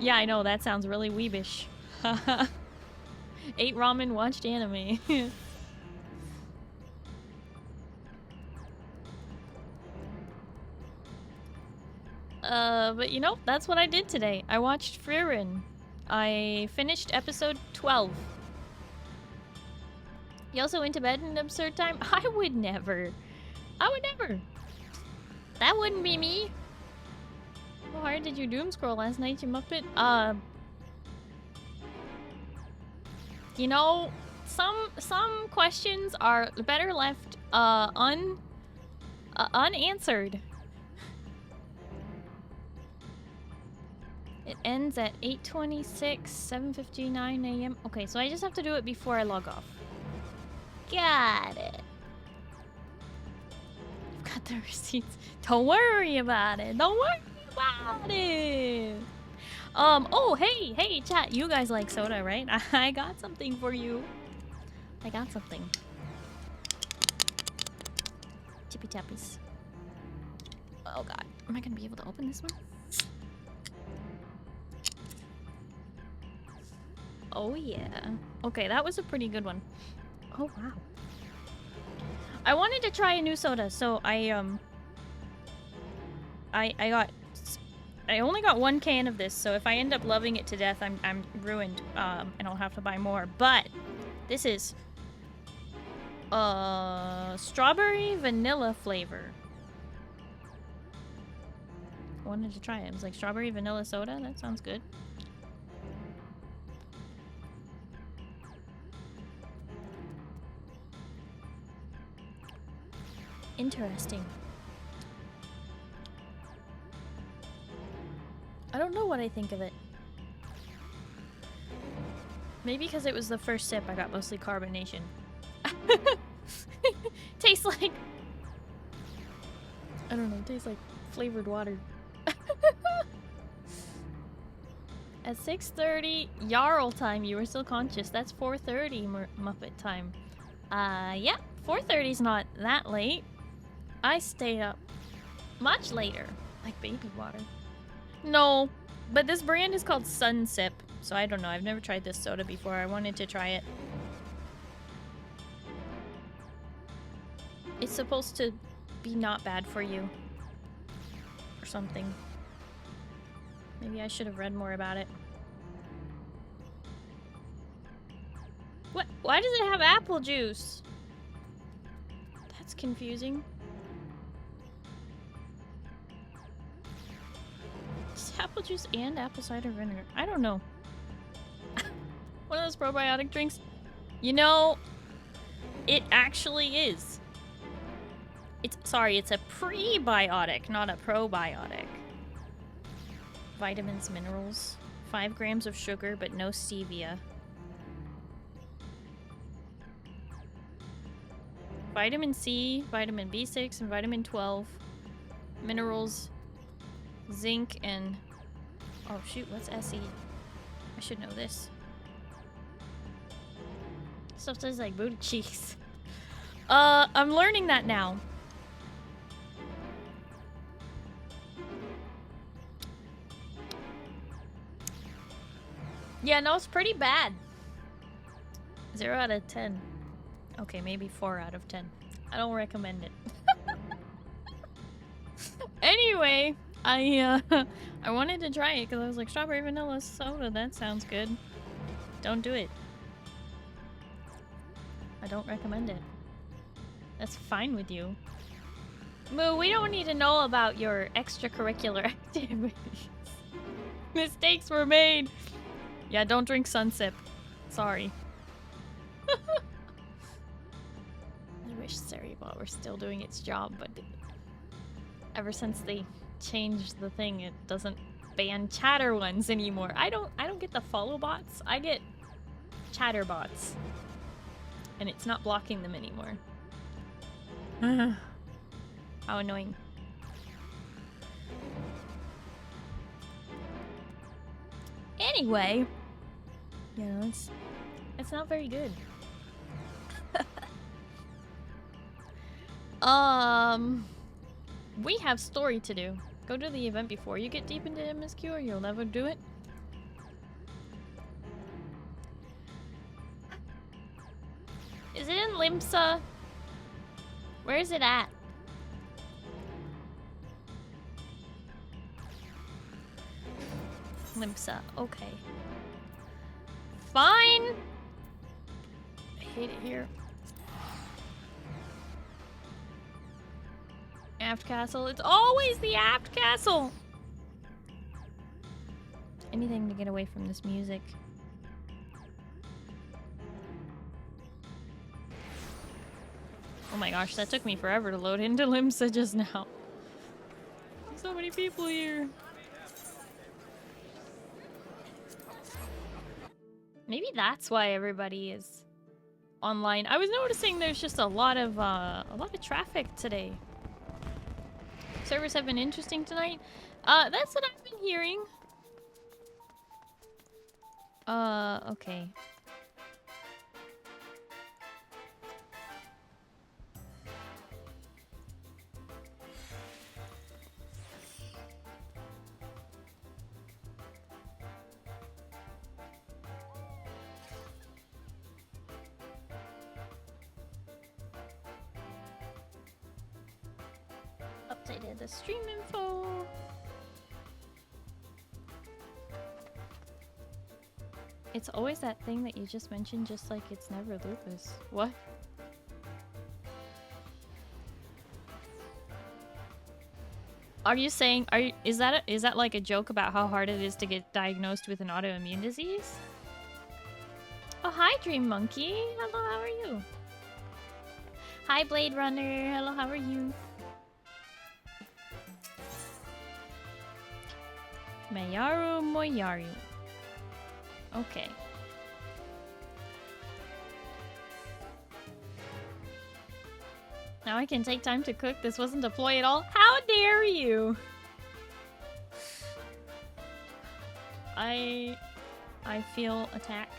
Yeah, I know, that sounds really weebish. Ate ramen, watched anime. But you know, that's what I did today. I watched Frieren. I finished episode 12. You also went to bed in an absurd time? I would never. I would never. That wouldn't be me. How hard did you doom scroll last night, you muppet? You know, some questions are better left unanswered. It ends at 8:26, 7:59 a.m. Okay, so I just have to do it before I log off. Got it. I've got the receipts. Don't worry about it. Don't worry about it. Oh, hey, chat. You guys like soda, right? I got something for you. I got something. Chippy tappies. Oh god. Am I gonna be able to open this one? Oh yeah. Okay, that was a pretty good one. Oh wow. I wanted to try a new soda, so I only got one can of this, so if I end up loving it to death, I'm ruined, and I'll have to buy more. But this is strawberry vanilla flavor. I wanted to try it. It was like strawberry vanilla soda. That sounds good. Interesting. I don't know what I think of it. Maybe because it was the first sip, I got mostly carbonation. Tastes like... I don't know, tastes like flavored water. At 6:30, Jarl time, you were still conscious. That's 4:30 Muppet time. Yeah, 4:30 is not that late. I stayed up much later, like baby water. No, but this brand is called Sunsip, so I don't know. I've never tried this soda before. I wanted to try it. It's supposed to be not bad for you. Or something. Maybe I should have read more about it. What? Why does it have apple juice? That's confusing. Is apple juice and apple cider vinegar? I don't know. One of those probiotic drinks? You know, it actually is. It's a prebiotic, not a probiotic. Vitamins, minerals, 5 grams of sugar, but no stevia. Vitamin C, vitamin B6, and vitamin 12. Minerals, zinc, and... Oh shoot, what's SE? I should know this. Stuff tastes like booty cheeks. I'm learning that now. Yeah, no, it's pretty bad. 0 out of 10. Okay, maybe 4 out of 10. I don't recommend it. Anyway, I wanted to try it because I was like, strawberry vanilla soda, that sounds good. Don't do it. I don't recommend it. That's fine with you. Moo, we don't need to know about your extracurricular activities. Mistakes were made. Yeah, don't drink Sunsip. Sorry. I wish SaryBot were still doing its job, but ever since they changed the thing, it doesn't ban chatter ones anymore. I don't get the follow bots. I get chatter bots. And it's not blocking them anymore. How annoying. Anyway, yeah, it's not very good. We have story to do. Go to the event before you get deep into MSQ or you'll never do it. Limsa? Where is it at? Limsa, okay. Fine! I hate it here. Aft castle. It's always the aft castle! Anything to get away from this music. Oh my gosh, that took me forever to load into Limsa just now. There's so many people here. Maybe that's why everybody is online. I was noticing there's just a lot of traffic today. Servers have been interesting tonight. That's what I've been hearing. Okay. Updated the stream info. It's always that thing that you just mentioned, just like it's never lupus. What? Are you saying, is that like a joke about how hard it is to get diagnosed with an autoimmune disease? Oh, hi Dream Monkey. Hello, how are you? Hi Blade Runner. Hello, how are you? Mayaru Moyaru. Okay. Now I can take time to cook. This wasn't a ploy at all. How dare you? I feel attacked.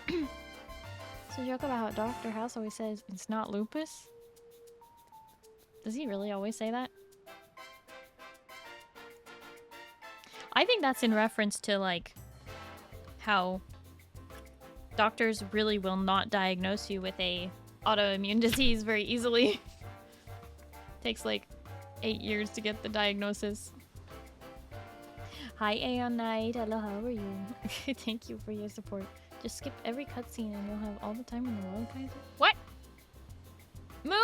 It's a joke about how Dr. House always says it's not lupus. Does he really always say that? I think that's in reference to, like, how doctors really will not diagnose you with a autoimmune disease very easily. Takes, like, 8 years to get the diagnosis. Hi, Aeon Knight. Hello, how are you? Thank you for your support. Just skip every cutscene and you'll have all the time in the world, kind of. What? Moo?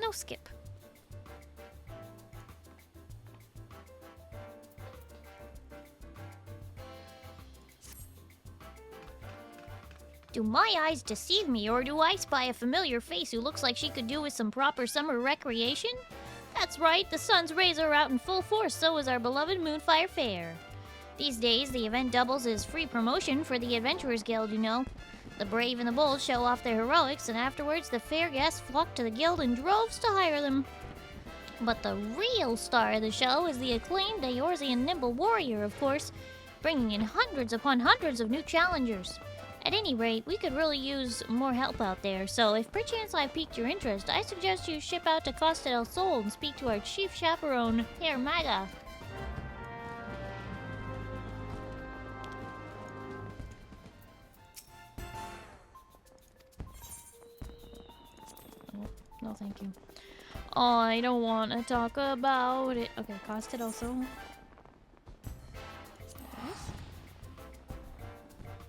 No skip. Do my eyes deceive me, or do I spy a familiar face who looks like she could do with some proper summer recreation? That's right, the sun's rays are out in full force, so is our beloved Moonfire Fair. These days, the event doubles as free promotion for the Adventurers Guild, you know. The brave and the bold show off their heroics, and afterwards the fair guests flock to the guild in droves to hire them. But the real star of the show is the acclaimed Eorzean Nimble Warrior, of course, bringing in hundreds upon hundreds of new challengers. At any rate, we could really use more help out there, so if perchance I've piqued your interest, I suggest you ship out to Costa del Sol and speak to our chief chaperone, Herr Maga. No, thank you. Oh, I don't want to talk about it. Okay, Costa del Sol.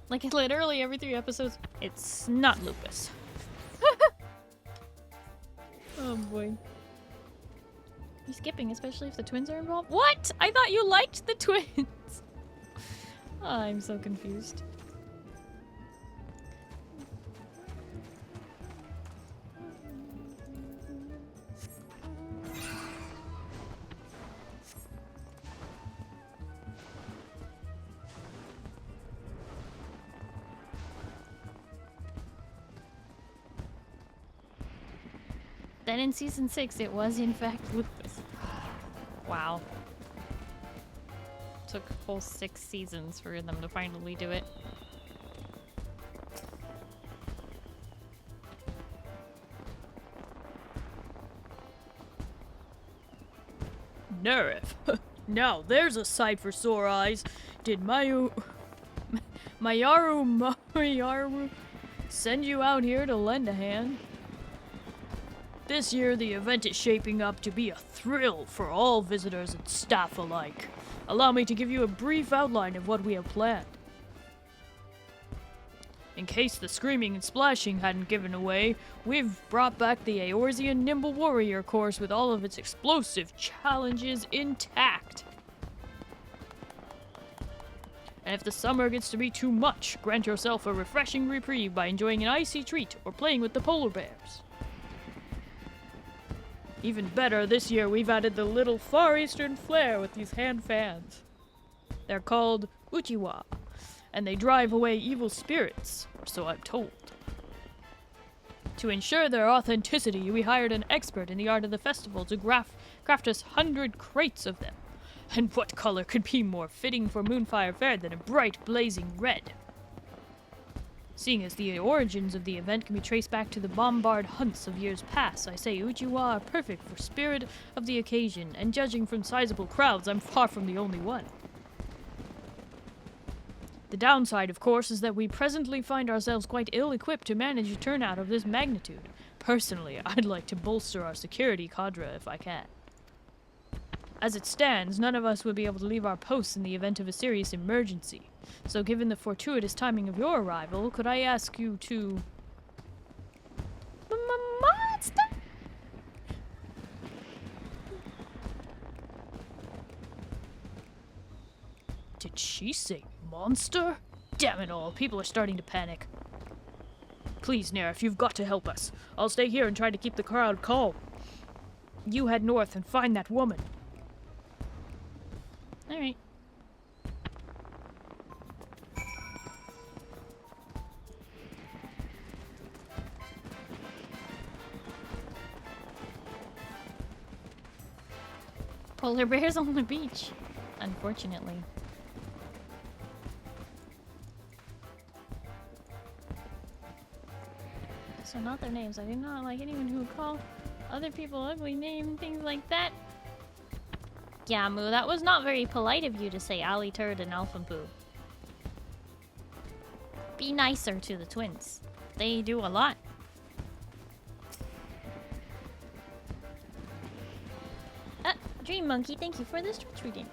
Like, literally every 3 episodes, it's not lupus. Oh boy. You're skipping, especially if the twins are involved? What? I thought you liked the twins! Oh, I'm so confused. Then in season 6, it was in fact lupus. Wow. Took a whole 6 seasons for them to finally do it. Nerif. Now there's a sight for sore eyes. Did Mayu... Mayaru send you out here to lend a hand. This year, the event is shaping up to be a thrill for all visitors and staff alike. Allow me to give you a brief outline of what we have planned. In case the screaming and splashing hadn't given away, we've brought back the Eorzean Nimble Warrior course with all of its explosive challenges intact. And if the summer gets to be too much, grant yourself a refreshing reprieve by enjoying an icy treat or playing with the polar bears. Even better, this year we've added the little Far Eastern flair with these hand fans. They're called Uchiwa, and they drive away evil spirits, or so I'm told. To ensure their authenticity, we hired an expert in the art of the festival to craft us 100 crates of them. And what color could be more fitting for Moonfire Fair than a bright, blazing red? Seeing as the origins of the event can be traced back to the bombard hunts of years past, I say Uchiwa are perfect for spirit of the occasion, and judging from sizable crowds, I'm far from the only one. The downside, of course, is that we presently find ourselves quite ill-equipped to manage a turnout of this magnitude. Personally, I'd like to bolster our security cadre if I can. As it stands, none of us would be able to leave our posts in the event of a serious emergency. So given the fortuitous timing of your arrival, could I ask you to... Monster? Did she say monster? Damn it all, people are starting to panic. Please, Nerif, you've got to help us. I'll stay here and try to keep the crowd calm. You head north and find that woman. Alright. Polar bears on the beach, unfortunately. So not their names. I do not like anyone who would call other people ugly names and things like that. Yeah, Moo, that was not very polite of you to say Ali Turd and Alphanpoo. Be nicer to the twins. They do a lot. Dream Monkey, thank you for this Twitch reading.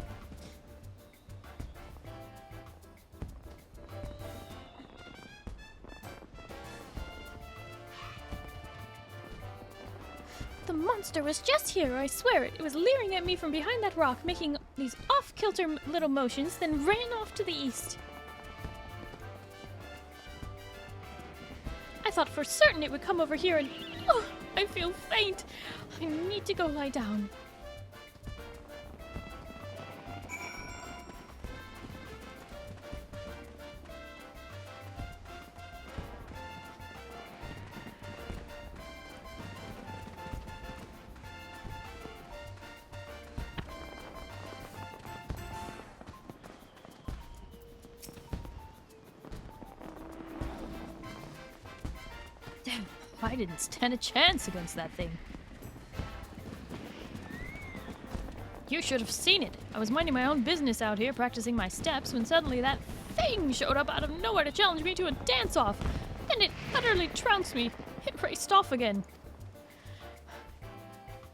The monster was just here, I swear it. It was leering at me from behind that rock, making these off-kilter little motions, then ran off to the east. I thought for certain it would come over here and... Oh, I feel faint. I need to go lie down. I didn't stand a chance against that thing. You should have seen it. I was minding my own business out here practicing my steps when suddenly that thing showed up out of nowhere to challenge me to a dance-off. Then it utterly trounced me. It raced off again.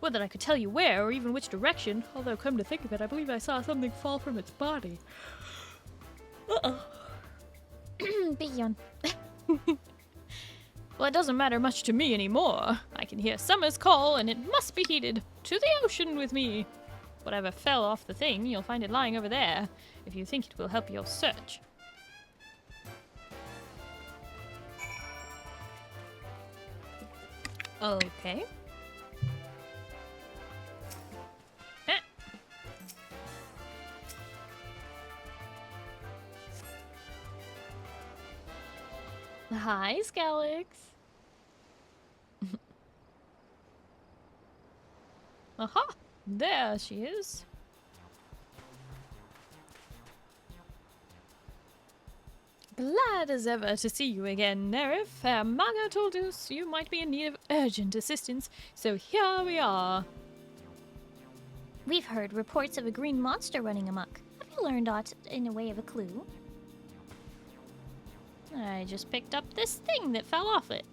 Would that I could tell you where or even which direction, although come to think of it, I believe I saw something fall from its body. Uh-oh. Beyond. Well, it doesn't matter much to me anymore. I can hear summer's call, and it must be heeded. To the ocean with me. Whatever fell off the thing, you'll find it lying over there, if you think it will help your search. Okay. Hi, Skellix. Aha! There she is. Glad as ever to see you again, Nerif. Maga told us you might be in need of urgent assistance, so here we are. We've heard reports of a green monster running amok. Have you learned aught in the way of a clue? I just picked up this thing that fell off it.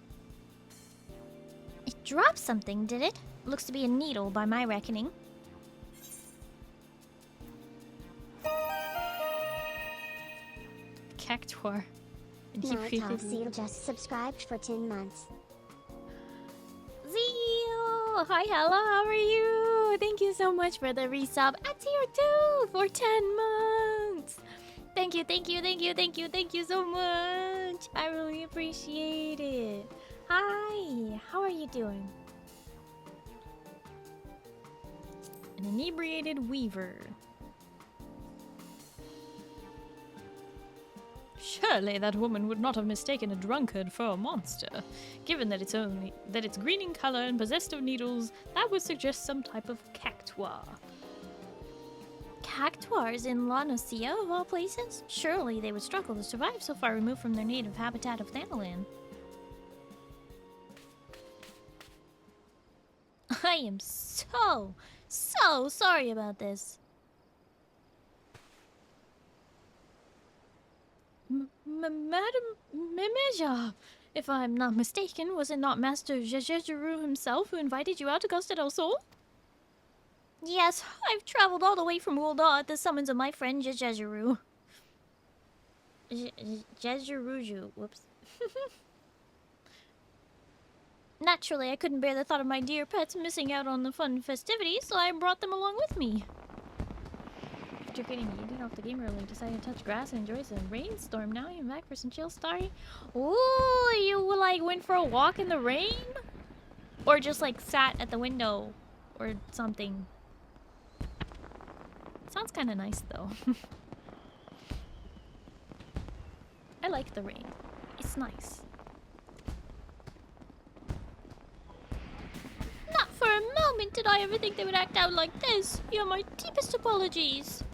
It dropped something, did it? Looks to be a needle by my reckoning. Cactuar. And he Zeal just subscribed for 10 months. Zeal! Hi, hello, how are you? Thank you so much for the resub. At tier 2 for 10 months. Thank you, thank you, thank you, thank you, thank you so much. I really appreciate it. Hi, how are you doing? An inebriated weaver. Surely that woman would not have mistaken a drunkard for a monster. Given that it's green in color and possessed of needles, that would suggest some type of cactuar. Cactuars in Numiieo, of all places? Surely they would struggle to survive so far removed from their native habitat of Thanalan. I am so sorry about this. Madam Numiieo, if I'm not mistaken, was it not Master Jejeru himself who invited you out to Costa del Sol? Yes, I've traveled all the way from Ul'dah at the summons of my friend Jejeru. Jejeruju, whoops. Naturally, I couldn't bear the thought of my dear pets missing out on the fun festivities, so I brought them along with me. After getting eaten off the game early, decided to touch grass and enjoy some rainstorm. Now I'm back for some chill, Starry. Ooh, you like went for a walk in the rain? Or just like sat at the window or something? Sounds kind of nice though. I like the rain. It's nice. Not for a moment did I ever think they would act out like this. You have my deepest apologies.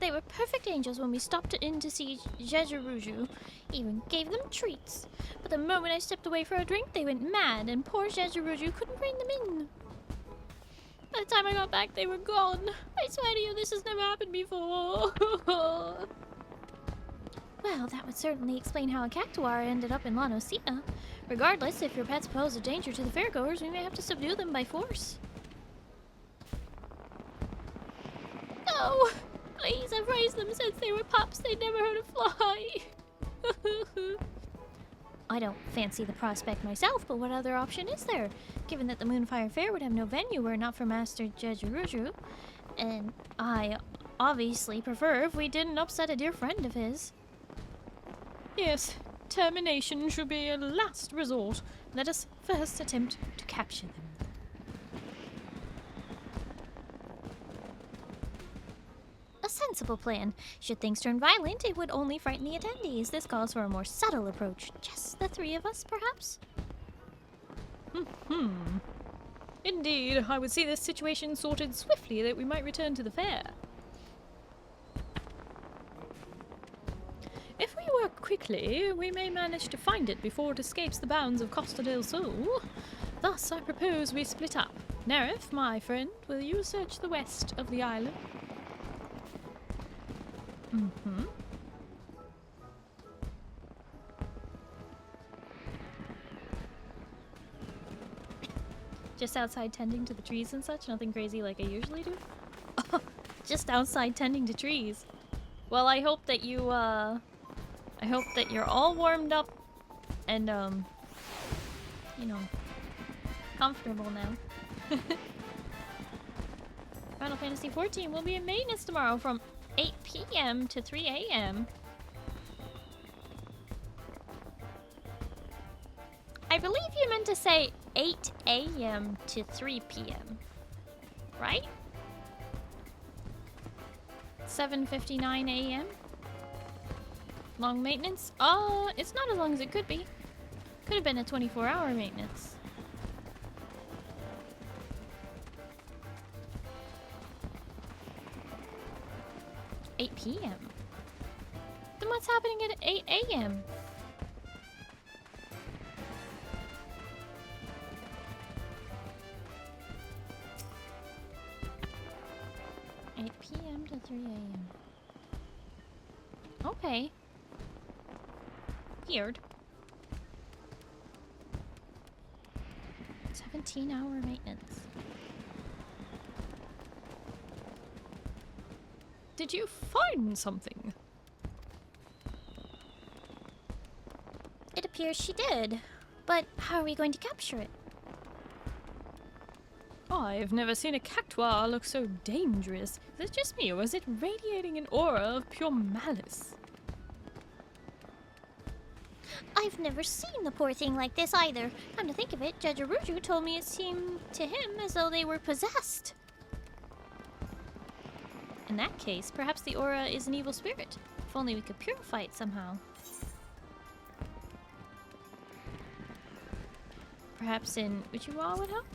They were perfect angels when we stopped in to see Jejeruju. Even gave them treats. But the moment I stepped away for a drink, they went mad, and poor Jejeruju couldn't bring them in. By the time I got back, they were gone. I swear to you, this has never happened before. Well, that would certainly explain how a cactuar ended up in Numiieo. Regardless, if your pets pose a danger to the fairgoers, we may have to subdue them by force. No! Please, I've raised them since they were pups. They never hurt a fly. I don't fancy the prospect myself, but what other option is there? Given that the Moonfire Fair would have no venue were it not for Master Jejeruju, and I obviously prefer if we didn't upset a dear friend of his. Yes, termination should be a last resort. Let us first attempt to capture them. A sensible plan. Should things turn violent, it would only frighten the attendees. This calls for a more subtle approach. Just the three of us, perhaps? Indeed, I would see this situation sorted swiftly that we might return to the fair. If we work quickly, we may manage to find it before it escapes the bounds of Costa del Sol. Thus, I propose we split up. Nerif, my friend, will you search the west of the island? Just outside tending to the trees and such? Nothing crazy like I usually do? Just outside tending to trees. Well, I hope that you, I hope that you're all warmed up and, you know, comfortable now. Final Fantasy XIV will be in maintenance tomorrow from 8 p.m. to 3 a.m. I believe you meant to say 8 a.m. to 3 p.m. Right? 7:59 a.m. Long maintenance? It's not as long as it could be. Could have been a 24-hour maintenance. $8 p.m. Then what's happening at 8 a.m.? to 3 a.m. Okay. weird. 17-hour maintenance. Did you find something? It appears she did. But how are we going to capture it? I've never seen a cactuar look so dangerous. Is it just me, or is it radiating an aura of pure malice? I've never seen the poor thing like this either. Come to think of it, Judge Aruju told me it seemed to him as though they were possessed. In that case, perhaps the aura is an evil spirit. If only we could purify it somehow. Perhaps in Uchiwa would help?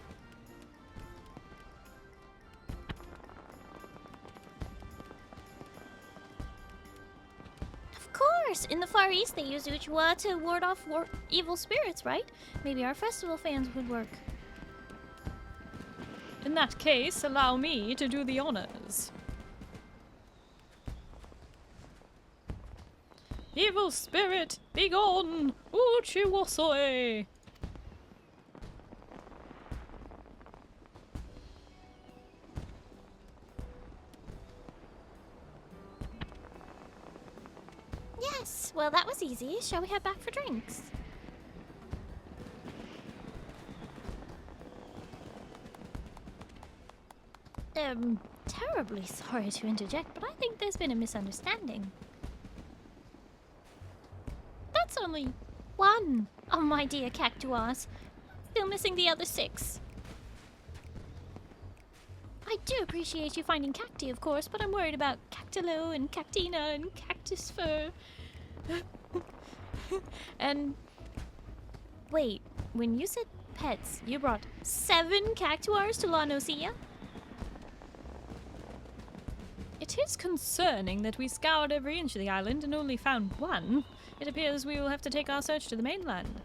Of course! In the Far East they use Uchiwa to ward off evil spirits, right? Maybe our festival fans would work. In that case, allow me to do the honors. Evil spirit, begone! Uchiwasoi! Yes, well that was easy. Shall we head back for drinks? Terribly sorry to interject, but I think there's been a misunderstanding. That's only one of my dear cactuars. Still missing the other 6. I do appreciate you finding cacti, of course, but I'm worried about cactilo and cactina and cactus fur. And wait, when you said pets, you brought 7 cactuars to La Nocia? it is concerning that we scoured every inch of the island and only found one. It appears we will have to take our search to the mainland.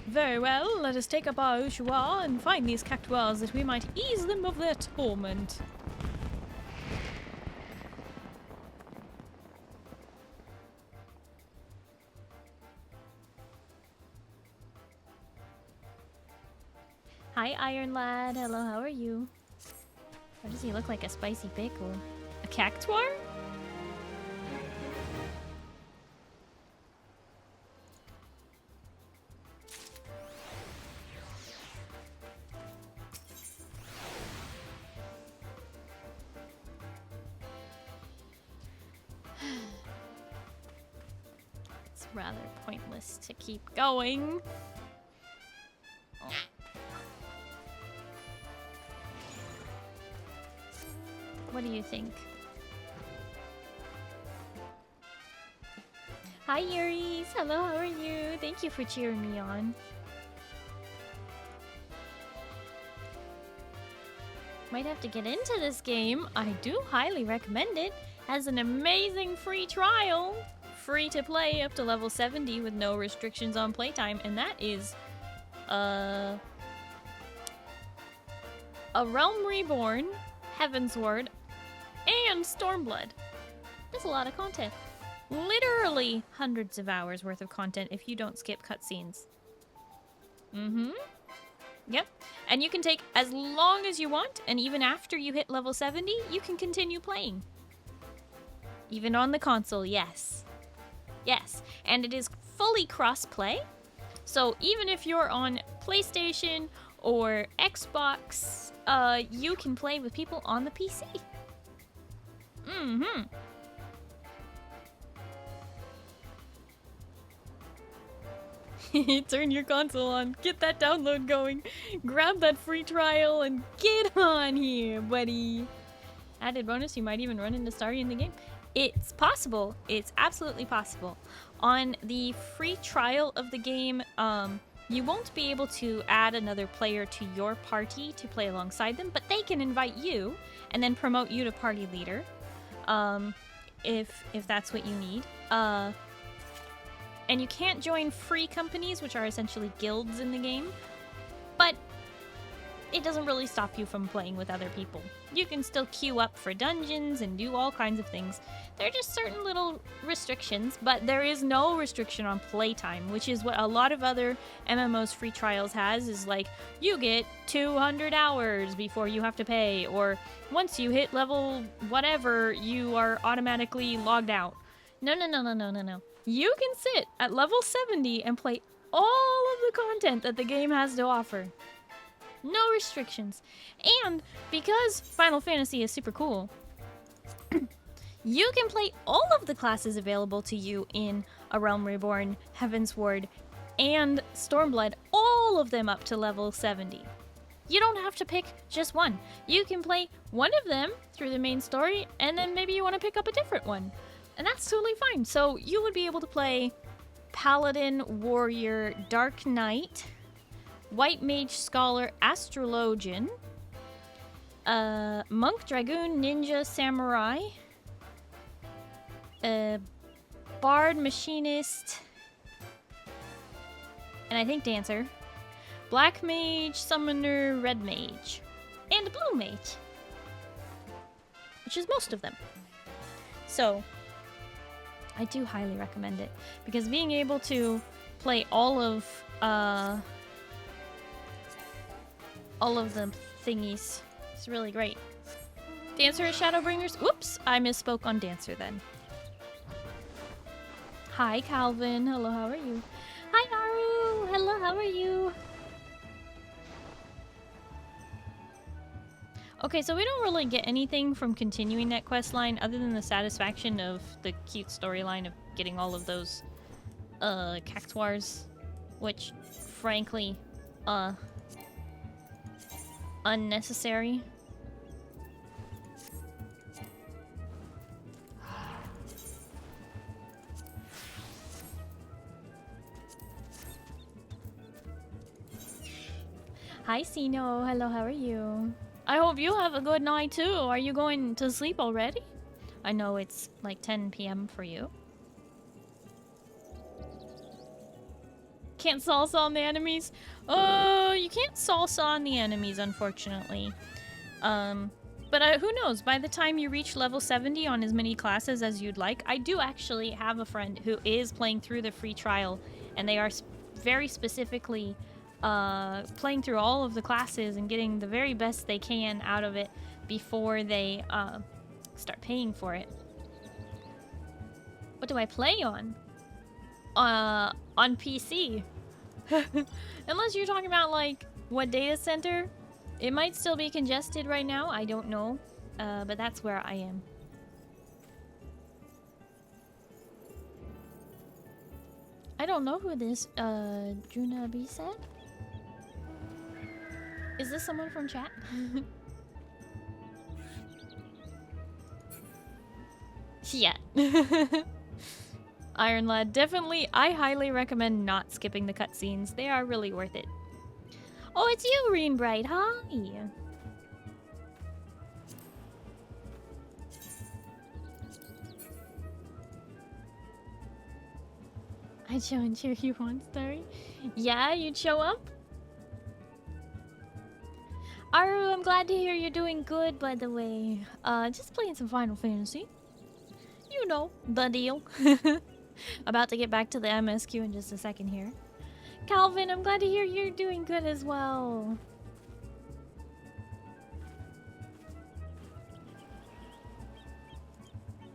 Very well, let us take up our Ushuaïa and find these cactuars that we might ease them of their torment. Hi, Iron Lad. Hello, how are you? Why does he look like a spicy pickle? A cactuar? It's rather pointless to keep going. What do you think? Hi, Yuri's. Hello, how are you? Thank you for cheering me on. Might have to get into this game. I do highly recommend it. Has an amazing free trial. Free to play up to level 70 with no restrictions on playtime. And that is... A Realm Reborn, Heavensward, and Stormblood. That's a lot of content. Literally hundreds of hours worth of content if you don't skip cutscenes. Yep. And you can take as long as you want, and even after you hit level 70, you can continue playing. Even on the console, yes. Yes. And it is fully cross-play. So even if you're on PlayStation or Xbox, you can play with people on the PC. Turn your console on, get that download going, grab that free trial, and get on here, buddy. Added bonus, you might even run into Starry in the game. It's possible. It's absolutely possible. On the free trial of the game, you won't be able to add another player to your party to play alongside them, but they can invite you and then promote you to party leader, if that's what you need. And you can't join free companies, which are essentially guilds in the game, but it doesn't really stop you from playing with other people. You can still queue up for dungeons and do all kinds of things. There are just certain little restrictions, but there is no restriction on playtime, which is what a lot of other MMOs free trials has, is like, you get 200 hours before you have to pay, or once you hit level whatever, you are automatically logged out. No. You can sit at level 70 and play all of the content that the game has to offer. No restrictions. And because Final Fantasy is super cool, you can play all of the classes available to you in A Realm Reborn, Heavensward, and Stormblood, all of them up to level 70. You don't have to pick just one. You can play one of them through the main story, and then maybe you want to pick up a different one. And that's totally fine. So you would be able to play Paladin, Warrior, Dark Knight, White Mage, Scholar, Astrologian, Monk, Dragoon, Ninja, Samurai, Bard, Machinist, and I think Dancer, Black Mage, Summoner, Red Mage, and Blue Mage, which is most of them. So I do highly recommend it, because being able to play all of the thingies is really great. Dancer is Shadowbringers. Whoops, I misspoke on Dancer then. Hi, Calvin. Hello, how are you? Hi, Aru. Hello, how are you? Okay, so we don't really get anything from continuing that quest line other than the satisfaction of the cute storyline of getting all of those cactuars, which frankly unnecessary. Hi, Sino. Hello, how are you? I hope you have a good night too. Are you going to sleep already? I know it's like 10 p.m. for you. Can't salsa on the enemies? You can't salsa on the enemies, unfortunately. But who knows? By the time you reach level 70 on as many classes as you'd like, I do actually have a friend who is playing through the free trial, and they are very specifically playing through all of the classes and getting the very best they can out of it before they start paying for it. What do I play on? On PC. Unless you're talking about like what data center. It might still be congested right now, I don't know. But that's where I am. I don't know who this Junabi said. Is this someone from chat? Yeah. Iron Lad, definitely, I highly recommend not skipping the cutscenes. They are really worth it. Oh, it's you, Reen Bright. Hi. I'd show and cheer you on, Starry. Yeah, you'd show up? Aru, I'm glad to hear you're doing good, by the way. Just playing some Final Fantasy. You know, the deal. About to get back to the MSQ in just a second here. Calvin, I'm glad to hear you're doing good as well.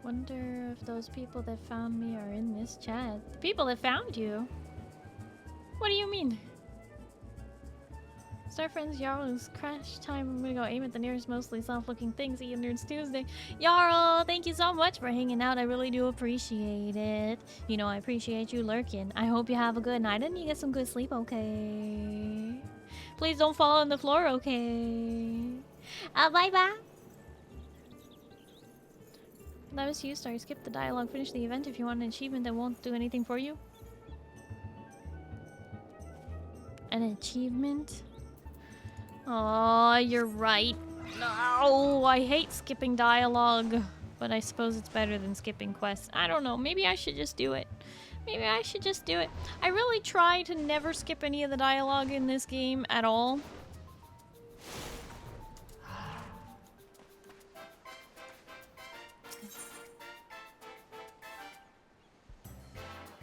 Wonder if those people that found me are in this chat. The people that found you? What do you mean? Star Friends, Jarl's crash time. I'm gonna go aim at the nearest mostly soft-looking thing. See you Nerds Tuesday. Jarl, thank you so much for hanging out. I really do appreciate it. You know, I appreciate you lurking. I hope you have a good night and you get some good sleep, okay? Please don't fall on the floor, okay? Bye-bye. That was you, Starry. Skip the dialogue. Finish the event if you want an achievement that won't do anything for you. An achievement? Oh, you're right. No, I hate skipping dialogue. But I suppose it's better than skipping quests. I don't know. Maybe I should just do it. Maybe I should just do it. I really try to never skip any of the dialogue in this game at all.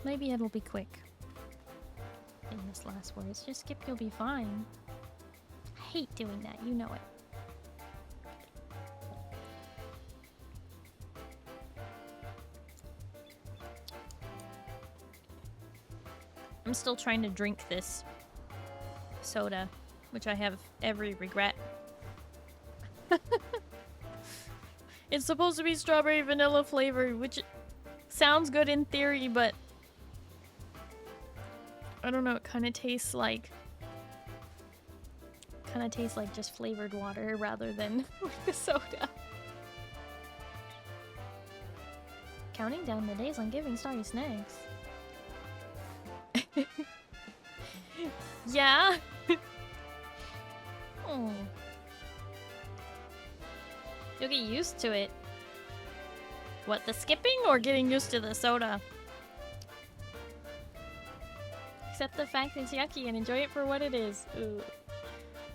Maybe it'll be quick. Famous last words. Just skip, you'll be fine. I hate doing that, you know it. I'm still trying to drink this soda, which I have every regret. It's supposed to be strawberry vanilla flavored, which sounds good in theory, but I don't know, it kind of tastes like just flavored water rather than like the soda. Counting down the days on giving Starry snacks. Yeah. Oh. You'll get used to it. What, the skipping or getting used to the soda? Accept the fact it's yucky and enjoy it for what it is. Ooh.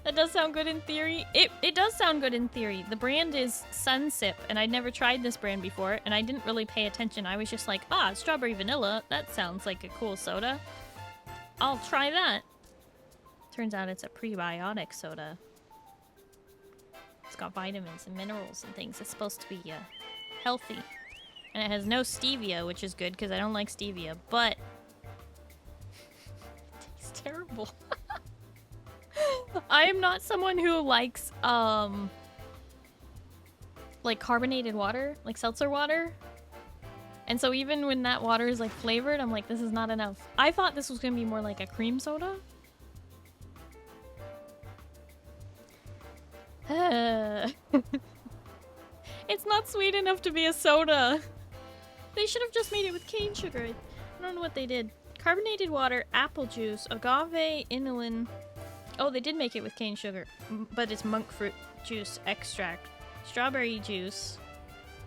That does sound good in theory. It does sound good in theory. The brand is Sunsip, and I'd never tried this brand before, and I didn't really pay attention. I was just like, ah, strawberry vanilla. That sounds like a cool soda. I'll try that. Turns out it's a prebiotic soda. It's got vitamins and minerals and things. It's supposed to be healthy. And it has no stevia, which is good because I don't like stevia, but it tastes terrible. I am not someone who likes like carbonated water, like seltzer water. And so even when that water is like flavored, I'm like, this is not enough. I thought this was gonna be more like a cream soda. It's not sweet enough to be a soda. They should have just made it with cane sugar. I don't know what they did. Carbonated water, apple juice, agave, inulin. Oh, they did make it with cane sugar, but it's monk fruit juice extract, strawberry juice,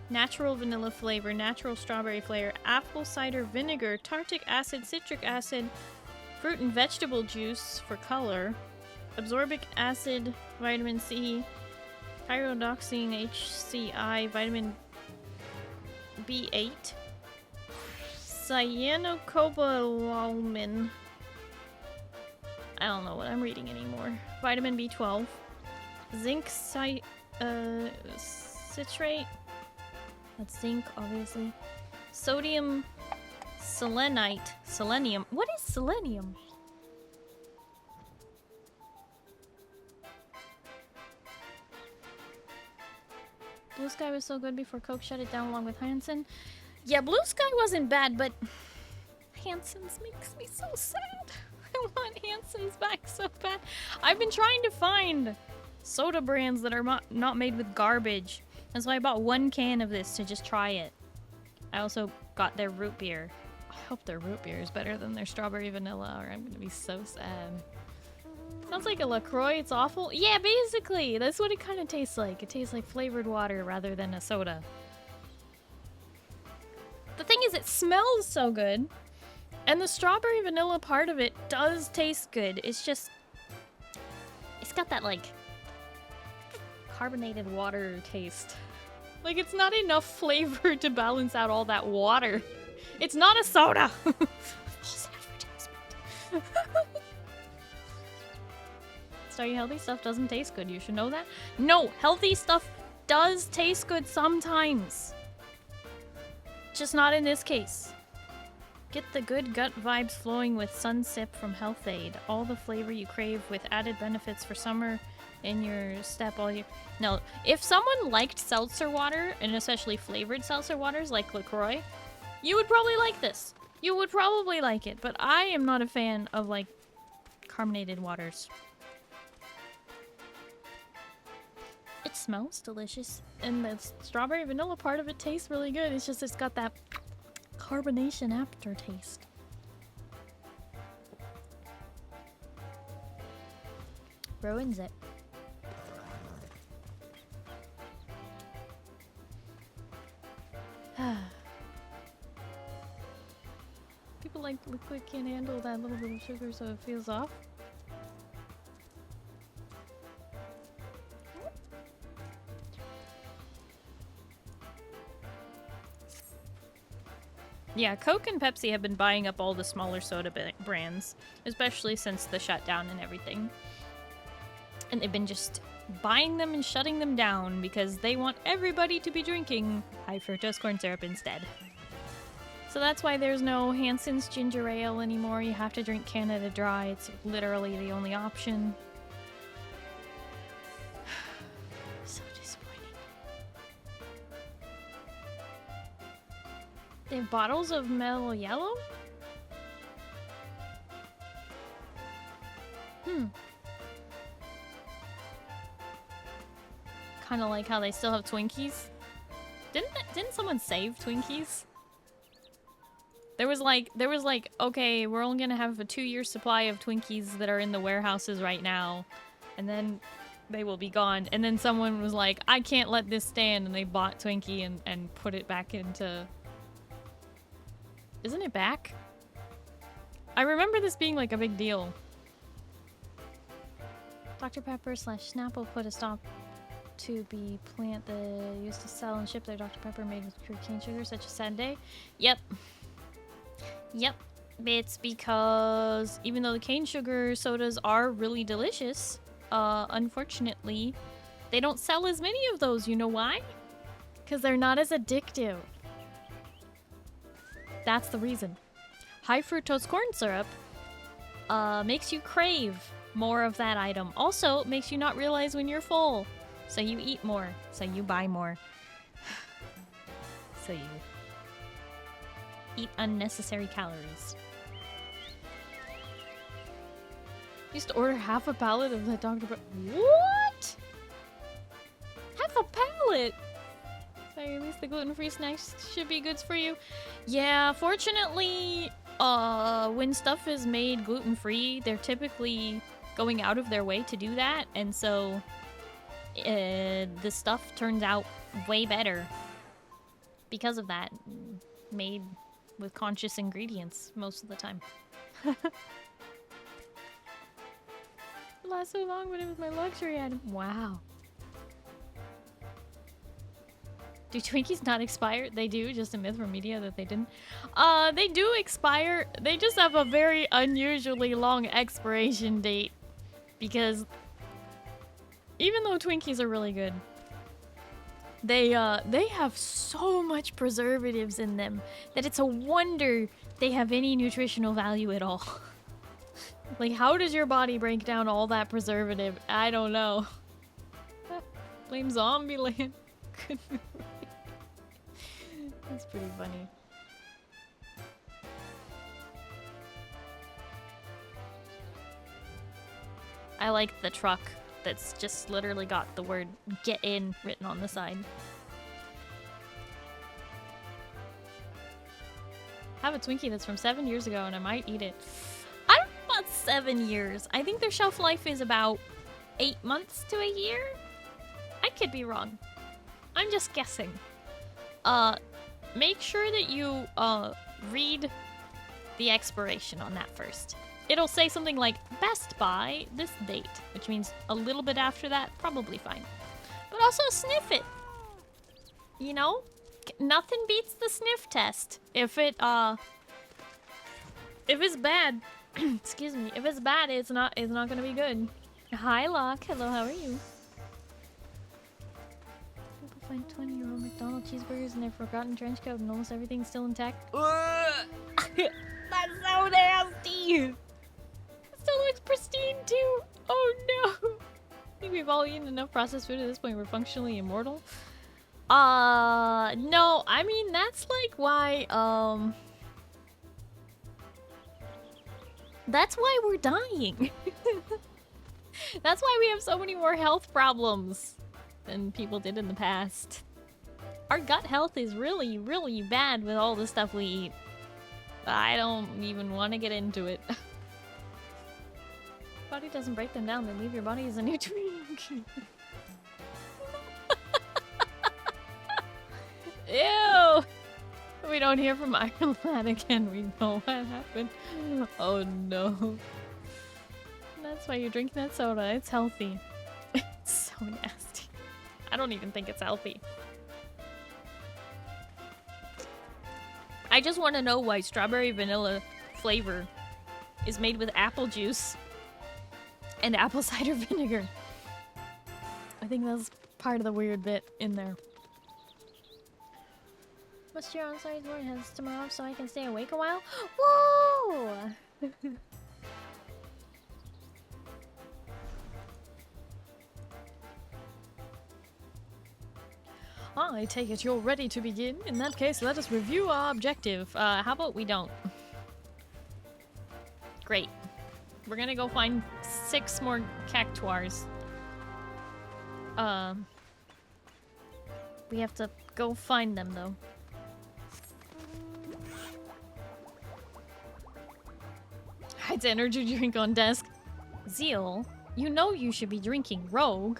natural vanilla flavor, natural strawberry flavor, apple cider vinegar, tartic acid, citric acid, fruit and vegetable juice for color, absorbic acid, vitamin C, pyridoxine, HCI, vitamin B8, cyanocobalamin. I don't know what I'm reading anymore. Vitamin B12, zinc citrate. That's zinc, obviously. Sodium selenite. Selenium. What is selenium? Blue Sky was so good before Coke shut it down along with Hansen. Yeah, Blue Sky wasn't bad, but Hansen's makes me so sad. I want Hansen's back so bad. I've been trying to find soda brands that are not made with garbage. And so I bought 1 can of this to just try it. I also got their root beer. I hope their root beer is better than their strawberry vanilla, or I'm gonna be so sad. Sounds like a LaCroix. It's awful. Yeah, basically. That's what it kind of tastes like. It tastes like flavored water rather than a soda. The thing is, it smells so good. And the strawberry vanilla part of it does taste good. It's just... it's got that, like, carbonated water taste. Like, it's not enough flavor to balance out all that water. It's not a soda! False advertisement. Starry, healthy stuff doesn't taste good. You should know that. No, healthy stuff does taste good sometimes. Just not in this case. Get the good gut vibes flowing with Sunsip from Health Aid. All the flavor you crave with added benefits for summer in your step all year. No, if someone liked seltzer water, and especially flavored seltzer waters like LaCroix, you would probably like this. You would probably like it, but I am not a fan of, like, carbonated waters. It smells delicious, and the strawberry vanilla part of it tastes really good. It's just it's got that carbonation aftertaste. Ruins it. People like liquid can't handle that little bit of sugar, so it feels off. Yeah, Coke and Pepsi have been buying up all the smaller soda brands, especially since the shutdown and everything. And they've been just buying them and shutting them down because they want everybody to be drinking high fructose corn syrup instead. So that's why there's no Hansen's ginger ale anymore. You have to drink Canada Dry. It's literally the only option. So disappointing. They have bottles of Mellow Yellow? Kind of like how they still have Twinkies. Didn't someone save Twinkies? There was like, okay, we're only gonna have a 2-year supply of Twinkies that are in the warehouses right now, and then they will be gone. And then someone was like, I can't let this stand, and they bought Twinkie and put it back into... Isn't it back? I remember this being like a big deal. Dr. Pepper / Snapple put a stop to be plant that used to sell and ship their Dr. Pepper made with pure cane sugar, such as Sunday. Yep. Yep. It's because even though the cane sugar sodas are really delicious, unfortunately, they don't sell as many of those. You know why? Because they're not as addictive. That's the reason. High fructose corn syrup makes you crave more of that item. Also, makes you not realize when you're full. So you eat more. So you buy more. So you eat unnecessary calories. Used to order half a pallet of the Dr. Pepper. What? Half a pallet? So at least the gluten-free snacks should be goods for you. Yeah, fortunately, when stuff is made gluten-free, they're typically going out of their way to do that, and so the stuff turns out way better because of that. Made with conscious ingredients most of the time. It lasts so long, but it was my luxury item. Wow. Do Twinkies not expire? They do, just a myth from media that they didn't. They do expire. They just have a very unusually long expiration date. Because even though Twinkies are really good, they have so much preservatives in them that it's a wonder they have any nutritional value at all. Like, how does your body break down all that preservative? I don't know. Blame Zombieland. That's pretty funny. I like the truck that's just literally got the word "get in" written on the side. I have a Twinkie that's from 7 years ago and I might eat it. I don't know about 7 years. I think their shelf life is about 8 months to a year. I could be wrong. I'm just guessing. Make sure that you read the expiration on that first. It'll say something like best by this date, which means a little bit after that, probably fine. But also sniff it. You know? Nothing beats the sniff test. If it's bad, excuse me, if it's bad, it's not gonna be good. Hi Locke, hello, how are you? People find 20-year-old McDonald's cheeseburgers in their forgotten trench coat and almost everything's still intact. That's so nasty! It still looks pristine too! Oh no! I think we've all eaten enough processed food at this point we're functionally immortal. No, I mean, that's like why, that's why we're dying. That's why we have so many more health problems than people did in the past. Our gut health is really, really bad with all the stuff we eat. I don't even want to get into it. Body doesn't break them down, they leave your body as a nutrient. Ew! We don't hear from Iron Lad again. We know what happened. Oh no. That's why you're drinking that soda. It's healthy. It's so nasty. I don't even think it's healthy. I just want to know why strawberry vanilla flavor is made with apple juice and apple cider vinegar. I think that's part of the weird bit in there. Must your on-site board has tomorrow so I can stay awake a while? Whoa! I take it you're ready to begin. In that case, let us review our objective. How about we don't? Great. We're gonna go find 6 more cactuars. We have to go find them, though. Hides energy drink on desk. Zeal, you know you should be drinking Rogue.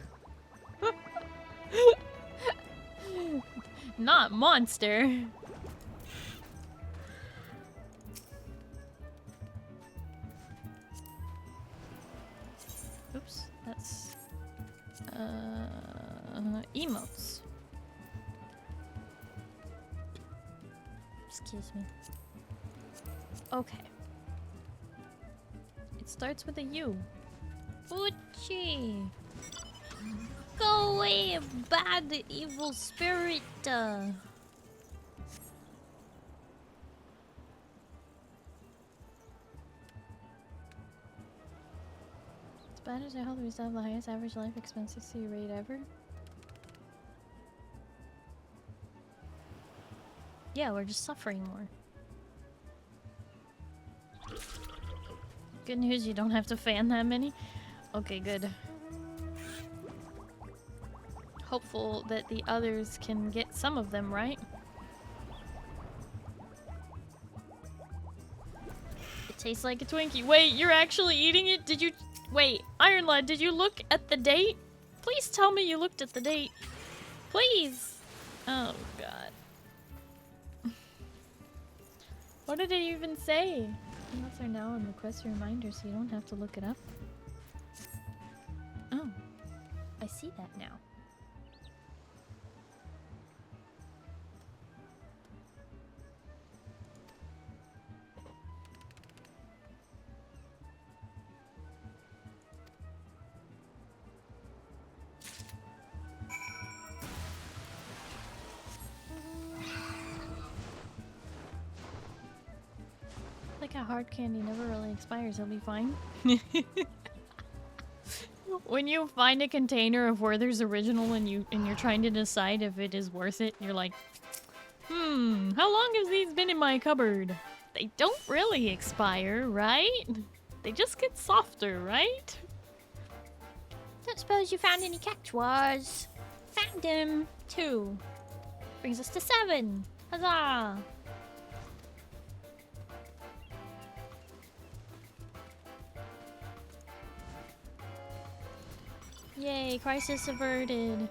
Not Monster. Oops, that's emotes. Excuse me. Okay. It starts with a U. Uchi. Go away, bad evil spirit. As bad as I hope we still have the highest average life expectancy rate ever. Yeah, we're just suffering more. Good news, you don't have to fan that many. Okay, good. Hopeful that the others can get some of them right. It tastes like a Twinkie. Wait, you're actually eating it? Did you... Wait, Iron Lad, did you look at the date? Please tell me you looked at the date. Please! Oh, God. What did it even say? Unless they're now on request reminder, so you don't have to look it up. Oh, I see that now. Like how hard candy never really expires, he'll be fine. When you find a container of Werther's original and you're trying to decide if it is worth it, you're like, how long have these been in my cupboard? They don't really expire, right? They just get softer, right? Don't suppose you found any cactuars? Found them. 2. Brings us to 7. Huzzah! Yay, crisis averted.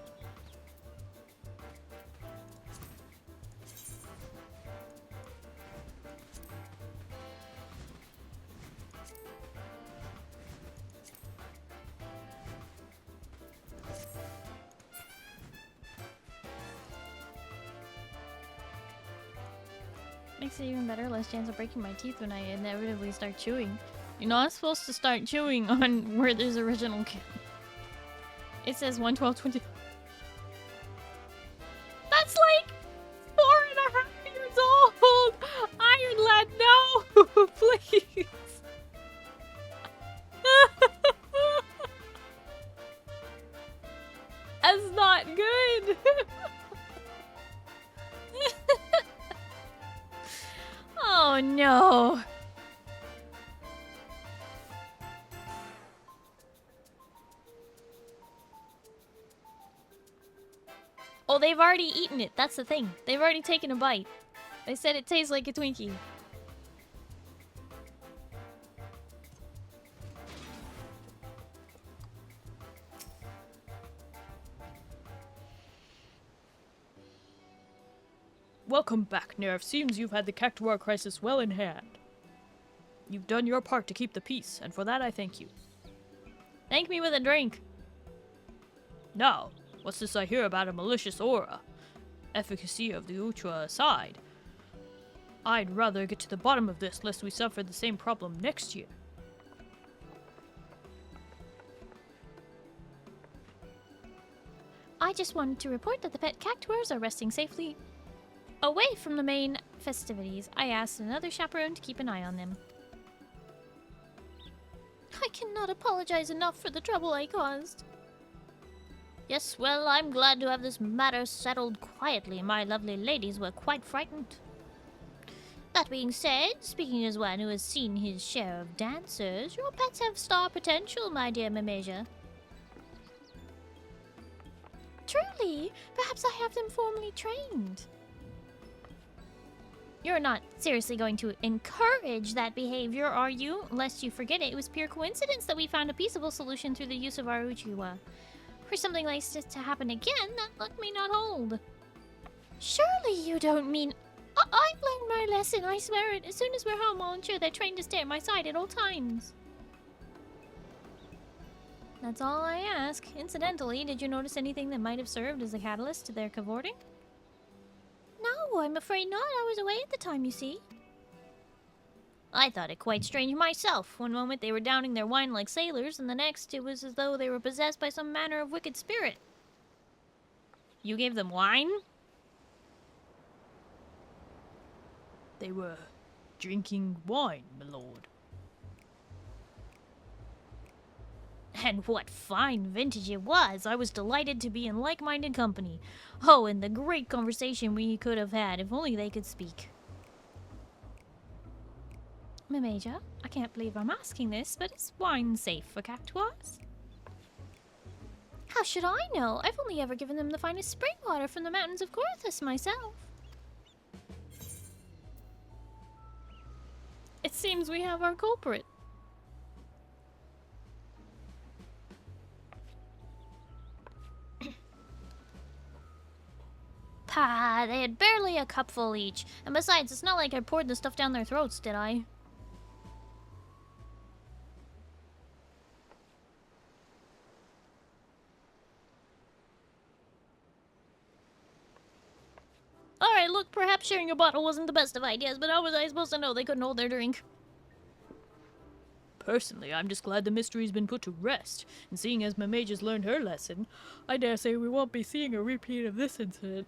Makes it even better, less chance of breaking my teeth when I inevitably start chewing. You're not supposed to start chewing on where there's original. It says 112.20. That's like 4.5 years old! Iron Lad, no! Please! That's not good! Oh no! Oh, they've already eaten it. That's the thing. They've already taken a bite. They said it tastes like a Twinkie. Welcome back, Nerve. Seems you've had the cactuar crisis well in hand. You've done your part to keep the peace, and for that I thank you. Thank me with a drink. Now, what's this I hear about a malicious aura? Efficacy of the Ultra aside. I'd rather get to the bottom of this lest we suffer the same problem next year. I just wanted to report that the pet cactuars are resting safely away from the main festivities. I asked another chaperone to keep an eye on them. I cannot apologize enough for the trouble I caused. Yes, well, I'm glad to have this matter settled quietly. My lovely ladies were quite frightened. That being said, speaking as one who has seen his share of dancers, your pets have star potential, my dear Numiieo. Truly, perhaps I have them formally trained. You're not seriously going to encourage that behavior, are you? Lest you forget it was pure coincidence that we found a peaceable solution through the use of our Uchiwa. For something like this to happen again, that luck may not hold. Surely you don't mean... I've learned my lesson, I swear it. As soon as we're home, I'll ensure they're trained to stay at my side at all times. That's all I ask. Incidentally, did you notice anything that might have served as a catalyst to their cavorting? No, I'm afraid not. I was away at the time, you see. I thought it quite strange myself. One moment they were downing their wine like sailors, and the next it was as though they were possessed by some manner of wicked spirit. You gave them wine? They were drinking wine, my lord. And what fine vintage it was! I was delighted to be in like-minded company. Oh, and the great conversation we could have had if only they could speak. Numiieo, I can't believe I'm asking this, but is wine safe for cactuars? How should I know? I've only ever given them the finest spring water from the mountains of Corthus myself. It seems we have our culprit. Pah, they had barely a cupful each. And besides, it's not like I poured the stuff down their throats, did I? Alright, look, perhaps sharing a bottle wasn't the best of ideas, but how was I supposed to know they couldn't hold their drink? Personally, I'm just glad the mystery's been put to rest, and seeing as Numiieo's learned her lesson, I dare say we won't be seeing a repeat of this incident.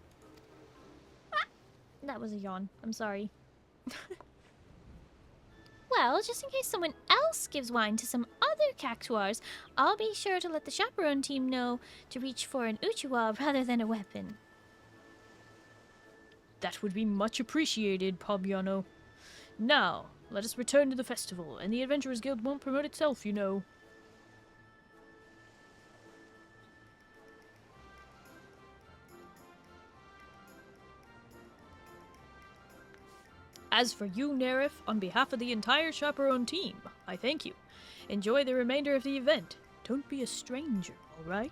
That was a yawn. I'm sorry. Well, just in case someone else gives wine to some other cactuars, I'll be sure to let the chaperone team know to reach for an uchiwa rather than a weapon. That would be much appreciated, Pobiano. Now, let us return to the festival, and the Adventurers Guild won't promote itself, you know. As for you, Nerif, on behalf of the entire Chaperone team, I thank you. Enjoy the remainder of the event. Don't be a stranger, all right?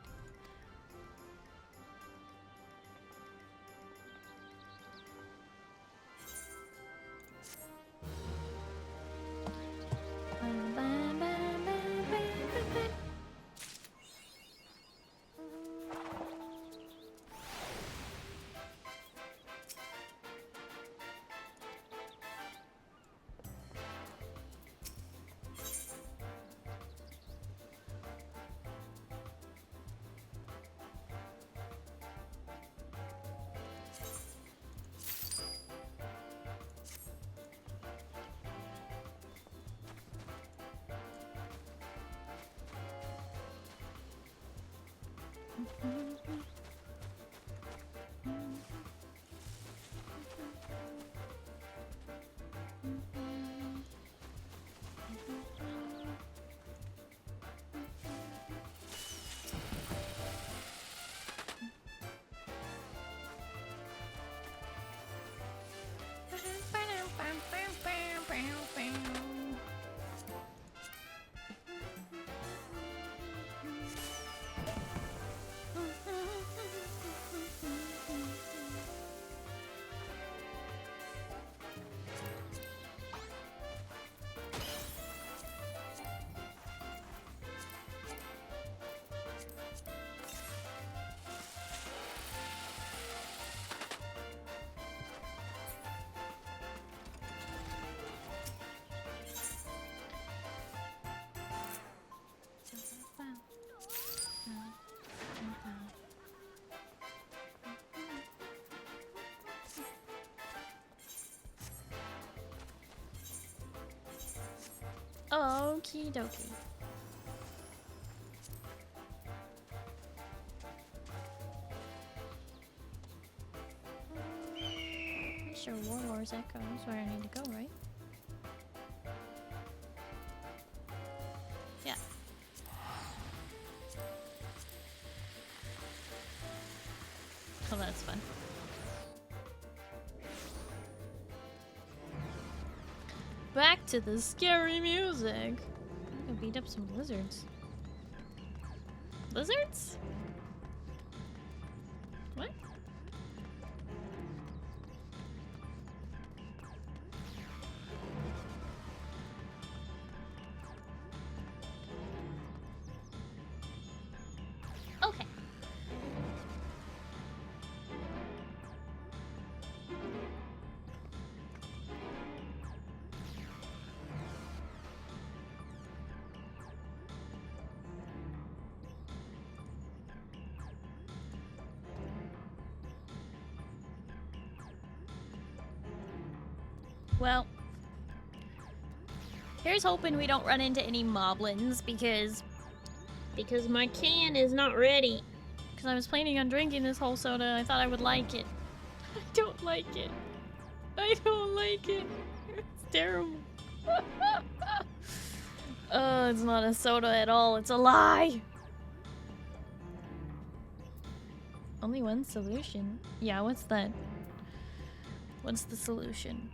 Okie dokie. Pretty sure Warlord's Echo is where I need to go, right? Yeah. Oh, that's fun. Back to the scary music. I'm gonna beat up some lizards. Lizards? What? Okay. Well, here's hoping we don't run into any moblins because my can is not ready. Because I was planning on drinking this whole soda. I thought I would like it. I don't like it. I don't like it. It's terrible. Oh, it's not a soda at all. It's a lie. Only one solution. Yeah, what's that? What's the solution?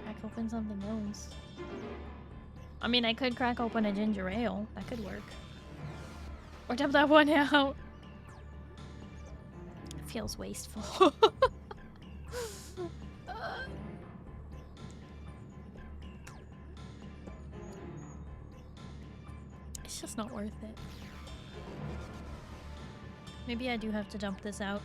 Crack open something else. I mean, I could crack open a ginger ale. That could work. Or dump that one out. It feels wasteful. It's just not worth it. Maybe I do have to dump this out.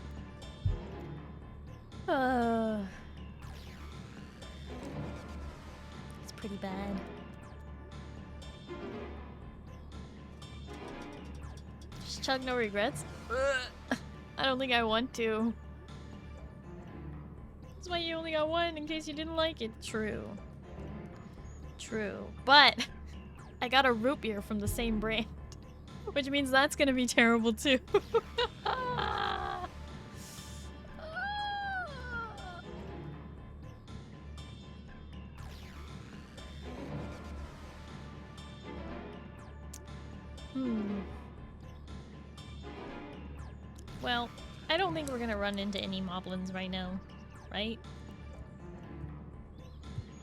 It's pretty bad. Just chug no regrets? I don't think I want to. That's why you only got one, in case you didn't like it. True. True. But I got a root beer from the same brand. Which means that's gonna be terrible too. Well, I don't think we're gonna run into any moblins right now, right?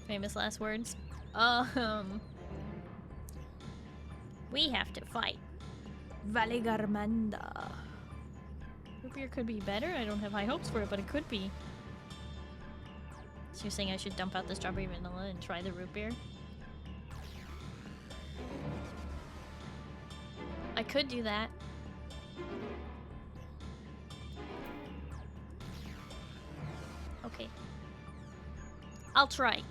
Famous last words. We have to fight Valigarmanda. Root beer could be better. I don't have high hopes for it, but it could be. So you're saying I should dump out the strawberry vanilla and try the root beer? I could do that. Okay. I'll try.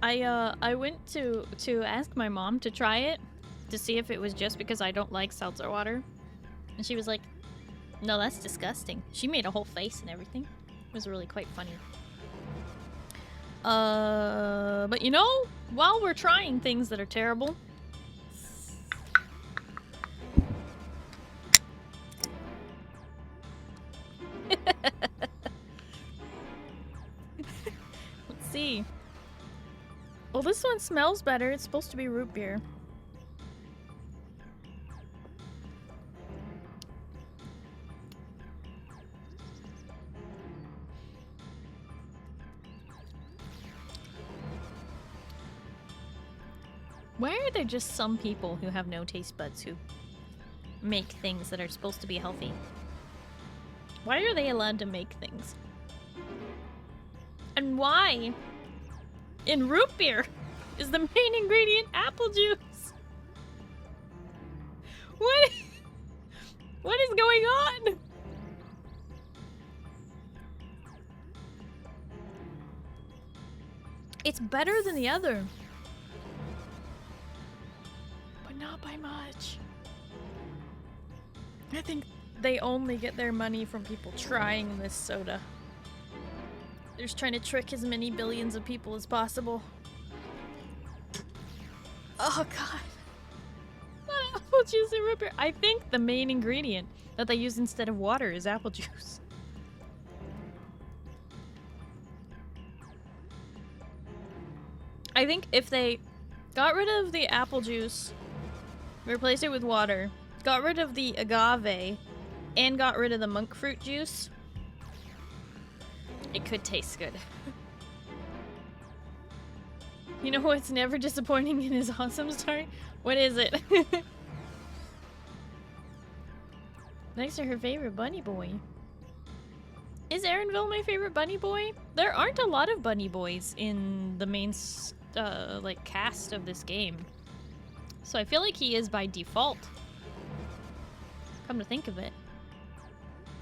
I went to ask my mom to try it to see if it was just because I don't like seltzer water, and she was like, "No, that's disgusting." She made a whole face and everything. It was really quite funny. But you know, while we're trying things that are terrible, let's see. Well, this one smells better. It's supposed to be root beer. Why are there just some people who have no taste buds who make things that are supposed to be healthy? Why are they allowed to make things? And why, in root beer, is the main ingredient apple juice? What is going on? It's better than the other. But not by much. I think they only get their money from people trying this soda. They're just trying to trick as many billions of people as possible. Oh god. Not apple juice and root beer. I think the main ingredient that they use instead of water is apple juice. I think if they got rid of the apple juice, replaced it with water, got rid of the agave, and got rid of the monk fruit juice, it could taste good. You know what's never disappointing in his awesome story? What is it? Next to her favorite bunny boy. Is Erenville my favorite bunny boy? There aren't a lot of bunny boys in the main like cast of this game. So I feel like he is by default. Come to think of it.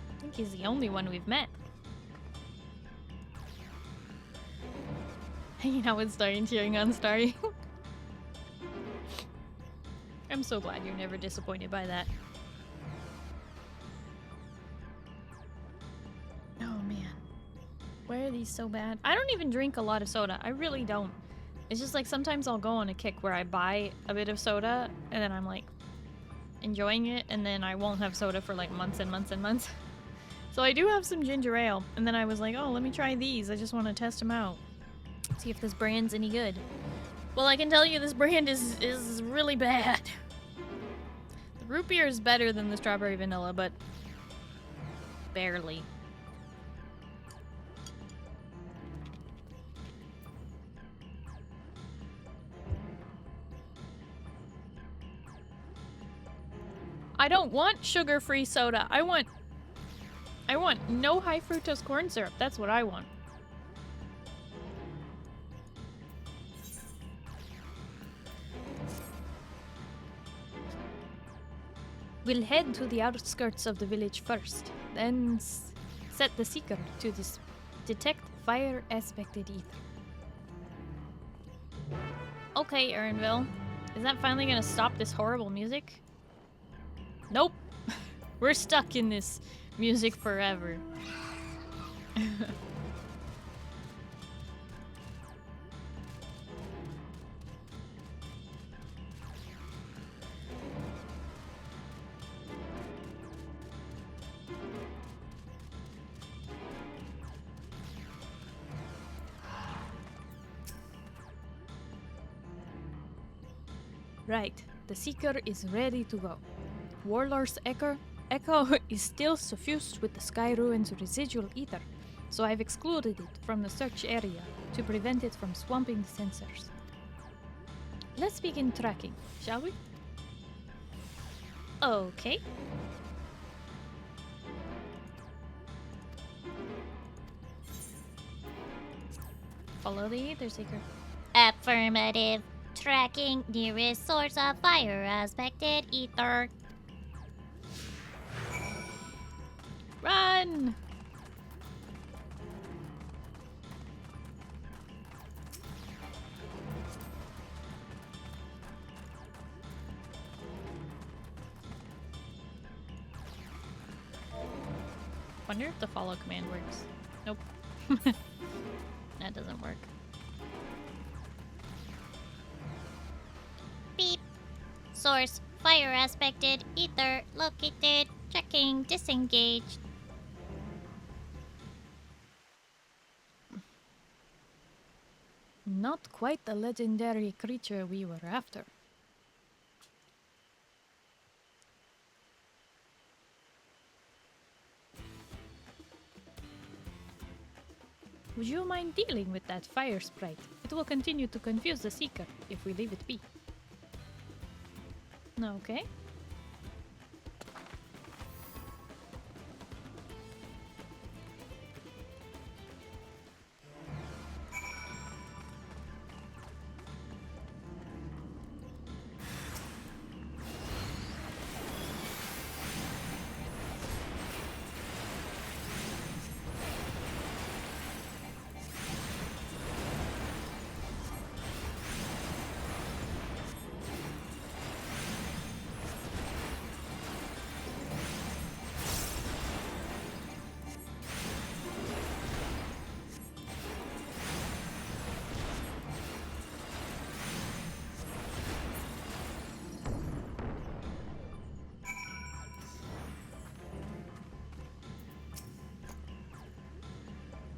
I think he's the only one we've met. Hanging out with Starry and cheering on Starry. I'm so glad you're never disappointed by that. Oh man. Why are these so bad? I don't even drink a lot of soda. I really don't. It's just like sometimes I'll go on a kick where I buy a bit of soda and then I'm like enjoying it and then I won't have soda for like months and months and months. So I do have some ginger ale and then I was like, oh, let me try these. I just want to test them out. See if this brand's any good. Well, I can tell you this brand is really bad. The root beer is better than the strawberry vanilla, but barely. I don't want sugar-free soda. I want no high fructose corn syrup. That's what I want. We'll head to the outskirts of the village first, then set the seeker to detect fire-aspected ether. Okay, Erenville. Is that finally gonna stop this horrible music? Nope. We're stuck in this music forever. Right, the seeker is ready to go. Warlord's echo is still suffused with the Sky Ruin's residual ether, so I've excluded it from the search area to prevent it from swamping the sensors. Let's begin tracking, shall we? Okay. Follow the ether seeker. Affirmative. Tracking nearest source of fire aspected ether. Run! Wonder if the follow command works. Nope. That doesn't work. Beep. Source, fire aspected, ether, located, checking, disengaged. Not quite the legendary creature we were after. Would you mind dealing with that fire sprite? It will continue to confuse the seeker if we leave it be. Okay.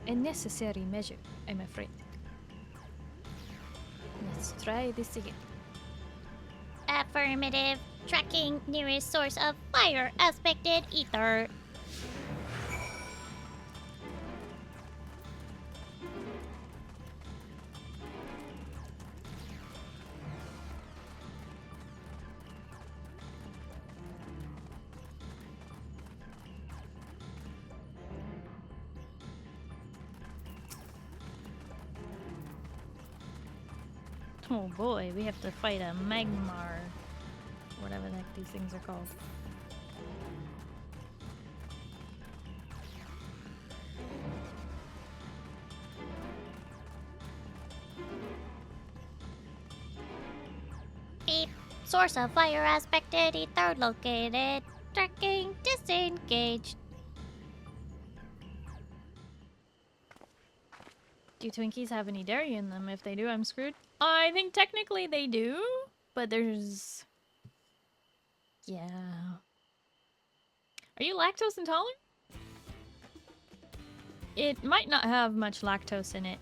A necessary measure, I'm afraid. Let's try this again. Affirmative. Tracking nearest source of fire aspected ether. Oh boy, we have to fight a Magmar. Whatever the heck these things are called. Beep. Source of fire aspected ether located. Tracking disengaged. Do Twinkies have any dairy in them? If they do, I'm screwed. I think technically they do, but there's... Yeah. Are you lactose intolerant? It might not have much lactose in it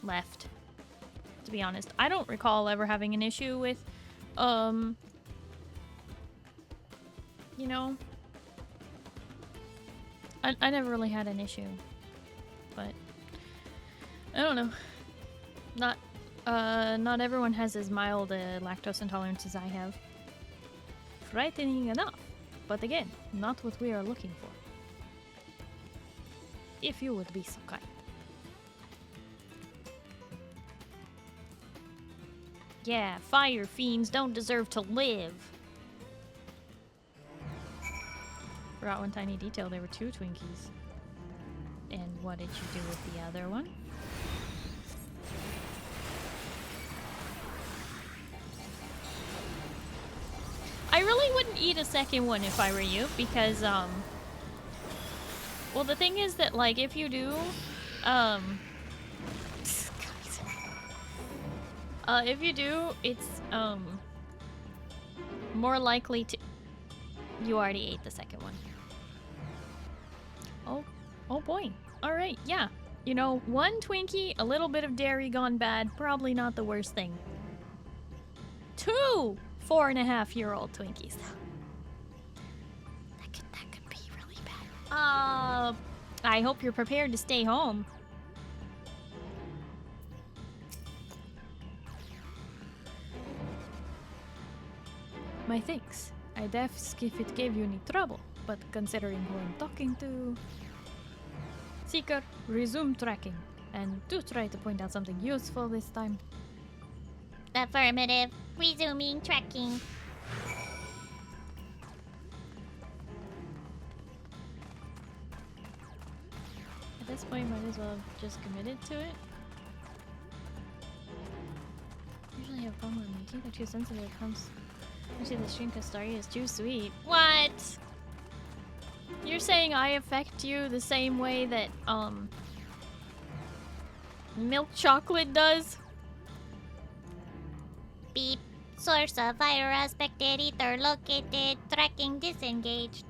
left, to be honest. I don't recall ever having an issue with, you know... I never really had an issue, but... I don't know. Not everyone has as mild a lactose intolerance as I have. Frightening enough, but again, not what we are looking for. If you would be so kind. Yeah, fire fiends don't deserve to live. Forgot one tiny detail, there were 2 Twinkies. And what did you do with the other one? I really wouldn't eat a second one if I were you, because, well, the thing is that, like, if you do, if you do, it's, more likely to... You already ate the second one. Oh boy. Alright, yeah. You know, 1 Twinkie, a little bit of dairy gone bad, probably not the worst thing. 2 4.5-year-old Twinkies. That could be really bad. I hope you're prepared to stay home. My thanks. I'd ask if it gave you any trouble, but considering who I'm talking to... Seeker, resume tracking. And do try to point out something useful this time. Affirmative. Resuming tracking. At this point, might as well have just committed to it. Usually have a problem with my teeth are too sensitive. It comes into the stream because Starry is too sweet. What? You're saying I affect you the same way that, milk chocolate does? Beep. Source of fire aspected ether located. Tracking disengaged.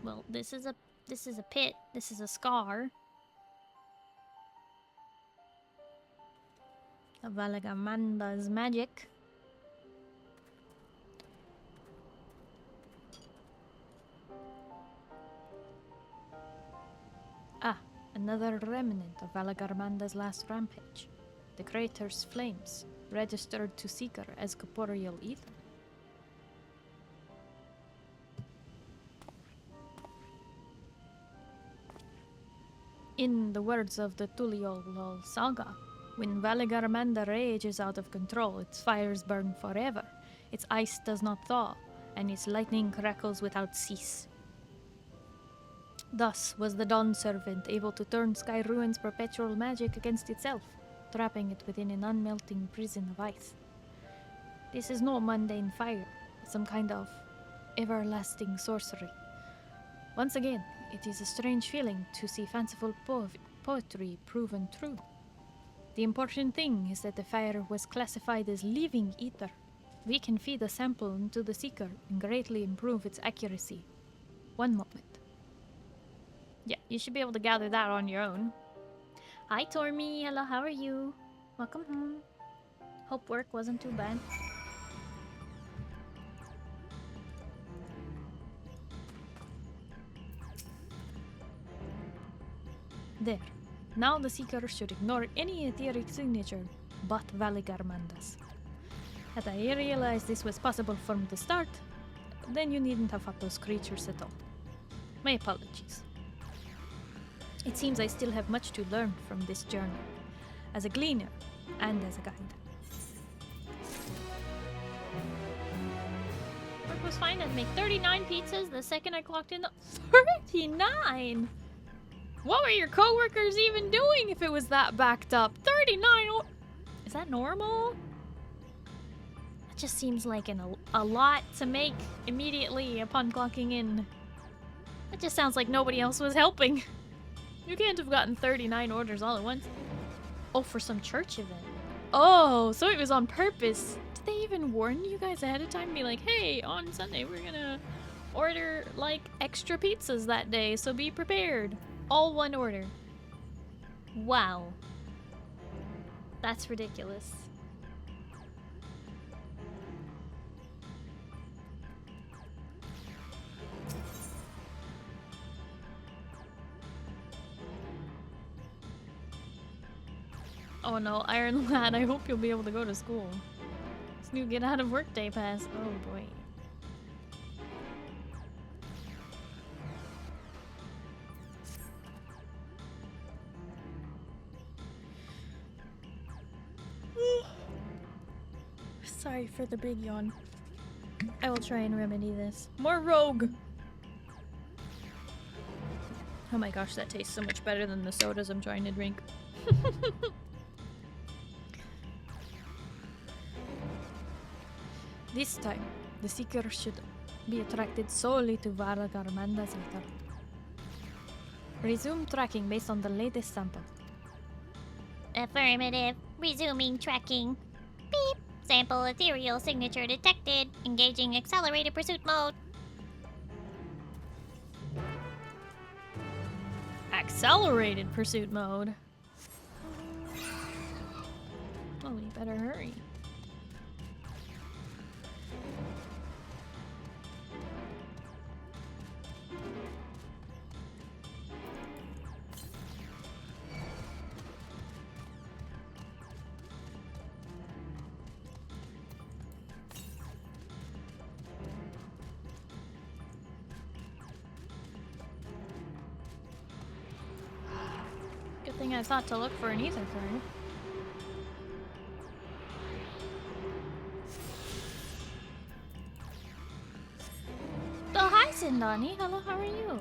Well, this is a pit. This is a scar. Valagamanda's magic. Ah, another remnant of Valagarmanda's last rampage. The crater's flames, registered to Seeker as corporeal ether. In the words of the Tuliol saga, when Valagarmanda rages out of control, its fires burn forever, its ice does not thaw, and its lightning crackles without cease. Thus was the Dawn Servant able to turn Sky Ruin's perpetual magic against itself, trapping it within an unmelting prison of ice. This is no mundane fire, but some kind of everlasting sorcery. Once again, it is a strange feeling to see fanciful poetry proven true. The important thing is that the fire was classified as living ether. We can feed a sample into the Seeker and greatly improve its accuracy. One moment. Yeah, you should be able to gather that on your own. Hi, Tormi. Hello, how are you? Welcome home. Hope work wasn't too bad. There. Now the Seeker should ignore any etheric signature but Valagarmanda's. Had I realized this was possible from the start, then you needn't have fought those creatures at all. My apologies. It seems I still have much to learn from this journey, as a gleaner and as a guide. Work was fine. I'd make 39 pizzas the second I clocked in. 39? What were your coworkers even doing if it was that backed up? 39? Is that normal? That just seems like a lot to make immediately upon clocking in. That just sounds like nobody else was helping. You can't have gotten 39 orders all at once. Oh, for some church event. Oh, so it was on purpose. Did they even warn you guys ahead of time? Be like, hey, on Sunday we're gonna order like extra pizzas that day, so be prepared. All one order. Wow. That's ridiculous. Oh no, Iron Lad, I hope you'll be able to go to school. This new get out of work day pass. Oh boy. Sorry for the big yawn. I will try and remedy this. More rogue! Oh my gosh, that tastes so much better than the sodas I'm trying to drink. This time, the Seeker should be attracted solely to Valagarmanda's ether. Resume tracking based on the latest sample. Affirmative. Resuming tracking. Beep. Sample ethereal signature detected. Engaging accelerated pursuit mode. Accelerated pursuit mode? Oh, we better hurry. Good thing I thought to look for an ether card. Oh, hi, Sindani. Hello, how are you?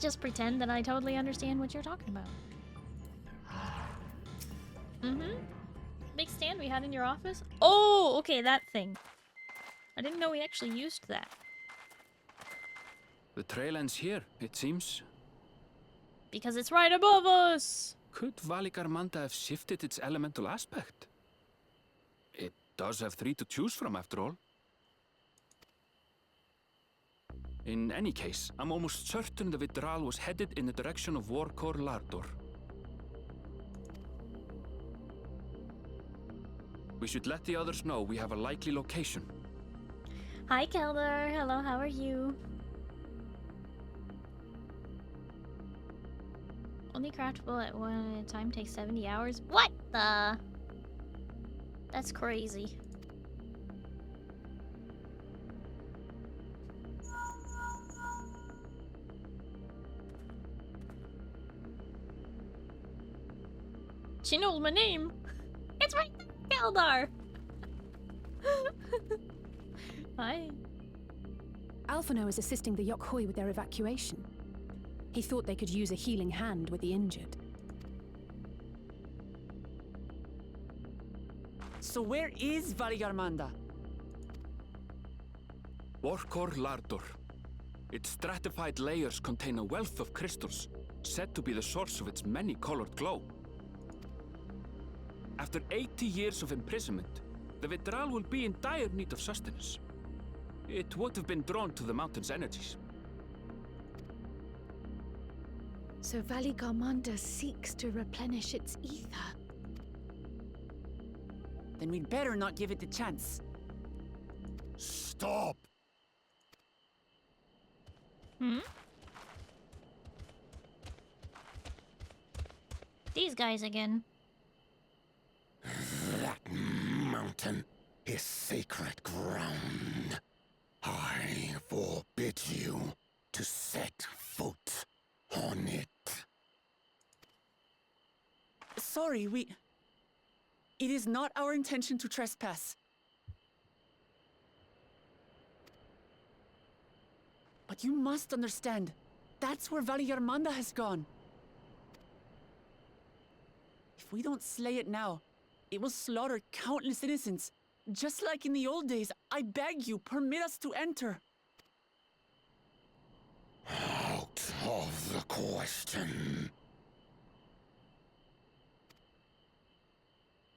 just pretend that I totally understand what you're talking about. Big stand we had in your office? Oh, okay, that thing. I didn't know we actually used that. The trail ends here, it seems. Because it's right above us! Could Valigarmanda have shifted its elemental aspect? It does have 3 to choose from, after all. In any case, I'm almost certain the Vidral was headed in the direction of Warkor Lardor. We should let the others know we have a likely location. Hi, Kelder. Hello, how are you? Only craftable at one at a time takes 70 hours. What the? That's crazy. She knows my name. It's right there, Keldar. Hi. Alphino is assisting the Yokhoi with their evacuation. He thought they could use a healing hand with the injured. So where is Valigarmanda? Warkor Lardor. Its stratified layers contain a wealth of crystals, said to be the source of its many-colored glow. After 80 years of imprisonment, the Vidral will be in dire need of sustenance. It would have been drawn to the mountain's energies. So Valigarmanda seeks to replenish its ether. Then we'd better not give it the chance. Stop! These guys again. That mountain is sacred ground. I forbid you to set foot on it. Sorry, It is not our intention to trespass. But you must understand, that's where Valigarmanda has gone. If we don't slay it now, it will slaughter countless innocents. Just like in the old days, I beg you, permit us to enter. Out of the question.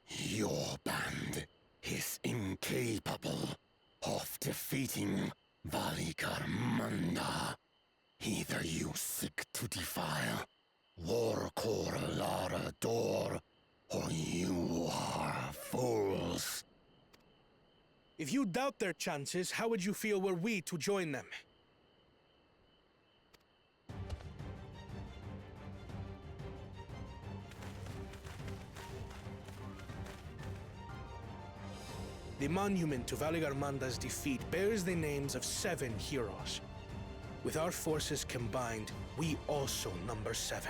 Your band is incapable of defeating Valigarmanda. Either you seek to defile Warkor Lardor, or you are fools. If you doubt their chances, how would you feel were we to join them? The monument to Valigarmanda's defeat bears the names of 7 heroes. With our forces combined, we also number 7.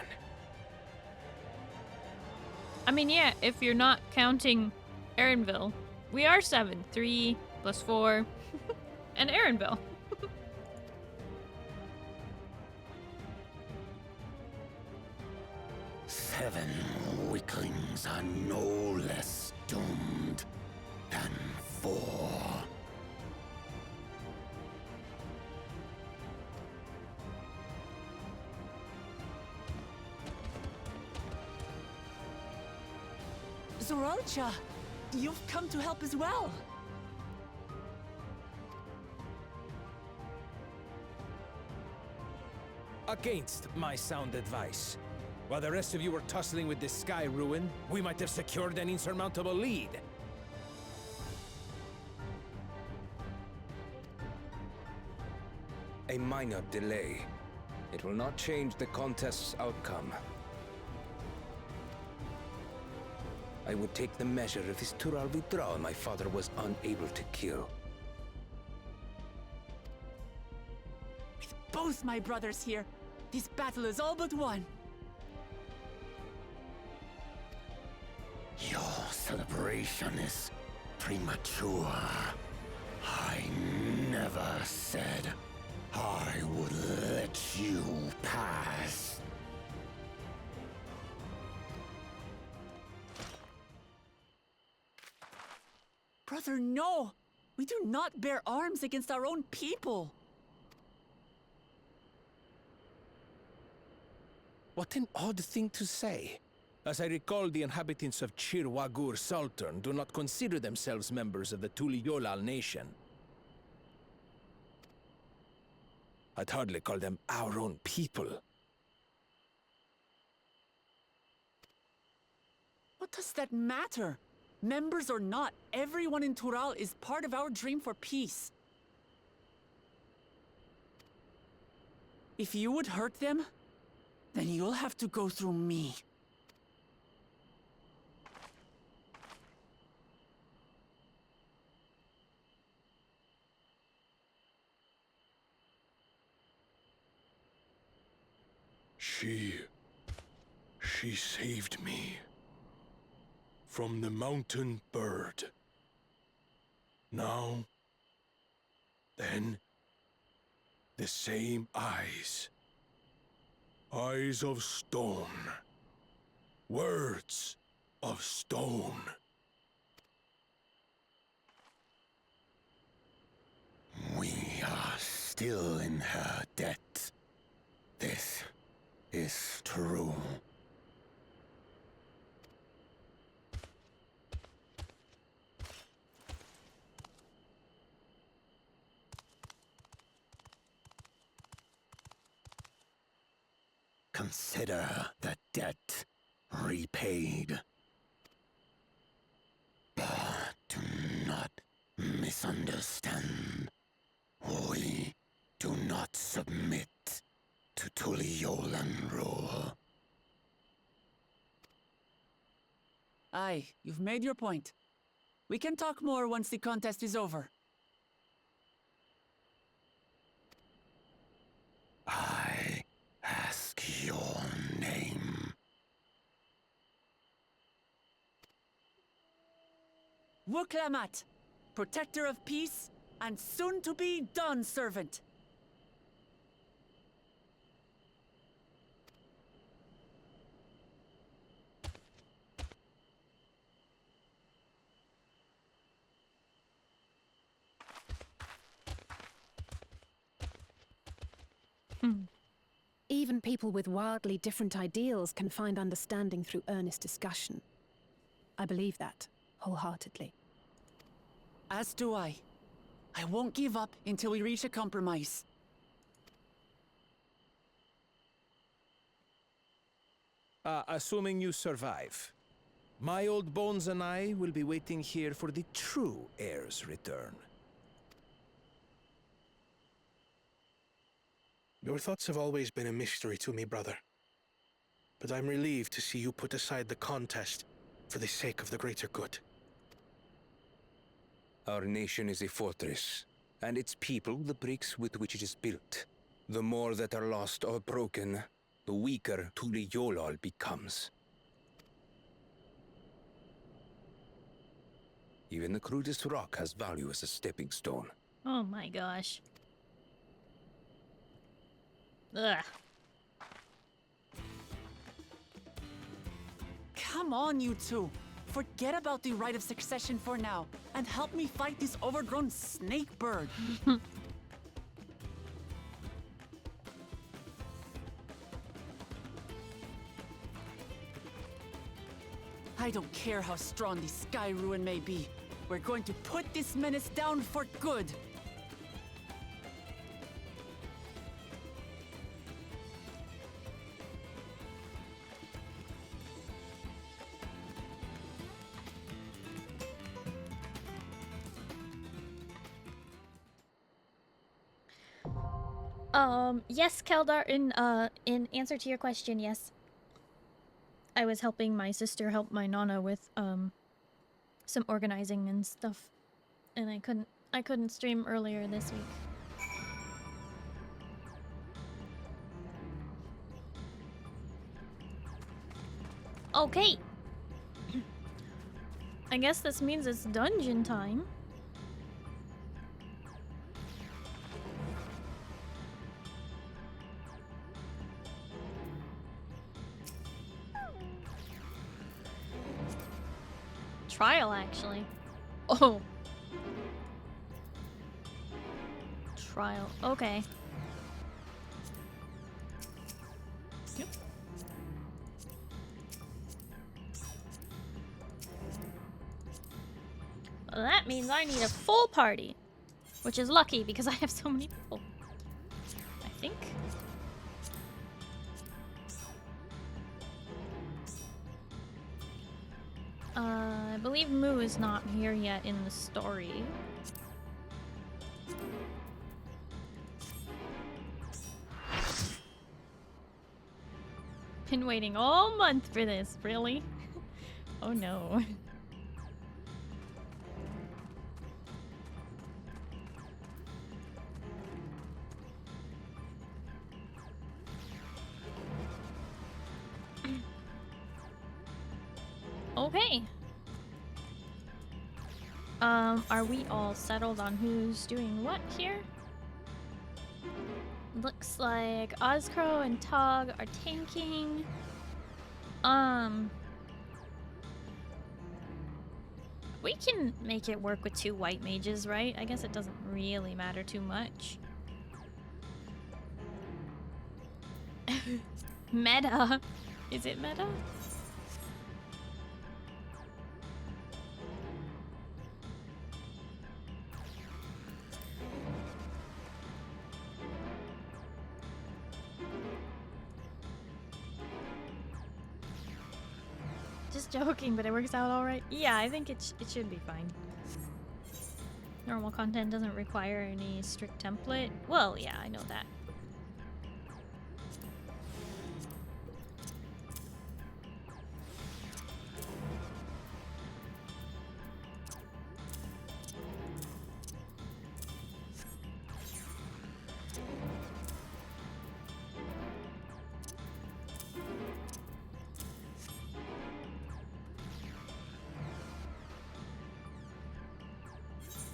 I mean, yeah, if you're not counting Erenville, we are 7. 3 plus 4, and Erenville. 7 weaklings are no less doomed than 4. Zoralcha, you've come to help as well. Against my sound advice. While the rest of you were tussling with this sky ruin, we might have secured an insurmountable lead. A minor delay. It will not change the contest's outcome. I would take the measure of this Tural Vidral my father was unable to kill. With both my brothers here, this battle is all but won. Your celebration is premature. I never said I would let you pass. Brother, no! We do not bear arms against our own people! What an odd thing to say. As I recall, the inhabitants of Chir Wagur Sultan do not consider themselves members of the Tuliyollal nation. I'd hardly call them our own people. What does that matter? Members or not, everyone in Tural is part of our dream for peace. If you would hurt them, then you'll have to go through me. She saved me from the mountain bird. Now, then, the same eyes. Eyes of stone. Words of stone. We are still in her debt. This is true. Consider the debt repaid. But do not misunderstand. We do not submit to Tuliyollan rule. Aye, you've made your point. We can talk more once the contest is over. I ask your name. Wuklamat, protector of peace, and soon-to-be Dawn servant. Even people with wildly different ideals can find understanding through earnest discussion. I believe that, wholeheartedly. As do I. I won't give up until we reach a compromise. Assuming you survive, my old bones and I will be waiting here for the true heir's return. Your thoughts have always been a mystery to me, brother. But I'm relieved to see you put aside the contest for the sake of the greater good. Our nation is a fortress, and its people the bricks with which it is built. The more that are lost or broken, the weaker Tuliyollal becomes. Even the crudest rock has value as a stepping stone. Oh my gosh. Ugh. Come on, you two. Forget about the right of succession for now, and help me fight this overgrown snake bird. I don't care how strong the Sky Ruin may be. We're going to put this menace down for good. Yes, Keldar, in answer to your question, yes. I was helping my sister help my nana with, some organizing and stuff. And I couldn't stream earlier this week. Okay. I guess this means it's dungeon time. trial, actually. Oh. Trial. Okay. Yep. Well, that means I need a full party. Which is lucky because I have so many people. I think. I believe Moo is not here yet in the story. Been waiting all month for this, really? Oh no. Okay. Are we all settled on who's doing what here? Looks like Ozcrow and Tog are tanking. We can make it work with 2 white mages, right? I guess it doesn't really matter too much. Meta. Is it meta? Just joking, but it works out all right. Yeah, I think it should be fine. Normal content doesn't require any strict template. Well, yeah, I know that.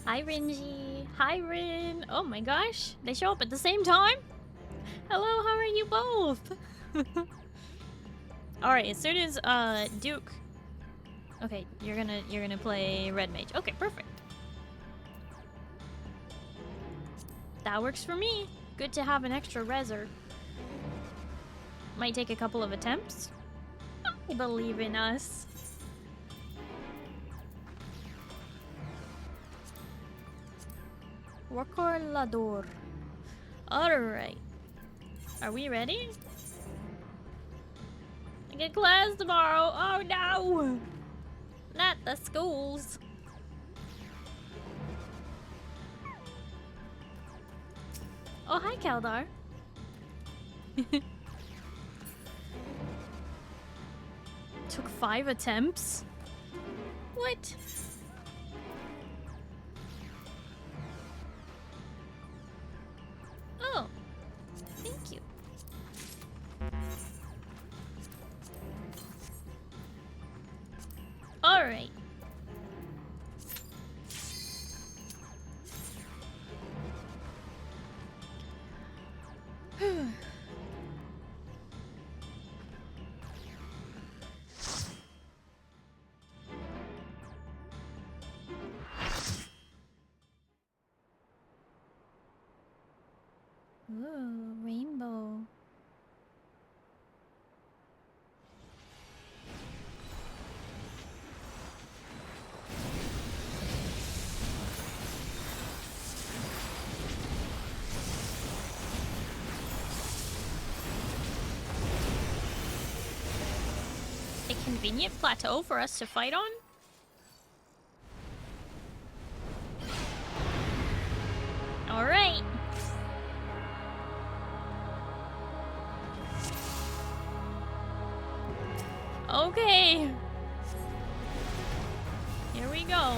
Hi, Rinji. Hi, Rin. Oh my gosh. They show up at the same time? Hello, how are you both? Alright, as soon as, Duke... Okay, you're gonna play Red Mage. Okay, perfect. That works for me. Good to have an extra reser. Might take a couple of attempts. I believe in us. Wakorlador. Alright. Are we ready? I get class tomorrow. Oh no! Not the schools. Oh, hi, Kaldar. Took 5 attempts? What? Oh, thank you. All right. Ooh, rainbow. A convenient plateau for us to fight on? All right. Okay. Here we go.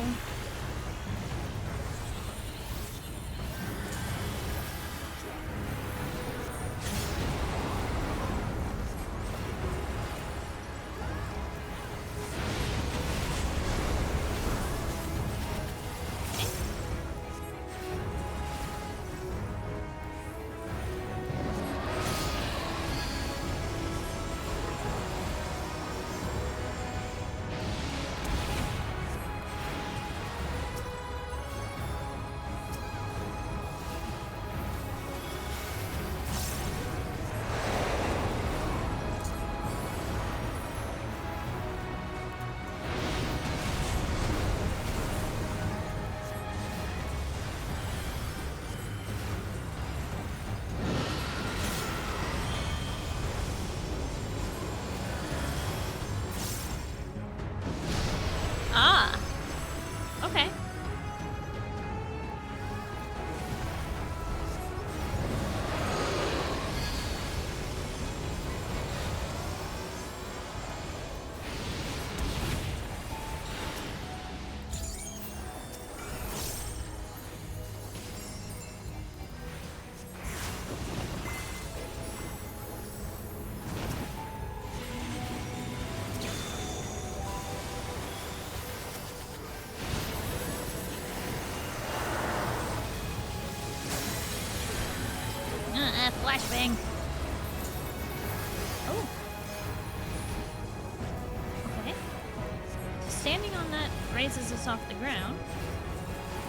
standing on that raises us off the ground,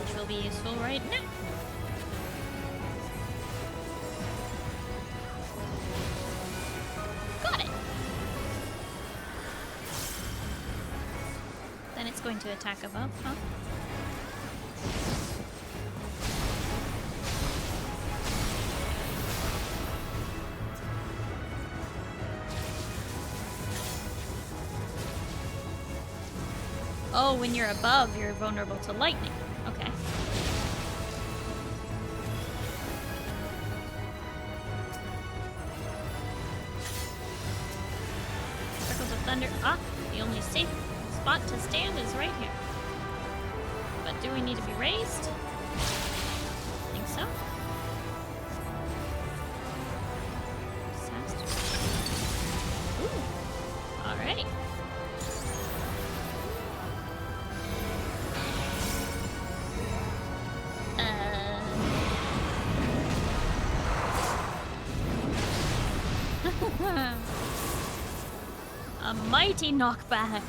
which will be useful right now. Got it! Then it's going to attack above, huh? Oh, when you're above, you're vulnerable to lightning. Okay. Circles of thunder. Ah, the only safe spot to stand is right here. But do we need to be raised? I think so. Disaster. Ooh. Alright. A mighty knockback.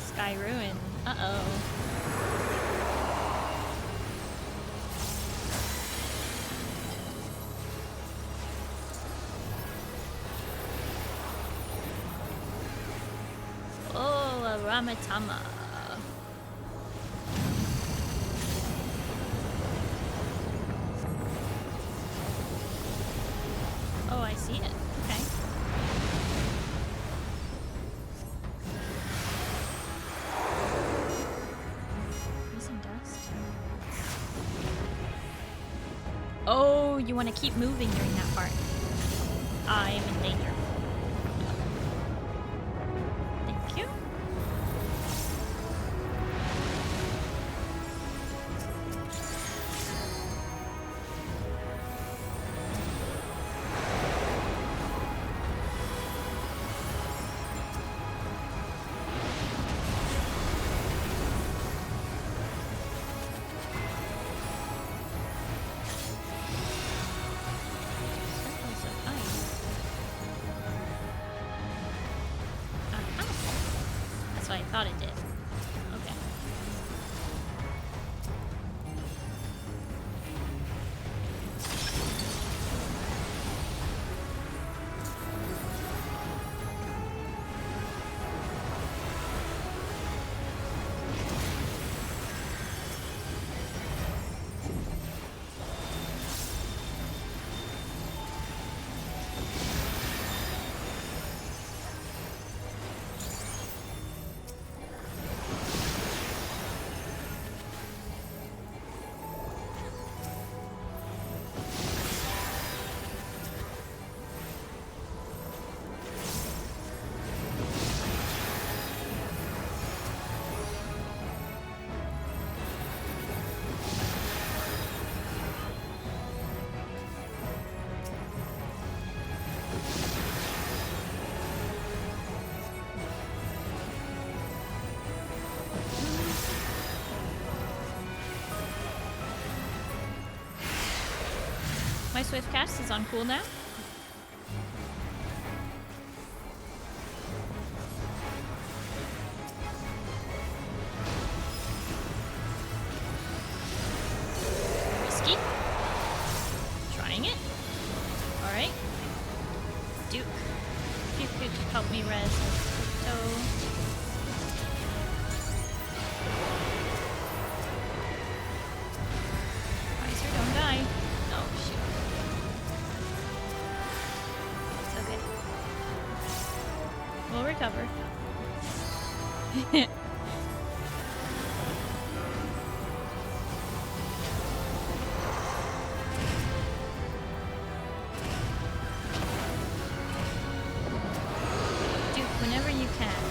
Sky Ruin. Uh-oh. Oh, a Ramatama. Oh, I see it. Okay. Freezing dust. Oh, you want to keep moving during that part. I am in danger. Thank you. That's what I thought it did. Okay. My Swift Cast is on cooldown. Risky. Trying it. Alright. Duke. If you could help me res with Crypto. Don't die. Oh, shoot. It's okay. We'll recover. Dude, whenever you can,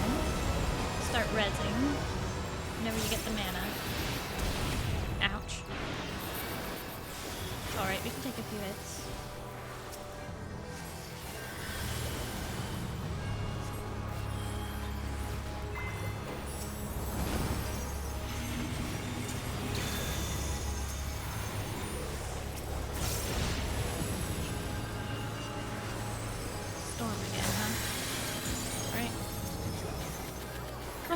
start rezzing. Whenever you get the mana. Ouch. Alright, we can take a few hits. Storm again, huh? Alright.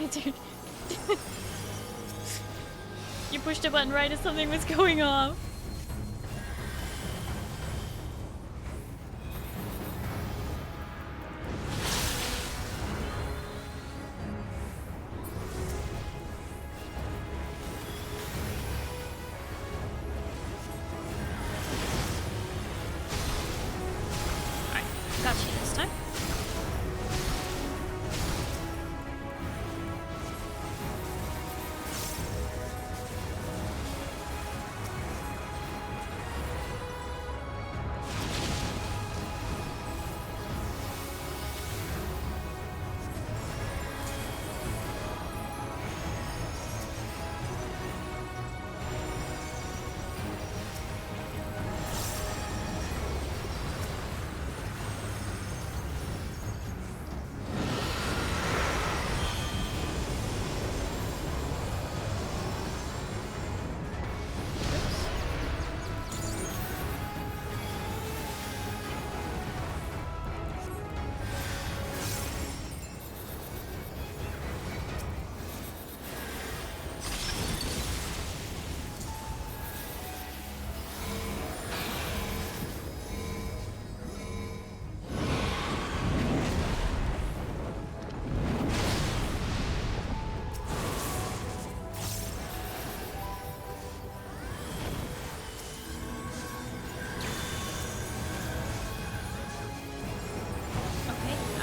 my turn. You pushed a button right as something was going off. Alright, got you this time.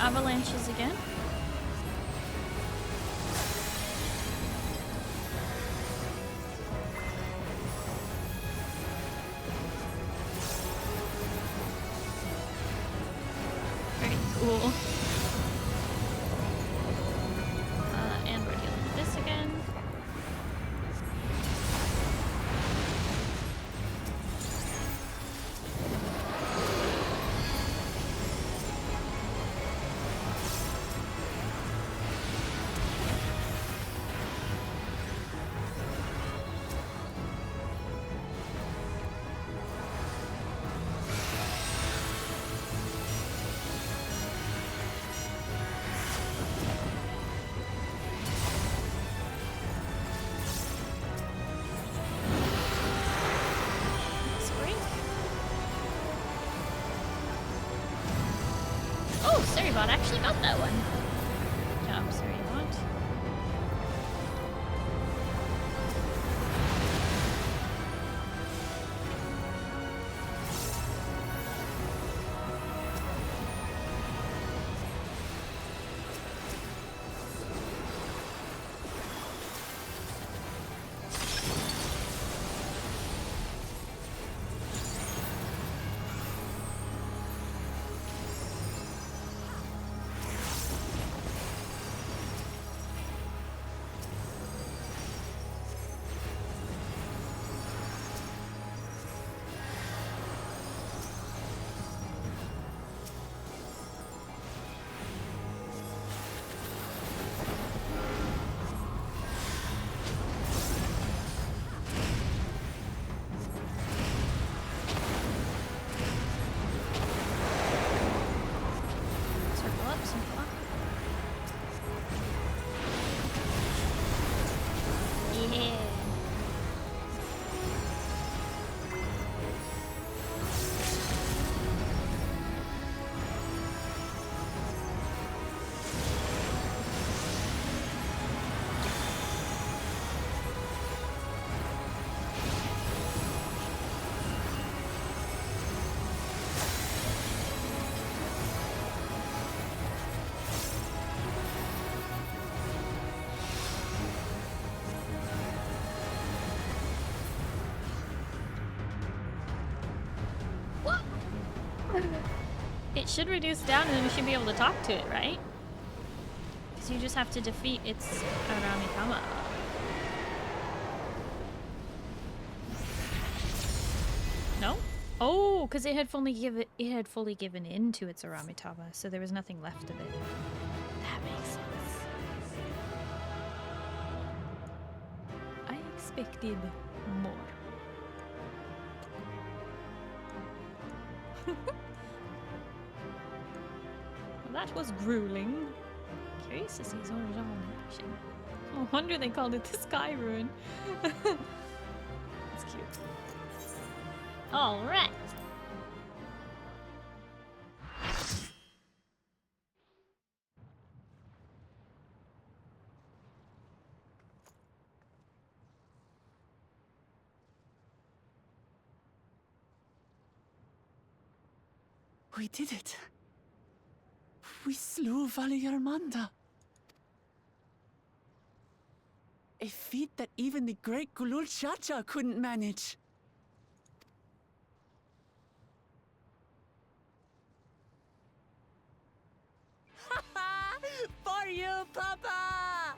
Avalanches again. Very cool. And we're dealing with this again. Oh, Starrybot actually got that one. Good job, Starrybot. It should reduce down and then we should be able to talk to it, right? Because you just have to defeat its Aramitama. No? Oh, because it had fully given in to its Aramitama, so there was nothing left of it. That makes sense. I expected more. That was grueling. Jesus, he's original. No wonder they called it the Sky Ruin. It's cute. All right. We did it. We slew Valiarmanda. A feat that even the great Gulul Chacha couldn't manage. For you, Papa!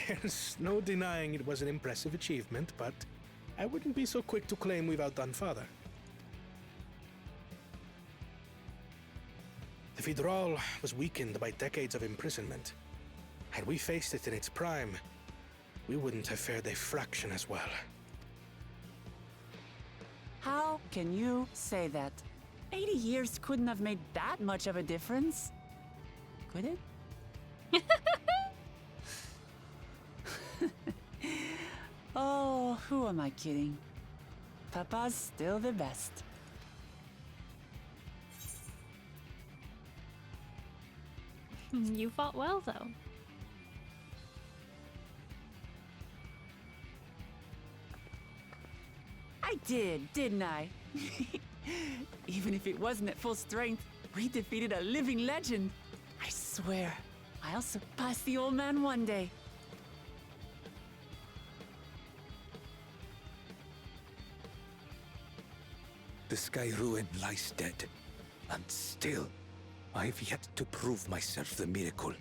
There's no denying it was an impressive achievement, but I wouldn't be so quick to claim we've outdone Father. The Fidral was weakened by decades of imprisonment. Had we faced it in its prime, we wouldn't have fared a fraction as well. How can you say that? 80 years couldn't have made that much of a difference. Could it? Oh, who am I kidding? Papa's still the best. You fought well, though. I did, didn't I? Even if it wasn't at full strength, we defeated a living legend. I swear, I'll surpass the old man one day. The Sky Ruin lies dead, and still, I've yet to prove myself the miracle.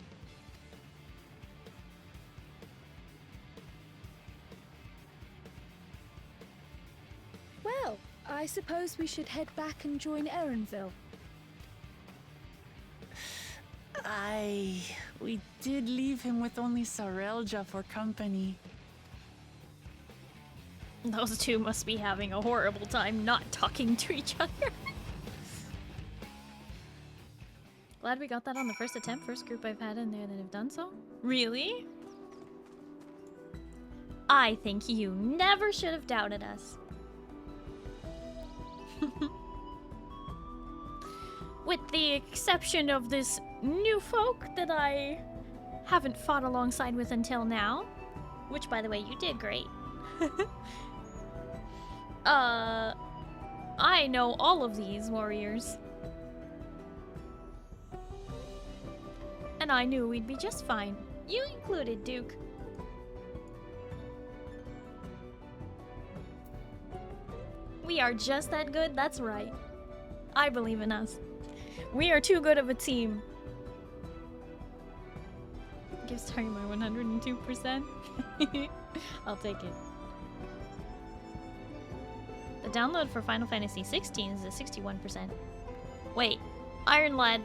Well, I suppose we should head back and join Erenville. We did leave him with only Sarelja for company. Those two must be having a horrible time not talking to each other. Glad we got that on the first attempt. First group I've had in there that have done so. Really? I think you never should have doubted us. With the exception of this new folk that I haven't fought alongside with until now. Which, by the way, you did great. I know all of these warriors. And I knew we'd be just fine. You included, Duke. We are just that good, that's right. I believe in us. We are too good of a team. Give Starry my 102%. I'll take it. The download for Final Fantasy XVI is at 61%. Wait, Iron Lad.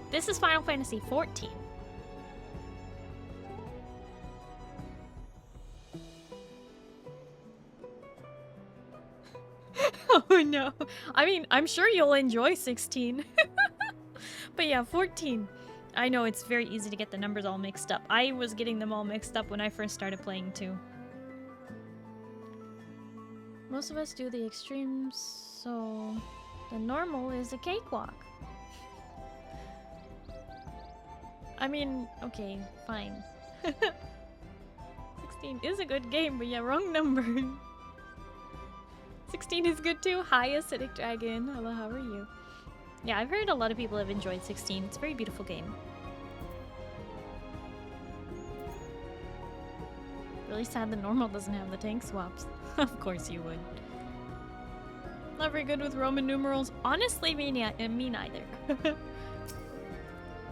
This is Final Fantasy XIV. Oh no. I mean, I'm sure you'll enjoy 16. But yeah, 14. I know it's very easy to get the numbers all mixed up. I was getting them all mixed up when I first started playing too. Most of us do the extremes, so the normal is a cakewalk. I mean, okay, fine. 16 is a good game, but yeah, wrong number. 16 is good too. Hi, Acidic Dragon. Hello, how are you? Yeah, I've heard a lot of people have enjoyed 16. It's a very beautiful game. Really sad the normal doesn't have the tank swaps. Of course you would. Not very good with Roman numerals. Honestly, me neither.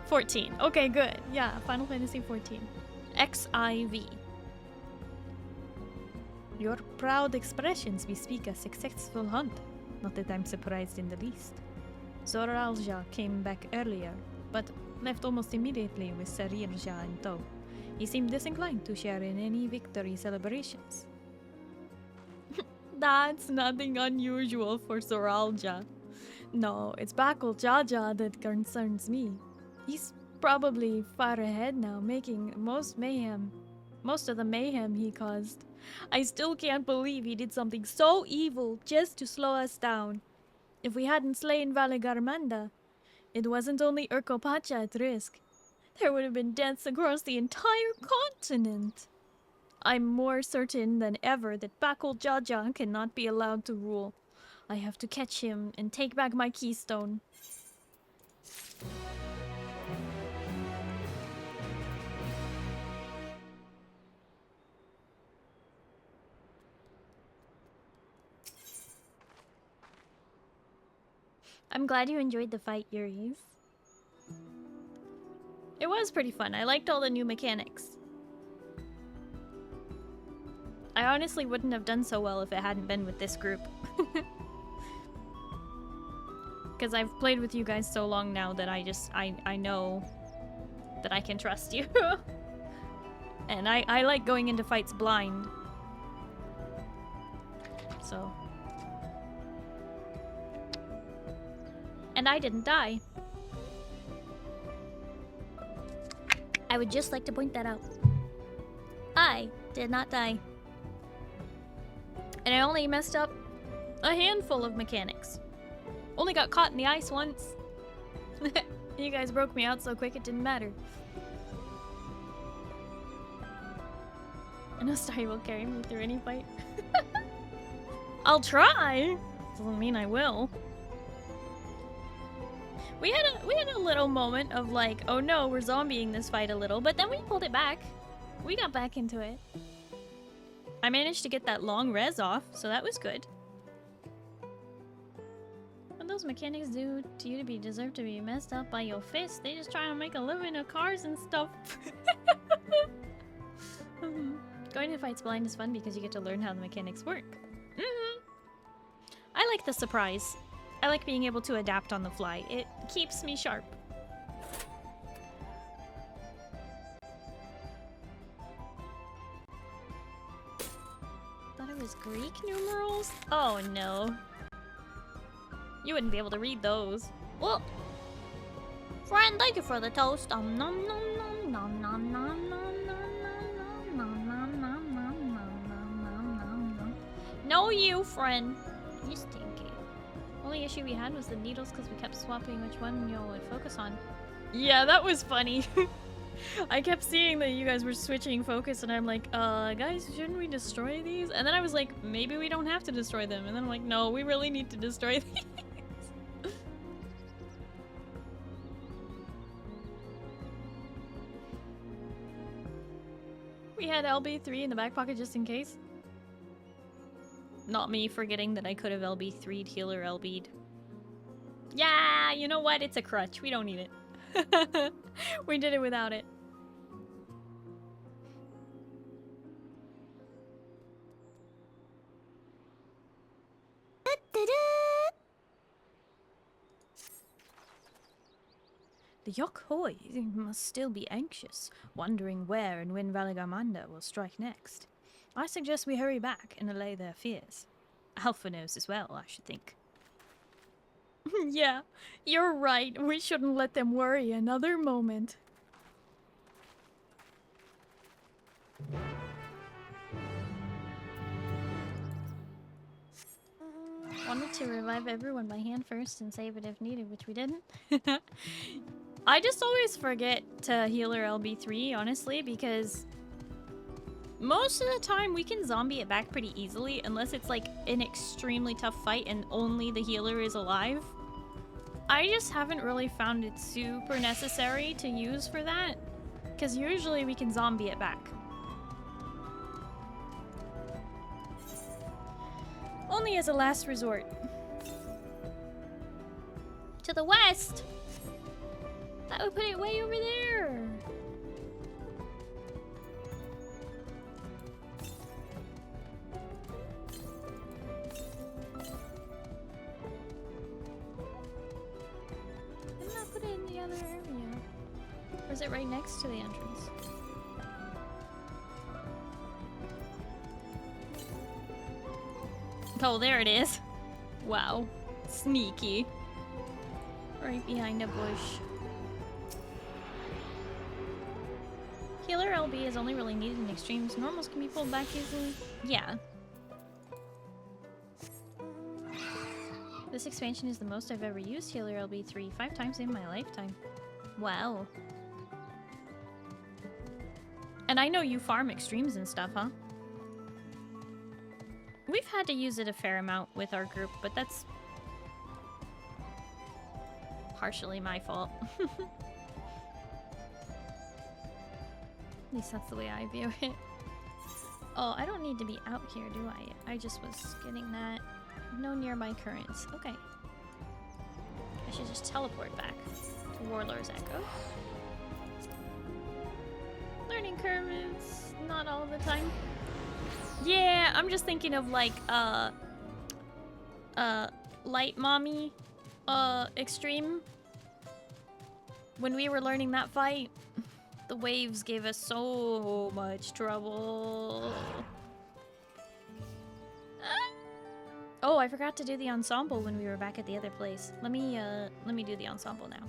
14. Okay, good. Yeah, Final Fantasy 14. XIV. Your proud expressions bespeak a successful hunt. Not that I'm surprised in the least. Zoralja came back earlier. but left almost immediately with Sarirja in tow. He seemed disinclined to share in any victory celebrations. That's nothing unusual for Soralja. No, it's Bakul Jaja that concerns me. He's probably far ahead now, making most of the mayhem he caused. I still can't believe he did something so evil just to slow us down. If we hadn't slain Valigarmanda, it wasn't only Urkopacha at risk. There would have been deaths across the entire continent. I'm more certain than ever that Bakul Jaja cannot be allowed to rule. I have to catch him and take back my keystone. I'm glad you enjoyed the fight, Yuris. It was pretty fun. I liked all the new mechanics. I honestly wouldn't have done so well if it hadn't been with this group. Because I've played with you guys so long now that I know that I can trust you. And I like going into fights blind. So. And I didn't die. I would just like to point that out. I did not die. And I only messed up a handful of mechanics. Only got caught in the ice once. You guys broke me out so quick it didn't matter. I know Starry will carry me through any fight. I'll try. Doesn't mean I will. We had a little moment of like, oh no, we're zombieing this fight a little, but then we pulled it back. We got back into it. I managed to get that long res off, so that was good. What those mechanics do to you to be deserved to be messed up by your fists? They just try to make a living of cars and stuff. Going to fights blind is fun because you get to learn how the mechanics work. I like the surprise. I like being able to adapt on the fly. It keeps me sharp. Thought it was Greek numerals? Oh no. You wouldn't be able to read those. Well, friend, thank you for the toast. Nom nom nom nom nom nom nom nom nom nom nom nom nom. No, you friend. You stinky. Only issue we had was the needles because we kept swapping which one you would focus on. Yeah, that was funny. I kept seeing that you guys were switching focus and I'm like, guys, shouldn't we destroy these? And then I was like, maybe we don't have to destroy them. And then I'm like, no, we really need to destroy these. We had LB3 in the back pocket just in case. Not me forgetting that I could have LB3'd healer LB'd. Yeah, you know what? It's a crutch. We don't need it. We did it without it. The Yokhoi must still be anxious, wondering where and when Valigarmanda will strike next. I suggest we hurry back and allay their fears. Alpha knows as well, I should think. Yeah, you're right. We shouldn't let them worry another moment. Wanted to revive everyone by hand first and save it if needed, which we didn't. I just always forget to healer LB3, honestly, because most of the time we can zombie it back pretty easily unless it's like an extremely tough fight and only the healer is alive. I just haven't really found it super necessary to use for that, because usually we can zombie it back. Only as a last resort. To the west! That would put it way over there! the other area? Or is it right next to the entrance? Oh, there it is. Wow. Sneaky. Right behind a bush. Healer LB is only really needed in extremes. Normals can be pulled back easily. Yeah. This expansion is the most I've ever used Healer LB 5 times in my lifetime. Wow. And I know you farm extremes and stuff, huh? We've had to use it a fair amount with our group, but that's partially my fault. At least that's the way I view it. Oh, I don't need to be out here, do I? I just was getting that. No nearby currents. Okay. I should just teleport back to Warlord's Echo. Learning curve is not all the time. Yeah, I'm just thinking of like Light Mommy extreme. When we were learning that fight, the waves gave us so much trouble. Oh, I forgot to do the ensemble when we were back at the other place. Let me do the ensemble now.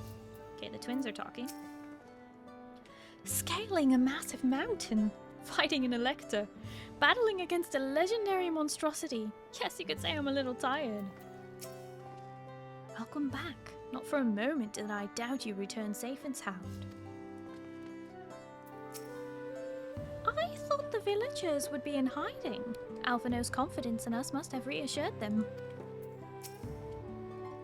Okay, the twins are talking. Scaling a massive mountain, fighting an elector, battling against a legendary monstrosity. Yes, you could say I'm a little tired. Welcome back. Not for a moment did I doubt you return safe and sound. I thought the villagers would be in hiding. Alphino's confidence in us must have reassured them.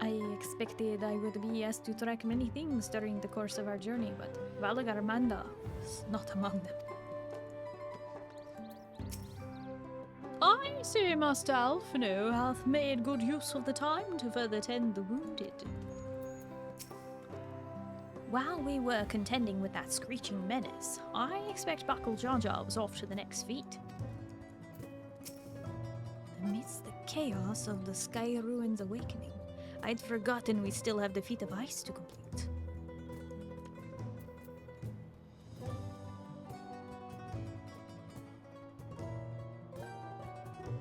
I expected I would be asked to track many things during the course of our journey, but Valagarmanda is not among them. I see Master Alphino hath made good use of the time to further tend the wounded. While we were contending with that screeching menace, I expect Buckle Jar Jar was off to the next feat. Amidst the chaos of the Sky Ruins awakening, I'd forgotten we still have the Feat of Ice to complete.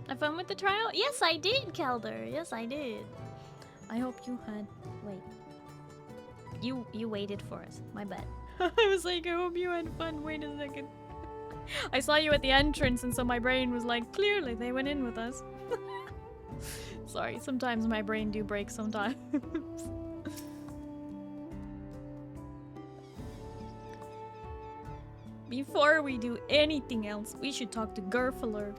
Have fun with the trial? Yes, I did, Kelder. Yes, I did. I hope you had... Wait. You waited for us. My bad. I was like, I hope you had fun. Wait a second. I saw you at the entrance, and so my brain was like, clearly they went in with us. Sorry, sometimes my brain do break sometimes. Before we do anything else, we should talk to Gerfler.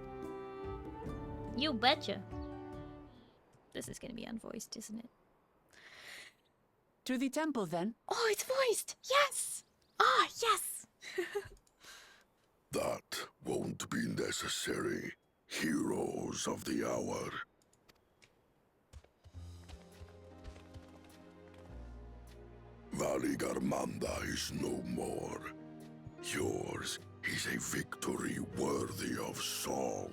You betcha. This is gonna be unvoiced, isn't it? To the temple, then. Oh, it's voiced! Yes! Ah, yes! That won't be necessary, heroes of the hour. Valagarmanda is no more. Yours is a victory worthy of song.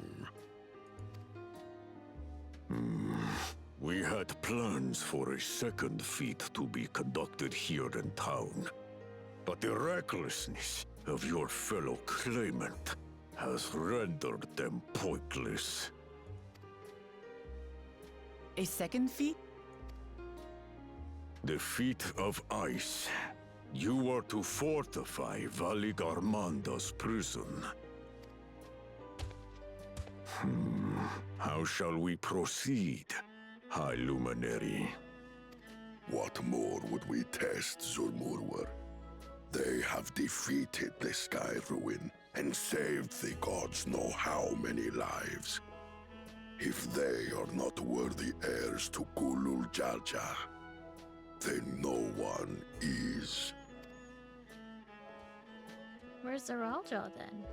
We had plans for a second feat to be conducted here in town. But the recklessness of your fellow claimant has rendered them pointless. A second feat? The feat of ice. You are to fortify Valagarmanda's prison. How shall we proceed, High Luminary? What more would we test, Zulmurwer? They have defeated the Sky Ruin and saved the gods know how many lives. If they are not worthy heirs to Kulul Jalja, then no one is. Where's Zaralja then?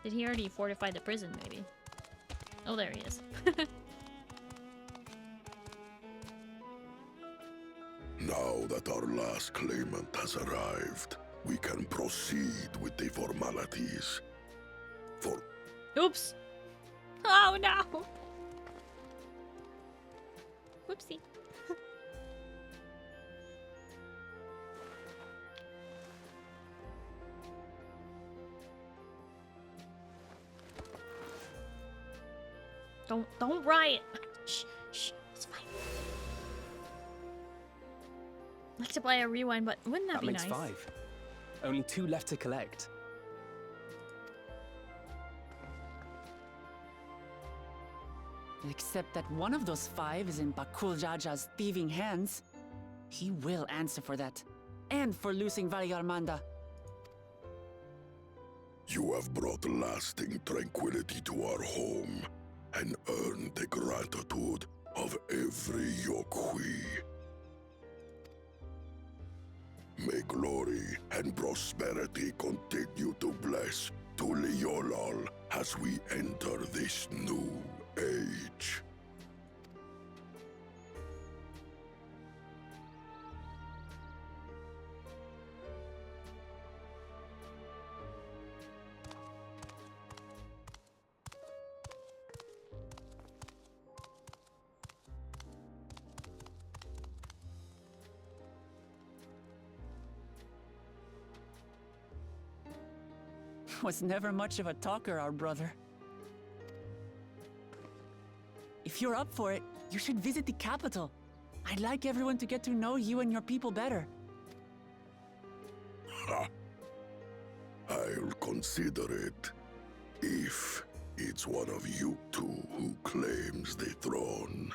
Did he already fortify the prison, maybe? Oh, there he is. Now that our last claimant has arrived, we can proceed with the formalities. Oops! Oh no! Whoopsie. Don't riot. Shh, shh, it's fine. I'd like to buy a rewind, but wouldn't that be makes nice? 5. Only 2 left to collect. Except that one of those 5 is in Bakul Jaja's thieving hands. He will answer for that. And for losing Valigarmanda. You have brought lasting tranquility to our home and earned the gratitude of every Yokui. May glory and prosperity continue to bless Tuliolol as we enter this new age. Was never much of a talker, our brother. If you're up for it, you should visit the capital. I'd like everyone to get to know you and your people better. Ha! I'll consider it. If it's one of you two who claims the throne.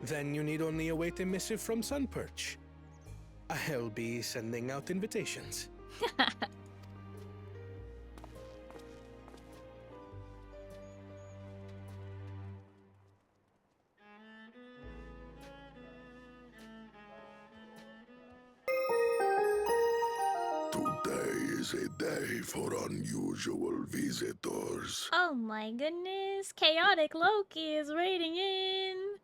Then you need only await a missive from Sunperch. I'll be sending out invitations. Today is a day for unusual visitors. Oh my goodness. Chaotic Loki is raiding in.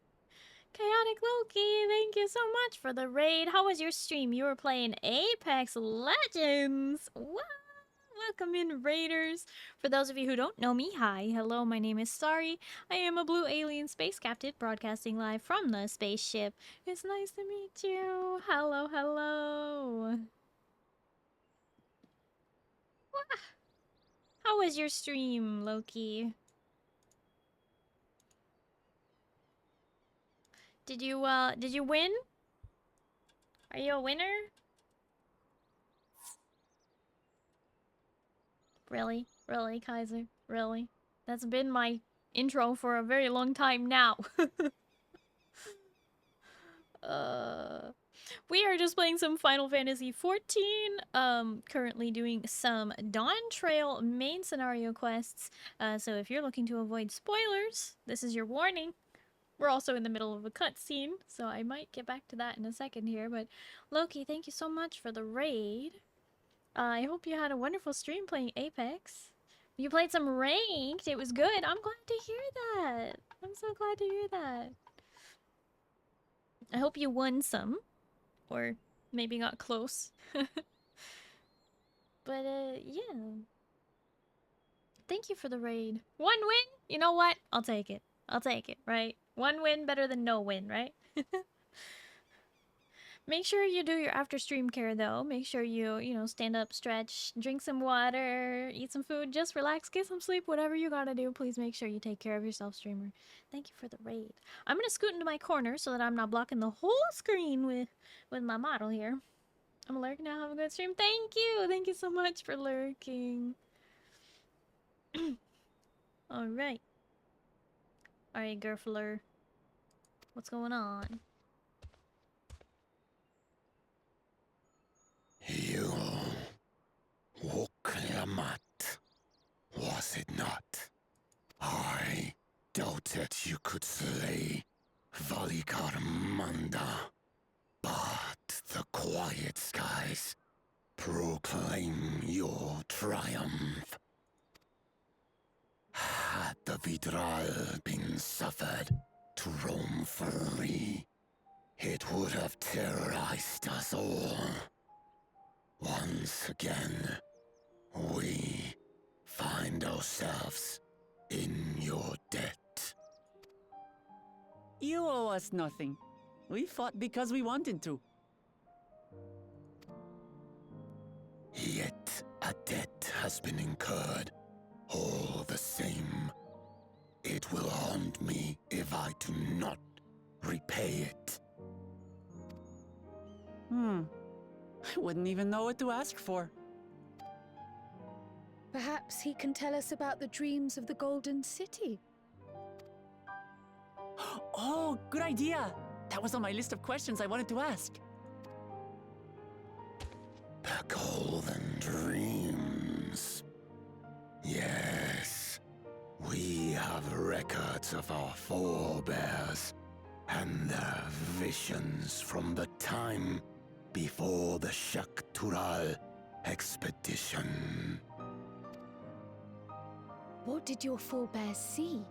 Chaotic Loki, thank you so much for the raid. How was your stream? You were playing Apex Legends. Wow. Welcome in, Raiders. For those of you who don't know me, hi, hello, my name is Starry. I am a blue alien space captain broadcasting live from the spaceship. It's nice to meet you. Hello, hello. How was your stream, Loki? Did you win? Are you a winner? Really? Really, Kaiser? Really? That's been my intro for a very long time now. We are just playing some Final Fantasy XIV, currently doing some Dawn Trail main scenario quests, so if you're looking to avoid spoilers, this is your warning. We're also in the middle of a cutscene, so I might get back to that in a second here, but Loki, thank you so much for the raid. I hope you had a wonderful stream playing Apex. You played some ranked, it was good. I'm glad to hear that. I'm so glad to hear that. I hope you won some. Or maybe got close. But, yeah. Thank you for the raid. 1 win? You know what? I'll take it. I'll take it, right? 1 win better than no win, right? Make sure you do your after stream care, though. Make sure you stand up, stretch, drink some water, eat some food, just relax, get some sleep, whatever you gotta do. Please make sure you take care of yourself, streamer. Thank you for the raid. I'm gonna scoot into my corner so that I'm not blocking the whole screen with my model here. I'm lurking now. Have a good stream. Thank you. Thank you so much for lurking. Alright. Alright, Gerfler. What's going on? You Woklamat, was it not? I doubted you could slay Valigarmanda, but the quiet skies proclaim your triumph. Had the Vidral been suffered to roam free, it would have terrorized us all. Once again, we find ourselves in your debt. You owe us nothing. We fought because we wanted to. Yet a debt has been incurred. All the same, It will haunt me if I do not repay it. I wouldn't even know what to ask for. Perhaps he can tell us about the dreams of the Golden City. Oh, good idea! That was on my list of questions I wanted to ask. The Golden Dreams. Yes, we have records of our forebears and their visions from the time before the Shaktural expedition. What did your forebears see?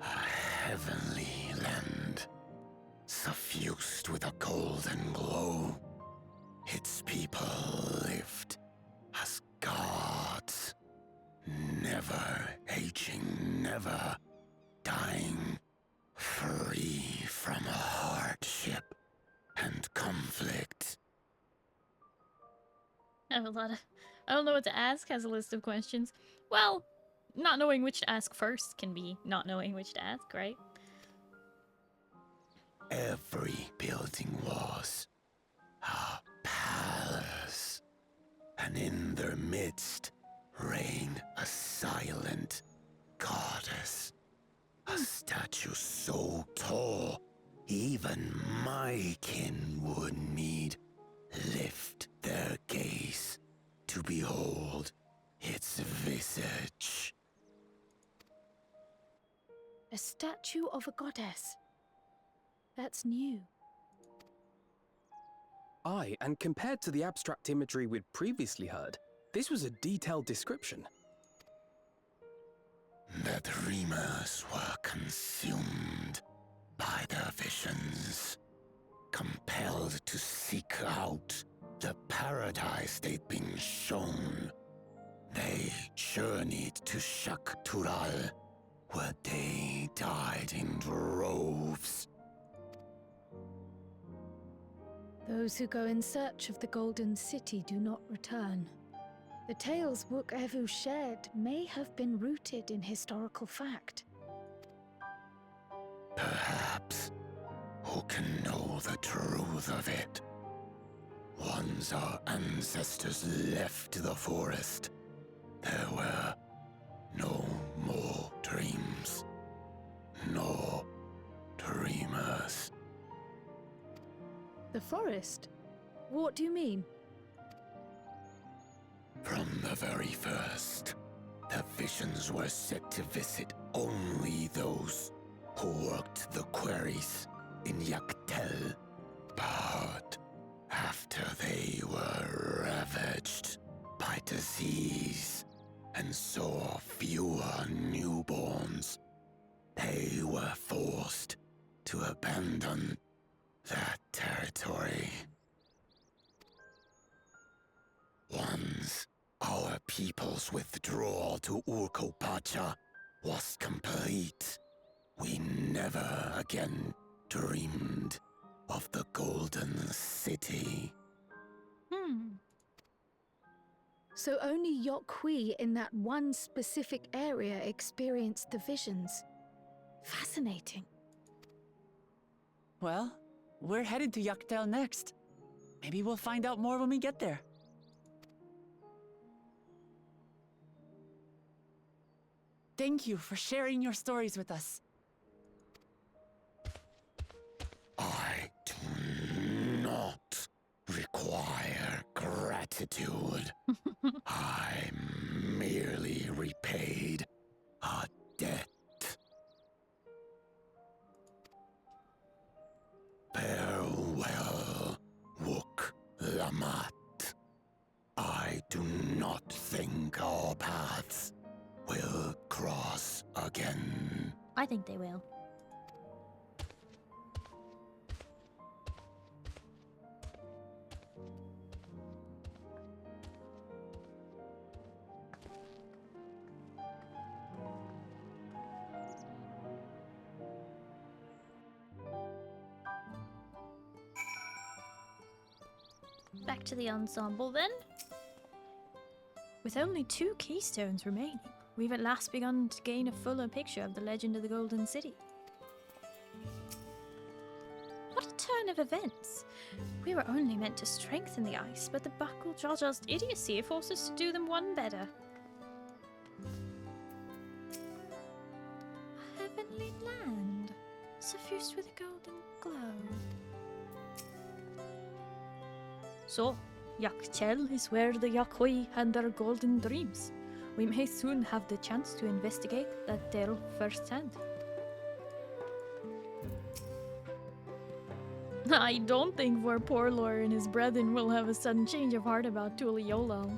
A heavenly land, suffused with a golden glow. Its people lived as gods, never aging, never dying, free from hardship and conflict. I have a lot of... I don't know what to ask has a list of questions. Well, not knowing which to ask first can be not knowing which to ask, right? Every building was a palace, and in their midst reigned a silent goddess. A statue so tall, even my kin would need lift their gaze to behold its visage. A statue of a goddess. That's new. Aye, and compared to the abstract imagery we'd previously heard, this was a detailed description. The dreamers were consumed by their visions, compelled to seek out the paradise they'd been shown. They journeyed to Shaktural, where they died in droves. Those who go in search of the Golden City do not return. The tales Wook Evu shared may have been rooted in historical fact. Perhaps. Who can know the truth of it? Once our ancestors left the forest, there were no more dreams, no dreamers. The forest? What do you mean? From the very first, the visions were set to visit only those who worked the quarries in Yaktel. But after they were ravaged by disease and saw fewer newborns, they were forced to abandon that territory. Once our people's withdrawal to Urkopacha was complete, we never again dreamed of the Golden City. So only Yokhui in that one specific area experienced the visions. Fascinating. Well, we're headed to Yaktel next. Maybe we'll find out more when we get there. Thank you for sharing your stories with us. I do not require gratitude. I merely repaid a debt. Farewell, Wook Lamat. I do not think our paths will cross again. I think they will. Back to the ensemble then. With only 2 keystones remaining, we've at last begun to gain a fuller picture of the legend of the Golden City. What a turn of events! We were only meant to strengthen the ice, but the buckle Jaja's idiocy forced us to do them one better. A heavenly land, suffused with a golden glow. So, Yakchel is where the Yakoi had their golden dreams. We may soon have the chance to investigate that tale firsthand. I don't think Vorporlor and his brethren will have a sudden change of heart about Tuliolal.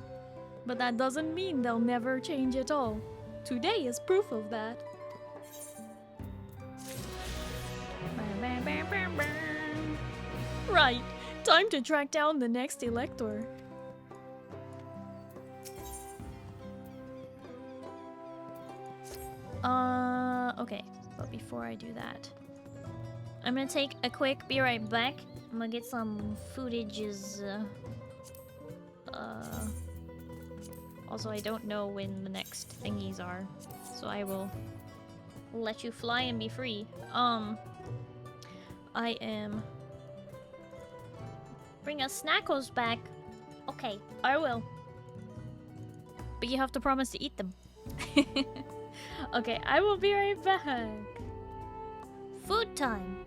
But that doesn't mean they'll never change at all. Today is proof of that. Right, time to track down the next Elector. Okay, but before I do that, I'm gonna take a quick be right back. I'm gonna get some footages. Also, I don't know when the next thingies are, so I will let you fly and be free. I am. Bring us snackos back. Okay, I will. But you have to promise to eat them. Okay, I will be right back. Food time.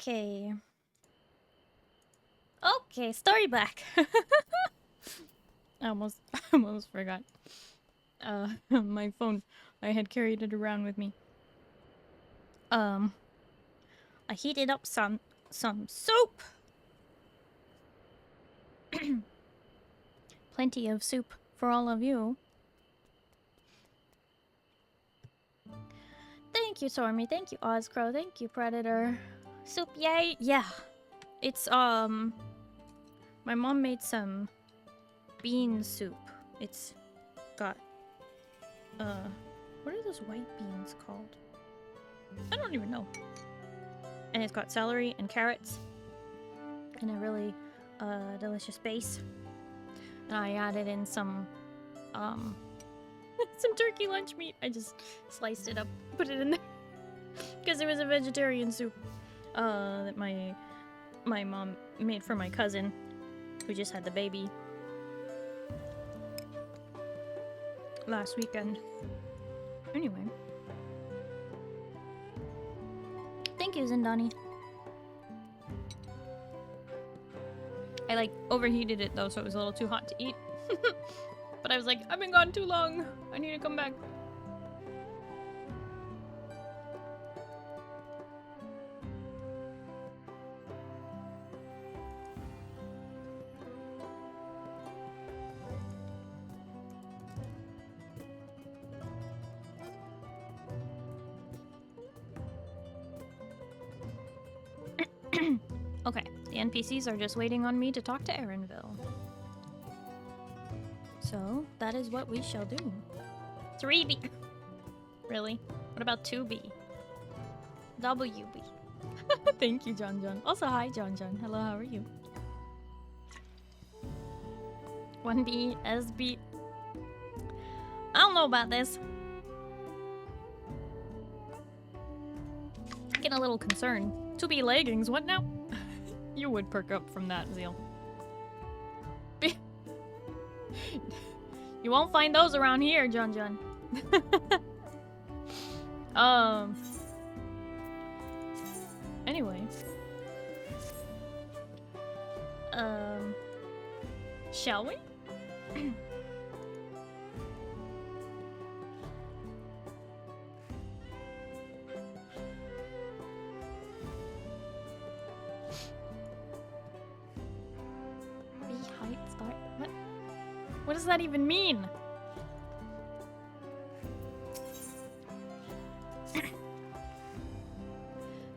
Okay. Okay, Starry back. I almost forgot. My phone. I had carried it around with me. I heated up some soup. Plenty of soup for all of you. Thank you, Stormy. Thank you, Ozcrow. Thank you, Predator. Soup, yay! Yeah. It's, my mom made some bean soup. It's got, what are those white beans called? I don't even know. And it's got celery and carrots. And a really, delicious base. And I added in some turkey lunch meat. I just sliced it up, put it in there. Because it was a vegetarian soup that my mom made for my cousin, who just had the baby last weekend. Anyway. Thank you, Zindani. I like overheated it though, so it was a little too hot to eat. But I was like, I've been gone too long. I need to come back. Okay, the NPCs are just waiting on me to talk to Erinville. So, that is what we shall do. 3B. Really? What about 2B? WB. Thank you, John John. Also, hi, John John. Hello, how are you? 1B, SB. I don't know about this. Getting a little concerned. 2B leggings, what now? You would perk up from that, Zeal. You won't find those around here, John John. Anyway. Shall we? Height start. What does that even mean?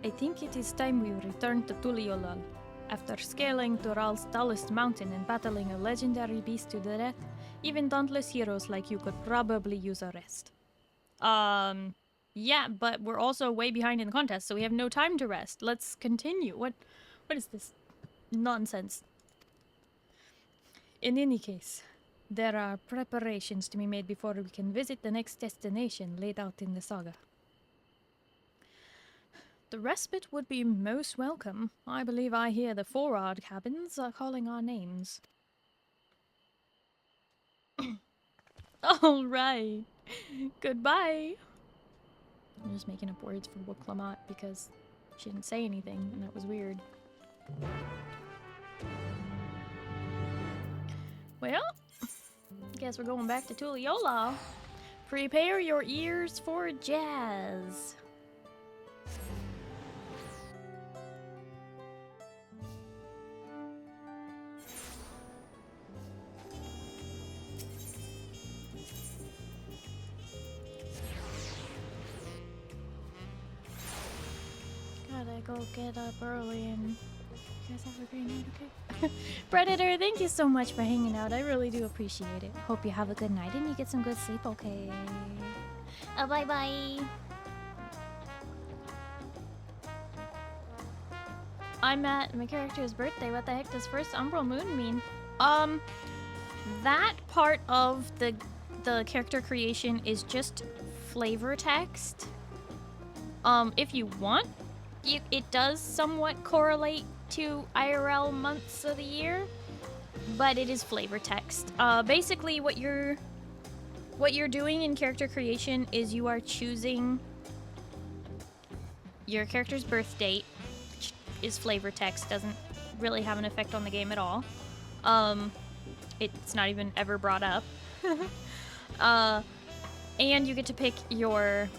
I think it is time we return to Tuliolal. After scaling Tural's tallest mountain and battling a legendary beast to the death, even dauntless heroes like you could probably use a rest. Yeah, but we're also way behind in the contest, so we have no time to rest. Let's continue. What is this nonsense? In any case, there are preparations to be made before we can visit the next destination laid out in the saga. The respite would be most welcome. I believe I hear the Forard cabins are calling our names. Alright. Goodbye. I'm just making up words for Wuklamot because she didn't say anything and that was weird. Well, guess we're going back to Tuliolal. Prepare your ears for jazz. Gotta go get up early and you guys have a great night, okay? Predator, thank you so much for hanging out. I really do appreciate it. Hope you have a good night and you get some good sleep, okay? Bye-bye. I'm at my character's birthday. What the heck does first Umbral Moon mean? That part of the character creation is just flavor text. If you want, it does somewhat correlate to IRL months of the year, but it is flavor text. Basically what you're doing in character creation is you are choosing your character's birth date, which is flavor text, doesn't really have an effect on the game at all. It's not even ever brought up. And you get to pick your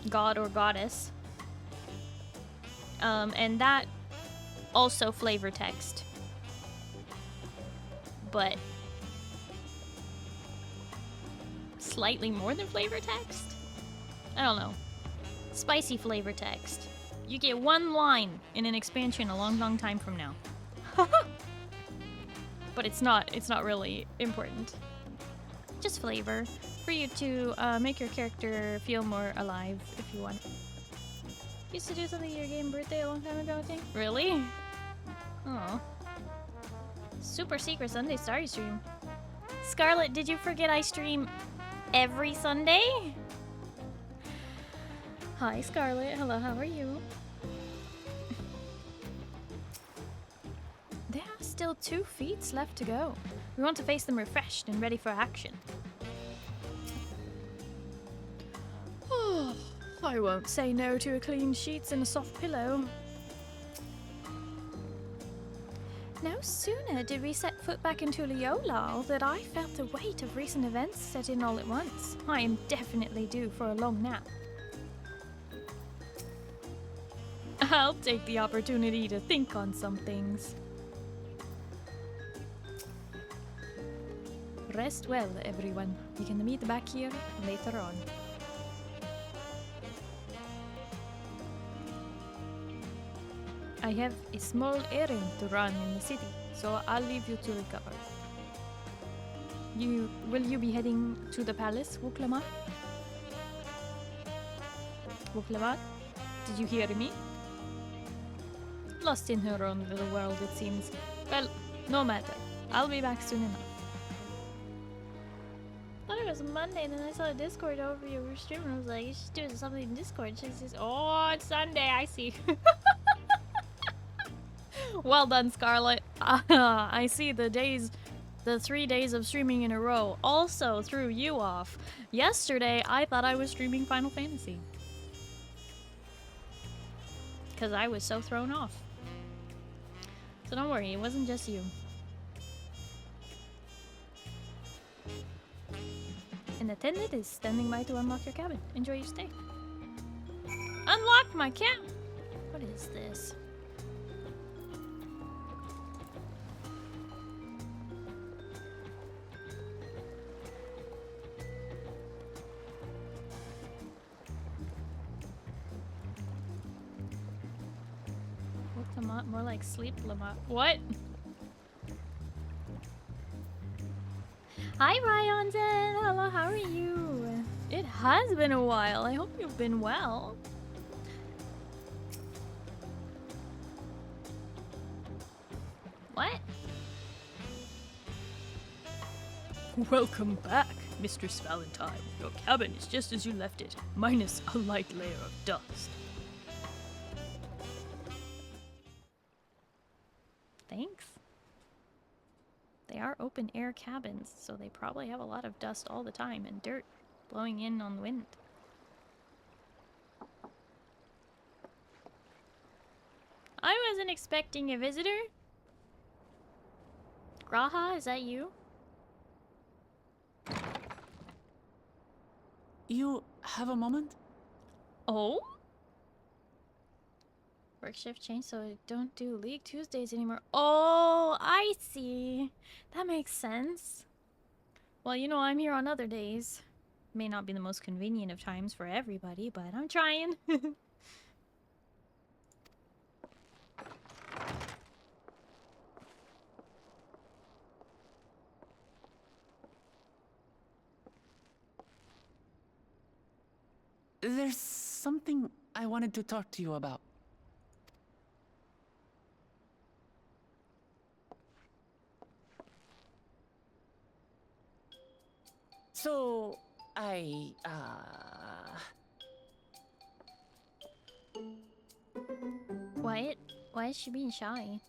god or goddess. And that also flavor text. But slightly more than flavor text? I don't know. Spicy flavor text. You get one line in an expansion a long time from now. But it's not really important. Just flavor for you to make your character feel more alive if you want. Used to do something at your game birthday a long time ago, I think. Really? Oh. Super secret Sunday Starry stream. Scarlet, did you forget I stream every Sunday? Hi, Scarlet. Hello, how are you? There are still 2 feats left to go. We want to face them refreshed and ready for action. Oh, I won't say no to a clean sheets and a soft pillow. No sooner did we set foot back into Leolal that I felt the weight of recent events set in all at once. I am definitely due for a long nap. I'll take the opportunity to think on some things. Rest well, everyone. We can meet back here later on. I have a small errand to run in the city, so I'll leave you to recover. Will you be heading to the palace, Wuklamat? Wuklamat? Did you hear me? Lost in her own little world, it seems. Well, no matter. I'll be back soon enough. I thought it was Monday, and then I saw a Discord over you were streaming. I was like, you should do something in Discord. She says, oh, it's Sunday, I see. Well done, Scarlet. I see the 3 days of streaming in a row also threw you off. Yesterday, I thought I was streaming Final Fantasy. Because I was so thrown off. So don't worry, it wasn't just you. An attendant is standing by to unlock your cabin. Enjoy your stay. Unlock my cabin! What is this? Lamont, more like sleep Lamont. What? Hi, Ryonzen! Hello, how are you? It has been a while. I hope you've been well. What? Welcome back, Mistress Valentine. Your cabin is just as you left it, minus a light layer of dust. Thanks. They are open air cabins, so they probably have a lot of dust all the time and dirt blowing in on the wind. I wasn't expecting a visitor. Graha, is that you? You have a moment? Oh? Work shift changed, so I don't do League Tuesdays anymore. Oh, I see. That makes sense. Well, you know, I'm here on other days. May not be the most convenient of times for everybody, but I'm trying. There's something I wanted to talk to you about. So, What? Why is she being shy?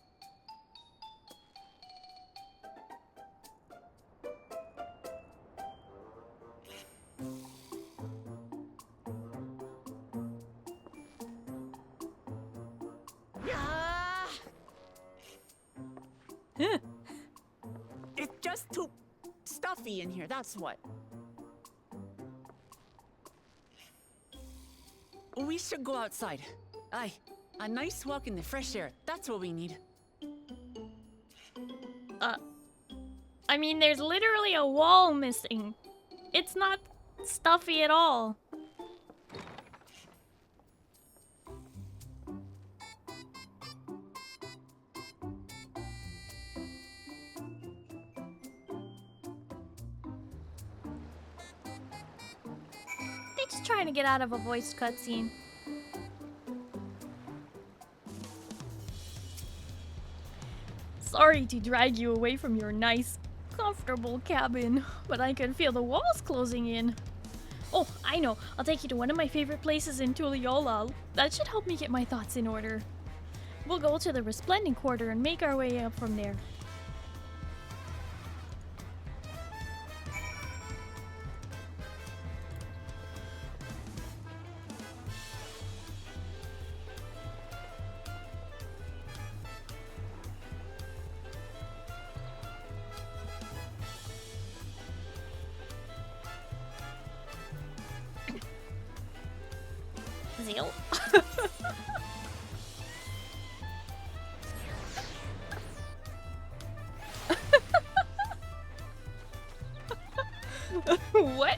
just too stuffy in here, that's what. We should go outside. Aye, a nice walk in the fresh air. That's what we need. I mean, there's literally a wall missing. It's not stuffy at all. They're just trying to get out of a voiced cutscene. Sorry to drag you away from your nice, comfortable cabin, but I can feel the walls closing in. Oh, I know. I'll take you to one of my favorite places in Tuliyollal. That should help me get my thoughts in order. We'll go to the Resplendent Quarter and make our way up from there. Zeal. What?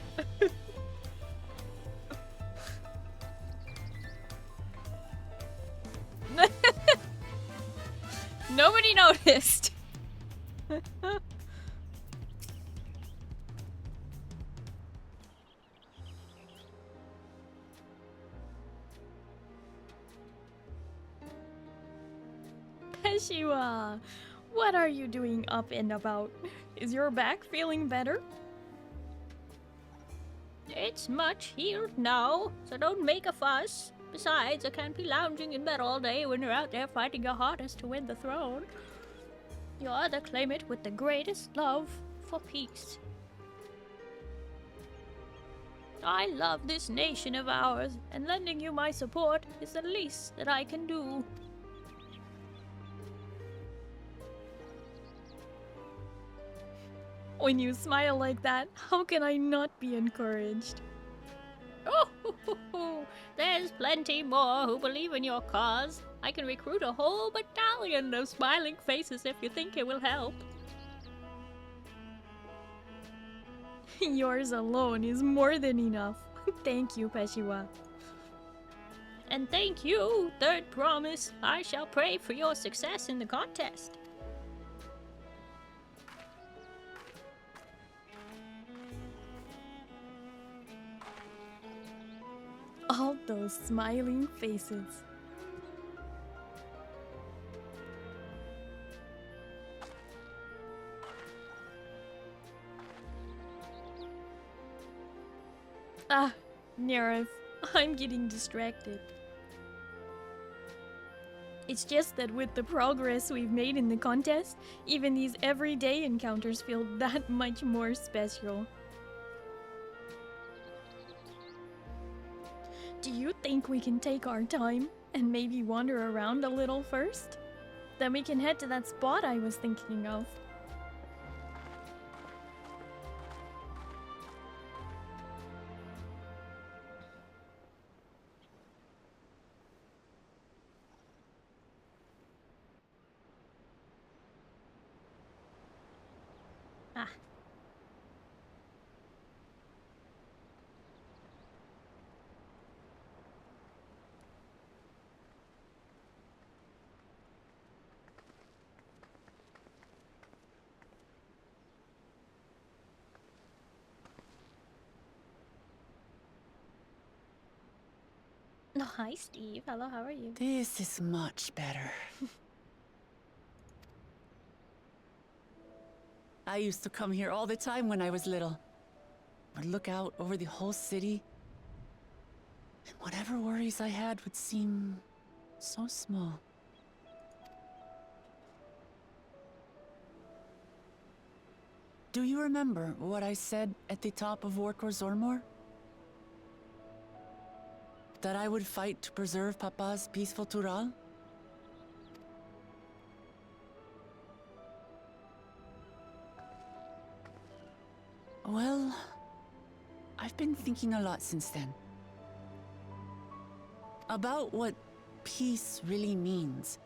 Nobody noticed. Peshiwa, what are you doing up and about? Is your back feeling better? It's much healed now, so don't make a fuss. Besides, I can't be lounging in bed all day when you're out there fighting your hardest to win the throne. You're the claimant with the greatest love for peace. I love this nation of ours, and lending you my support is the least that I can do. When you smile like that, how can I not be encouraged? Oh, there's plenty more who believe in your cause. I can recruit a whole battalion of smiling faces if you think it will help. Yours alone is more than enough. Thank you, Peshiwa. And thank you, Third Promise. I shall pray for your success in the contest. All those smiling faces. Ah, Nerif, I'm getting distracted. It's just that with the progress we've made in the contest, even these everyday encounters feel that much more special. Do you think we can take our time and maybe wander around a little first? Then we can head to that spot I was thinking of. Ah. Oh, hi, Steve. Hello, how are you? This is much better. I used to come here all the time when I was little. I'd look out over the whole city, and whatever worries I had would seem so small. Do you remember what I said at the top of Orkor Zormor? That I would fight to preserve Papa's peaceful Tural? Well, I've been thinking a lot since then. About what peace really means.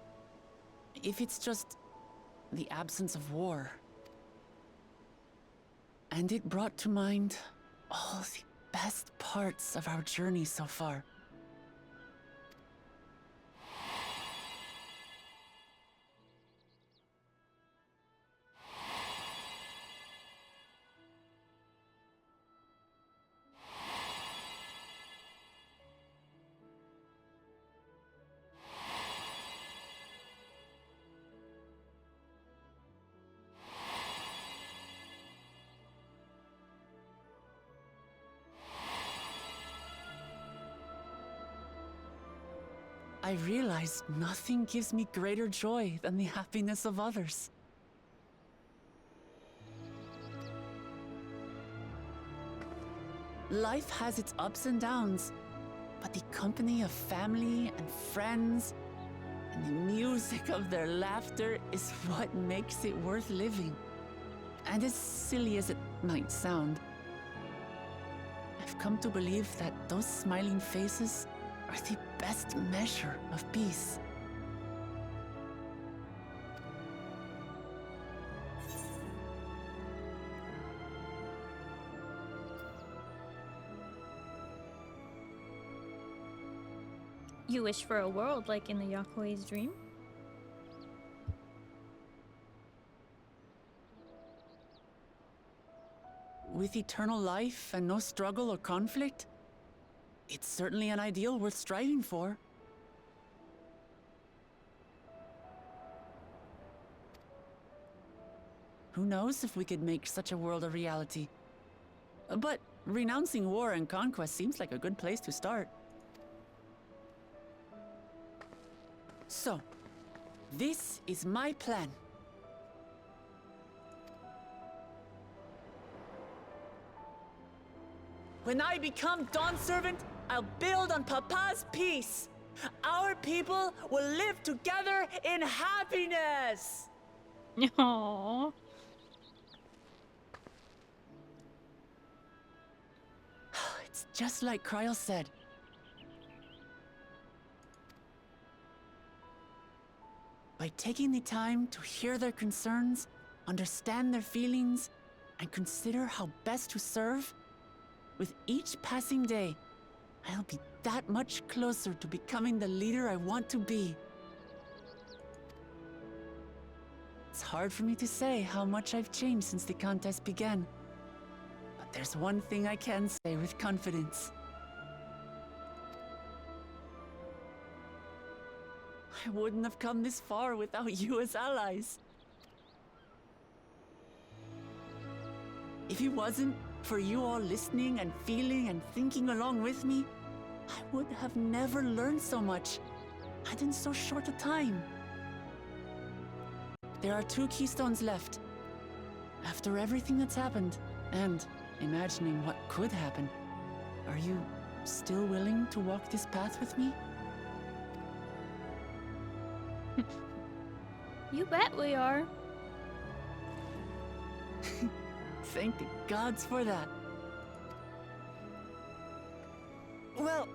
If it's just the absence of war. And it brought to mind all the best parts of our journey so far. I realized nothing gives me greater joy than the happiness of others. Life has its ups and downs, but the company of family and friends and the music of their laughter is what makes it worth living. And as silly as it might sound, I've come to believe that those smiling faces are the best measure of peace. You wish for a world like in the Yakui's dream? With eternal life and no struggle or conflict, it's certainly an ideal worth striving for. Who knows if we could make such a world a reality? But renouncing war and conquest seems like a good place to start. So, this is my plan. When I become Dawn Servant, I'll build on Papa's peace. Our people will live together in happiness. Aww. It's just like Kryl said. By taking the time to hear their concerns, understand their feelings, and consider how best to serve, with each passing day, I'll be that much closer to becoming the leader I want to be. It's hard for me to say how much I've changed since the contest began. But there's one thing I can say with confidence. I wouldn't have come this far without you as allies. If it wasn't for you all listening and feeling and thinking along with me, I would have never learned so much, and in so short a time. There are 2 keystones left. After everything that's happened, and imagining what could happen, are you still willing to walk this path with me? You bet we are. Thank the gods for that. Well,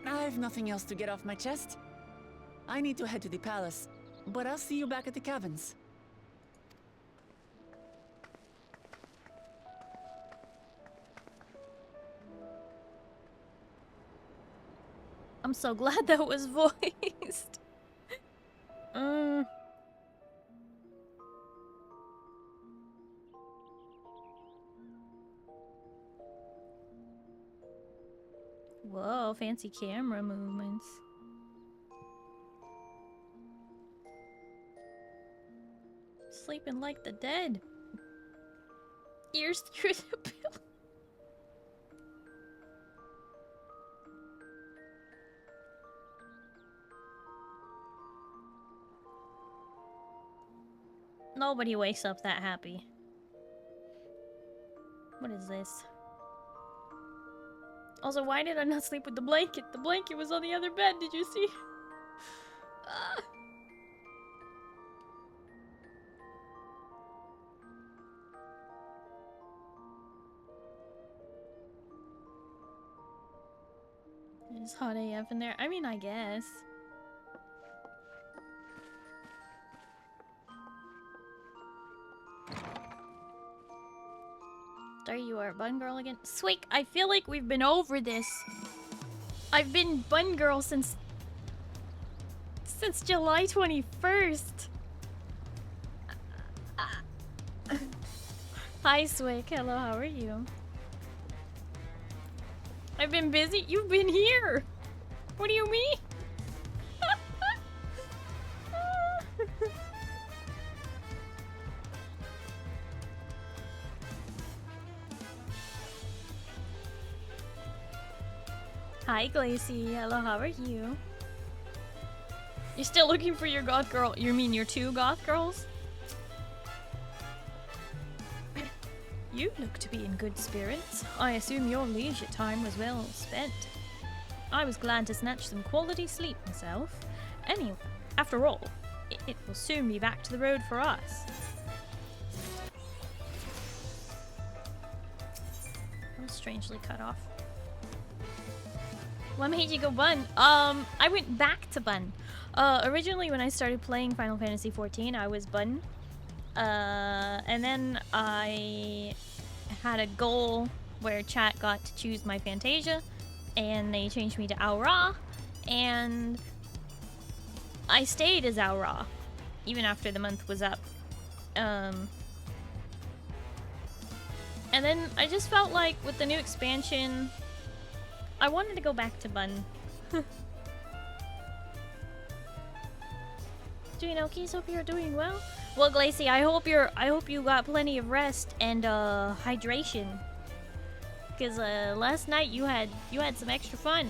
I've nothing else to get off my chest. I need to head to the palace, but I'll see you back at the cabins. I'm so glad that was voiced. Whoa, fancy camera movements. Sleeping like the dead. Ears through the pillow. Nobody wakes up that happy. What is this? Also, why did I not sleep with the blanket? The blanket was on the other bed, did you see? Ah. It's hot AF in there. I mean, I guess. There you are, bun girl again. Sweet, I feel like we've been over this. I've been bun girl since July 21st. Hi, Swick. Hello, how are you? I've been busy. You've been here. What do you mean? Hi, Glacy. Hello, how are you? You're still looking for your goth girl? You mean your 2 goth girls? You look to be in good spirits. I assume your leisure time was well spent. I was glad to snatch some quality sleep myself. Anyway, after all, it will soon be back to the road for us. I was strangely cut off. What made you go bun? I went back to bun. Originally when I started playing Final Fantasy XIV, I was bun. And then I had a goal where chat got to choose my Fantasia, and they changed me to Aura, and I stayed as Aura, even after the month was up. And then I just felt like with the new expansion, I wanted to go back to bun. Keys, hope you're doing well. Well, Glacy, I hope you got plenty of rest and hydration. Cause last night you had some extra fun.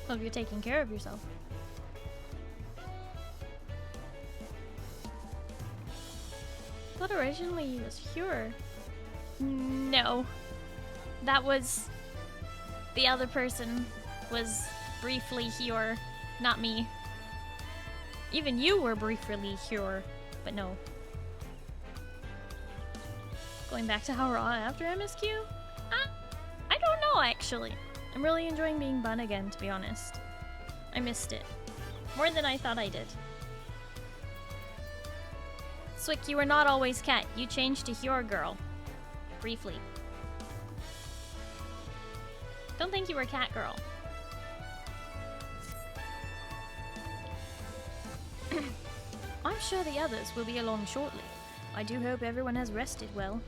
Hope you're taking care of yourself. I thought originally he was Hure. No. That was the other person was briefly Hure, not me. Even you were briefly Hure, but no. Going back to Aura after MSQ? I don't know, actually. I'm really enjoying being bun again, to be honest. I missed it. More than I thought I did. Swick, you were not always cat. You changed to Hure girl. Briefly. Don't think you were cat girl. I'm sure the others will be along shortly. I do hope everyone has rested well.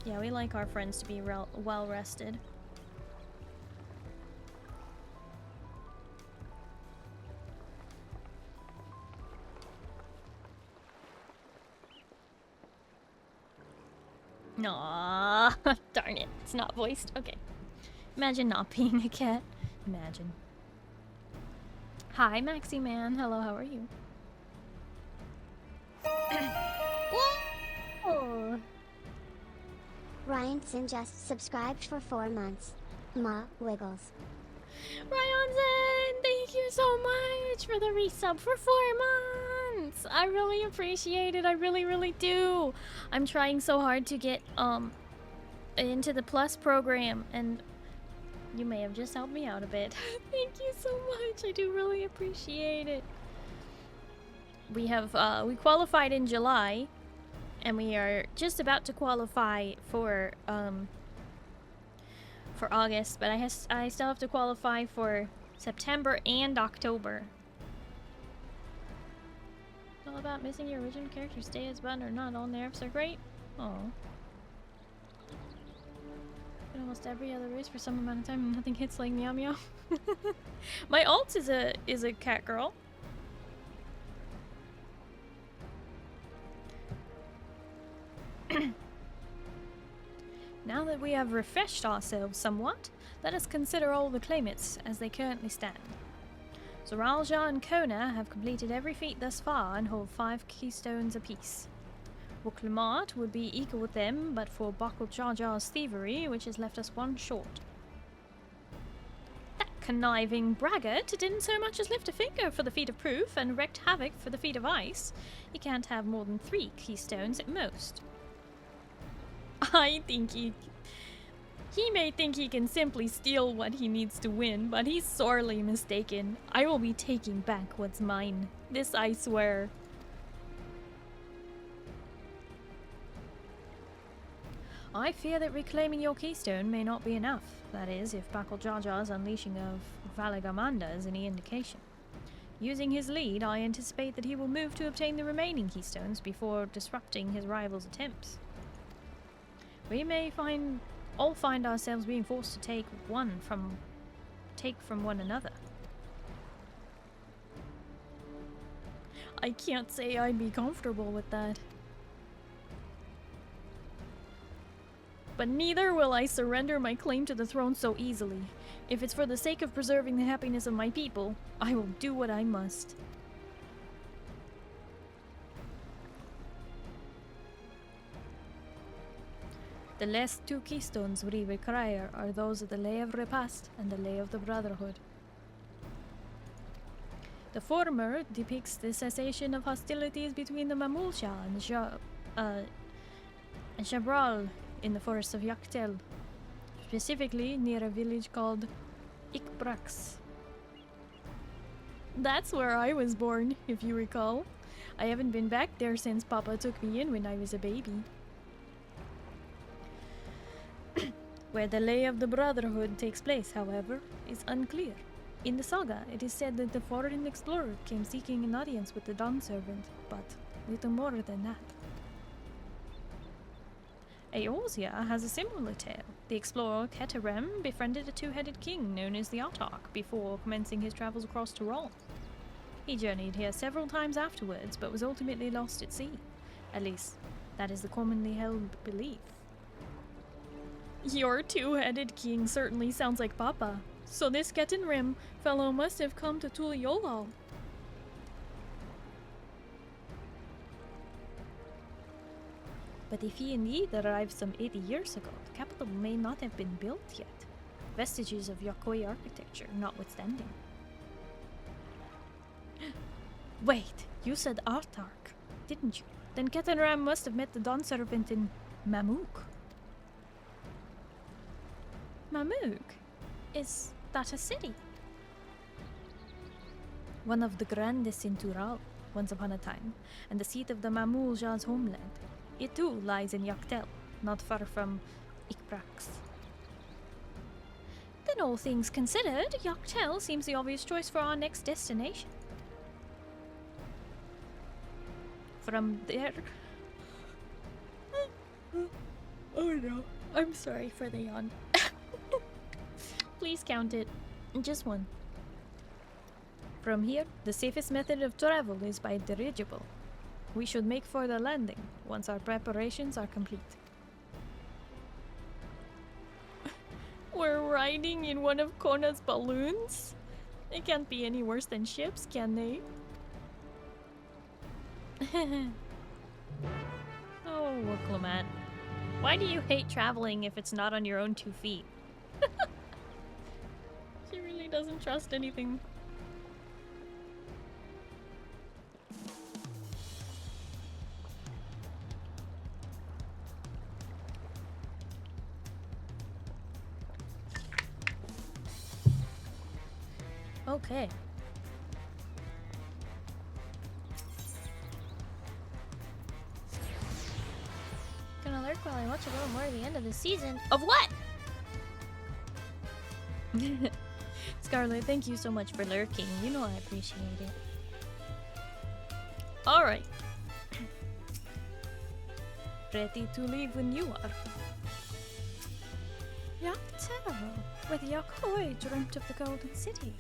Yeah, we like our friends to be well rested. Aww, darn it, it's not voiced. Okay. Imagine not being a cat. Imagine. Hi, Maxi Man. Hello, how are you? Oh. Ryanson just subscribed for 4 months. Ma wiggles. Ryanson, thank you so much for the resub for 4 months. I really appreciate it. I really, really do. I'm trying so hard to get into the Plus program, and you may have just helped me out a bit. Thank you so much. I do really appreciate it. We have we qualified in July, and we are just about to qualify for August, but I still have to qualify for September and October. It's all about missing your original character. Stay as bun or not. All nerfs are great. Oh. Almost every other race for some amount of time and nothing hits like meow meow. My alt is a cat girl. Now that we have refreshed ourselves somewhat, let us consider all the claimants as they currently stand. Zoralja and Kona have completed every feat thus far and hold 5 keystones apiece. Wuklamart would be equal with them, but for Buckle Jar Jar's thievery, which has left us 1 short. That conniving braggart didn't so much as lift a finger for the feat of proof and wreaked havoc for the feat of ice. He can't have more than 3 keystones at most. I think He may think he can simply steal what he needs to win, but he's sorely mistaken. I will be taking back what's mine. This I swear. I fear that reclaiming your keystone may not be enough. That is, if Bakul Jaja's unleashing of Valagamanda is any indication. Using his lead, I anticipate that he will move to obtain the remaining keystones before disrupting his rival's attempts. We may all find ourselves being forced to take from one another. I can't say I'd be comfortable with that. But neither will I surrender my claim to the throne so easily. If it's for the sake of preserving the happiness of my people, I will do what I must. The last two keystones we require are those of the Lay of Repast and the Lay of the Brotherhood. The former depicts the cessation of hostilities between the Mamulsha and Jabral in the forests of Yaktel, specifically near a village called Ikbrax. That's where I was born, if you recall. I haven't been back there since Papa took me in when I was a baby. Where the Lay of the Brotherhood takes place, however, is unclear. In the saga, it is said that the foreign explorer came seeking an audience with the Dawn Servant, but little more than that. Eorzea has a similar tale. The explorer Keterem befriended a two-headed king known as the Oddtop before commencing his travels across Tyrol. He journeyed here several times afterwards, but was ultimately lost at sea. At least, that is the commonly held belief. Your two-headed king certainly sounds like Papa. So this Ketenrim fellow must have come to Tuliolal. But if he indeed arrived some 80 years ago, the capital may not have been built yet. Vestiges of Yokoi architecture notwithstanding. Wait, you said Artark, didn't you? Then Ketenram must have met the Dawn Servant in Mamook. Mamook? Is that a city? One of the grandest in Tural, once upon a time, and the seat of the Mamulja's homeland. It too lies in Yaktel, not far from Ikbrax. Then all things considered, Yaktel seems the obvious choice for our next destination. From there... Oh no, I'm sorry for the yawn. Please count it. Just one. From here, the safest method of travel is by dirigible. We should make for the landing once our preparations are complete. We're riding in one of Kona's balloons? They can't be any worse than ships, can they? Oh, Wooklomat. Why do you hate traveling if it's not on your own 2 feet? She really doesn't trust anything. Okay. Gonna lurk while I watch a little more of the end of the season. Of what? Scarlet, thank you so much for lurking. You know I appreciate it. Alright. Ready to leave when you are. Yaktel, where the Yokoi dreamt of the Golden City.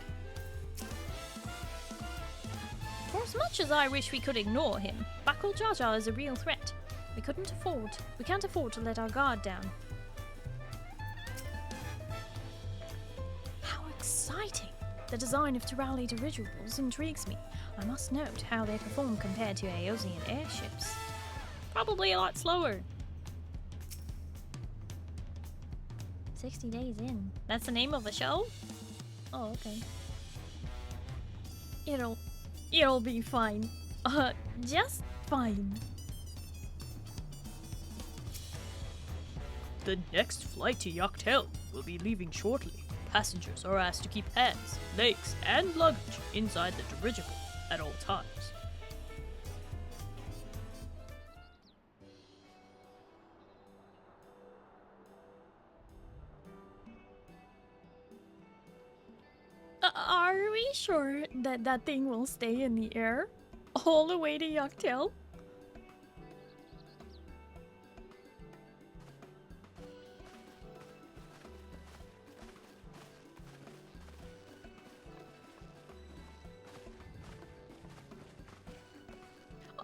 For as much as I wish we could ignore him, Bakul Jaja is a real threat. We can't afford to let our guard down. How exciting! The design of Tyrali dirigibles intrigues me. I must note how they perform compared to Eosian airships. Probably a lot slower. 60 days in. That's the name of the show? Oh, okay. It'll be fine. Just fine. The next flight to Yoctel will be leaving shortly. Passengers are asked to keep hands, legs, and luggage inside the dirigible at all times. Are we sure that that thing will stay in the air all the way to Yoctel?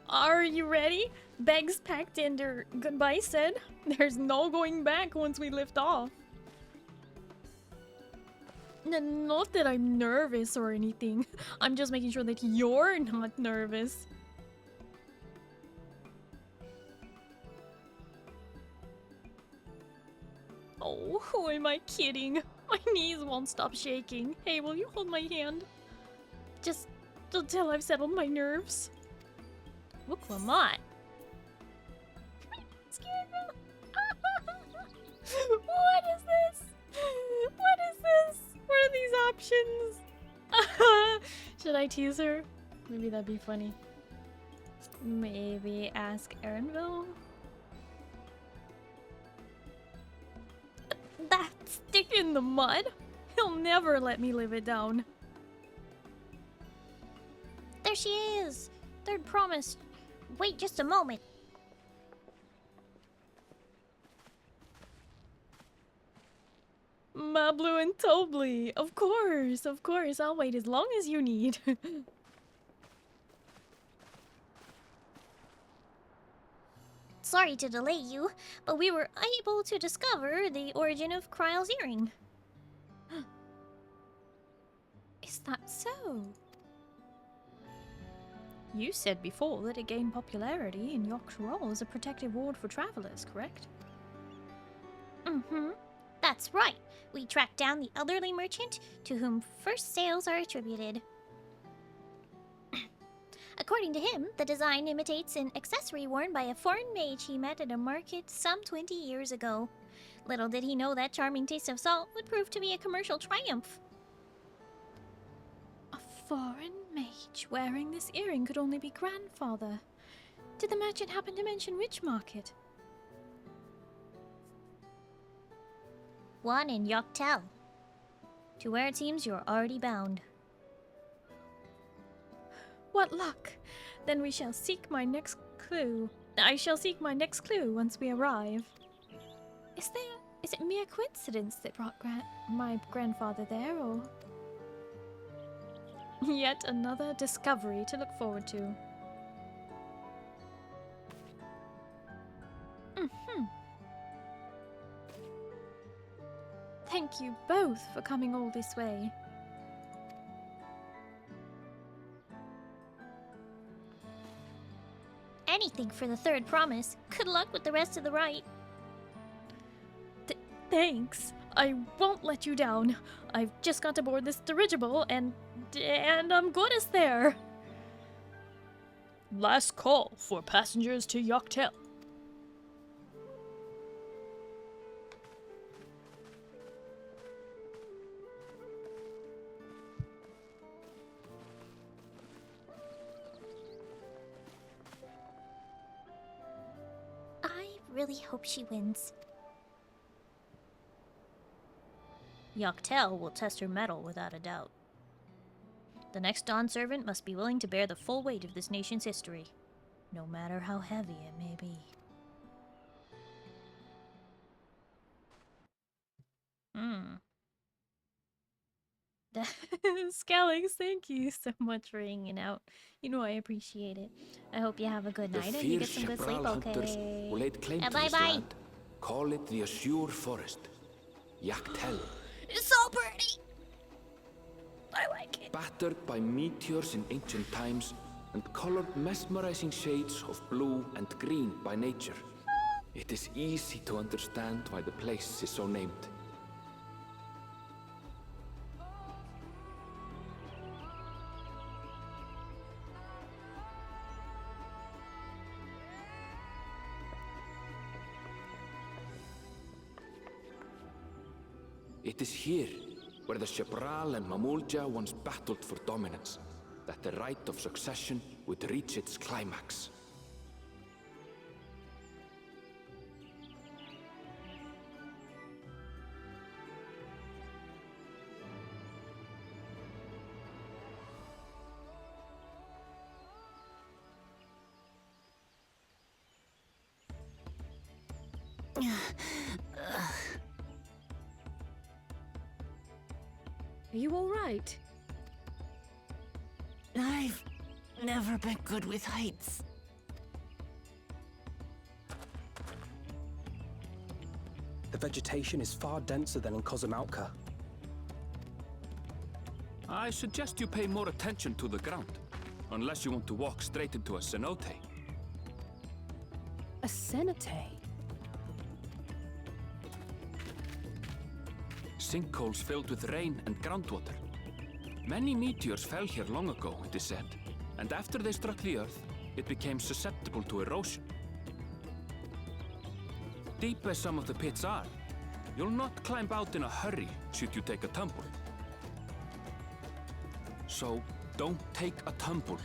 Are you ready? Bags packed and their goodbye said. There's no going back once we lift off. Not that I'm nervous or anything. I'm just making sure that you're not nervous. Oh, who am I kidding? My knees won't stop shaking. Hey, will you hold my hand? Just until I've settled my nerves. Look, Lamont. What is this? What is this? What are these options? Should I tease her? Maybe that'd be funny. Maybe ask Erinville? That stick in the mud? He'll never let me live it down. There she is! Third promise. Wait just a moment. Mablu and Tobly. Of course. I'll wait as long as you need. Sorry to delay you, but we were able to discover the origin of Kryle's earring. Is that so? You said before that it gained popularity in York's role as a protective ward for travelers, correct? Mm-hmm. That's right. We tracked down the elderly merchant to whom first sales are attributed. According to him, the design imitates an accessory worn by a foreign mage he met at a market some 20 years ago. Little did he know that charming taste of salt would prove to be a commercial triumph. A foreign mage wearing this earring could only be grandfather. Did the merchant happen to mention which market? One in Yoctel. To where it seems you're already bound. What luck! Then we shall seek my next clue. I shall seek my next clue once we arrive. Is it mere coincidence that brought my grandfather there, or yet another discovery to look forward to? Thank you both for coming all this way. Anything for the third promise. Good luck with the rest of the rite. Thanks. I won't let you down. I've just got aboard this dirigible and I'm good as there. Last call for passengers to Yoctel. I really hope she wins. Yoctel will test her mettle without a doubt. The next Dawn servant must be willing to bear the full weight of this nation's history, no matter how heavy it may be. Skellix, thank you so much for hanging out. You know I appreciate it. I hope you have a good night and you get some good sleep, okay? Who laid claim to this land, call it the Azure Forest. Yoctel. It's so pretty! I like it. Battered by meteors in ancient times and colored mesmerizing shades of blue and green by nature, it is easy to understand why the place is so named. It is here, where the Shebral and Mamulja once battled for dominance, that the right of succession would reach its climax. Are you all right? I've never been good with heights. The vegetation is far denser than in Kozumauka. I suggest you pay more attention to the ground, unless you want to walk straight into a cenote. A cenote? Sinkholes filled with rain and groundwater. Many meteors fell here long ago, it is said, and after they struck the Earth, it became susceptible to erosion. Deep as some of the pits are, you'll not climb out in a hurry should you take a tumble. So, don't take a tumble.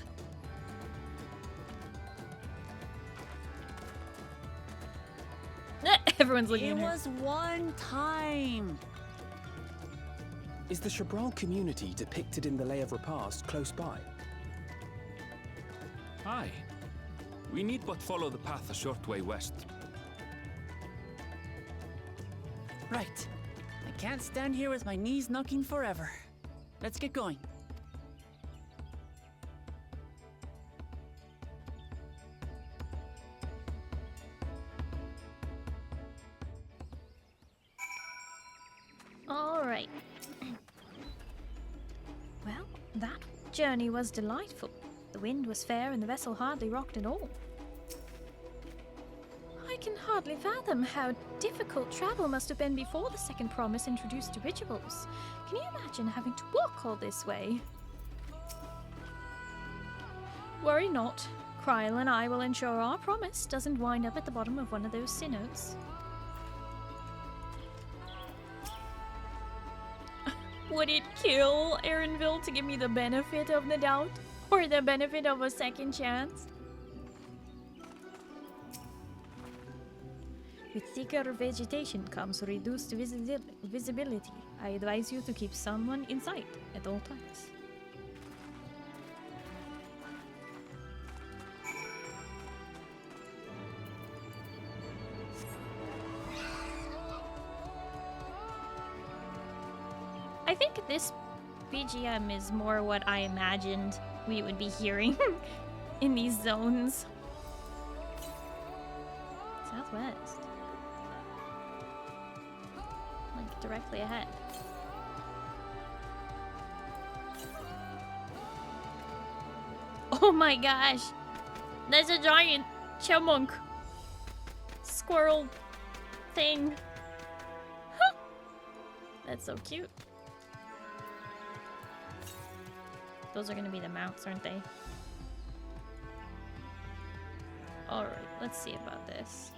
Everyone's looking at her. It was one time. Is the Shebral community depicted in the Lay of Repast close by? Aye. We need but follow the path a short way west. Right. I can't stand here with my knees knocking forever. Let's get going. All right. Well, that journey was delightful. The wind was fair and the vessel hardly rocked at all. I can hardly fathom how difficult travel must have been before the second promise introduced rituals. Can you imagine having to walk all this way? Worry not. Kryle and I will ensure our promise doesn't wind up at the bottom of one of those synods. Would it kill Erenville to give me the benefit of the doubt? Or the benefit of a second chance? With thicker vegetation comes reduced visibility. I advise you to keep someone in sight at all times. I think this BGM is more what I imagined we would be hearing in these zones. Southwest. Like directly ahead. Oh my gosh! There's a giant chipmunk squirrel thing. That's so cute. Those are gonna be the mounts, aren't they? Alright, let's see about this.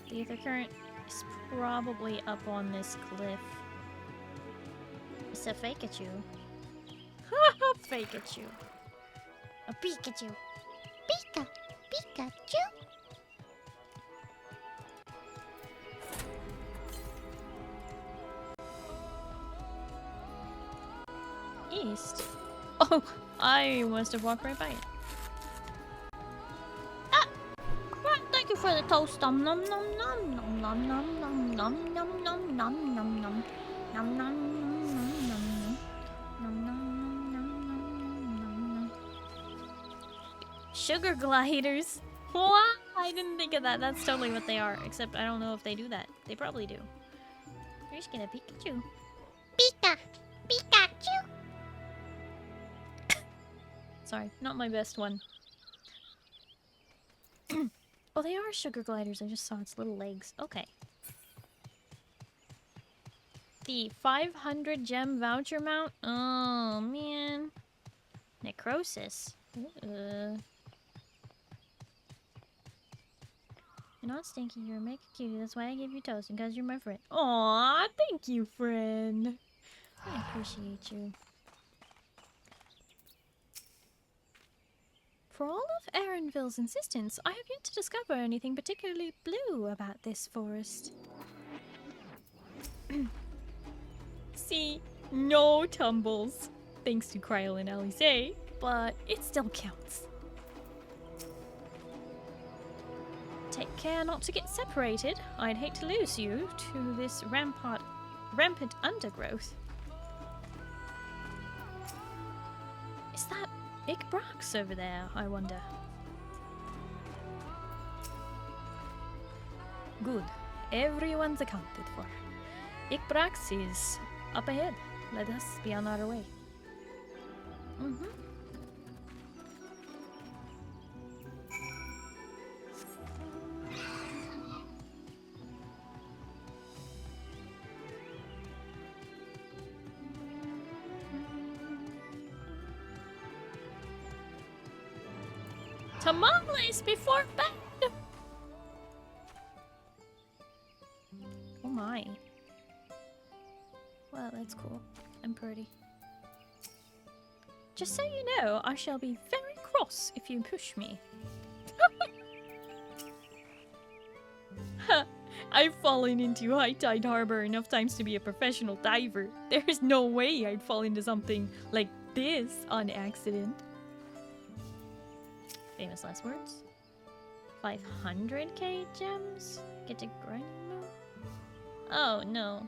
The ether current is probably up on this cliff. It's a Pikachu. Pikachu. A Pikachu. Pika, Pikachu. East? Oh, I must have walked right by it. Ah! Well, thank you for the toast. Nom nom nom nom nom nom nom nom nom nom nom nom nom nom nom nom nom nom nom. Sugar gliders. What? I didn't think of that. That's totally what they are. Except I don't know if they do that. They probably do. We're just gonna Pikachu. Pika, Pikachu. Sorry, not my best one. Oh, they are sugar gliders. I just saw its little legs. Okay. The 500 gem voucher mount? Oh, man. Necrosis. You're not stinky, you're a mega cutie. That's why I gave you toast, and because you're my friend. Aw, thank you, friend. I appreciate you. For all of Aaronville's insistence, I have yet to discover anything particularly blue about this forest. See, no tumbles, thanks to Cryle and Alice, but it still counts. Take care not to get separated. I'd hate to lose you to this rampant undergrowth. Is that Ikbrax over there, I wonder? Good. Everyone's accounted for. Ikbrax is up ahead. Let us be on our way. Tamales before bed! Oh my. Well, that's cool. I'm pretty. Just so you know, I shall be very cross if you push me. I've fallen into High Tide Harbor enough times to be a professional diver. There's no way I'd fall into something like this on accident. Famous last words. 500k gems? Get to grinding mode? Oh, no.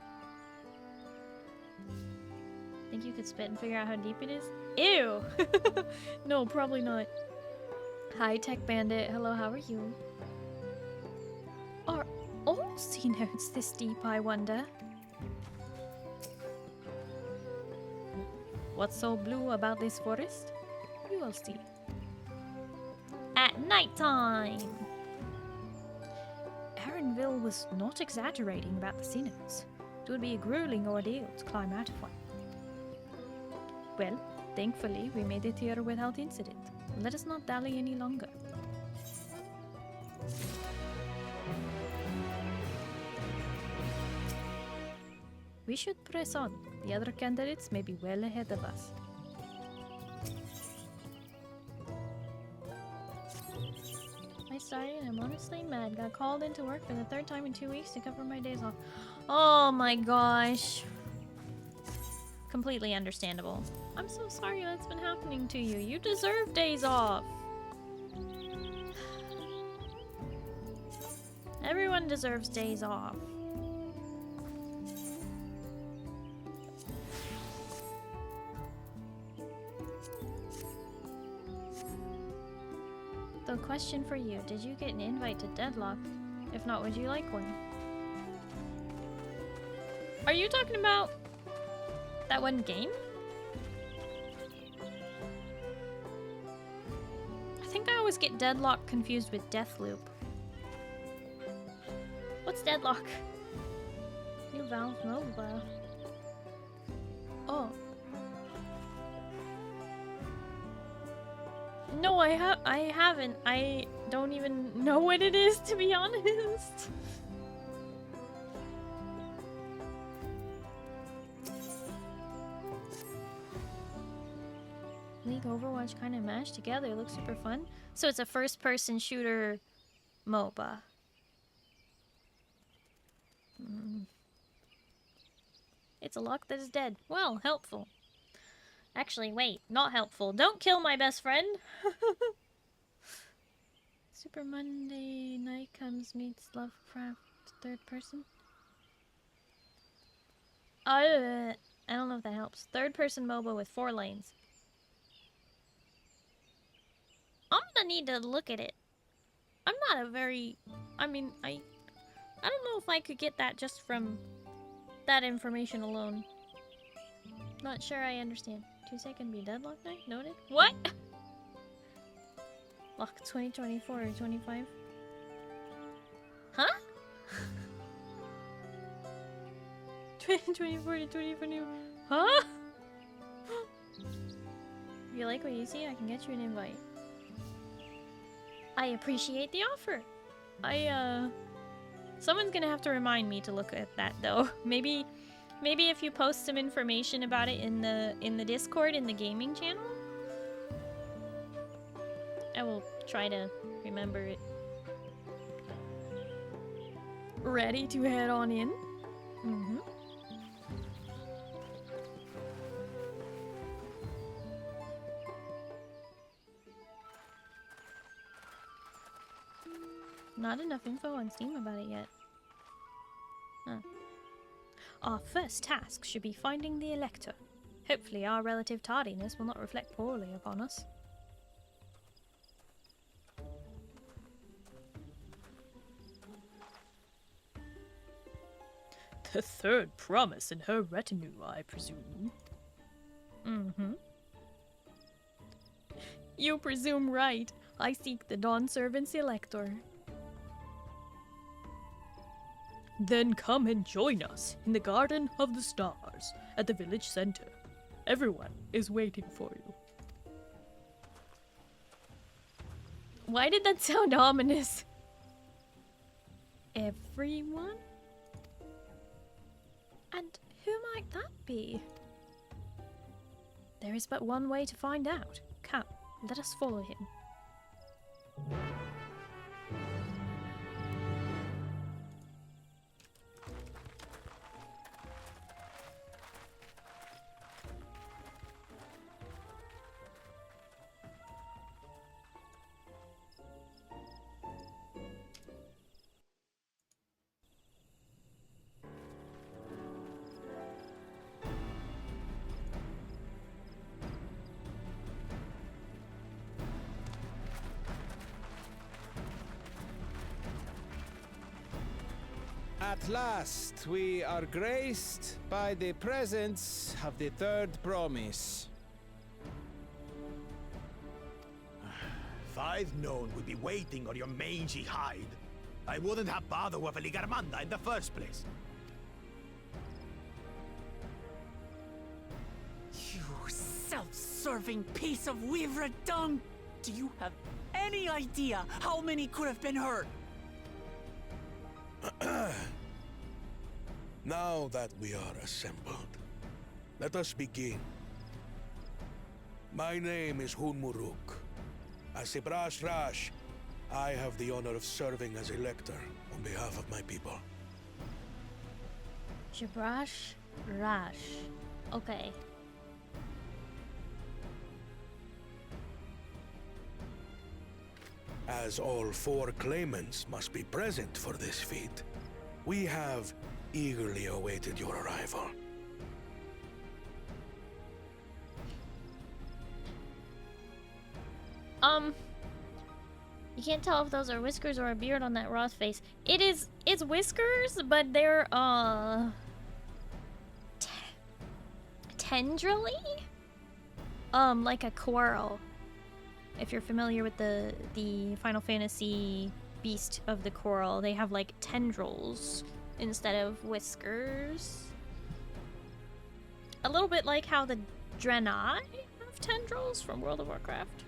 Think you could spit and figure out how deep it is? Ew! No, probably not. Hi, Tech Bandit. Hello, how are you? Are all sea notes this deep, I wonder? What's so blue about this forest? You will see. At nighttime! Aaronville was not exaggerating about the sea notes. It would be a grueling ordeal to climb out of one. Well, thankfully, we made it here without incident. Let us not dally any longer. We should press on. The other candidates may be well ahead of us. I started and I'm honestly mad. Got called into work for the 3rd time in 2 weeks to cover my days off. Oh my gosh. Completely understandable. I'm so sorry that's been happening to you. You deserve days off. Everyone deserves days off. The question for you, did you get an invite to Deadlock? If not, would you like one? Are you talking about that one game? I think I always get Deadlock confused with Deathloop. What's Deadlock? New Valve mobile. Oh. No, I haven't. I don't even know what it is, to be honest. League Overwatch kind of mashed together. It looks super fun. So it's a first-person shooter MOBA. It's a lock that is dead. Well, helpful. Actually, wait. Not helpful. Don't kill my best friend! Super Monday night comes meets Lovecraft 3rd person. I don't know if that helps. 3rd person MOBA with 4 lanes. I'm gonna need to look at it. I'm not a very... I mean, I don't know if I could get that just from that information alone. Not sure I understand. 2 second be deadlock night? Noted. What? Lock 2024 or 25? Huh? 2024 to 2024. Huh? If you like what you see, I can get you an invite. I appreciate the offer. Someone's gonna have to remind me to look at that though. Maybe if you post some information about it in the Discord in the gaming channel, I will try to remember it. Ready to head on in? Mm-hmm. Not enough info on Steam about it yet. Huh. Our first task should be finding the Elector. Hopefully our relative tardiness will not reflect poorly upon us. The third promise in her retinue, I presume. Mm-hmm. You presume right. I seek the Dawn Servant's Elector. Then come and join us in the Garden of the Stars at the village center. Everyone is waiting for you. Why did that sound ominous? Everyone? And who might that be? There is but one way to find out. Come, let us follow him. At last, we are graced by the presence of the third promise. If I'd known we'd be waiting on your mangy hide, I wouldn't have bothered with a Ligarmanda in the first place. You self-serving piece of weaver dung! Do you have any idea how many could have been hurt? Now that we are assembled, let us begin. My name is Hunmuruk. As Ibrash Rash, I have the honor of serving as Elector on behalf of my people. Shabrash Rash. Okay. As all four claimants must be present for this feat, we have eagerly awaited your arrival. You can't tell if those are whiskers or a beard on that Roth face. It's whiskers, but they're, tendrily? Like a coral. If you're familiar with the Final Fantasy beast of the coral, they have like tendrils instead of whiskers. A little bit like how the Draenei have tendrils from World of Warcraft.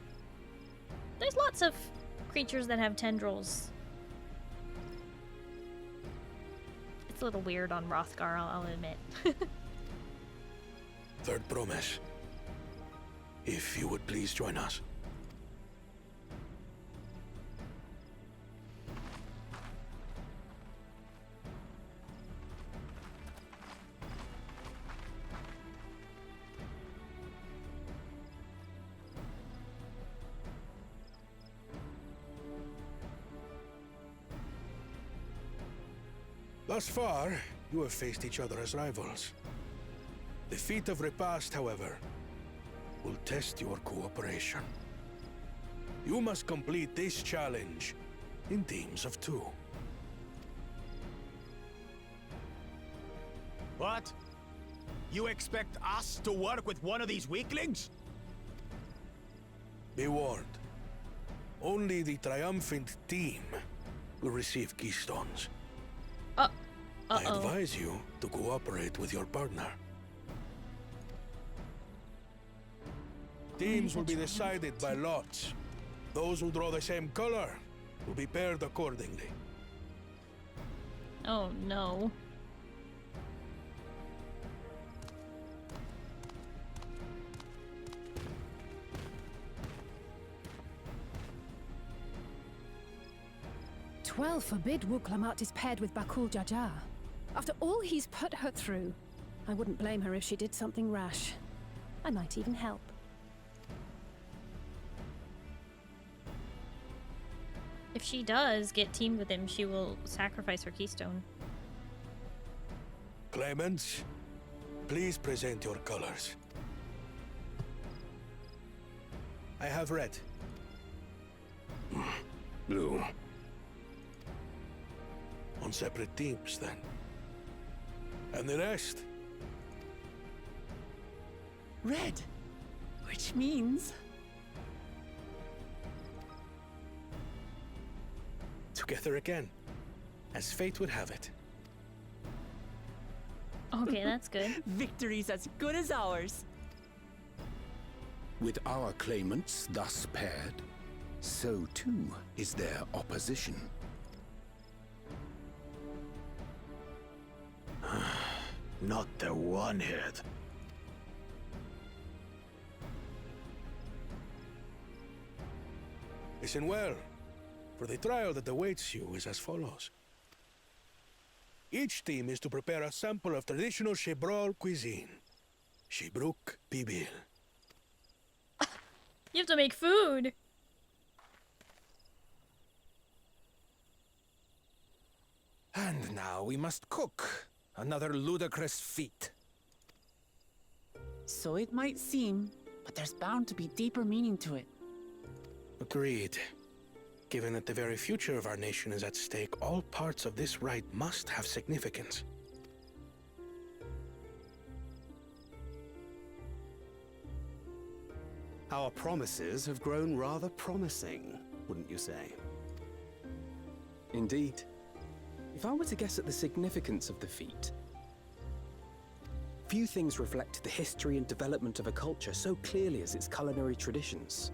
There's lots of creatures that have tendrils. It's a little weird on Hrothgar, I'll admit. Third promise. If you would please join us. Thus far, you have faced each other as rivals. The feat of repast, however, will test your cooperation. You must complete this challenge in teams of 2. What? You expect us to work with one of these weaklings? Be warned. Only the triumphant team will receive keystones. I advise you to cooperate with your partner. Teams will be decided by lots. Those who draw the same color will be paired accordingly. Oh no. Twelve forbid Wuklamat is paired with Bakul Jaja. After all he's put her through, I wouldn't blame her if she did something rash. I might even help. If she does get teamed with him, she will sacrifice her keystone. Claimants, please present your colors. I have red. Blue. On separate teams, then. And the rest? Red. Which means... Together again, as fate would have it. Okay, that's good. Victory's as good as ours. With our claimants thus paired, so too is their opposition. Not the one-head. Listen well, for the trial that awaits you is as follows. Each team is to prepare a sample of traditional Shebrol cuisine. Shibruk Pibil. You have to make food! And now we must cook. Another ludicrous feat. So it might seem, but there's bound to be deeper meaning to it. Agreed. Given that the very future of our nation is at stake, all parts of this rite must have significance. Our promises have grown rather promising, wouldn't you say? Indeed. If I were to guess at the significance of the feat, few things reflect the history and development of a culture so clearly as its culinary traditions.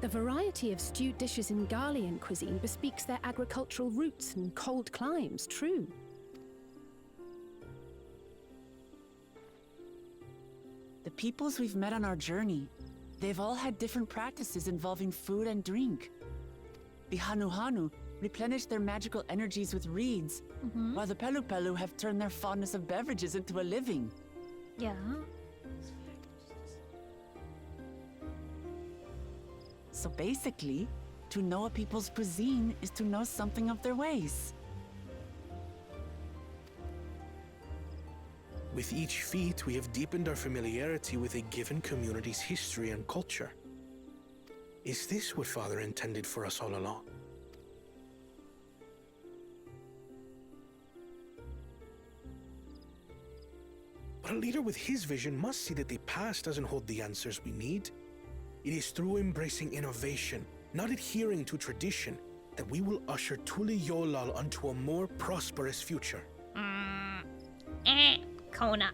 The variety of stewed dishes in Garlean cuisine bespeaks their agricultural roots and cold climes, true. The peoples we've met on our journey, they've all had different practices involving food and drink. The Hanuhanu replenish their magical energies with reeds, while the Pelupelu have turned their fondness of beverages into a living. Yeah. So basically, to know a people's cuisine is to know something of their ways. With each feat, we have deepened our familiarity with a given community's history and culture. Is this what Father intended for us all along? But a leader with his vision must see that the past doesn't hold the answers we need. It is through embracing innovation, not adhering to tradition, that we will usher Tuli Yolal onto a more prosperous future. Kona.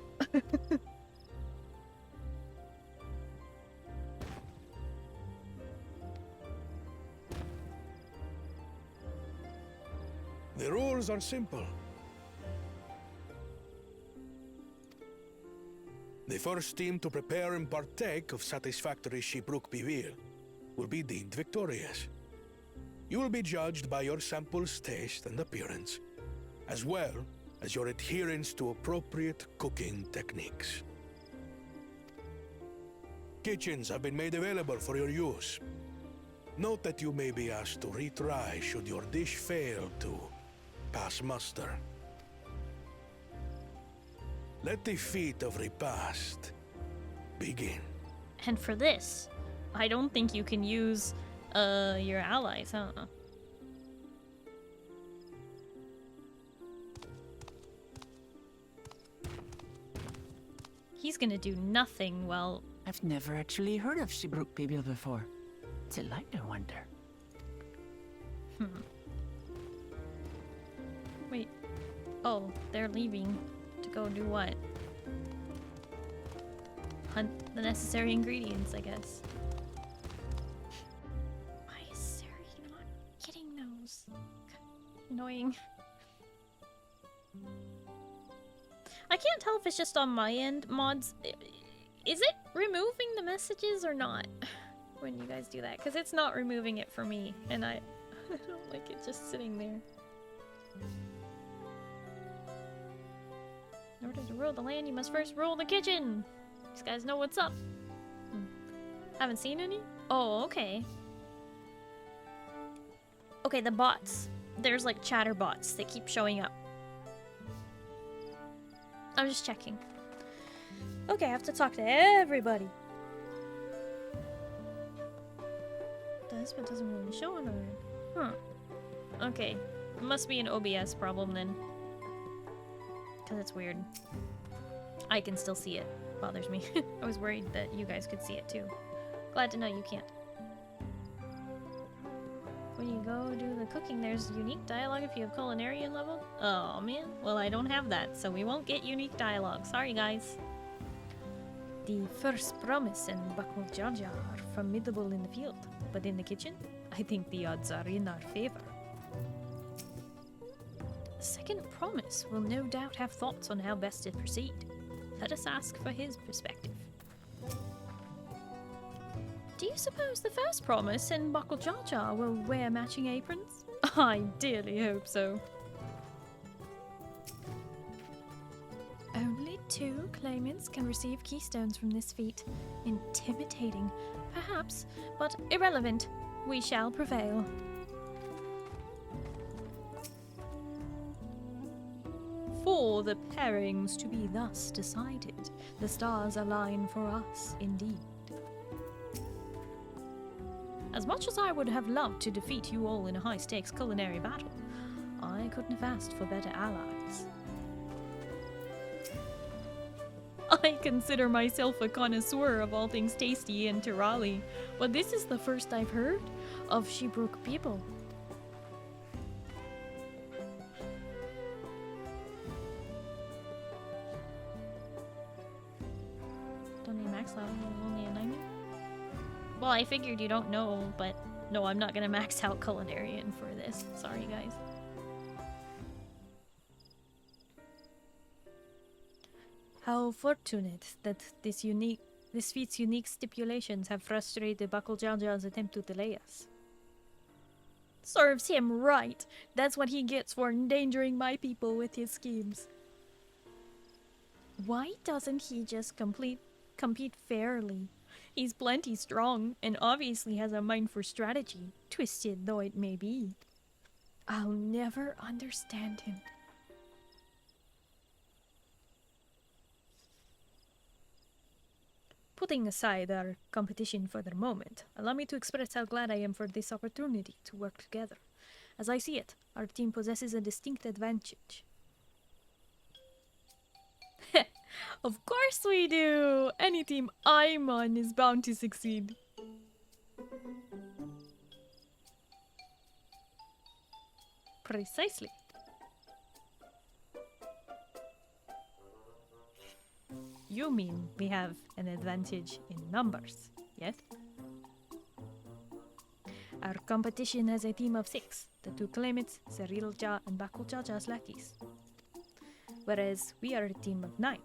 The rules are simple. The first team to prepare and partake of satisfactory Shibruk Bivir will be deemed victorious. You will be judged by your sample's taste and appearance, as well as your adherence to appropriate cooking techniques. Kitchens have been made available for your use. Note that you may be asked to retry should your dish fail to pass muster. Let the feat of repast begin. And for this, I don't think you can use your allies, huh? He's gonna do nothing well. I've never actually heard of Shibruk Bibil before. What's it like, I wonder? Wait. Oh, they're leaving. To go do what? Hunt the necessary ingredients, I guess. Why is Starry not getting those? Annoying. I can't tell if it's just on my end. Mods, is it removing the messages or not when you guys do that? Because it's not removing it for me, and I don't like it just sitting there. In order to rule the land, you must first rule the kitchen. These guys know what's up. Haven't seen any? Oh, okay. Okay, the bots. There's like chatter bots that keep showing up. I'm just checking. Okay, I have to talk to everybody. Does, but doesn't really show on our end. Huh. Okay. It must be an OBS problem then. Because it's weird. I can still see it. Bothers me. I was worried that you guys could see it too. Glad to know you can't. When you go do the cooking, there's unique dialogue if you have culinarian level? Oh man, well I don't have that, so we won't get unique dialogue. Sorry guys. The first promise and Bakul Jaja are formidable in the field, but in the kitchen, I think the odds are in our favor. The second promise will no doubt have thoughts on how best to proceed. Let us ask for his perspective. Do you suppose the first promise and Bakul Jaja will wear matching aprons? I dearly hope so. Only 2 claimants can receive keystones from this feat. Intimidating, perhaps, but irrelevant. We shall prevail. For the pairings to be thus decided, the stars align for us indeed. As much as I would have loved to defeat you all in a high-stakes culinary battle, I couldn't have asked for better allies. I consider myself a connoisseur of all things tasty and Tirali, but this is the first I've heard of Shebrooke people. Don't need max level, only a 90? Well, I figured you don't know, but no, I'm not gonna max out culinarian for this. Sorry, guys. How fortunate that this feat's unique stipulations have frustrated Bakul Jaja's attempt to delay us. Serves him right. That's what he gets for endangering my people with his schemes. Why doesn't he just compete fairly? He's plenty strong, and obviously has a mind for strategy, twisted though it may be. I'll never understand him. Putting aside our competition for the moment, allow me to express how glad I am for this opportunity to work together. As I see it, our team possesses a distinct advantage. Of course we do! Any team I'm on is bound to succeed. Precisely. You mean we have an advantage in numbers, yes? Our competition has a team of 6, the 2 claimants, Cyrilja and Bakul Jaja's lackeys. Whereas we are a team of 9.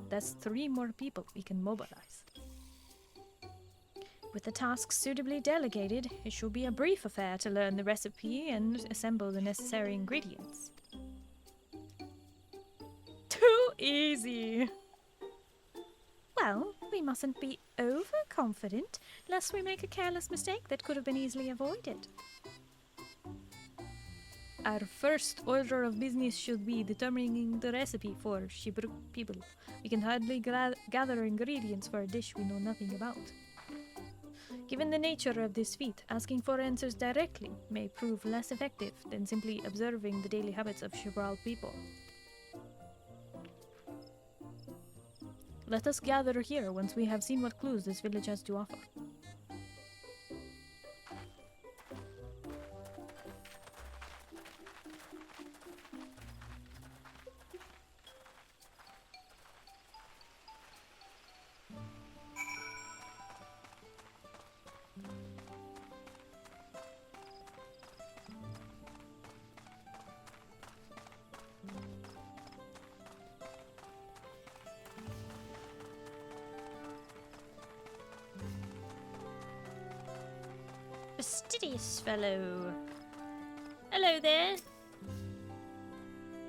That's 3 more people we can mobilize. With the tasks suitably delegated, it should be a brief affair to learn the recipe and assemble the necessary ingredients. Too easy! Well, we mustn't be overconfident, lest we make a careless mistake that could have been easily avoided. Our first order of business should be determining the recipe for Shebrooke people. We can hardly gather ingredients for a dish we know nothing about. Given the nature of this feat, asking for answers directly may prove less effective than simply observing the daily habits of Shebrooke people. Let us gather here once we have seen what clues this village has to offer. this fellow? Hello there.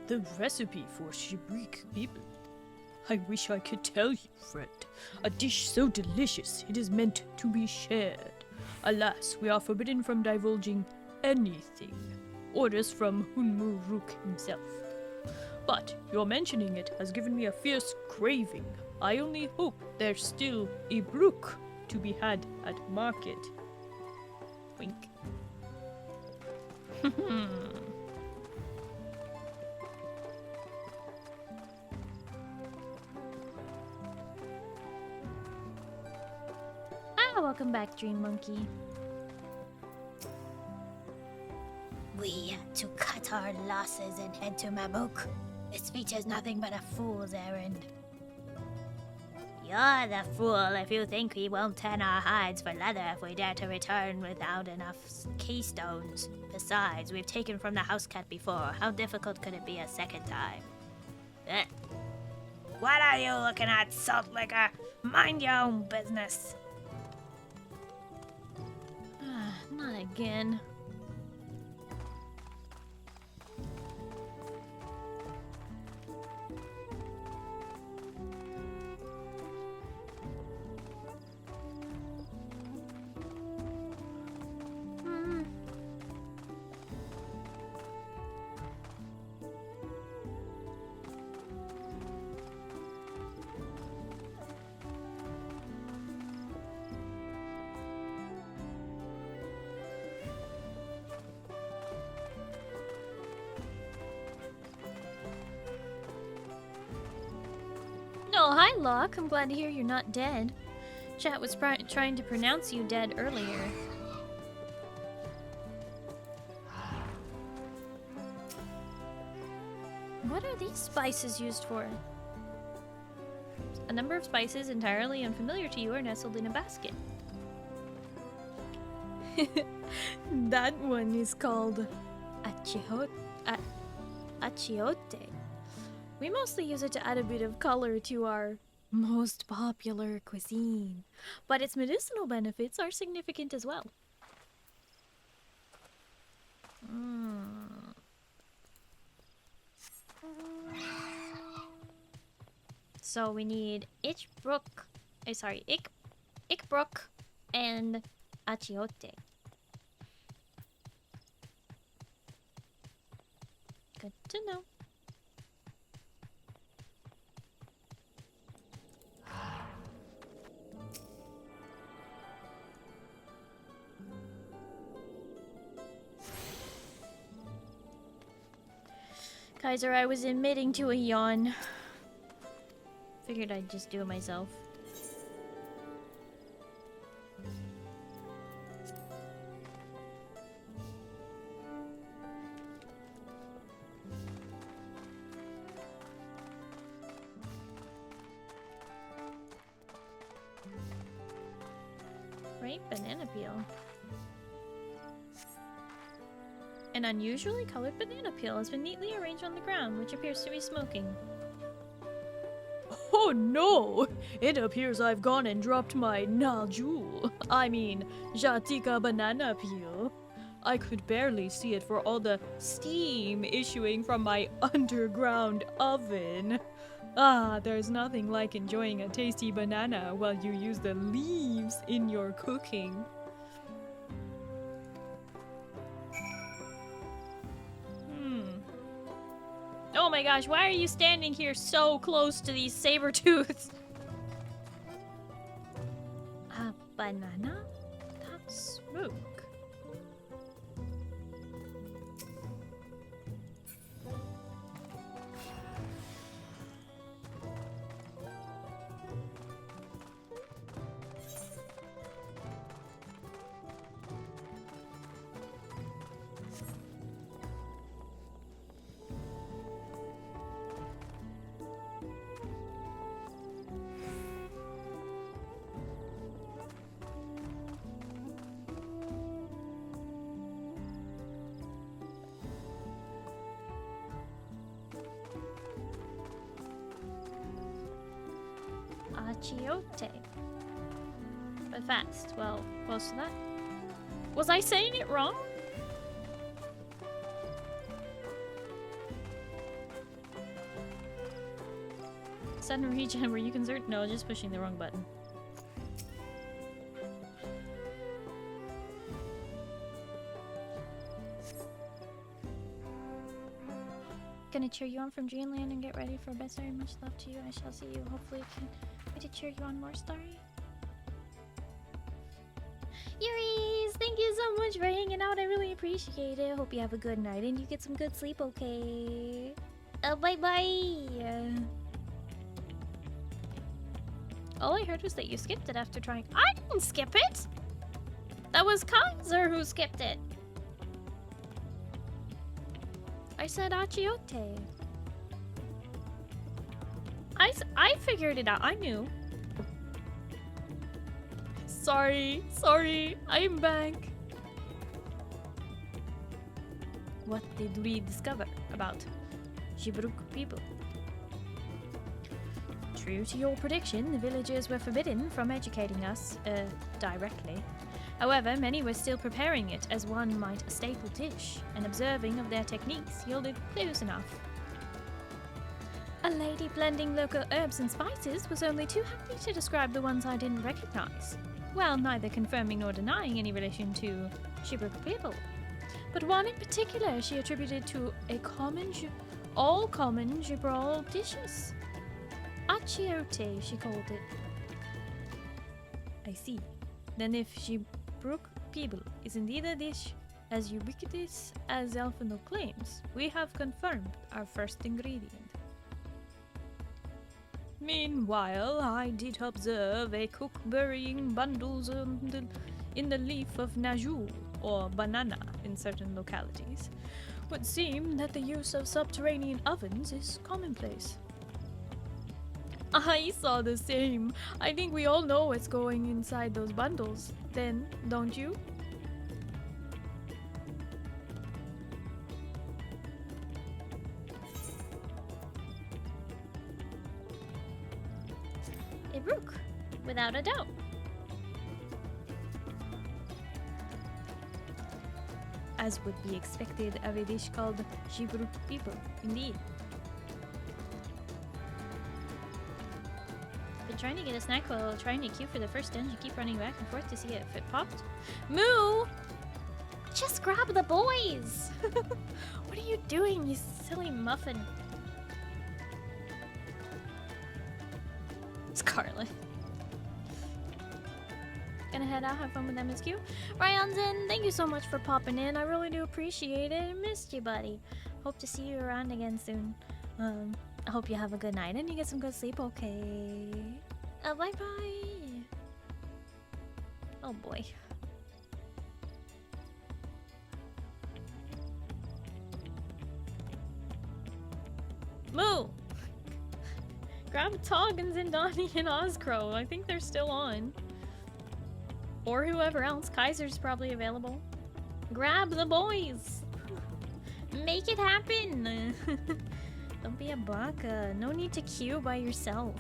The recipe for shibrik people. I wish I could tell you, friend. A dish so delicious it is meant to be shared. Alas, we are forbidden from divulging anything. Orders from Hunmuruk himself. But your mentioning it has given me a fierce craving. I only hope there's still a brook to be had at market. Wink. Welcome back, Dream Monkey. We had to cut our losses and head to Mamuk. This feature's nothing but a fool's errand. You're the fool if you think we won't tan our hides for leather if we dare to return without enough keystones. Besides, we've taken from the house cat before. How difficult could it be a second time? What are you looking at, salt liquor? Mind your own business. Not again. Oh, hi, Locke. I'm glad to hear you're not dead. Chat was trying to pronounce you dead earlier. What are these spices used for? A number of spices entirely unfamiliar to you are nestled in a basket. That one is called achiote. We mostly use it to add a bit of color to our most popular cuisine, but its medicinal benefits are significant as well. So we need Ickbrook and achiote. Good to know. Kaiser, I was admitting to a yawn. Figured I'd just do it myself. Right, banana peel. An unusually colored banana peel has been neatly arranged on the ground, which appears to be smoking. Oh no! It appears I've gone and dropped my Naljul. I mean, Jatika banana peel. I could barely see it for all the steam issuing from my underground oven. Ah, there's nothing like enjoying a tasty banana while you use the leaves in your cooking. Oh my gosh, why are you standing here so close to these saber-tooths? A banana? That's smoke. Achiote. But fast. Well, close to that. Was I saying it wrong? Sudden regen, were you concerned? No, just pushing the wrong button. Gonna cheer you on from Dreamland and get ready for bed, Starry. Much love to you. I shall see you. Hopefully can wait to cheer you on more, Starry. Yuris, thank you so much for hanging out. I really appreciate it. Hope you have a good night and you get some good sleep, okay? Bye-bye. All I heard was that you skipped it after trying. I didn't skip it! That was Kaiser who skipped it. I said Achiote. I figured it out. I knew. Sorry, I'm back. What did we discover about Shibruk people? True to your prediction, the villagers were forbidden from educating us, directly. However, many were still preparing it as one might a staple dish, and observing of their techniques yielded clues enough. A lady blending local herbs and spices was only too happy to describe the ones I didn't recognize, while neither confirming nor denying any relation to Shibruk people. But one in particular she attributed to a all common Gibral dishes. Achiote, she called it. I see. Then if Shibruk people is indeed a dish as ubiquitous as Elfino claims, we have confirmed our first ingredient. Meanwhile, I did observe a cook burying bundles in the leaf of Naju, or banana in certain localities. Would seem that the use of subterranean ovens is commonplace. I saw the same. I think we all know what's going inside those bundles, then, don't you? Ibruk, without a doubt. As would be expected of a dish called Shibruk people, indeed. Been trying to get a snack while trying to queue for the first dungeon. Keep running back and forth to see if it popped. Moo! Just grab the boys! What are you doing, you silly muffin? Scarlet. Gonna head out, have fun with MSQ. Ryanzen, thank you so much for popping in. I really do appreciate it. I missed you, buddy. Hope to see you around again soon. I hope you have a good night and you get some good sleep, okay? Bye-bye. Oh boy. Moo! Grab Tog and Zindani and Ozcrow. I think they're still on. Or whoever else. Kaiser's probably available. Grab the boys! Make it happen! Don't be a baka. No need to queue by yourself.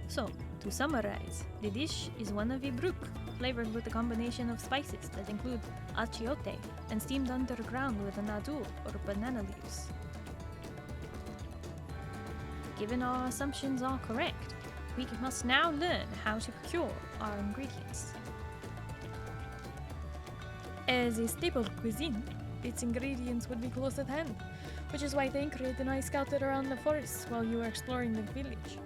So, to summarize, the dish is one of Ibruk, flavored with a combination of spices that include achiote and steamed underground with a nadu or banana leaves. Given our assumptions are correct, we must now learn how to procure our ingredients. As a staple cuisine, its ingredients would be close at hand, which is why Thancred and I scouted around the forest while you were exploring the village.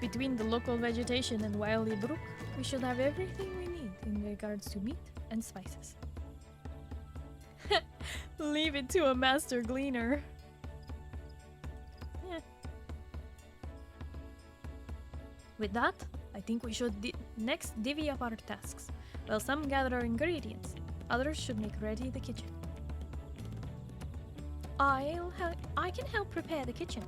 Between the local vegetation and wild Ibruk, we should have everything we need in regards to meat and spices. Leave it to a master gleaner. Yeah. With that, I think we should next divvy up our tasks. While some gather our ingredients, others should make ready the kitchen. I can help prepare the kitchen.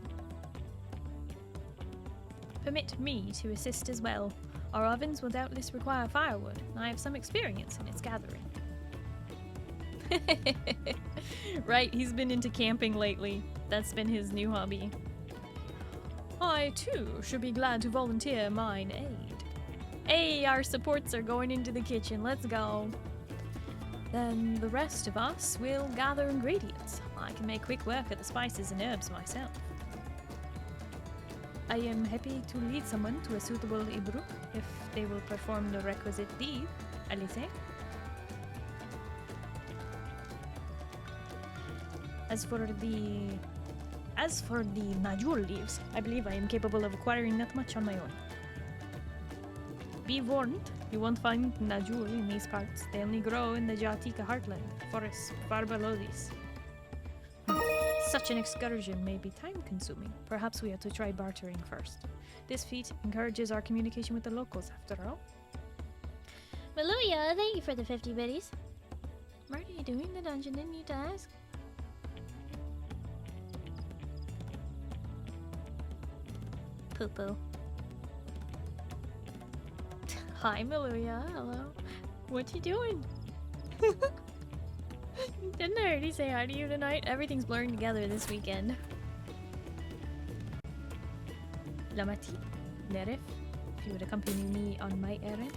Permit me to assist as well. Our ovens will doubtless require firewood, and I have some experience in its gathering. Right, he's been into camping lately. That's been his new hobby. I too should be glad to volunteer mine aid. Hey, our supports are going into the kitchen. Let's go. Then the rest of us will gather ingredients. I can make quick work of the spices and herbs myself. I am happy to lead someone to a suitable Ibruk if they will perform the requisite deed, Alice. As for the Najul leaves, I believe I am capable of acquiring that much on my own. Be warned, you won't find Najul in these parts. They only grow in the Jatika heartland, forests far below these. Such an excursion may be time-consuming. Perhaps we have to try bartering first. This feat encourages our communication with the locals, after all. Maluya, thank you for the 50 biddies. Why are you doing the dungeon? Didn't you ask? Poo-poo. Hi, Maluya. Hello. What you doing? Didn't I already say hi to you tonight? Everything's blurring together this weekend. Lamati, Nerif, if you would accompany me on my errand.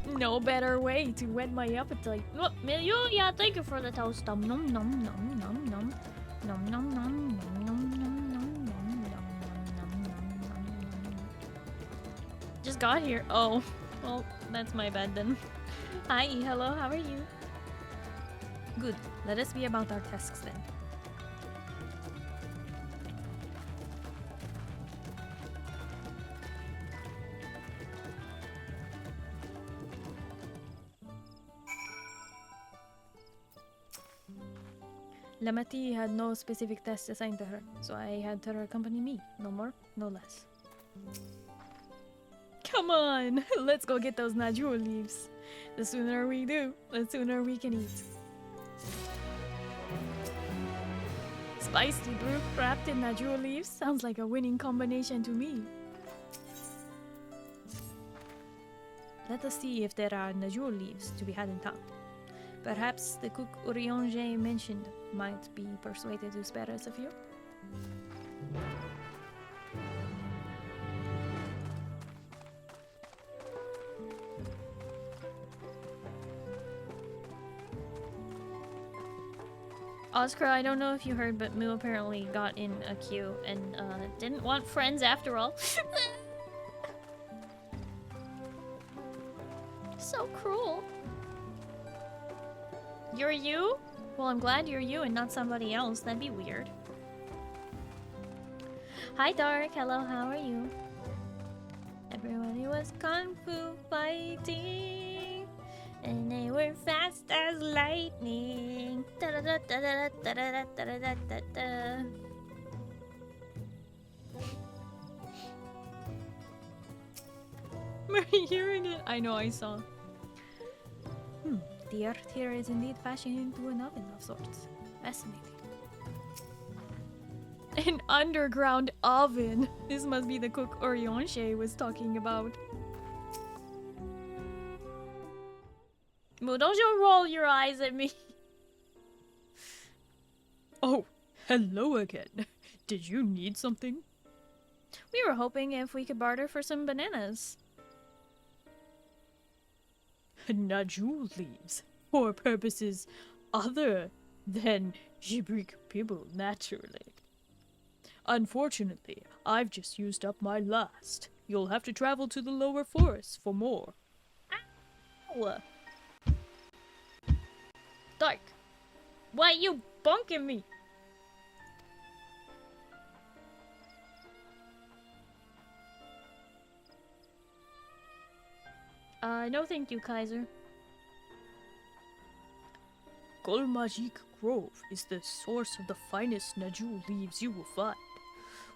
No better way to whet my appetite. Look, Maluya, thank you for the toast. Nom nom nom nom nom nom. Nom nom nom nom nom nom nom nom. Just got here. Oh, well, that's my bad then. Hi, hello, how are you? Good. Let us be about our tasks then. Lamati had no specific tasks assigned to her, so I had her accompany me. No more, no less. Come on! Let's go get those Najul leaves. The sooner we do, the sooner we can eat. Spicy brew wrapped in Najul leaves sounds like a winning combination to me. Let us see if there are Najul leaves to be had in town. Perhaps the cook Orionge mentioned might be persuaded to spare us a few. Oscar, I don't know if you heard, but Moo apparently got in a queue and didn't want friends after all. So cruel. You're you? Well, I'm glad you're you and not somebody else. That'd be weird. Hi, Dark. Hello, how are you? Everybody was kung fu fighting, and they were fast as lightning. Da da da da da da da da da da da. Are you hearing it? I know, I saw. The earth here is indeed fashioned into an oven of sorts. Fascinating. An underground oven! This must be the cook Orionche was talking about. Moo, don't you roll your eyes at me. Oh, hello again. Did you need something? We were hoping if we could barter for some bananas. Najul leaves for purposes other than Jibrik people, naturally. Unfortunately, I've just used up my last. You'll have to travel to the lower forest for more. Ow! Dark, why you bonking me? No thank you, Kaiser. Golmajik Grove is the source of the finest Najul leaves you will find.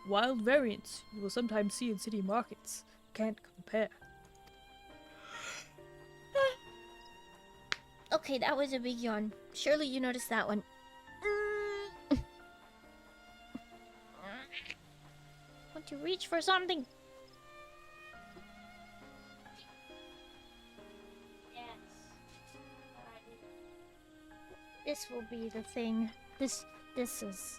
Wild variants you will sometimes see in city markets. Can't compare. Okay, that was a big yawn. Surely you noticed that one. Want to reach for something? This will be the thing. This is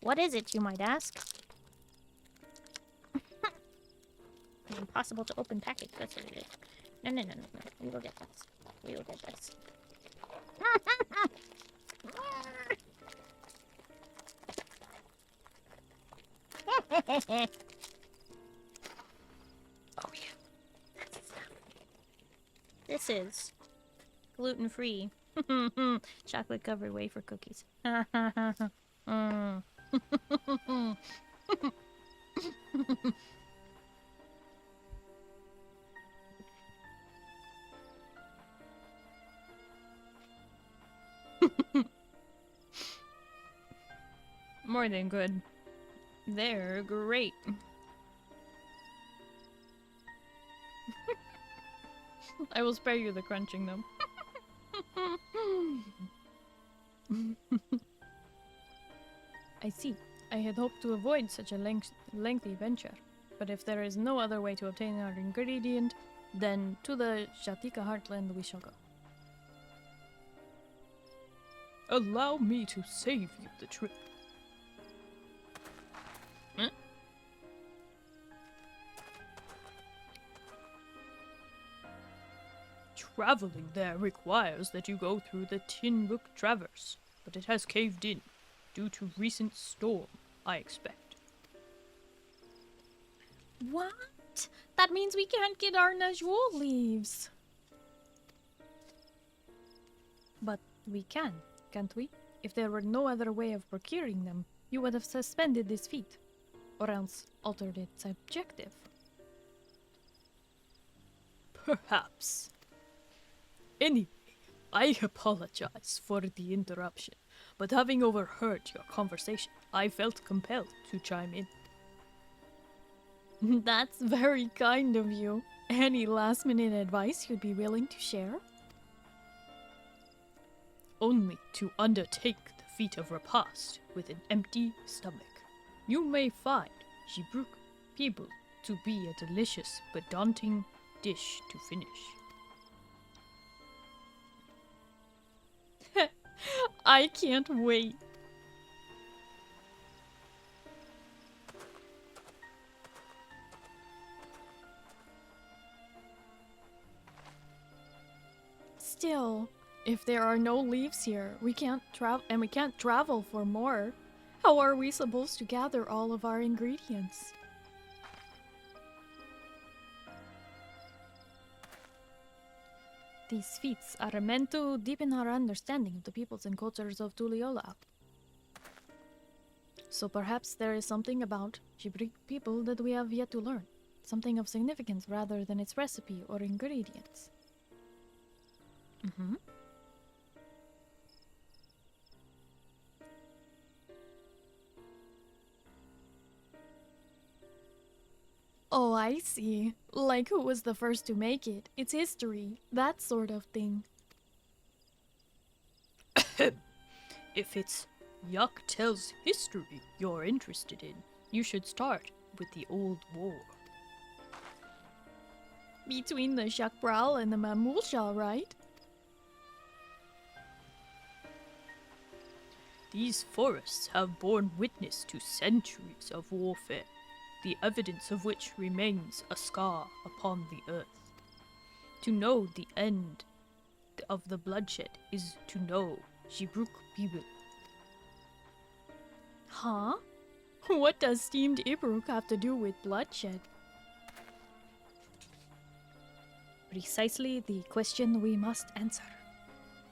What is it, you might ask? An impossible to open package, that's what it is. No. We will get this. We will get this. Oh yeah. That's its stuff. This is gluten-free. Chocolate covered wafer cookies. More than good. They're great. I will spare you the crunching, though. I see. I had hoped to avoid such a lengthy venture, but if there is no other way to obtain our ingredient, then to the Jatika heartland we shall go. Allow me to save you the trip. Huh? Traveling there requires that you go through the Tin Book Traverse, but it has caved in due to recent storm, I expect. What? That means we can't get our Najul leaves. But we can, can't we? If there were no other way of procuring them, you would have suspended this feat, or else altered its objective. Perhaps. Anyway, I apologize for the interruption, but having overheard your conversation, I felt compelled to chime in. That's very kind of you. Any last-minute advice you'd be willing to share? Only to undertake the feat of repast with an empty stomach. You may find Jibruk people to be a delicious but daunting dish to finish. I can't wait. Still, if there are no leaves here, we can't travel for more. How are we supposed to gather all of our ingredients? These feats are meant to deepen our understanding of the peoples and cultures of Tuliyola. So perhaps there is something about Jibruk people that we have yet to learn. Something of significance rather than its recipe or ingredients. Mm-hmm. Oh, I see. Like who was the first to make it, its history, that sort of thing. If it's Yaktel's history you're interested in, you should start with the Old War. Between the Shakbral and the Mamulsha, right? These forests have borne witness to centuries of warfare, the evidence of which remains a scar upon the earth. To know the end of the bloodshed is to know Jibruk people. Huh? What does steamed Ibruk have to do with bloodshed? Precisely the question we must answer.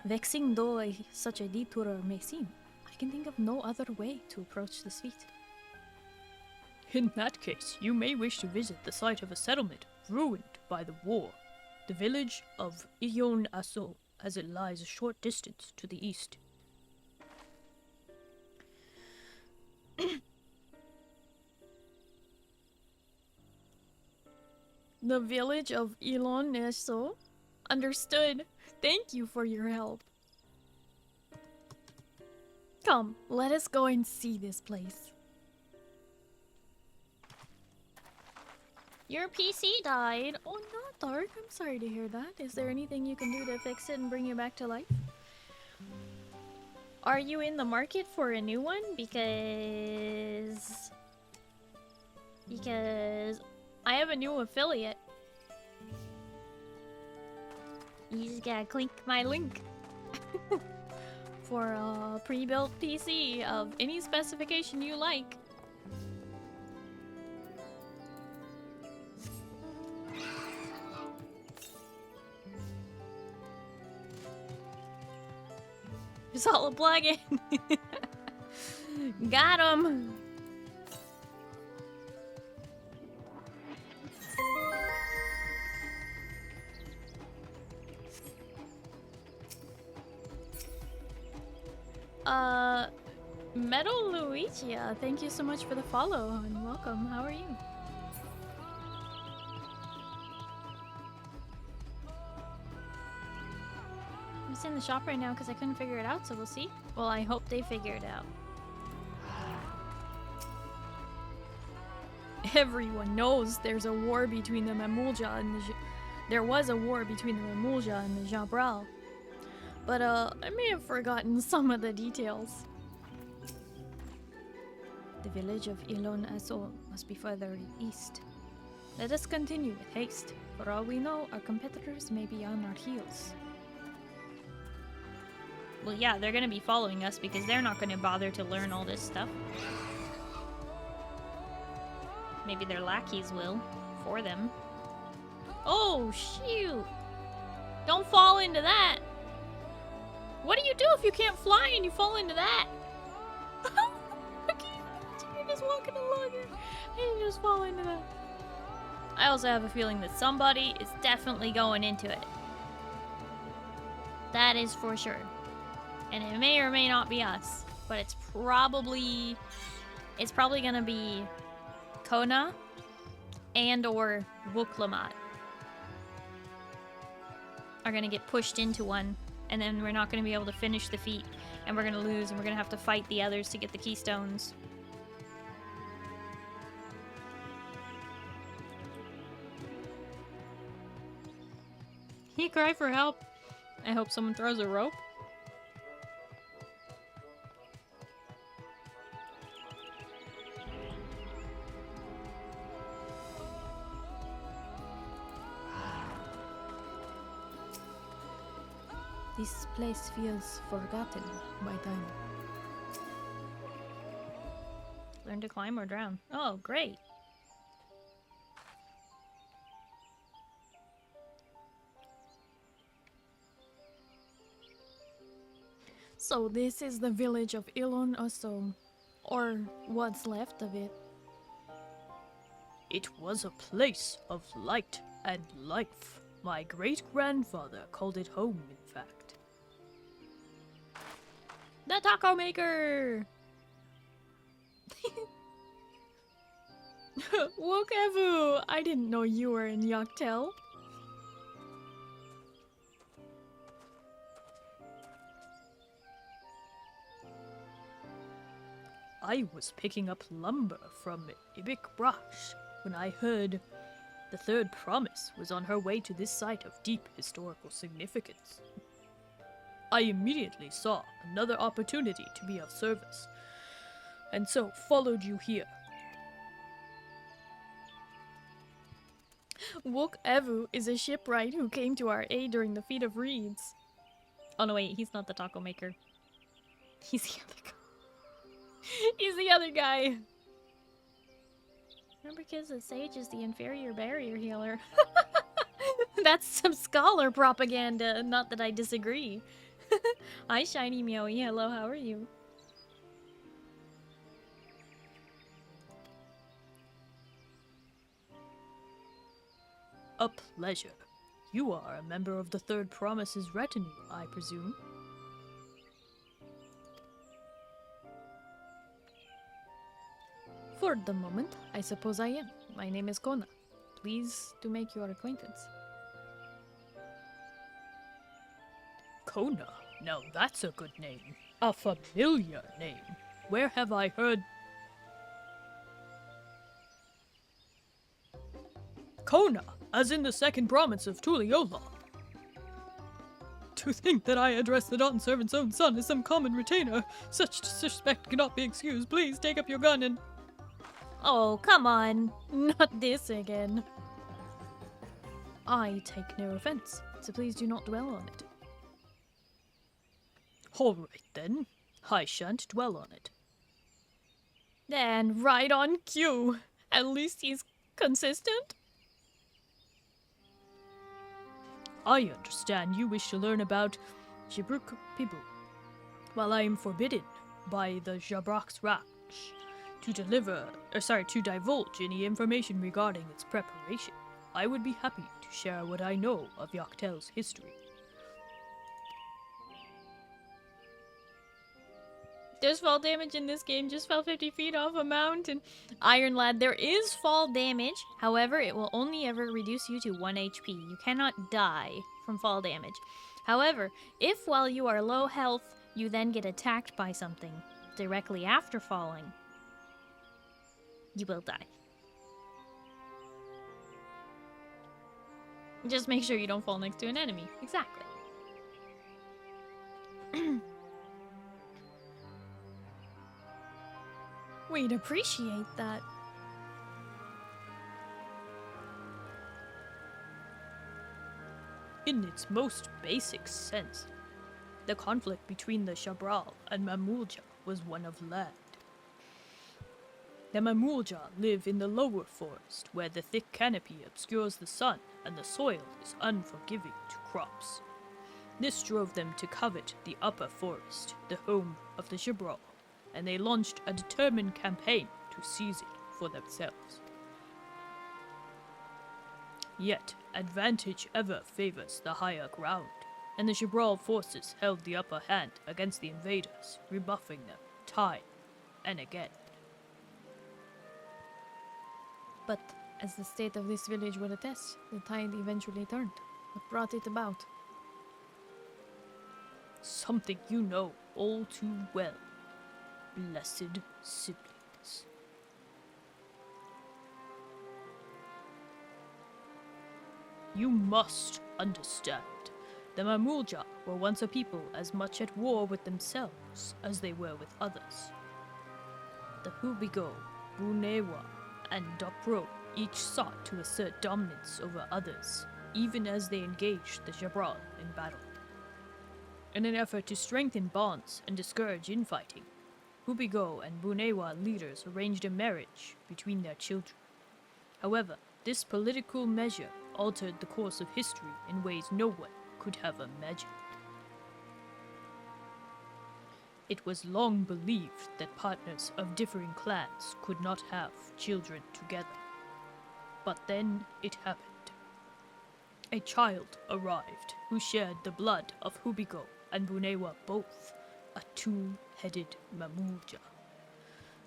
Vexing though such a detour may seem, I can think of no other way to approach this feat. In that case, you may wish to visit the site of a settlement ruined by the war, the village of ErianOsamu, as it lies a short distance to the east. The village of ErianOsamu? Understood. Thank you for your help. Come, let us go and see this place. Your PC died. Oh, not Dark. I'm sorry to hear that. Is there anything you can do to fix it and bring you back to life? Are you in the market for a new one? Because I have a new affiliate. You just gotta click my link for a pre-built PC of any specification you like. It's all a plugin. Got him. Metal Luigia, thank you so much for the follow and welcome. How are you? I'm just in the shop right now because I couldn't figure it out, so we'll see. Well, I hope they figure it out. Everyone knows there's a war between the Mamulja and the there was a war between the Mamulja and the Jabral. But I may have forgotten some of the details. The village of ErianOsamu must be further east. Let us continue with haste. For all we know, our competitors may be on our heels. Well, yeah, they're gonna be following us because they're not gonna bother to learn all this stuff. Maybe their lackeys will, for them. Oh, shoot! Don't fall into that! What do you do if you can't fly and you fall into that? You're just walking along here and you just fall into that. I also have a feeling that somebody is definitely going into it. That is for sure. And it may or may not be us, but it's probably gonna be Kona and or Wooklamat are gonna get pushed into one, and then we're not gonna be able to finish the feat, and we're gonna lose, and we're gonna have to fight the others to get the keystones. He cry for help. I hope someone throws a rope. This place feels forgotten by time. Learn to climb or drown. Oh, great. So this is the village of ErianOsamu, or what's left of it. It was a place of light and life. My great-grandfather called it home, in fact. The taco maker! Wokevu! I didn't know you were in Yaktel. I was picking up lumber from Ibik Brash when I heard the third promise was on her way to this site of deep historical significance. I immediately saw another opportunity to be of service, and so followed you here. Wokevu is a shipwright who came to our aid during the Feat of Reeds. Oh no, wait, he's not the taco maker. He's the other guy. He's the other guy. Remember, kids, that Sage is the inferior barrier healer. That's some scholar propaganda. Not that I disagree. Hi, Shiny Meowie. Hello, how are you? A pleasure. You are a member of the Third Promise's retinue, I presume. For the moment, I suppose I am. My name is Kona. Pleased to make your acquaintance. Kona? Now that's a good name. A familiar name. Where have I heard... Kona, as in the second province of Tuliyola. To think that I address the Dawn Servant's own son as some common retainer, such disrespect cannot be excused. Please take up your gun and... Oh, come on. Not this again. I take no offense, so please do not dwell on it. Alright then, I shan't dwell on it. Then right on cue. At least he's consistent. I understand you wish to learn about Jibruk people, while I am forbidden by the Jabrak's Raksh to divulge any information regarding its preparation. I would be happy to share what I know of Yaktel's history. There's fall damage in this game. Just fell 50 feet off a mountain. Iron Lad, there is fall damage. However, it will only ever reduce you to 1 HP. You cannot die from fall damage. However, if while you are low health, you then get attacked by something directly after falling, you will die. Just make sure you don't fall next to an enemy. Exactly. We'd appreciate that. In its most basic sense, the conflict between the Shabral and Mamulja was one of land. The Mamulja live in the lower forest, where the thick canopy obscures the sun and the soil is unforgiving to crops. This drove them to covet the upper forest, the home of the Shabral, and they launched a determined campaign to seize it for themselves. Yet, advantage ever favors the higher ground, and the Shabral forces held the upper hand against the invaders, rebuffing them time and again. But, as the state of this village would attest, the tide eventually turned. What brought it about? Something you know all too well. Blessed siblings. You must understand. The Mamulja were once a people as much at war with themselves as they were with others. The Hubigo, Bunewa, and Dopro each sought to assert dominance over others, even as they engaged the Jabral in battle. In an effort to strengthen bonds and discourage infighting, Hubigo and Bunewa leaders arranged a marriage between their children. However, this political measure altered the course of history in ways no one could have imagined. It was long believed that partners of differing clans could not have children together. But then it happened. A child arrived who shared the blood of Hubigo and Bunewa both, a two-headed Mamulja.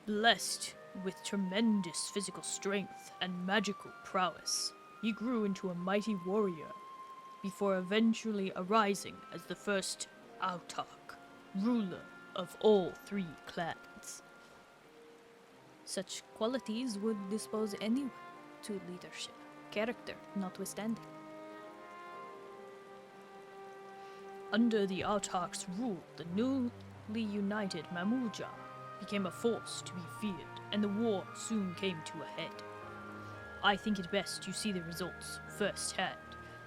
Blessed with tremendous physical strength and magical prowess, he grew into a mighty warrior, before eventually arising as the first Autarch, ruler of all three clans. Such qualities would dispose anyone to leadership, character notwithstanding. Under the Autarch's rule, the newly united Mamulja became a force to be feared, and the war soon came to a head. I think it best you see the results firsthand.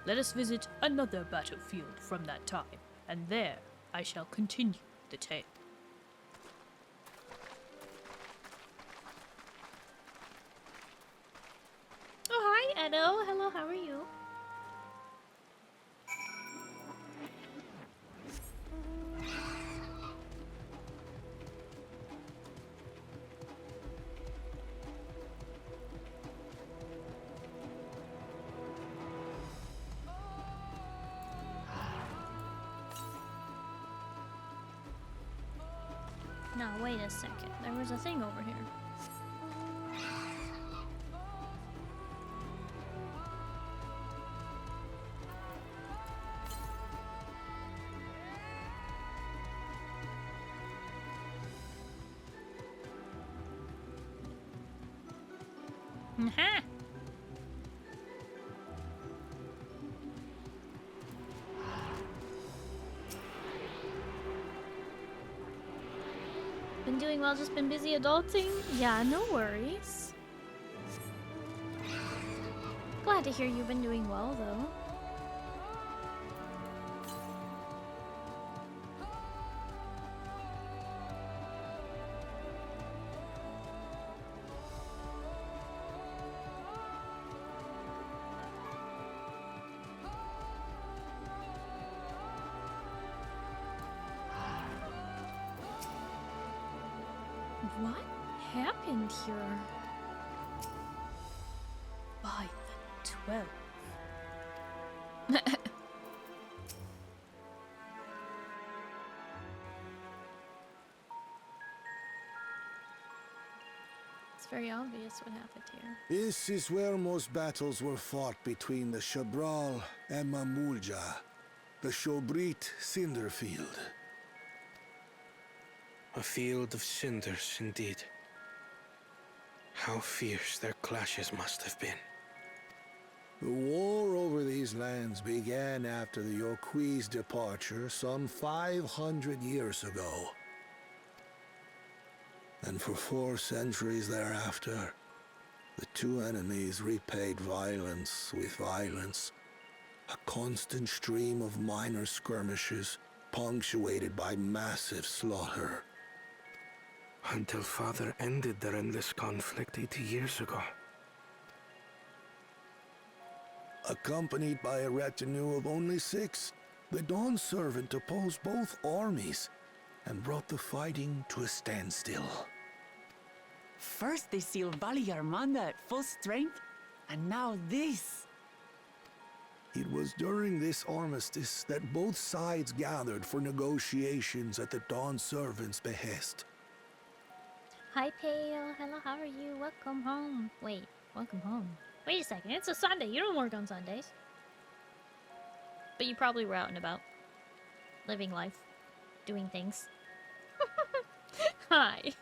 Let us visit another battlefield from that time, and there I shall continue the tale. Oh, hi, Edo. Hello, how are you? Now, wait a second. There was a thing over here. Aha! Been doing well, just been busy adulting? Yeah, no worries. Glad to hear you've been doing well, though. What happened here? By the 12. It's very obvious what happened here. This is where most battles were fought between the Shabral and Mamulja, the Shobrit Cinder Field. A field of cinders, indeed. How fierce their clashes must have been. The war over these lands began after the Yokui's departure some 500 years ago. And for 4 centuries thereafter, the two enemies repaid violence with violence. A constant stream of minor skirmishes, punctuated by massive slaughter. Until Father ended their endless conflict 80 years ago. Accompanied by a retinue of only 6, the Dawn Servant opposed both armies and brought the fighting to a standstill. First they sealed Valley Armanda at full strength, and now this. It was during this armistice that both sides gathered for negotiations at the Dawn Servant's behest. Hi, Pale. Hello, how are you? Welcome home. Wait, welcome home. Wait a second, it's a Sunday. You don't work on Sundays. But you probably were out and about. Living life. Doing things. Hi.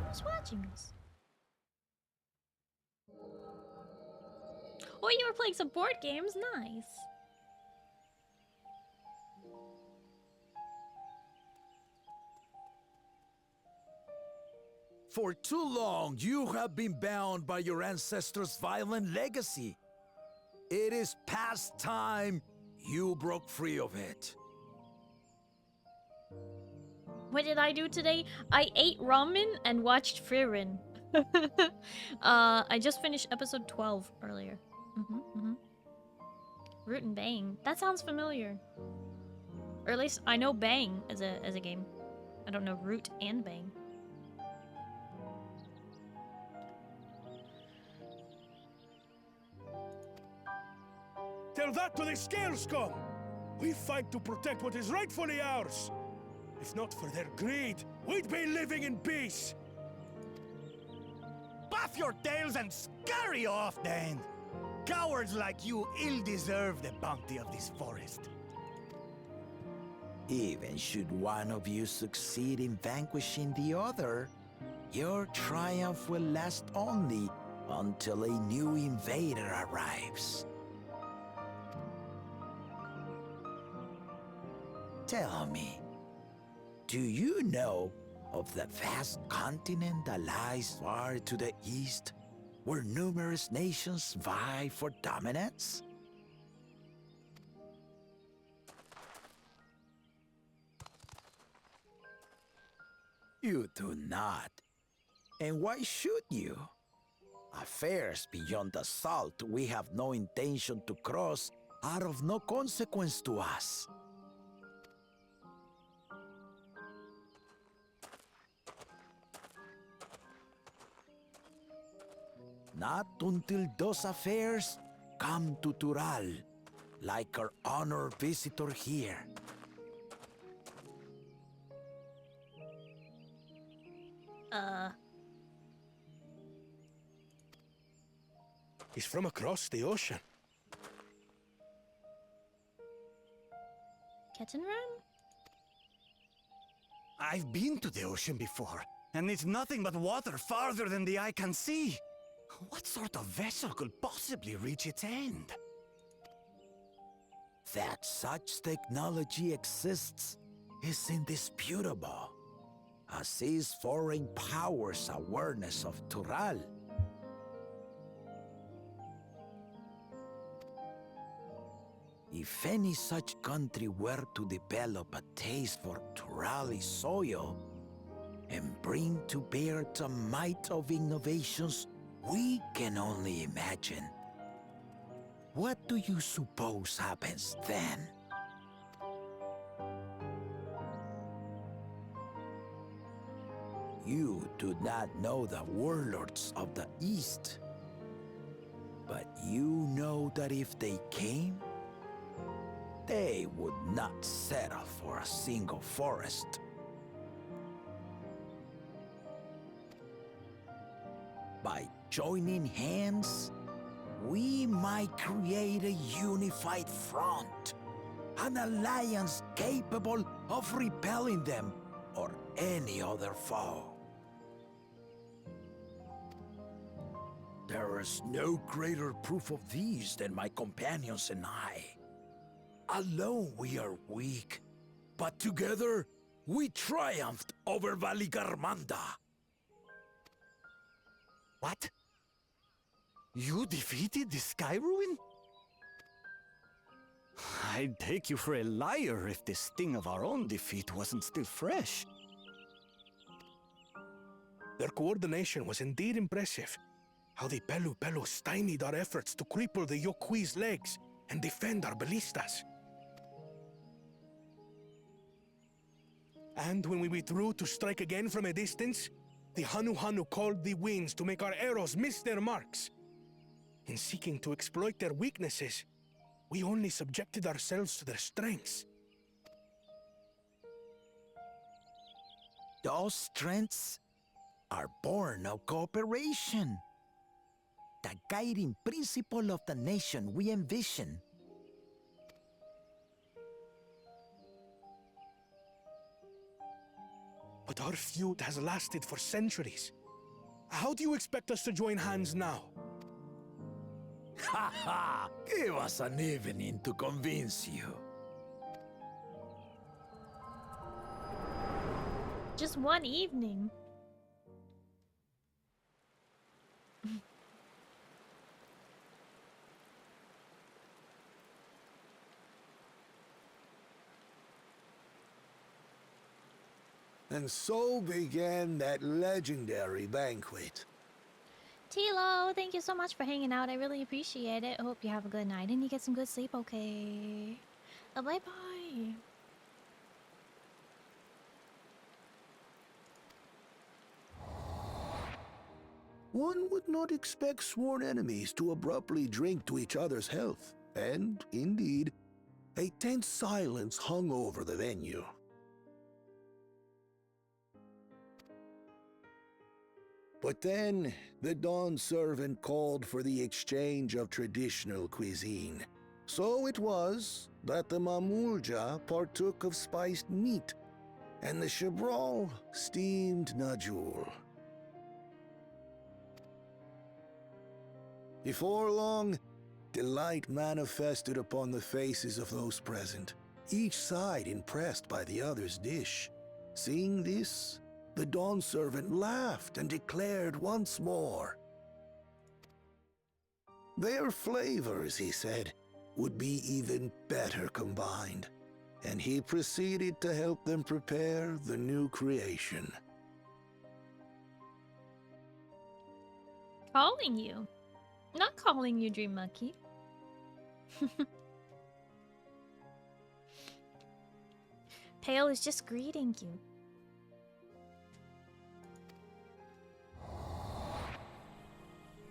Who's watching us? Oh, you were playing some board games? Nice. For too long, you have been bound by your ancestors' violent legacy. It is past time you broke free of it. What did I do today? I ate ramen and watched Frieren. I just finished episode 12 earlier. Root and Bang. That sounds familiar. Or at least I know Bang as a game. I don't know Root and Bang. Tell that to the Scale Scum! We fight to protect what is rightfully ours! If not for their greed, we'd be living in peace! Buff your tails and scurry off, then! Cowards like you ill-deserve the bounty of this forest. Even should one of you succeed in vanquishing the other, your triumph will last only until a new invader arrives. Tell me, do you know of the vast continent that lies far to the east, where numerous nations vie for dominance? You do not. And why should you? Affairs beyond the salt we have no intention to cross are of no consequence to us. Not until those affairs come to Tural, like our honored visitor here. He's from across the ocean. Kettenran? I've been to the ocean before. and it's nothing but water farther than the eye can see. What sort of vessel could possibly reach its end? That such technology exists is indisputable, as is foreign powers' awareness of Tural. If any such country were to develop a taste for Turali soil and bring to bear the might of innovations we can only imagine, what do you suppose happens then? You do not know the warlords of the East, but you know that if they came, they would not settle for a single forest. By joining hands, we might create a unified front, an alliance capable of repelling them or any other foe. There is no greater proof of these than my companions and I. Alone we are weak, but together we triumphed over Valigarmanda. What? You defeated the Sky Ruin? I'd take you for a liar if the sting of our own defeat wasn't still fresh. Their coordination was indeed impressive. How the Pelu stymied our efforts to cripple the Yokui's legs and defend our ballistas. And when we withdrew to strike again from a distance, the Hanu called the winds to make our arrows miss their marks. In seeking to exploit their weaknesses, we only subjected ourselves to their strengths. Those strengths are born of cooperation. The guiding principle of the nation we envision. But our feud has lasted for centuries. How do you expect us to join hands now? Ha ha! Give us an evening to convince you. Just one evening. And so began that legendary banquet. Tilo, thank you so much for hanging out. I really appreciate it. I hope you have a good night and you get some good sleep, okay? Bye-bye. One would not expect sworn enemies to abruptly drink to each other's health, and, indeed, a tense silence hung over the venue. But then, the Dawn Servant called for the exchange of traditional cuisine. So it was that the Mamulja partook of spiced meat, and the Chibral steamed najul. Before long, delight manifested upon the faces of those present, each side impressed by the other's dish. Seeing this, the Dawn Servant laughed and declared once more. Their flavors, he said, would be even better combined, and he proceeded to help them prepare the new creation. Calling you. Not calling you, Dream Monkey. Pale is just greeting you.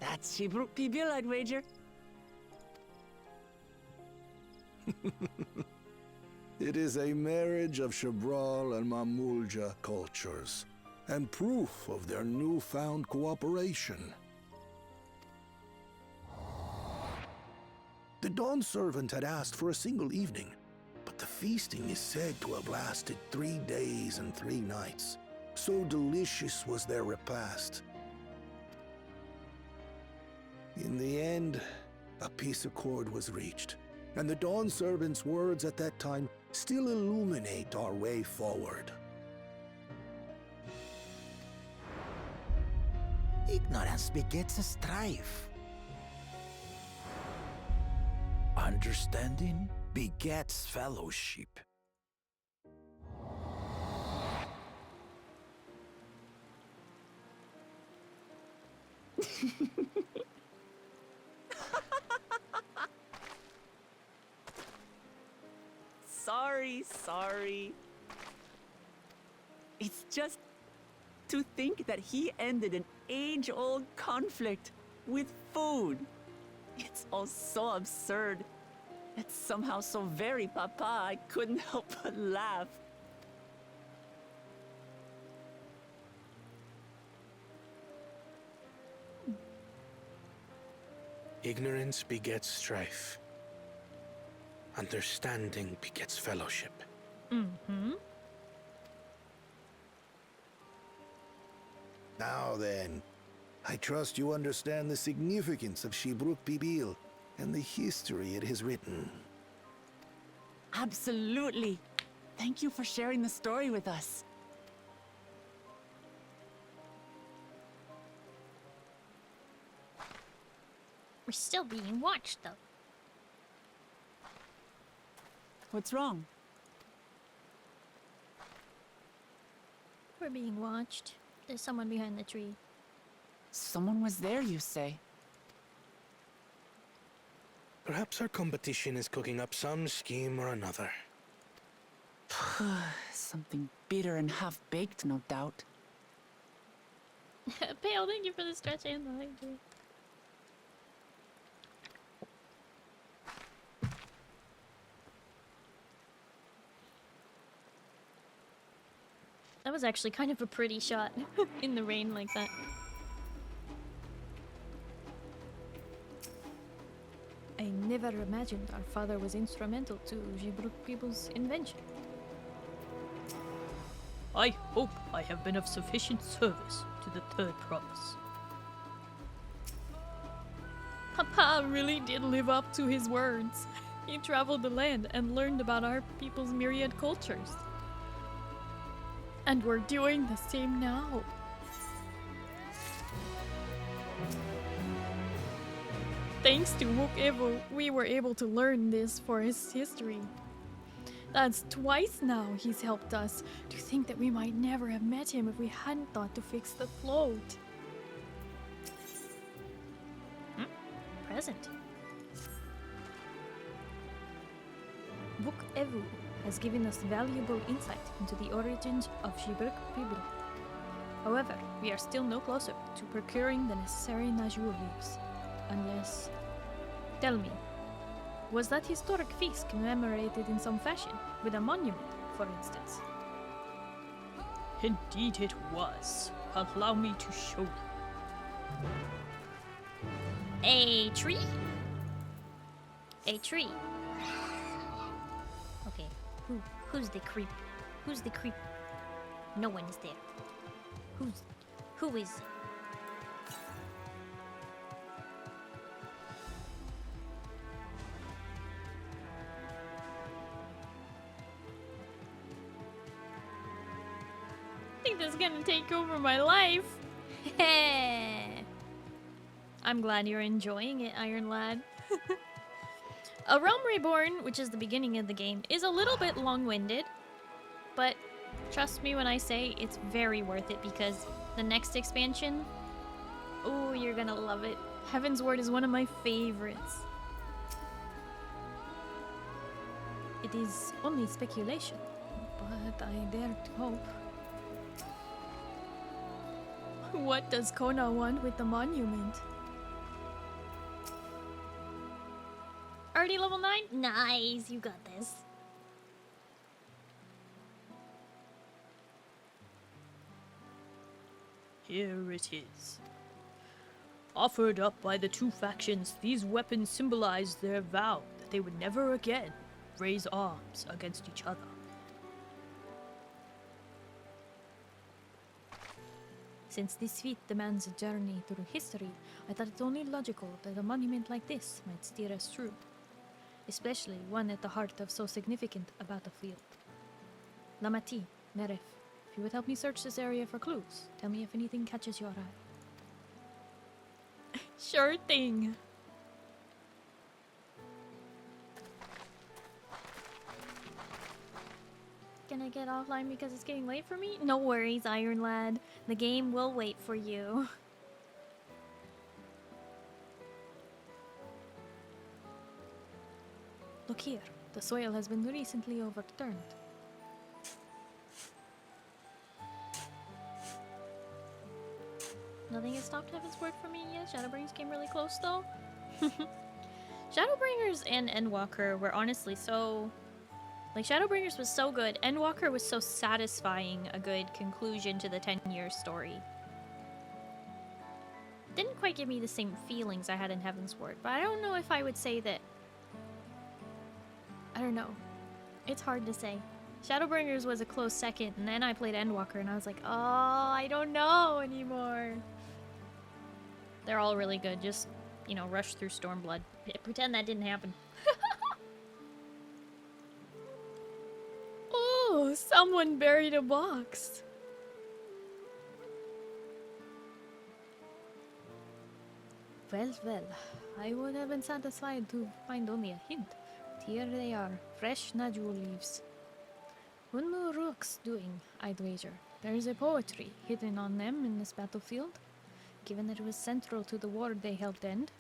That's Shibruk Pibil, I'd wager. It is a marriage of Chibral and Mamulja cultures, and proof of their newfound cooperation. The Dawn Servant had asked for a single evening, but the feasting is said to have lasted 3 days and 3 nights, So delicious was their repast. In the end, a peace accord was reached, and the Dawn Servant's words at that time still illuminate our way forward. Ignorance begets a strife. Understanding begets fellowship. Sorry. It's just to think that he ended an age-old conflict with food. It's all so absurd. It's somehow so very papa, I couldn't help but laugh. Ignorance begets strife. Understanding begets fellowship. Mm-hmm. Now then, I trust you understand the significance of CrystqlQueen and the history it has written. Absolutely. Thank you for sharing the story with us. We're still being watched, though. What's wrong? We're being watched. There's someone behind the tree. Someone was there, you say? Perhaps our competition is cooking up some scheme or another. Something bitter and half-baked, no doubt. Pale, thank you for the stretch and the light too. That was actually kind of a pretty shot in the rain like that. I never imagined our father was instrumental to CrystqlQueen's invention. I hope I have been of sufficient service to the third promise. Papa really did live up to his words. He traveled the land and learned about our people's myriad cultures. And we're doing the same now. Thanks to Numiieo, we were able to learn this for his history. That's twice now he's helped us. To think that we might never have met him if we hadn't thought to fix the float. Present. Numiieo has given us valuable insight into the origins of CrystqlQueen. However, we are still no closer to procuring the necessary Najur leaves. Unless... Tell me, was that historic feast commemorated in some fashion, with a monument, for instance? Indeed it was. Allow me to show you. A tree? A tree. Okay, who's the creep? Who's the creep? No one is there. Who is? I think this is gonna take over my life. I'm glad you're enjoying it, Iron Lad. A Realm Reborn, which is the beginning of the game, is a little bit long-winded, but trust me when I say it's very worth it because the next expansion, oh, you're gonna love it. Heaven's Word is one of my favorites. It is only speculation, but I dare to hope. What does Kona want with the monument? Already level 9? Nice, you got this. Here it is. Offered up by the two factions, these weapons symbolize their vow that they would never again raise arms against each other. Since this feat demands a journey through history, I thought it only logical that a monument like this might steer us through. Especially one at the heart of so significant a battlefield. Lamati, Neref, if you would help me search this area for clues, tell me if anything catches your eye. Sure thing. Can I get offline because it's getting late for me? No worries, Iron Lad. The game will wait for you. Look here, the soil has been recently overturned. Nothing has stopped Heaven's Word for me yet. Shadowbringers came really close though. Shadowbringers and Endwalker were honestly so... Like, Shadowbringers was so good. Endwalker was so satisfying a good conclusion to the 10-year story. Didn't quite give me the same feelings I had in Heaven's Word, but I don't know if I would say that... I don't know. It's hard to say. Shadowbringers was a close second, and then I played Endwalker, and I was like, oh, I don't know anymore. They're all really good. Just, you know, rush through Stormblood. Pretend that didn't happen. Oh, someone buried a box. Well, I would have been satisfied to find only a hint. But here they are, fresh Najul leaves. What were rooks doing, I'd wager? There is a poetry hidden on them in this battlefield, given that it was central to the war they helped end.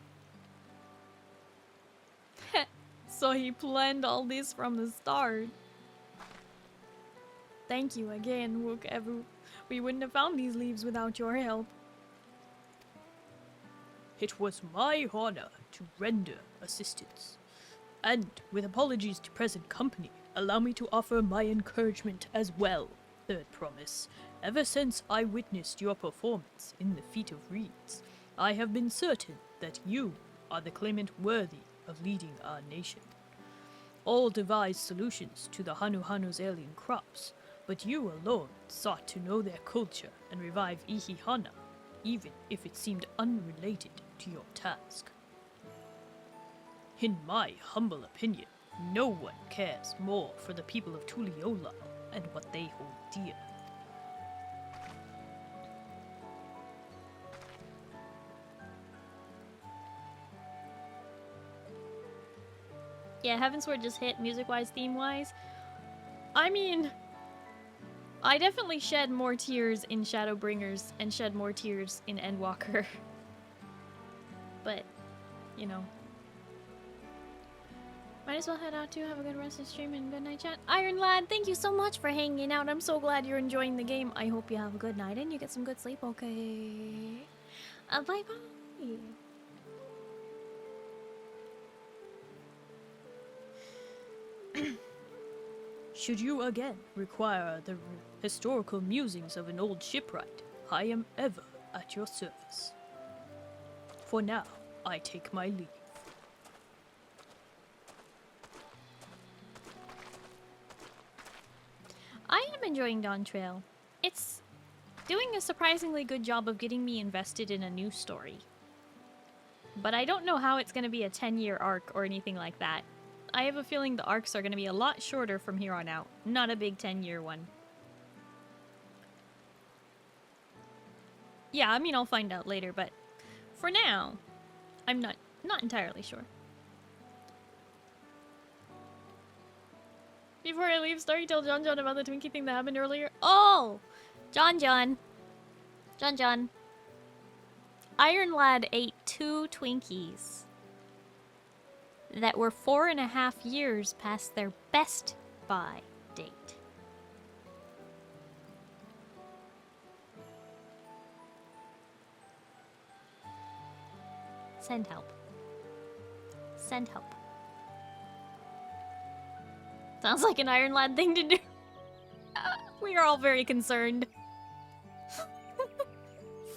So he planned all this from the start. Thank you again, Wook. We wouldn't have found these leaves without your help. It was my honor to render assistance. And, with apologies to present company, allow me to offer my encouragement as well, Third Promise. Ever since I witnessed your performance in the Feat of Reeds, I have been certain that you are the claimant worthy of leading our nation. All devised solutions to the Hanu's alien crops, but you alone sought to know their culture and revive Ihihana, even if it seemed unrelated to your task. In my humble opinion, no one cares more for the people of Tuliyola and what they hold dear. Yeah, Heaven's Word just hit music-wise, theme-wise. I mean, I definitely shed more tears in Shadowbringers and shed more tears in Endwalker. But, you know. Might as well head out too. Have a good rest of the stream and good night, chat. Iron Lad, thank you so much for hanging out. I'm so glad you're enjoying the game. I hope you have a good night and you get some good sleep, okay? Bye-bye. Should you again require the historical musings of an old shipwright, I am ever at your service. For now, I take my leave. I am enjoying Dawn Trail. It's doing a surprisingly good job of getting me invested in a new story. But I don't know how it's going to be a 10-year arc or anything like that. I have a feeling the arcs are going to be a lot shorter from here on out. Not a big 10-year one. Yeah, I mean, I'll find out later, but for now, I'm not entirely sure. Before I leave, Starry, tell John about the Twinkie thing that happened earlier. Oh! John. Iron Lad ate 2 Twinkies that were 4.5 years past their best buy date. Send help. Send help. Sounds like an Iron Lad thing to do. We are all very concerned.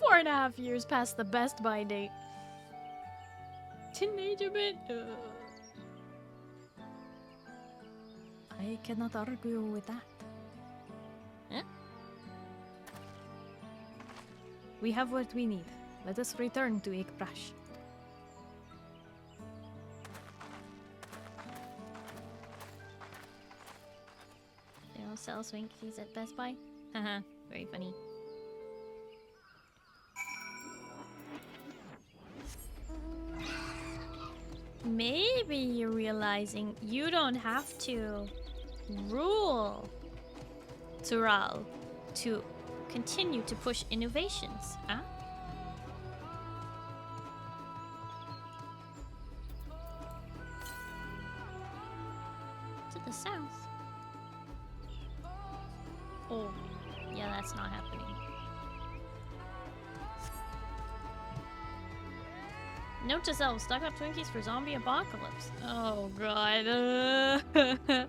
4.5 years past the best buy date. Teenage a bit. I cannot argue with that. Huh? We have what we need. Let us return to Ikbrash. They don't sell Swinkies at Best Buy? Haha, very funny. Maybe you're realizing you don't have to rule Tural to continue to push innovations, huh? To the south. Oh, yeah, that's not happening. Note to self, stock up Twinkies for zombie apocalypse. Oh god. Ugh.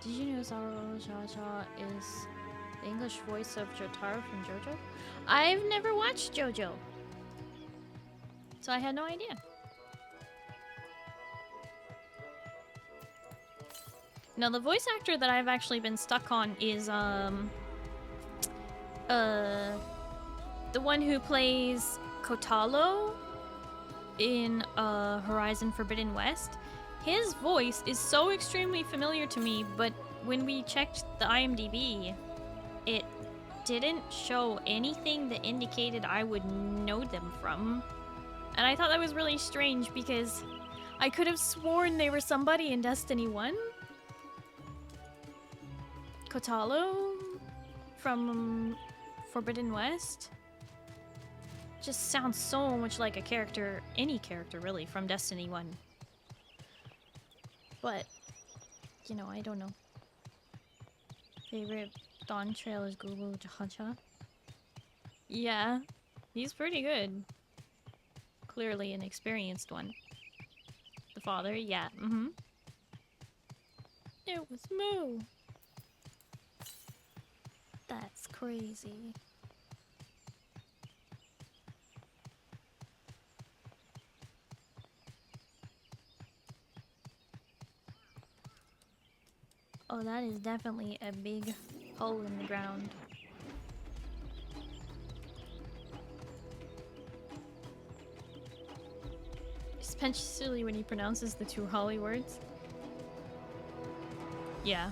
Did you know Saro Cha is the English voice of Jotaro from JoJo? I've never watched JoJo, so I had no idea. Now the voice actor that I've actually been stuck on is the one who plays Kotalo in Horizon Forbidden West. His voice is so extremely familiar to me, but when we checked the IMDb, it didn't show anything that indicated I would know them from. And I thought that was really strange because I could have sworn they were somebody in Destiny 1. Kotalo from Forbidden West just sounds so much like a character, any character really, from Destiny 1. But, you know, I don't know. Favorite Dawn Trail is Google Jahaja. Yeah, he's pretty good. Clearly an experienced one. The father, yeah, It was Moo. That's crazy. Oh, that is definitely a big hole in the ground. Especially when he pronounces the two Holly words. Yeah.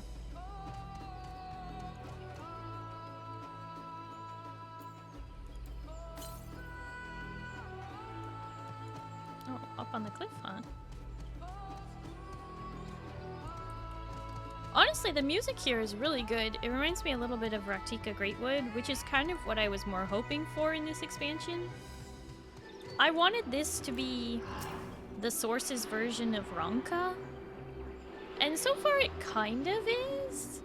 Oh, up on the cliff, huh? Honestly, the music here is really good. It reminds me a little bit of Raktika Greatwood, which is kind of what I was more hoping for in this expansion. I wanted this to be the Source's version of Ronka, and so far it kind of is,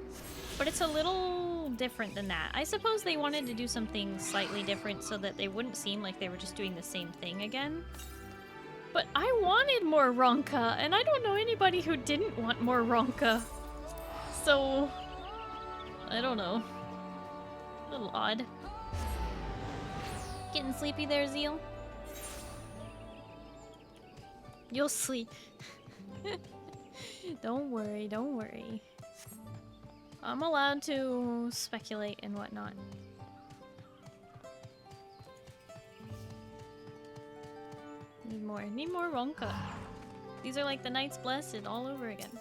but it's a little different than that. I suppose they wanted to do something slightly different so that they wouldn't seem like they were just doing the same thing again. But I wanted more Ronka, and I don't know anybody who didn't want more Ronka. So, I don't know. A little odd. Getting sleepy there, Zeal? You'll sleep. Don't worry, don't worry. I'm allowed to speculate and whatnot. Need more Ronka. These are like the Knights Blessed all over again.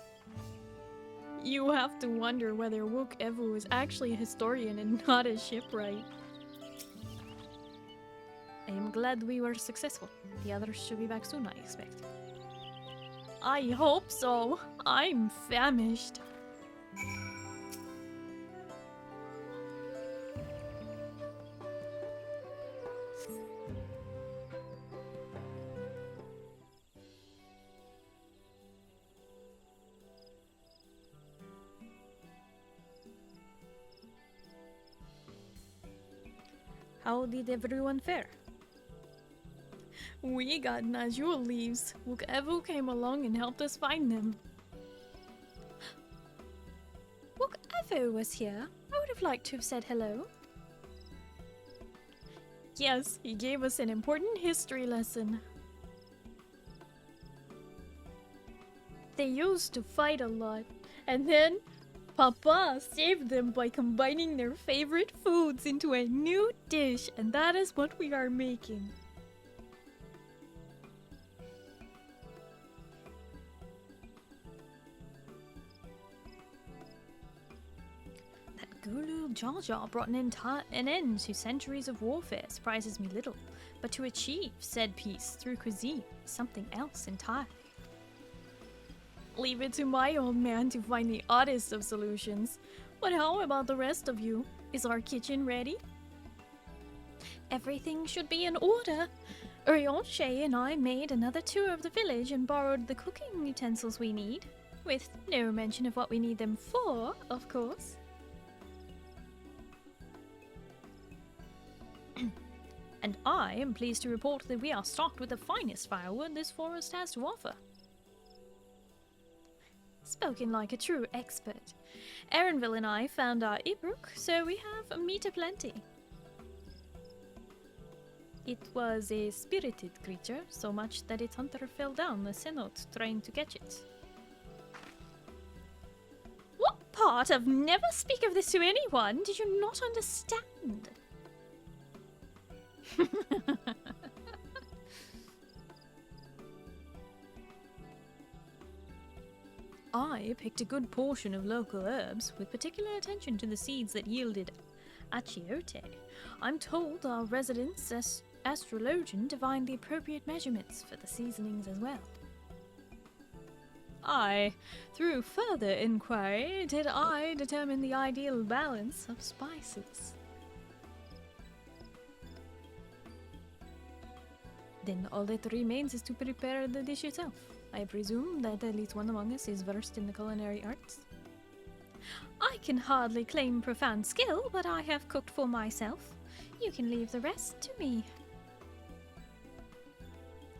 You have to wonder whether Wook Evu is actually a historian and not a shipwright. I am glad we were successful. The others should be back soon, I expect. I hope so. I'm famished. How did everyone fare? We got Najul leaves. Wook Evu came along and helped us find them. Wook Evu was here. I would have liked to have said hello. Yes, he gave us an important history lesson. They used to fight a lot, and then Papa saved them by combining their favorite foods into a new dish, and that is what we are making. That Gulu Jaja brought an end to centuries of warfare surprises me little, but to achieve said peace through cuisine is something else entirely. Leave it to my old man to find the oddest of solutions. But how about the rest of you? Is our kitchen ready? Everything should be in order. Orionshe and I made another tour of the village and borrowed the cooking utensils we need. With no mention of what we need them for, of course. And I am pleased to report that we are stocked with the finest firewood this forest has to offer. Spoken like a true expert. Erenville and I found our Ibruk, so we have meat aplenty. It was a spirited creature, so much that its hunter fell down the cenote trying to catch it. What part of never speak of this to anyone did you not understand? I picked a good portion of local herbs, with particular attention to the seeds that yielded achiote. I'm told our resident astrologian divined the appropriate measurements for the seasonings as well. Through further inquiry, did I determine the ideal balance of spices. Then all that remains is to prepare the dish itself. I presume that at least one among us is versed in the culinary arts. I can hardly claim profound skill, but I have cooked for myself. You can leave the rest to me.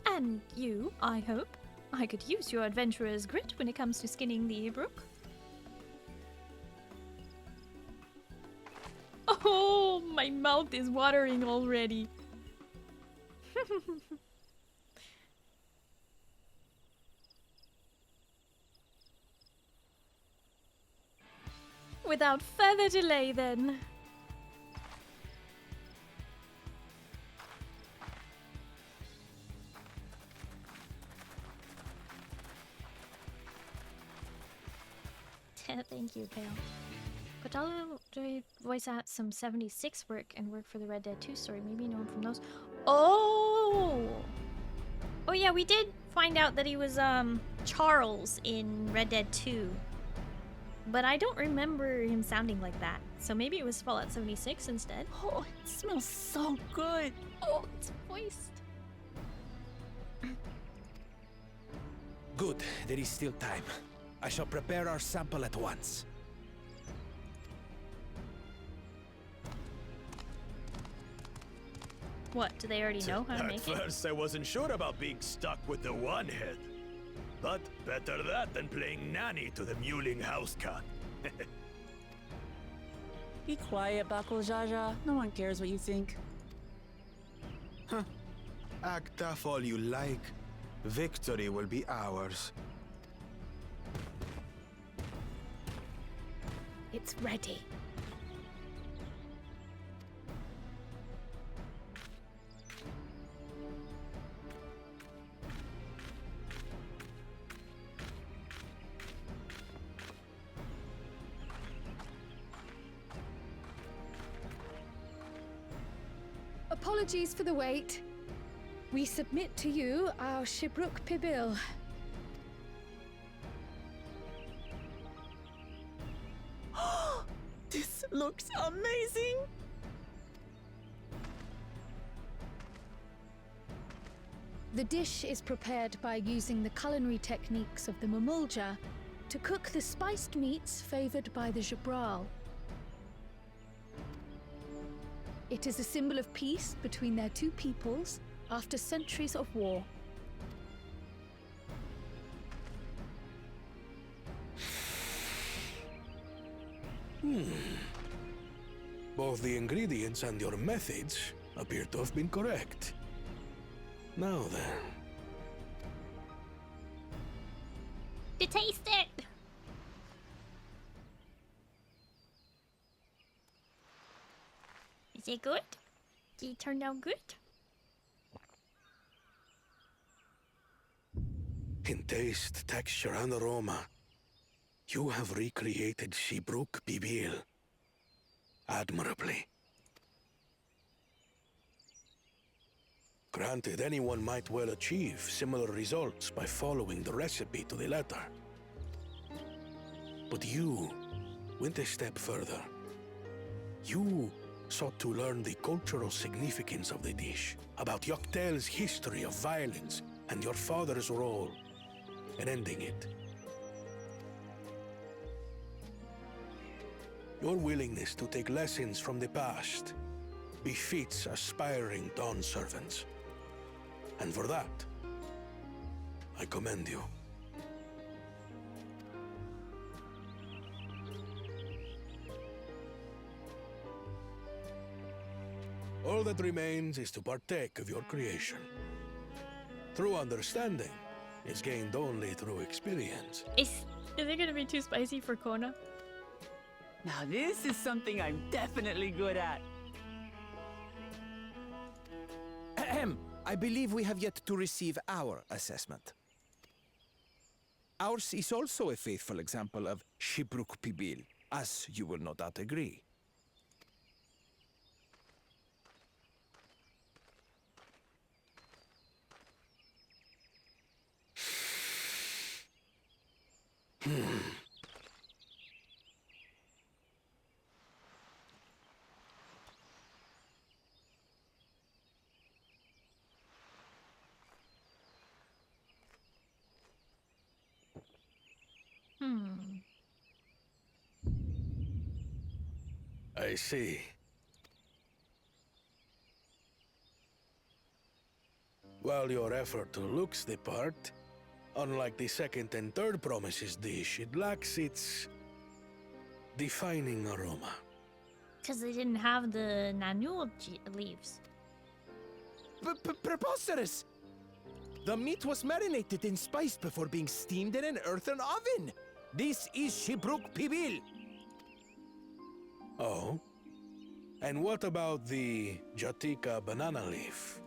And you, I hope. I could use your adventurer's grit when it comes to skinning the Ibruk. Oh, my mouth is watering already. Without further delay, then. Thank you, Pale. But I'll voice out some 76 work and work for the Red Dead 2 story. Maybe known from those. Oh! Oh yeah, we did find out that he was Charles in Red Dead 2. But I don't remember him sounding like that. So maybe it was Fallout 76 instead. Oh, it smells so good. Oh, it's moist. Good, there is still time. I shall prepare our sample at once. What, do they already know how to make it? At first I wasn't sure about being stuck with the one head. But better that than playing nanny to the mewling house cat. Be quiet, Bakul Jaja. No one cares what you think. Huh. Act tough all you like. Victory will be ours. It's ready. Apologies for the wait. We submit to you our CrystqlQueen. This looks amazing! The dish is prepared by using the culinary techniques of the Mamulja to cook the spiced meats favored by the Jabral. It is a symbol of peace between their two peoples after centuries of war. Both the ingredients and your methods appear to have been correct. Now then. To taste it! Is it good? Did it turn out good? In taste, texture, and aroma, you have recreated CrystqlQueen admirably. Granted, anyone might well achieve similar results by following the recipe to the letter. But you went a step further. You sought to learn the cultural significance of the dish, about Yoctel's history of violence and your father's role in ending it. Your willingness to take lessons from the past befits aspiring Dawn servants. And for that, I commend you. All that remains is to partake of your creation. True understanding is gained only through experience. Is it gonna be too spicy for Kona? Now this is something I'm definitely good at. Ahem. I believe we have yet to receive our assessment. Ours is also a faithful example of CrystqlQueen, as you will no doubt agree. I see. While your effort looks the part, unlike the second and third promises dish, it lacks its defining aroma. Because they didn't have the Nanu leaves. Preposterous! The meat was marinated and spiced before being steamed in an earthen oven. This is CrystqlQueen. Oh? And what about the Jatika banana leaf?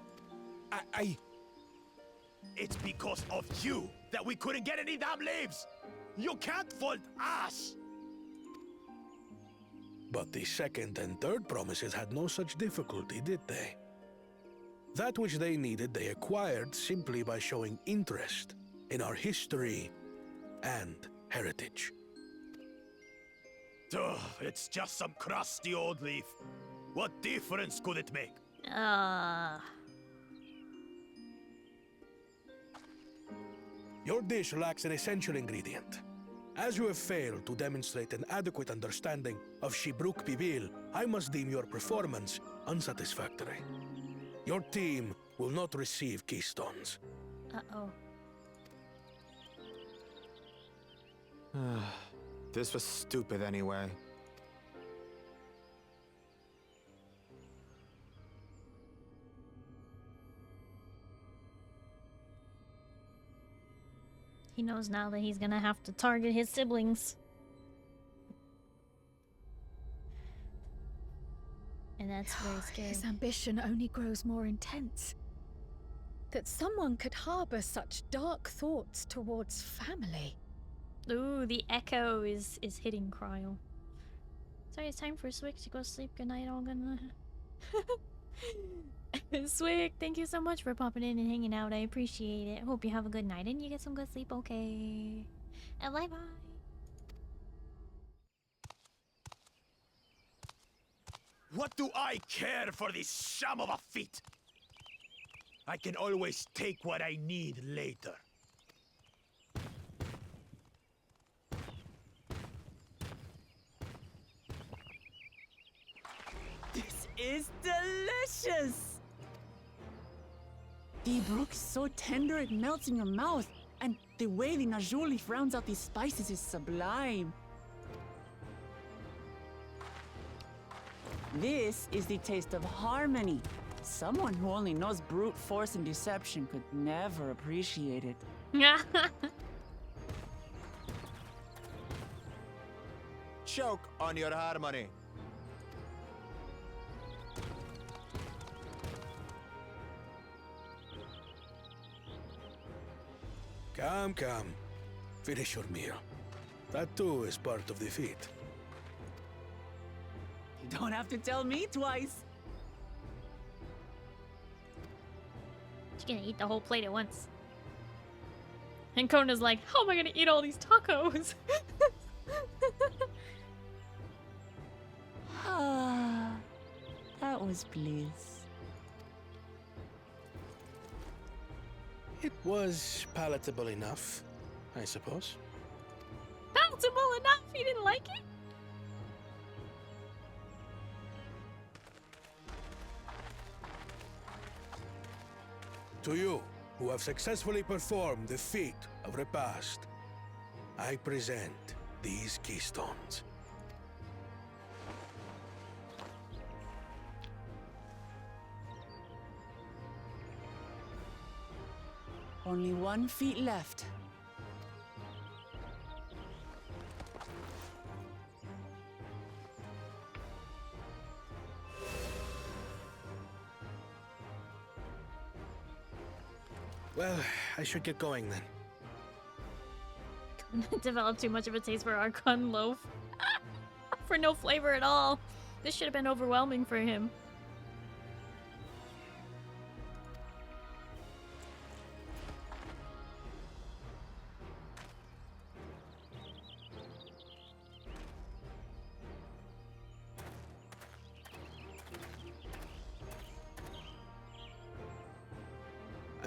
It's because of you that we couldn't get any damn leaves! You can't fault us! But the second and third promises had no such difficulty, did they? That which they needed, they acquired simply by showing interest in our history and heritage. Ugh, it's just some crusty old leaf. What difference could it make? Your dish lacks an essential ingredient. As you have failed to demonstrate an adequate understanding of CrystqlQueen, I must deem your performance unsatisfactory. Your team will not receive keystones. Uh-oh. This was stupid anyway. He knows now that he's gonna have to target his siblings. And that's very scary. His ambition only grows more intense. That someone could harbor such dark thoughts towards family. Ooh, the echo is hitting Cryo. Sorry, it's time for Swick to go sleep. Good night, all. Good night. Swick, thank you so much for popping in and hanging out. I appreciate it. Hope you have a good night and you get some good sleep, okay? And bye-bye. What do I care for this sham of a feat? I can always take what I need later. This is delicious! The brook is so tender it melts in your mouth, and the way the najou leaf rounds out these spices is sublime. This is the taste of harmony. Someone who only knows brute force and deception could never appreciate it. Choke on your harmony. Come, come. Finish your meal. That too is part of the feat. You don't have to tell me twice. You're gonna eat the whole plate at once. And Kona's like, how am I gonna eat all these tacos? Ah, that was bliss. It was palatable enough, I suppose. Palatable enough? You didn't like it? To you, who have successfully performed the feat of repast, I present these keystones. Only 1 feet left. Well, I should get going then. Developed too much of a taste for Archon loaf. For no flavor at all. This should have been overwhelming for him.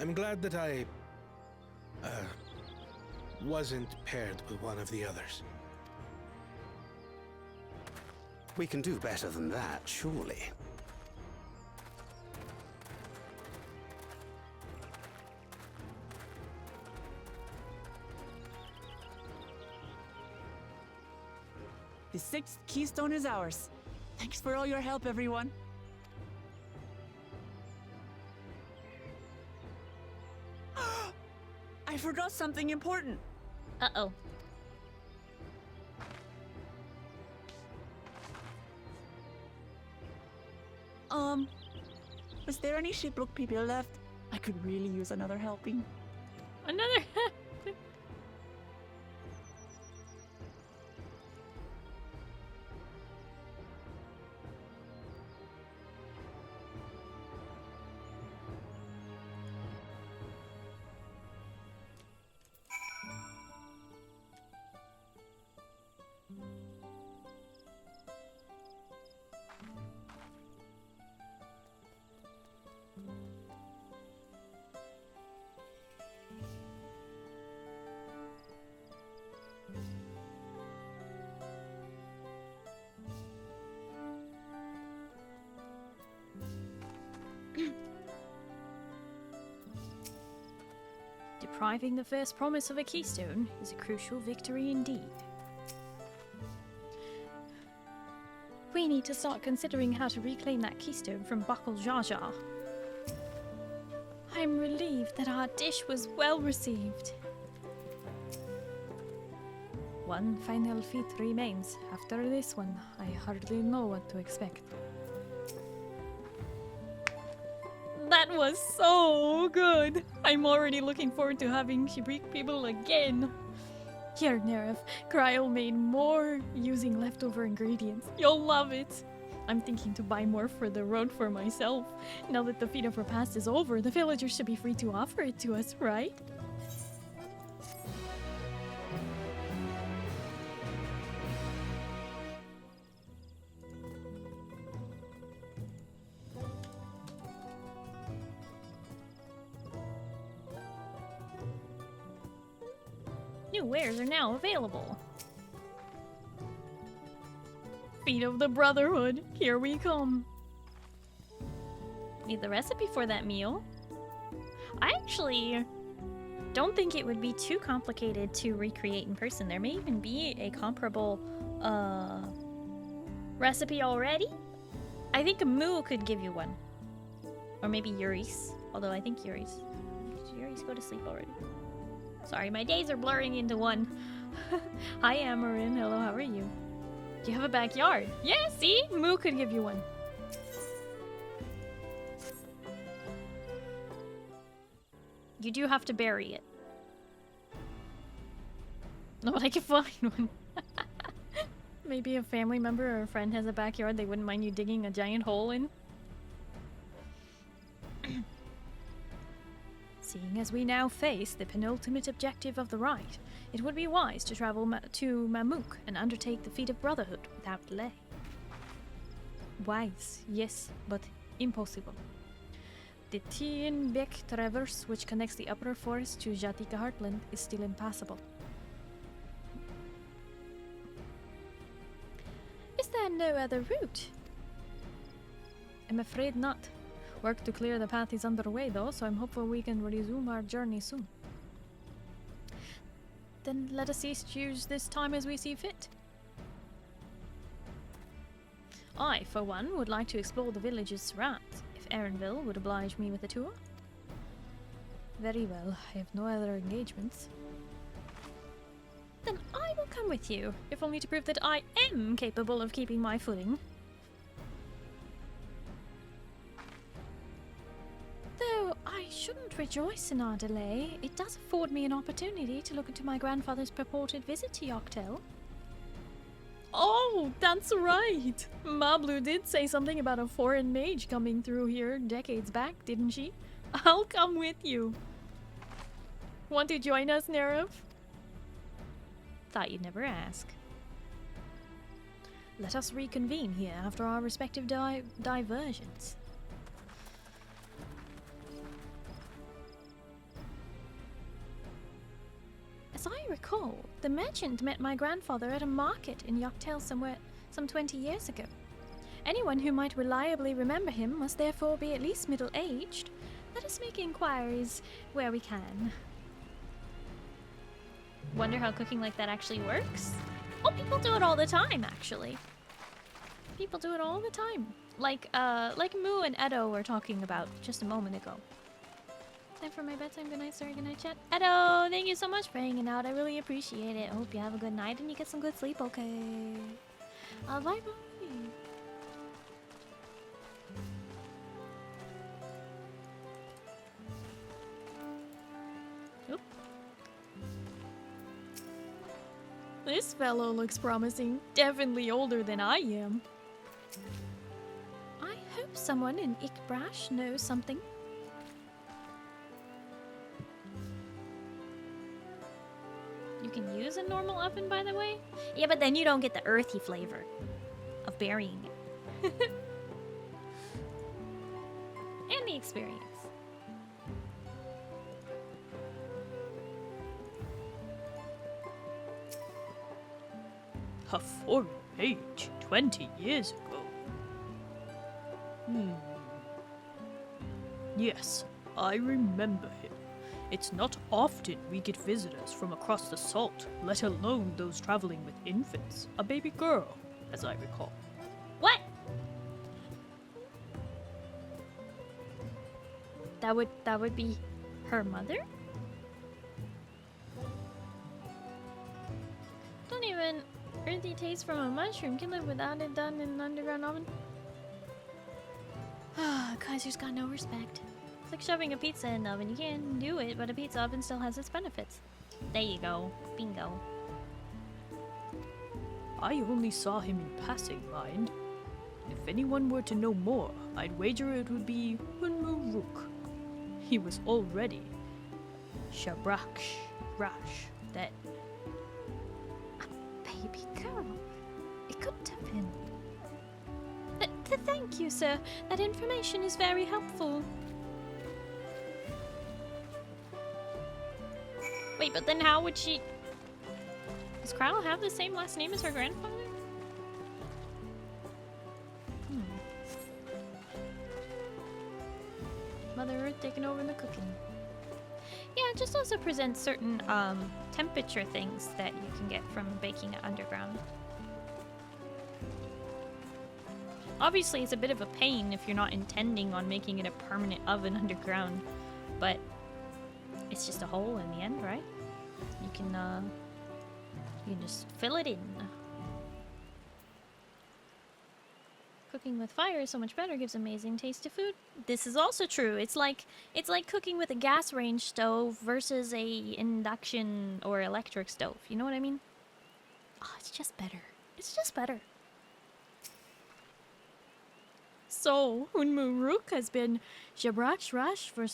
I'm glad that I wasn't paired with one of the others. We can do better than that, surely. The 6th keystone is ours. Thanks for all your help, everyone. I forgot something important. Uh-oh. Was there any shipwreck people left? I could really use another helping. Another Depriving the first promise of a keystone is a crucial victory indeed. We need to start considering how to reclaim that keystone from Buckle Jar Jar. I'm relieved that our dish was well received. One final feat remains. After this one, I hardly know what to expect. That was so good! I'm already looking forward to having Shibrik people again. Here, Neref, Cryo made more using leftover ingredients. You'll love it. I'm thinking to buy more for the road for myself. Now that the Feet of Repast is over, the villagers should be free to offer it to us, right? New wares are now available. Feet of the Brotherhood, here we come. Need the recipe for that meal? I actually don't think it would be too complicated to recreate in person. There may even be a comparable recipe already. I think Moo could give you one. Or maybe Yuri's. Although I think Yuri's. Did Yuri's go to sleep already? Sorry, my days are blurring into one. Hi, Amarin. Hello, how are you? Do you have a backyard? Yeah, see? Moo could give you one. You do have to bury it. No, but I can find one. Maybe a family member or a friend has a backyard they wouldn't mind you digging a giant hole in. Seeing as we now face the penultimate objective of the rite, it would be wise to travel to Mamuk and undertake the Feet of Brotherhood without delay. Wise, yes, but impossible. The Tienbek Traverse, which connects the upper forest to Jatika Heartland, is still impassable. Is there no other route? I'm afraid not. Work to clear the path is underway though, so I'm hopeful we can resume our journey soon. Then let us each use this time as we see fit. I, for one, would like to explore the village's surrounds, if Erenville would oblige me with a tour. Very well, I have no other engagements. Then I will come with you, if only to prove that I am capable of keeping my footing. Though I shouldn't rejoice in our delay, it does afford me an opportunity to look into my grandfather's purported visit to Yoctel. Oh, that's right! Mablu did say something about a foreign mage coming through here decades back, didn't she? I'll come with you. Want to join us, Nerov? Thought you'd never ask. Let us reconvene here after our respective diversions. As I recall, the merchant met my grandfather at a market in Yoctel some 20 years ago. Anyone who might reliably remember him must therefore be at least middle-aged. Let us make inquiries where we can. Wonder how cooking like that actually works? Oh, people do it all the time, actually. People do it all the time. Like Moo and Edo were talking about just a moment ago. Time for my bedtime. Good night, sir. Good night, chat. Edo, thank you so much for hanging out. I really appreciate it. I hope you have a good night and you get some good sleep, okay? Bye-bye. Oop. This fellow looks promising. Definitely older than I am. I hope someone in Ikbrash knows something. You can use a normal oven, by the way? Yeah, but then you don't get the earthy flavor of burying it. And the experience. A foreign mage 20 years ago. Yes, I remember him. It's not often we get visitors from across the salt, let alone those traveling with infants. A baby girl, as I recall. What? That would be her mother? Don't even earthy taste from a mushroom can live without it done in an underground oven. Ah, Kaiser's got no respect. It's like shoving a pizza in the oven. You can do it, but a pizza oven still has its benefits. There you go. Bingo. I only saw him in passing, mind. If anyone were to know more, I'd wager it would be Unmuruk. He was already Rash then. Baby girl. It couldn't have been. Thank you, sir. That information is very helpful. Wait, but then how would she... Does Crowl have the same last name as her grandfather? Mother Earth taking over the cooking. Yeah, it just also presents certain temperature things that you can get from baking it underground. Obviously, it's a bit of a pain if you're not intending on making it a permanent oven underground, but it's just a hole in the end, right? You can just fill it in. Cooking with fire is so much better, gives amazing taste to food. This is also true. It's like cooking with a gas range stove versus a induction or electric stove. You know what I mean? Oh, it's just better. It's just better. So, Unmuruk has been Rash for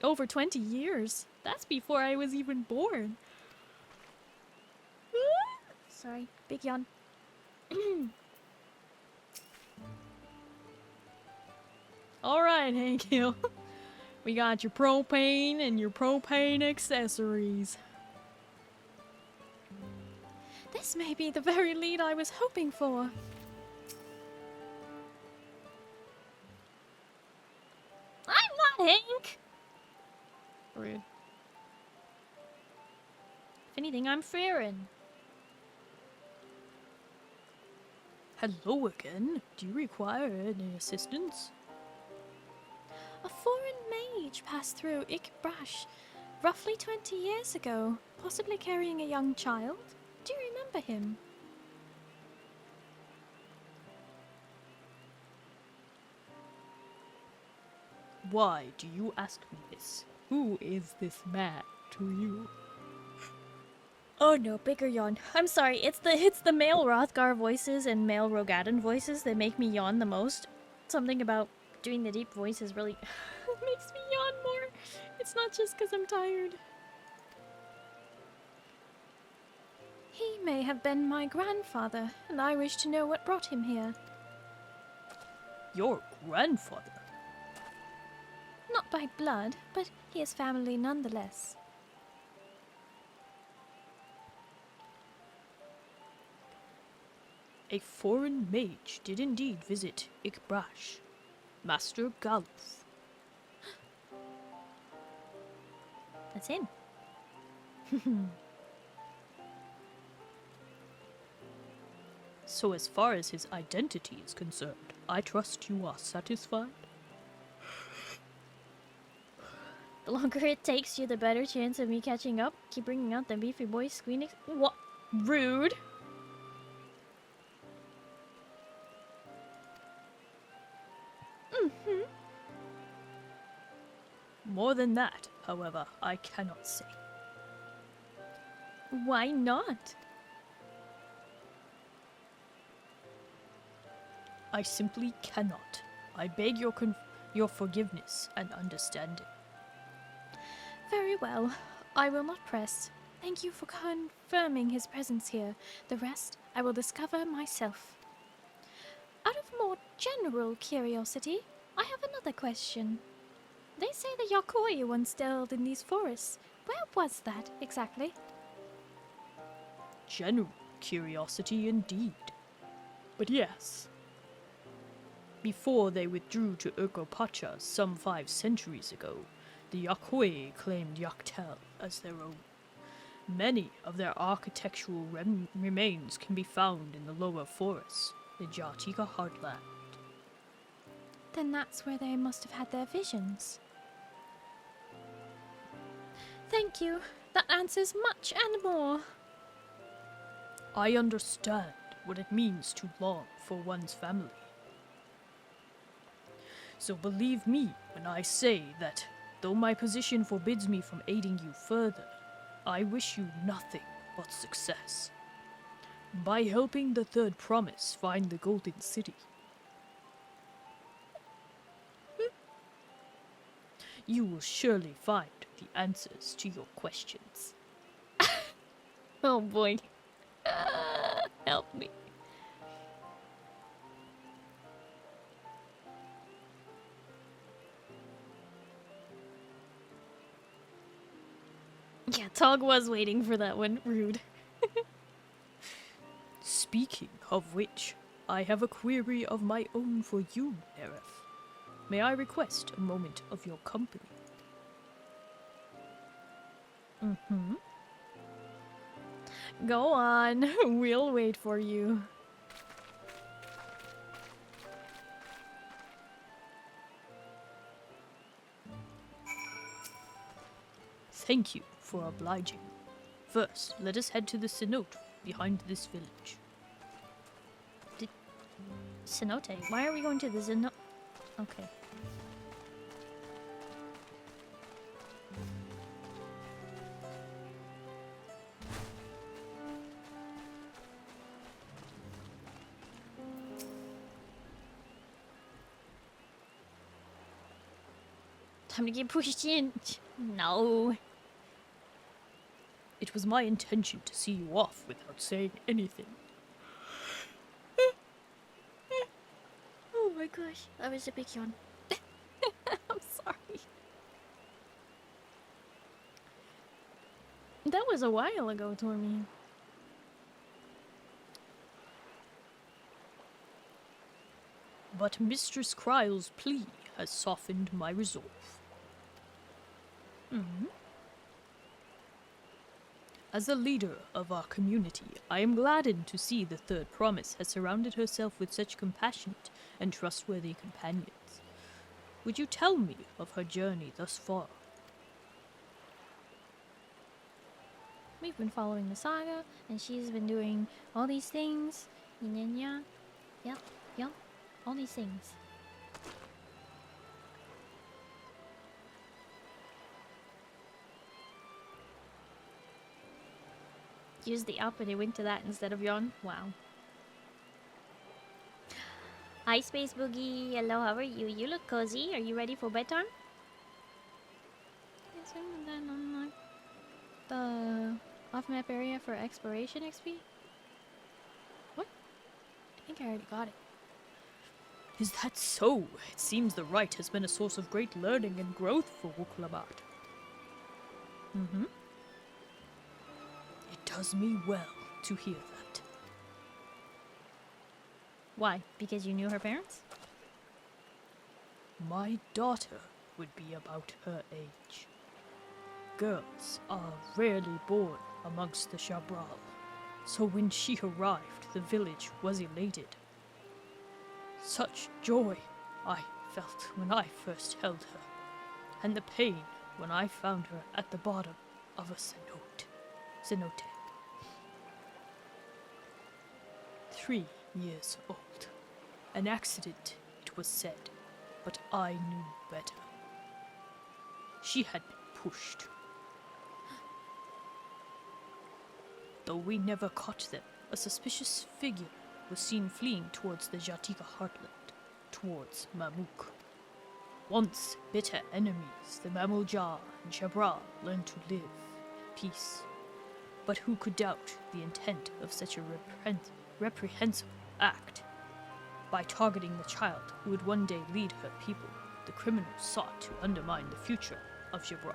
over 20 years. That's before I was even born. Sorry, big yawn. Alright, Hank Hill. We got your propane and your propane accessories. This may be the very lead I was hoping for. I'm not Hank! Rude. If anything, I'm Farron. Hello again. Do you require any assistance? A foreign mage passed through Ikbrash roughly 20 years ago, possibly carrying a young child. Do you remember him? Why do you ask me this? Who is this man to you? Oh no, bigger yawn. I'm sorry, it's the male Rothgar voices and male Rogadan voices that make me yawn the most. Something about doing the deep voices really makes me yawn more. It's not just because I'm tired. He may have been my grandfather, and I wish to know what brought him here. Your grandfather? Not by blood, but he is family nonetheless. A foreign mage did indeed visit Ikbrash. Master Galuf. That's him. So as far as his identity is concerned, I trust you are satisfied? The longer it takes you, the better chance of me catching up. Keep bringing out the beefy boy squealing. What? Rude. More than that, however, I cannot say. Why not? I simply cannot. I beg your forgiveness and understanding. Very well. I will not press. Thank you for confirming his presence here. The rest I will discover myself. Out of more general curiosity, I have another question. They say the Yakoi once dwelled in these forests. Where was that exactly? General curiosity indeed. But yes. Before they withdrew to Urkopacha some 5 centuries ago, the Yakoi claimed Yaktel as their own. Many of their architectural remains can be found in the lower forests, the Jatika heartland. Then that's where they must have had their visions. Thank you. That answers much and more. I understand what it means to long for one's family. So believe me when I say that, though my position forbids me from aiding you further, I wish you nothing but success. By helping the Third Promise find the Golden City. You will surely find the answers to your questions. Oh boy. Help me. Yeah, Tog was waiting for that one. Rude. Speaking of which, I have a query of my own for you, Aerith. May I request a moment of your company? Mm-hmm. Go on. We'll wait for you. Thank you for obliging. First, let us head to the cenote behind this village. Cenote? Why are we going to the cenote? Okay. Time to get pushed in. No. It was my intention to see you off without saying anything. Oh my gosh, that was a big yawn. I'm sorry. That was a while ago, Tormy. But Mistress Kryle's plea has softened my resolve. Mm-hmm. As a leader of our community, I am gladdened to see the Third Promise has surrounded herself with such compassionate and trustworthy companions. Would you tell me of her journey thus far? We've been following the saga, and she's been doing all these things. Yep, all these things. Use the up and it went to that instead of yawn. Wow. Hi, Space Boogie. Hello, how are you? You look cozy. Are you ready for bedtime? Yes, and then unlock the off-map area for exploration XP. What? I think I already got it. Is that so? It seems the rite has been a source of great learning and growth for Wuk-Labat. Mm-hmm. It does me well to hear that. Why? Because you knew her parents? My daughter would be about her age. Girls are rarely born amongst the Shabral, so when she arrived, the village was elated. Such joy I felt when I first held her, and the pain when I found her at the bottom of a cenote. 3 years old. An accident, it was said, but I knew better. She had been pushed. Though we never caught them, a suspicious figure was seen fleeing towards the Jatika heartland, towards Mamuk. Once bitter enemies, the Mamuljar and Shabral learned to live in peace. But who could doubt the intent of such a reprehensible act? By targeting the child who would one day lead her people, the criminals sought to undermine the future of Shabral.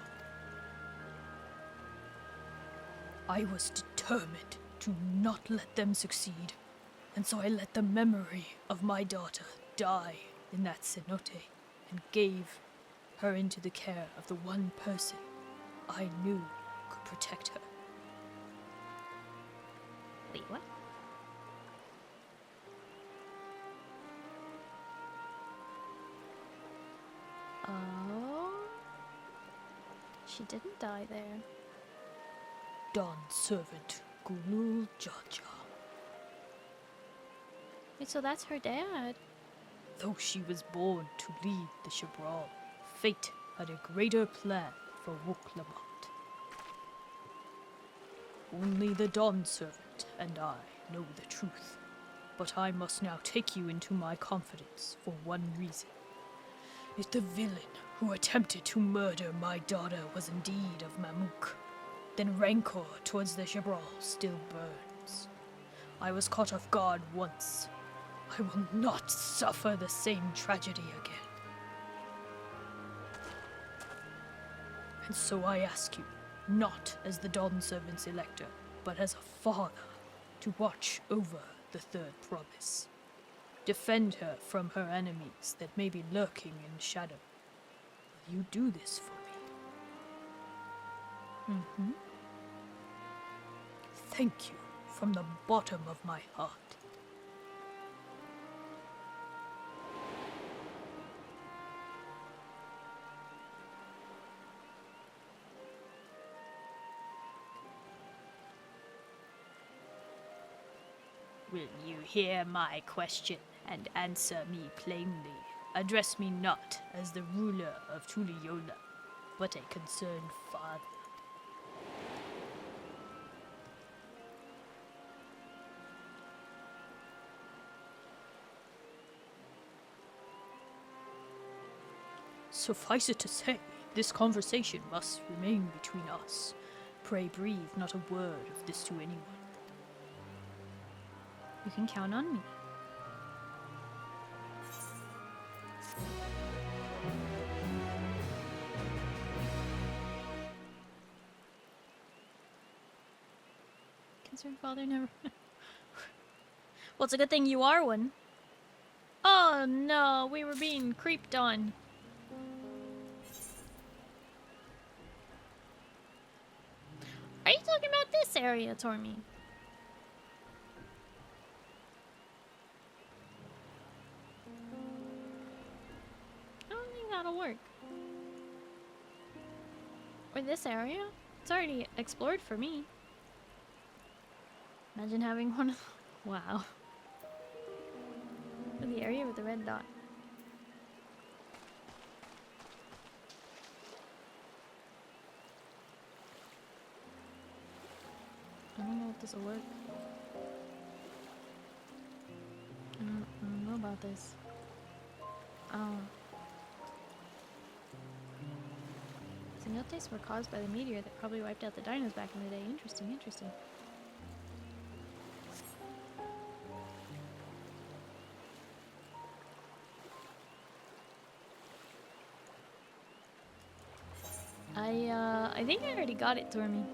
I was determined to not let them succeed, and so I let the memory of my daughter die in that cenote and gave her into the care of the one person I knew could protect her. Wait, what? Oh. She didn't die there. Dawn's servant, Gulul Jaja. Wait, so that's her dad? Though she was born to lead the Shabral, fate had a greater plan for Wuk-Labat. Only the Dawn servant and I know the truth. But I must now take you into my confidence for one reason. If the villain who attempted to murder my daughter was indeed of Mamuk, then rancor towards the Jabral still burns. I was caught off guard once. I will not suffer the same tragedy again. And so I ask you, not as the Dawn Servant's elector, but as a father, to watch over the third promise. Defend her from her enemies that may be lurking in shadow. Will you do this for me? Thank you from the bottom of my heart. Will you hear my question and answer me plainly? Address me not as the ruler of Tuliyola, but a concerned father. Suffice it to say, this conversation must remain between us. Pray breathe not a word of this to anyone. You can count on me. Concerned father never... Well, it's a good thing you are one. Oh no, we were being creeped on. Are you talking about this area, Tormy? I don't think that'll work. Or this area? It's already explored for me. Imagine having one of... Wow. Or the area with the red dot. I don't know if this will work. I don't know about this. Cenotes were caused by the meteor that probably wiped out the dinos back in the day. Interesting, interesting. I think I already got it, Tormy.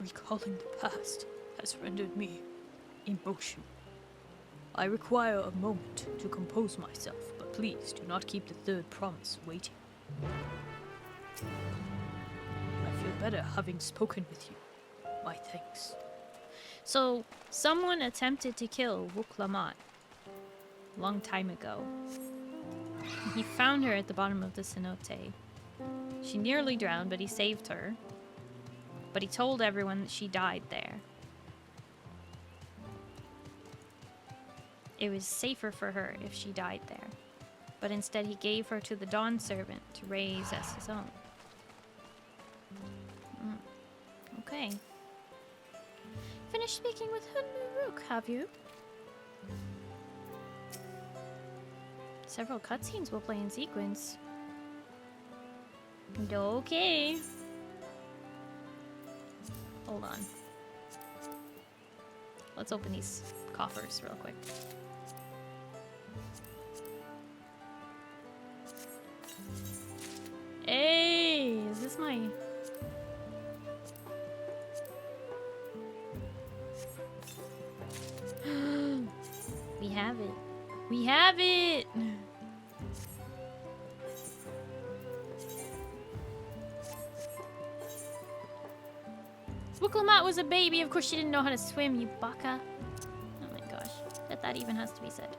Recalling the past has rendered me emotional. I require a moment to compose myself, but please do not keep the third promise waiting. I feel better having spoken with you. My thanks. So, someone attempted to kill Wuklamat a long time ago. He found her at the bottom of the cenote. She nearly drowned, but he saved her. But he told everyone that she died there. It was safer for her if she died there. But instead he gave her to the Dawn Servant to raise as his own. Okay. Finished speaking with Hunuruk, have you? Several cutscenes will play in sequence. Okay. Hold on. Let's open these coffers real quick. Hey, is this my... We have it. We have it! Wuklamat was a baby. Of course she didn't know how to swim, you baka. Oh my gosh. That even has to be said.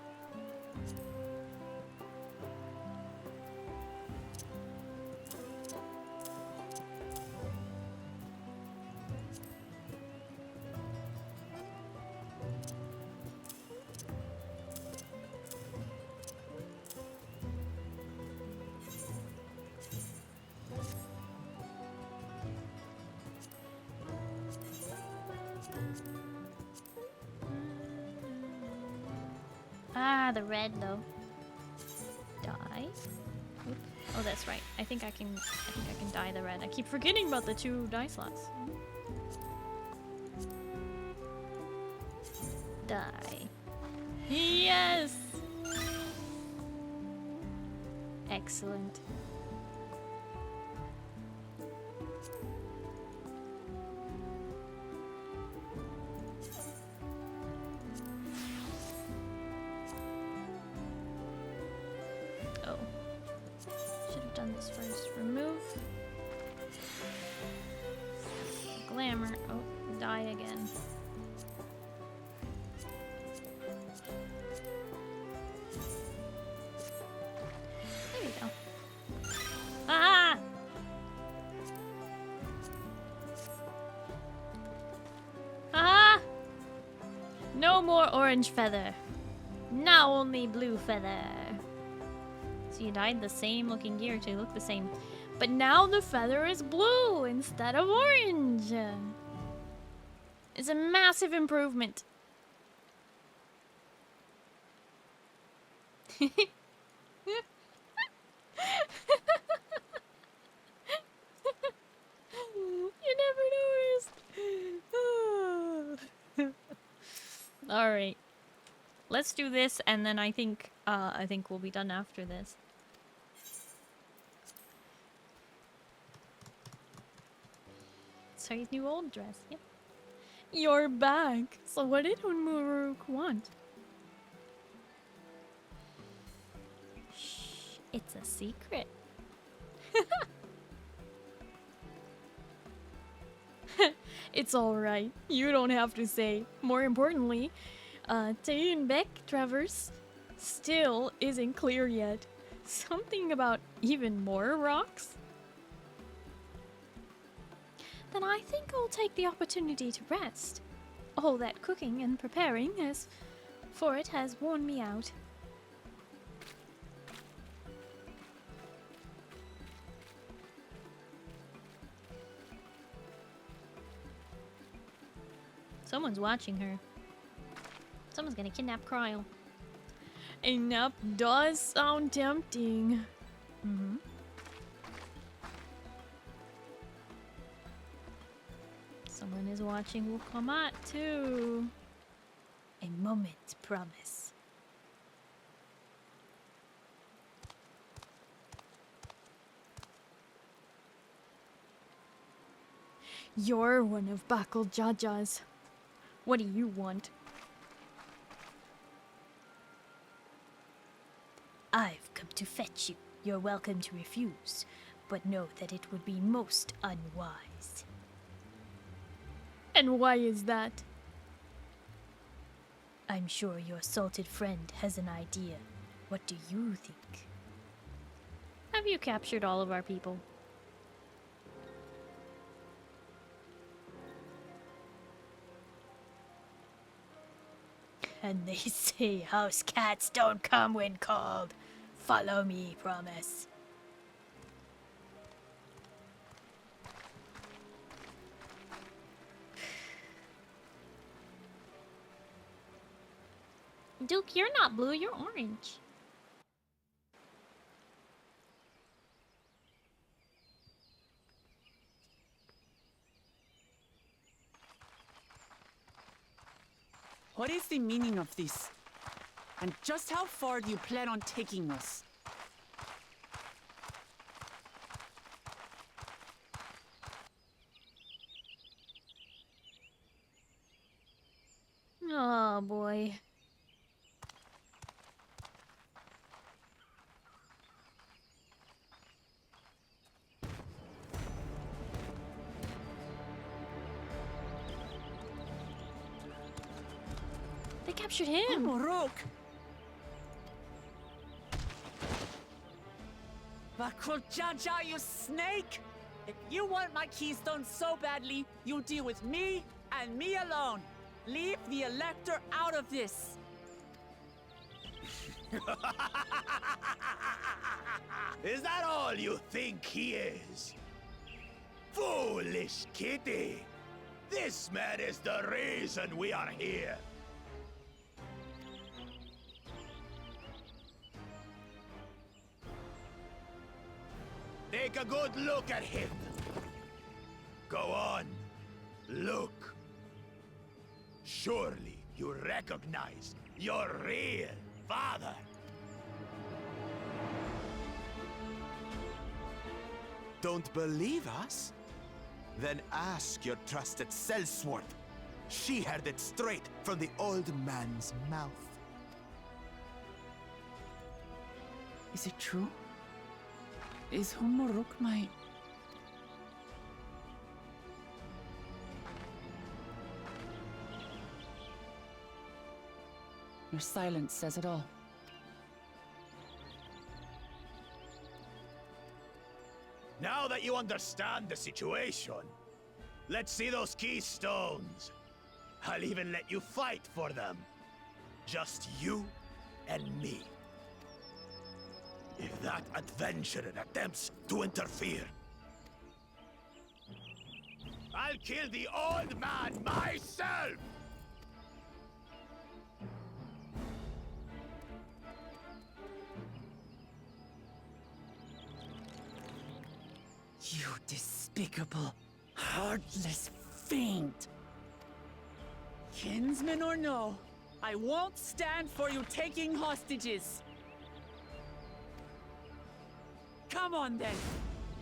Ah, the red though. Die. Oop. Oh, that's right. I think I can dye the red. I keep forgetting about the 2 dye slots. Die. Yes! Excellent. Oh. Should have done this first. Remove. Glamour. Oh, die again. There you go. Ah! Ah! No more orange feather. Now only blue feather. So you dyed the same looking gear to look the same. But now the feather is blue instead of orange. It's a massive improvement. You never noticed. All right. Let's do this, and then I think we'll be done after this. Sorry's new old dress. Yep. You're back. So what did Unmuruk want? Shh, it's a secret. It's alright. You don't have to say. More importantly, Beck Traverse still isn't clear yet. Something about even more rocks? Then I think I'll take the opportunity to rest. All that cooking and preparing for it has worn me out. Someone's watching her. Someone's gonna kidnap Cryle. A nap does sound tempting. Mm-hmm. Someone is watching Wukamat too. A moment, promise. You're one of Bakul Jaja's. What do you want? I've come to fetch you. You're welcome to refuse, but know that it would be most unwise. And why is that? I'm sure your salted friend has an idea. What do you think? Have you captured all of our people? And they say house cats don't come when called. Follow me, promise. Duke, you're not blue, you're orange. What is the meaning of this? And just how far do you plan on taking us? Oh boy. They captured him. Morok. Bakul Jaja, you snake! If you want my keystone so badly, you deal with me and me alone. Leave the Elector out of this. Is that all you think he is? Foolish kitty! This man is the reason we are here. take a good look at him. Go on. Look. Surely you recognize your real father. Don't believe us? Then ask your trusted sellsword. She heard it straight from the old man's mouth. Is it true? Is Humuruk my... Your silence says it all. Now that you understand the situation, let's see those keystones. I'll even let you fight for them. Just you and me. If that adventurer attempts to interfere, I'll kill the old man myself! You despicable, heartless fiend! Kinsman or no, I won't stand for you taking hostages! Come on then!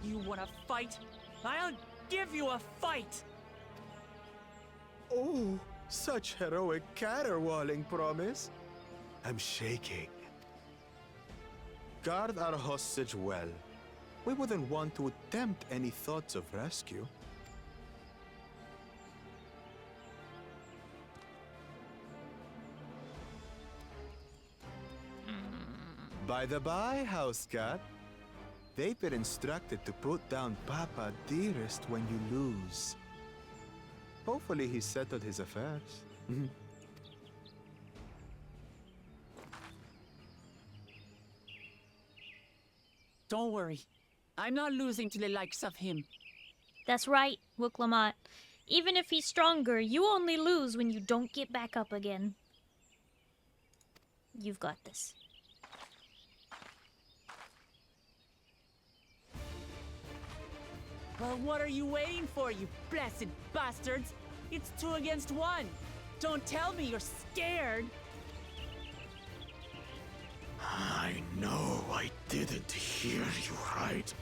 You wanna fight? I'll give you a fight! Oh, such heroic caterwauling promise. I'm shaking. Guard our hostage well. We wouldn't want to attempt any thoughts of rescue. By the by, house cat. They've been instructed to put down Papa Dearest when you lose. Hopefully he settled his affairs. Don't worry. I'm not losing to the likes of him. That's right, Wuklamot. Even if he's stronger, you only lose when you don't get back up again. You've got this. Well, what are you waiting for, you blessed bastards? It's 2 against 1. Don't tell me you're scared. I know I didn't hear you right.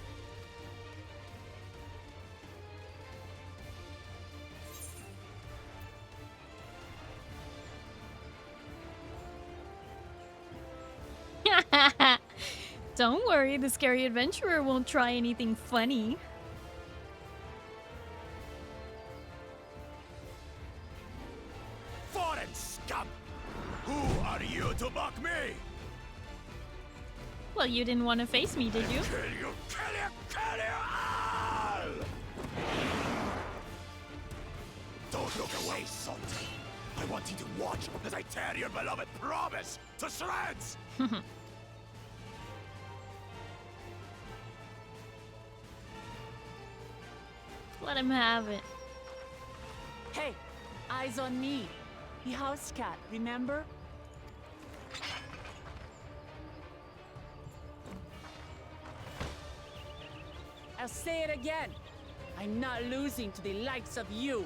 Don't worry, the scary adventurer won't try anything funny. Foreign scum! Who are you to mock me? Well, you didn't want to face me, did you? Kill you, kill you, kill you all! Don't look away, son. I want you to watch as I tear your beloved promise to shreds! Let him have it. Hey, eyes on me. The house cat, remember? I'll say it again. I'm not losing to the likes of you.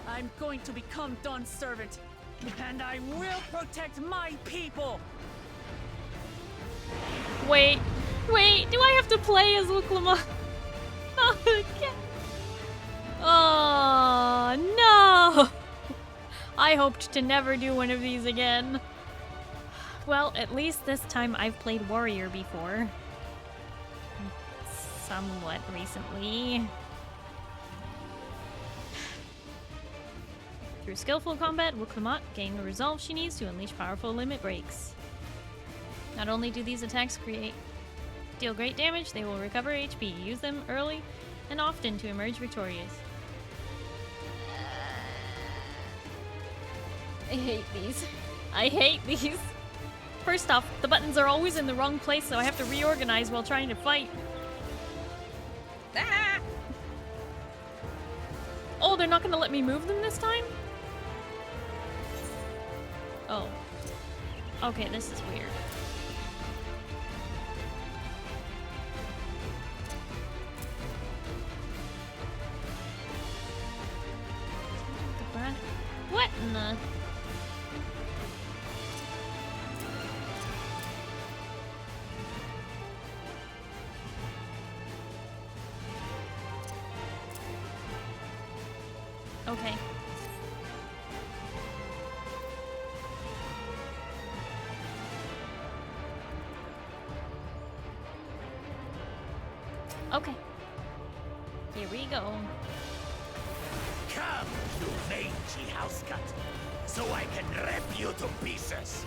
I'm going to become Dawn's servant, and I will protect my people. Wait, do I have to play as Wuklamot? Oh, no! I hoped to never do one of these again. Well, at least this time I've played Warrior before. Somewhat recently. Through skillful combat, Wuklamot gained the resolve she needs to unleash powerful limit breaks. Not only do these attacks deal great damage, they will recover HP. Use them early and often to emerge victorious. I hate these. I hate these. First off, the buttons are always in the wrong place, so I have to reorganize while trying to fight. Ah! Oh, they're not gonna let me move them this time? Oh. Okay, this is weird. sweating. Okay. Okay. Here we go. Come, you mangy house cat, so I can rip you to pieces.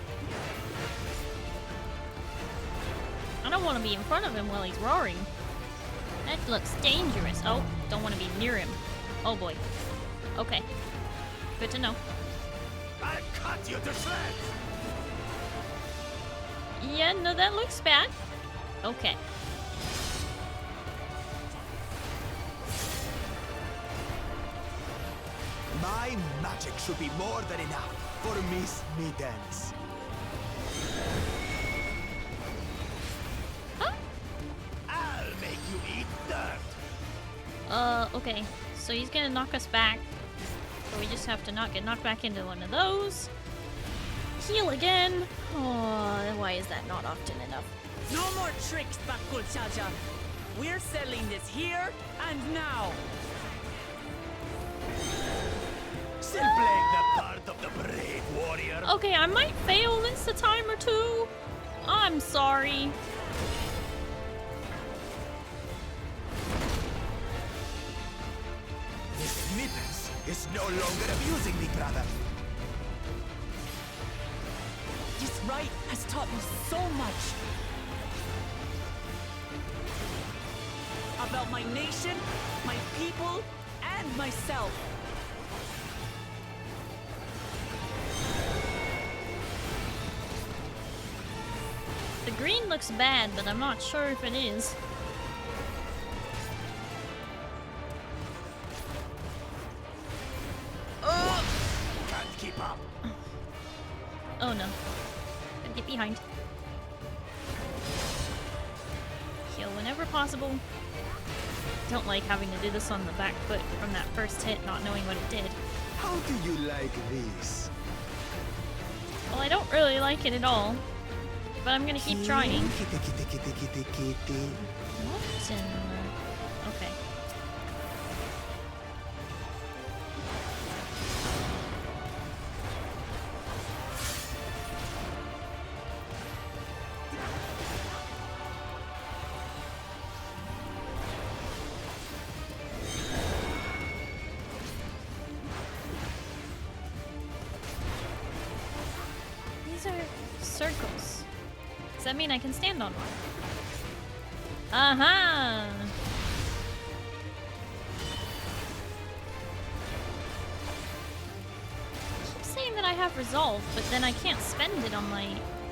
I don't want to be in front of him while he's roaring. That looks dangerous. Oh, don't want to be near him. Oh boy. Okay. Good to know. I'll cut you to shreds. Yeah, no, that looks bad. Okay. My magic should be more than enough for Miss Mittens. Huh? I'll make you eat dirt. Okay. So he's gonna knock us back. So we just have to not get knocked back into one of those. Heal again. Oh, why is that not often enough? No more tricks, Bakulchaja. We're settling this here and now. Still playing the part of the brave warrior. Okay, I might fail this a time or two. I'm sorry. Miss Mittens is no longer abusing me, brother. This rite has taught me so much. About my nation, my people, and myself. The green looks bad, but I'm not sure if it is. Can't keep up. Oh no. Gotta get behind. Heal whenever possible. Don't like having to do this on the back foot from that first hit, not knowing what it did. How do you like this? Well, I don't really like it at all. But I'm gonna keep trying. What in the... Okay. These are circles. Does that mean I can stand on one? Aha! I keep saying that I have resolve, but then I can't spend it on my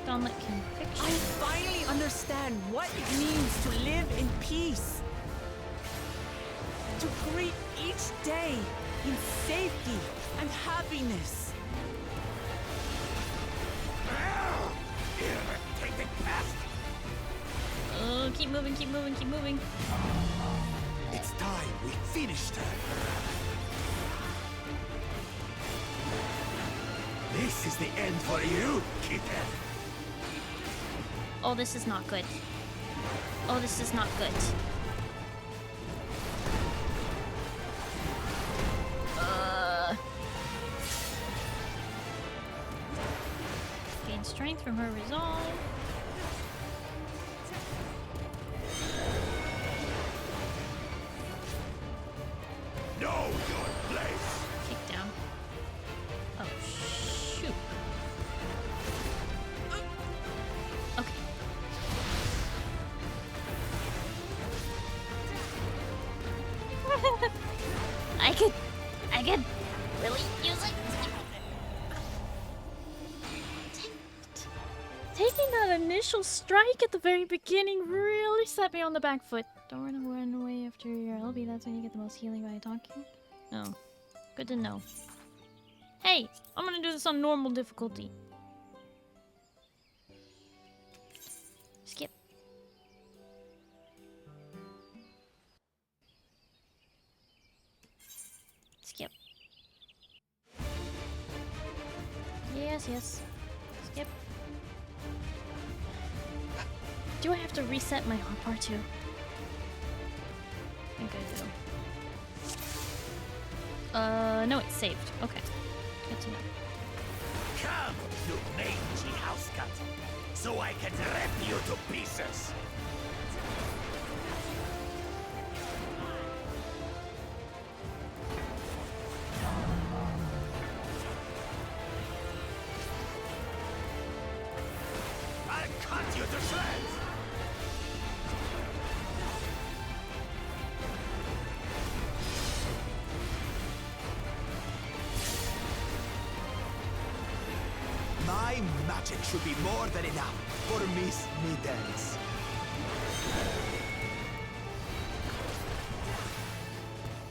gauntlet conviction. I finally understand what it means to live in peace. To greet each day in safety and happiness. Take the past. Oh, keep moving, keep moving, keep moving. It's time we finished her. This is the end for you, kitten. Oh, this is not good. Oh, this is not good. Gain strength from her resolve. Know your place. Kick down. Oh, shoot. Okay. I could really use it. Taking that initial strike at the very beginning really set me on the back foot. Don't run away after your LB. That's when you get the most healing by talking. Oh, good to know. Hey, I'm gonna do this on normal difficulty. Skip. Skip. yes. Skip. Do I have to reset my hotbar too? I think I do. No, it's saved. Okay. Good to know. Come, you mangy house cat, so I can rip you to pieces. I'll cut you to shreds. My magic should be more than enough for Miss Middens.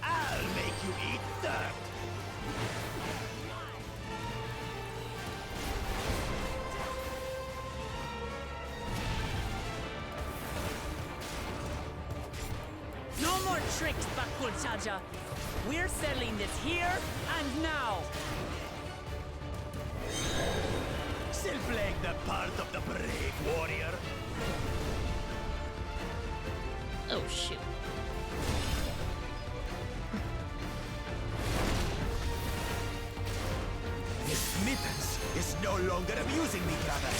I'll make you eat dirt. No more tricks, CrystqlQueen. We're settling this here and now. Still playing the part of the brave warrior? Oh shoot. Miss Middens is no longer amusing me, brother.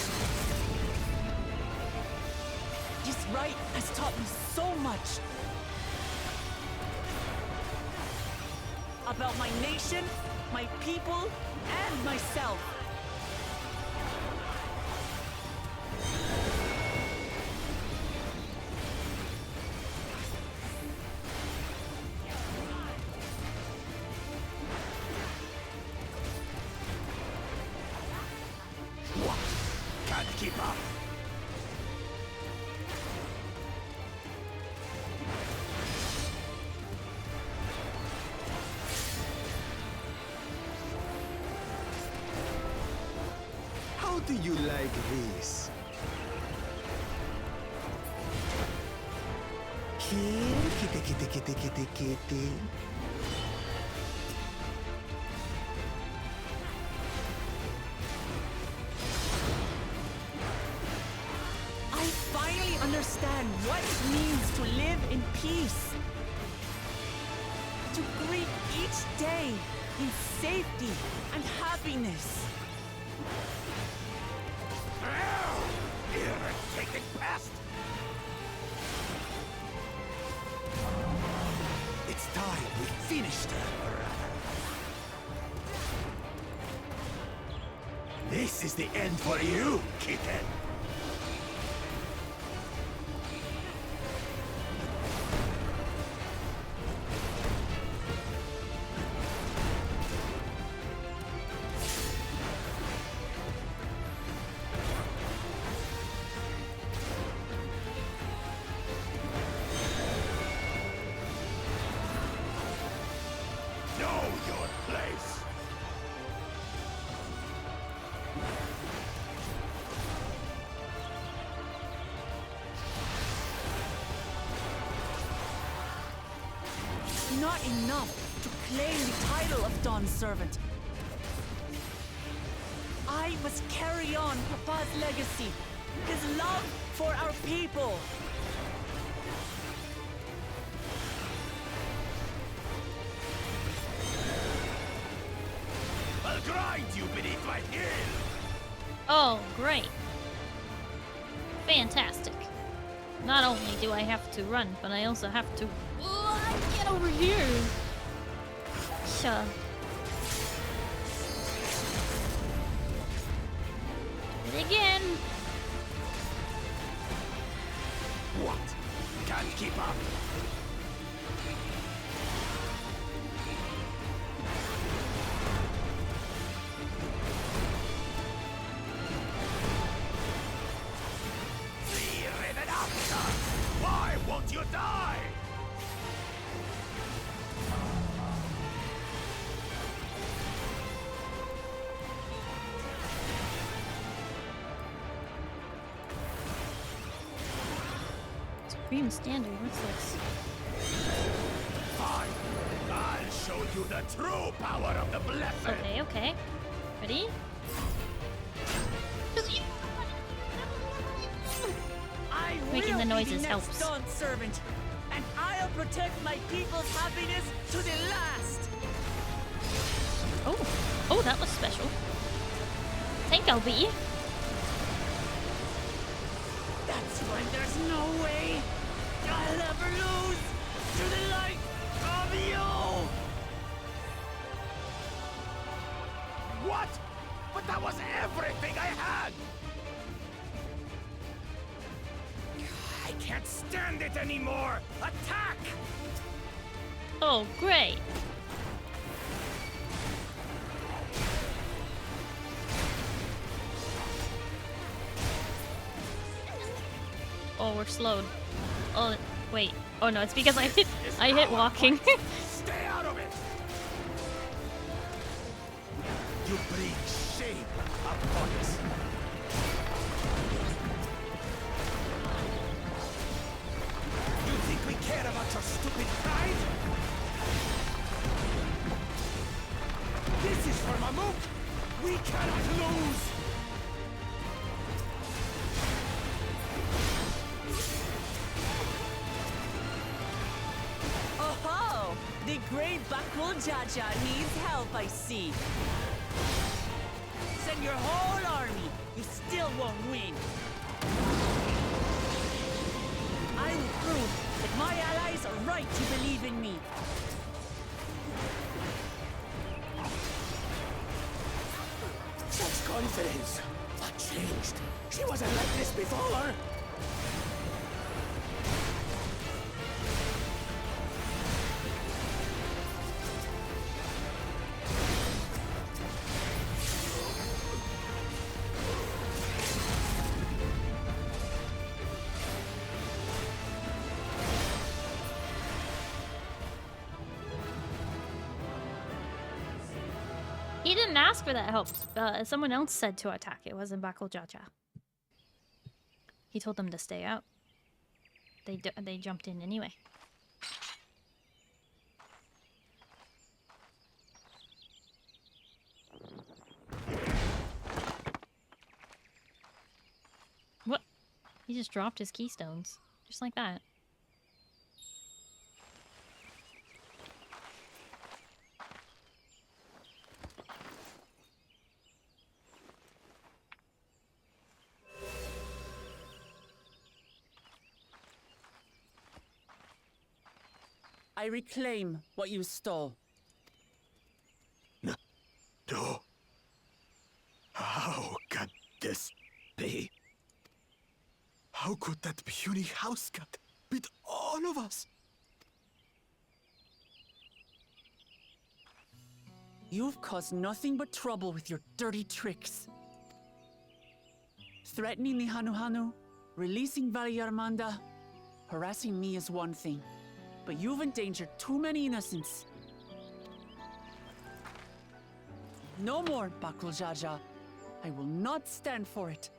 This right has taught me so much. About my nation, my people, and myself. What? Can't keep up. How do you like this? Here, kitty, kitty, kitty, kitty, kitty. I finally understand what it means to live in peace. To greet each day in safety and happiness. Irritating pest! It's time we finished her. This is the end for you, kitten! Know your place! Not enough to claim the title of Dawn's servant. I must carry on Papa's legacy, his love for our people. I'll grind you beneath my heel! Oh, great. Fantastic. Not only do I have to run, but I also have to get over here. Sure. It again. What? Can't keep up! Why won't you die? Supreme Standard, what's this? Fine. I'll show you the true power of the blessed. Okay, okay. Ready? Making the will be noises the next helps. dawn servant, and I'll protect my people's happiness to the last. Oh, that was special. Think I'll be. That's when there's no way I'll ever lose to the light of you. What? But that was everything I had! I can't stand it anymore! Attack! Oh, great. Oh, we're slowed. Oh, wait. Oh no, it's because I hit walking. Stay out of it! You bring shame upon us. You think we care about your stupid pride? This is for Mamook! We cannot lose! Oh, the great Bakul Jaja needs help, I see. Send your whole army. You still won't win. I will prove that my allies are right to believe in me. Such confidence! What changed? She wasn't like this before! He didn't ask for that help. Someone else said to attack. It wasn't Bakul Jaja. He told them to stay out. They jumped in anyway. What? He just dropped his keystones. Just like that. I reclaim what you stole. No. How can this be? How could that puny house cat beat all of us? You've caused nothing but trouble with your dirty tricks. Threatening the Hanuhanu, releasing Valley Armanda, harassing me is one thing, but you've endangered too many innocents. No more, Bakul Jaja. I will not stand for it.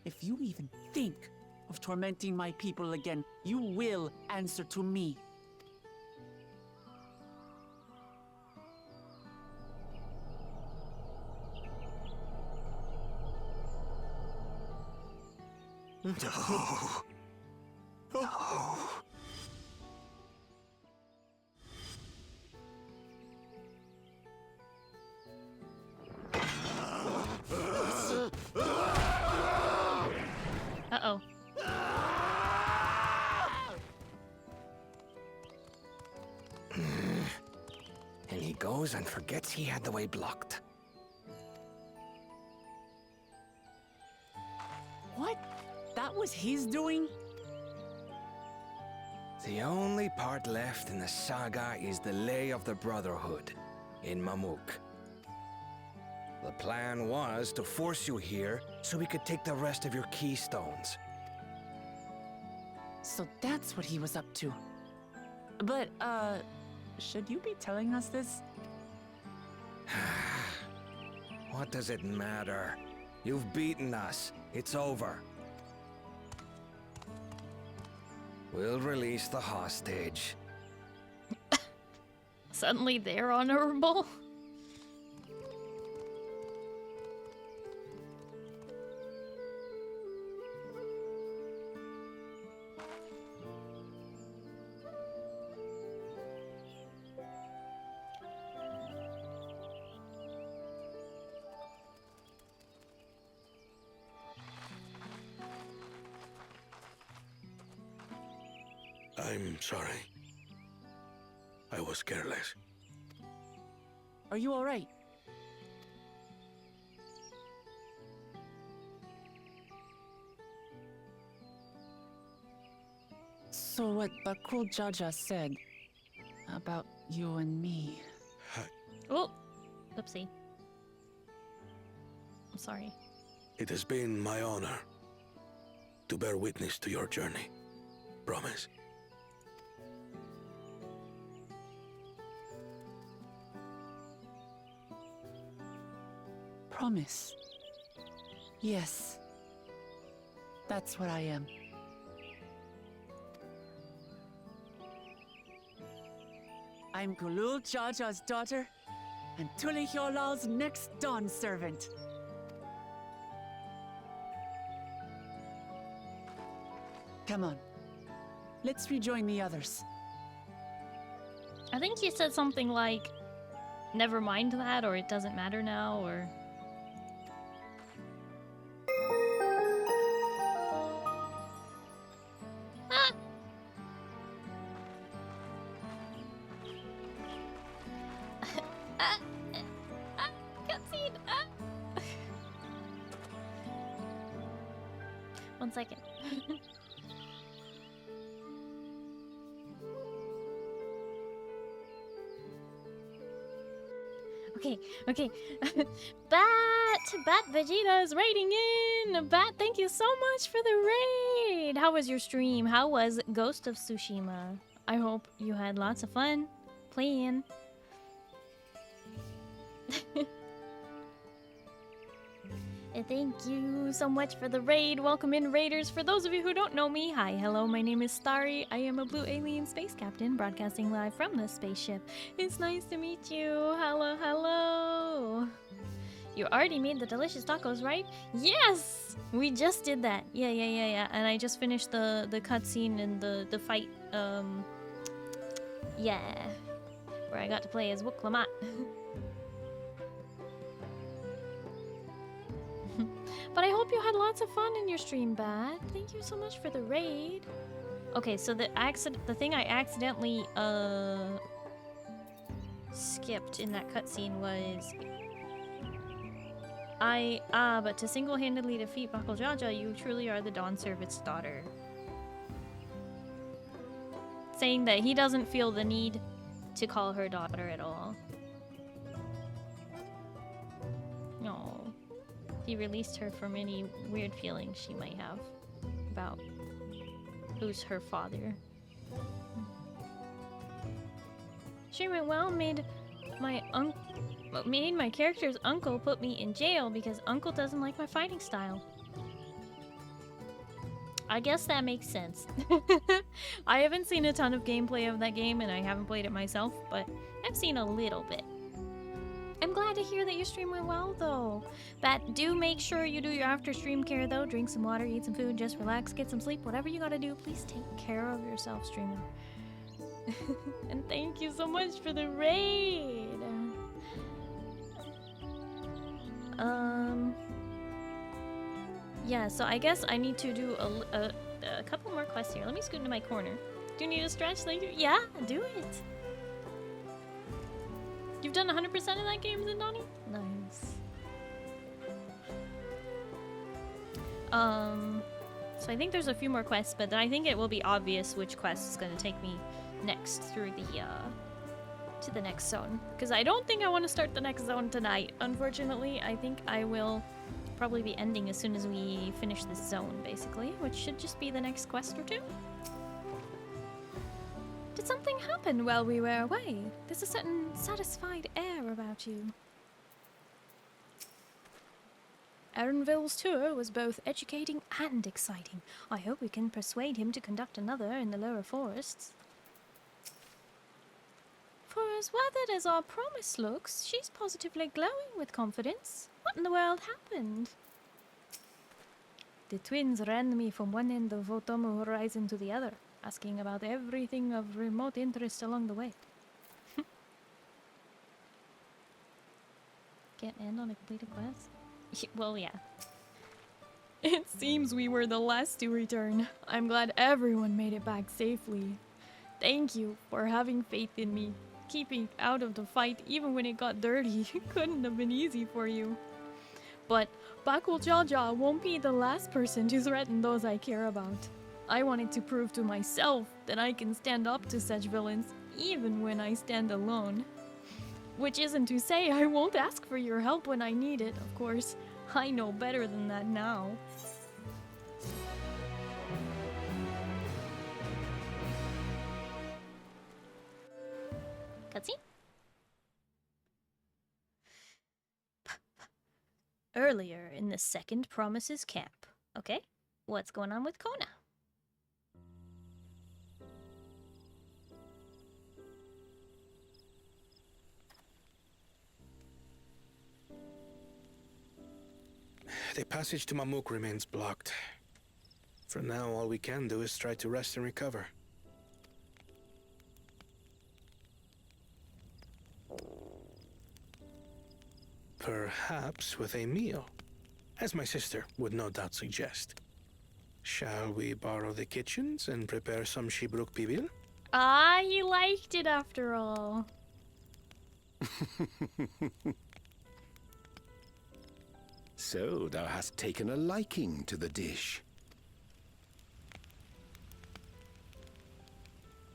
If you even think of tormenting my people again, you will answer to me. No. No. Uh-oh. And he goes and forgets he had the way blocked. What? That was his doing? The only part left in the saga is the Lay of the Brotherhood in Mamook. The plan was to force you here so we could take the rest of your keystones. So that's what he was up to. But, should you be telling us this? What does it matter? You've beaten us. It's over. We'll release the hostage. Suddenly they're honorable. I'm sorry. I was careless. Are you all right? So what Bakul Jaja said about you and me. Oh, oopsie. I'm sorry. It has been my honor to bear witness to your journey. Promise. Promise. Yes. That's what I am. I'm Kulul Jaja's daughter, and Tulihyolal's next dawn servant. Come on. Let's rejoin the others. I think he said something like, never mind that, or it doesn't matter now, or... Ah! Cutscene! One second. Okay. Bat Vegeta is raiding in! Bat, thank you so much for the raid! How was your stream? How was Ghost of Tsushima? I hope you had lots of fun playing. Thank you so much for the raid. Welcome in, raiders. For those of you who don't know me, hi, hello, my name is Starry. I am a blue alien space captain broadcasting live from the spaceship. It's nice to meet you. Hello. You already made the delicious tacos, right? Yes! We just did that. Yeah. And I just finished the cutscene and the fight. Yeah. Where I got to play as Wuklamot. But I hope you had lots of fun in your stream, Bat. Thank you so much for the raid. Okay, so the thing I accidentally skipped in that cutscene was but to single-handedly defeat Bakul Jaja, you truly are the Dawn Servant's daughter. Saying that he doesn't feel the need to call her daughter at all. No. He released her from any weird feelings she might have about who's her father. She went well, made my character's uncle put me in jail because uncle doesn't like my fighting style. I guess that makes sense. I haven't seen a ton of gameplay of that game and I haven't played it myself, but I've seen a little bit. I'm glad to hear that your stream went well, though. Bat, do make sure you do your after-stream care, though. Drink some water, eat some food, just relax, get some sleep. Whatever you gotta do, please take care of yourself, streamer. And thank you so much for the raid. Yeah, so I guess I need to do a couple more quests here. Let me scoot into my corner. Do you need a stretch later? Yeah, do it. You've done 100% of that game, Zindani? Nice. So I think there's a few more quests, but I think it will be obvious which quest is going to take me next through the, to the next zone. Because I don't think I want to start the next zone tonight, unfortunately. I think I will probably be ending as soon as we finish this zone, basically, which should just be the next quest or two. Did something happen while we were away? There's a certain satisfied air about you. Erenville's tour was both educating and exciting. I hope we can persuade him to conduct another in the lower forests. For as weathered as our promise looks, she's positively glowing with confidence. What in the world happened? The twins ran me from one end of Otomo Horizon to the other, asking about everything of remote interest along the way. Can't end on a completed quest? Well, yeah. It seems we were the last to return. I'm glad everyone made it back safely. Thank you for having faith in me. Keeping out of the fight even when it got dirty couldn't have been easy for you. But Bakuljaja won't be the last person to threaten those I care about. I wanted to prove to myself that I can stand up to such villains even when I stand alone. Which isn't to say I won't ask for your help when I need it, of course. I know better than that now. Cutscene? Earlier in the second Promises camp. Okay, what's going on with Kona? The passage to Mamuk remains blocked. For now, all we can do is try to rest and recover. Perhaps with a meal, as my sister would no doubt suggest. Shall we borrow the kitchens and prepare some Shibruk Bibil? Ah, he liked it after all. So thou hast taken a liking to the dish.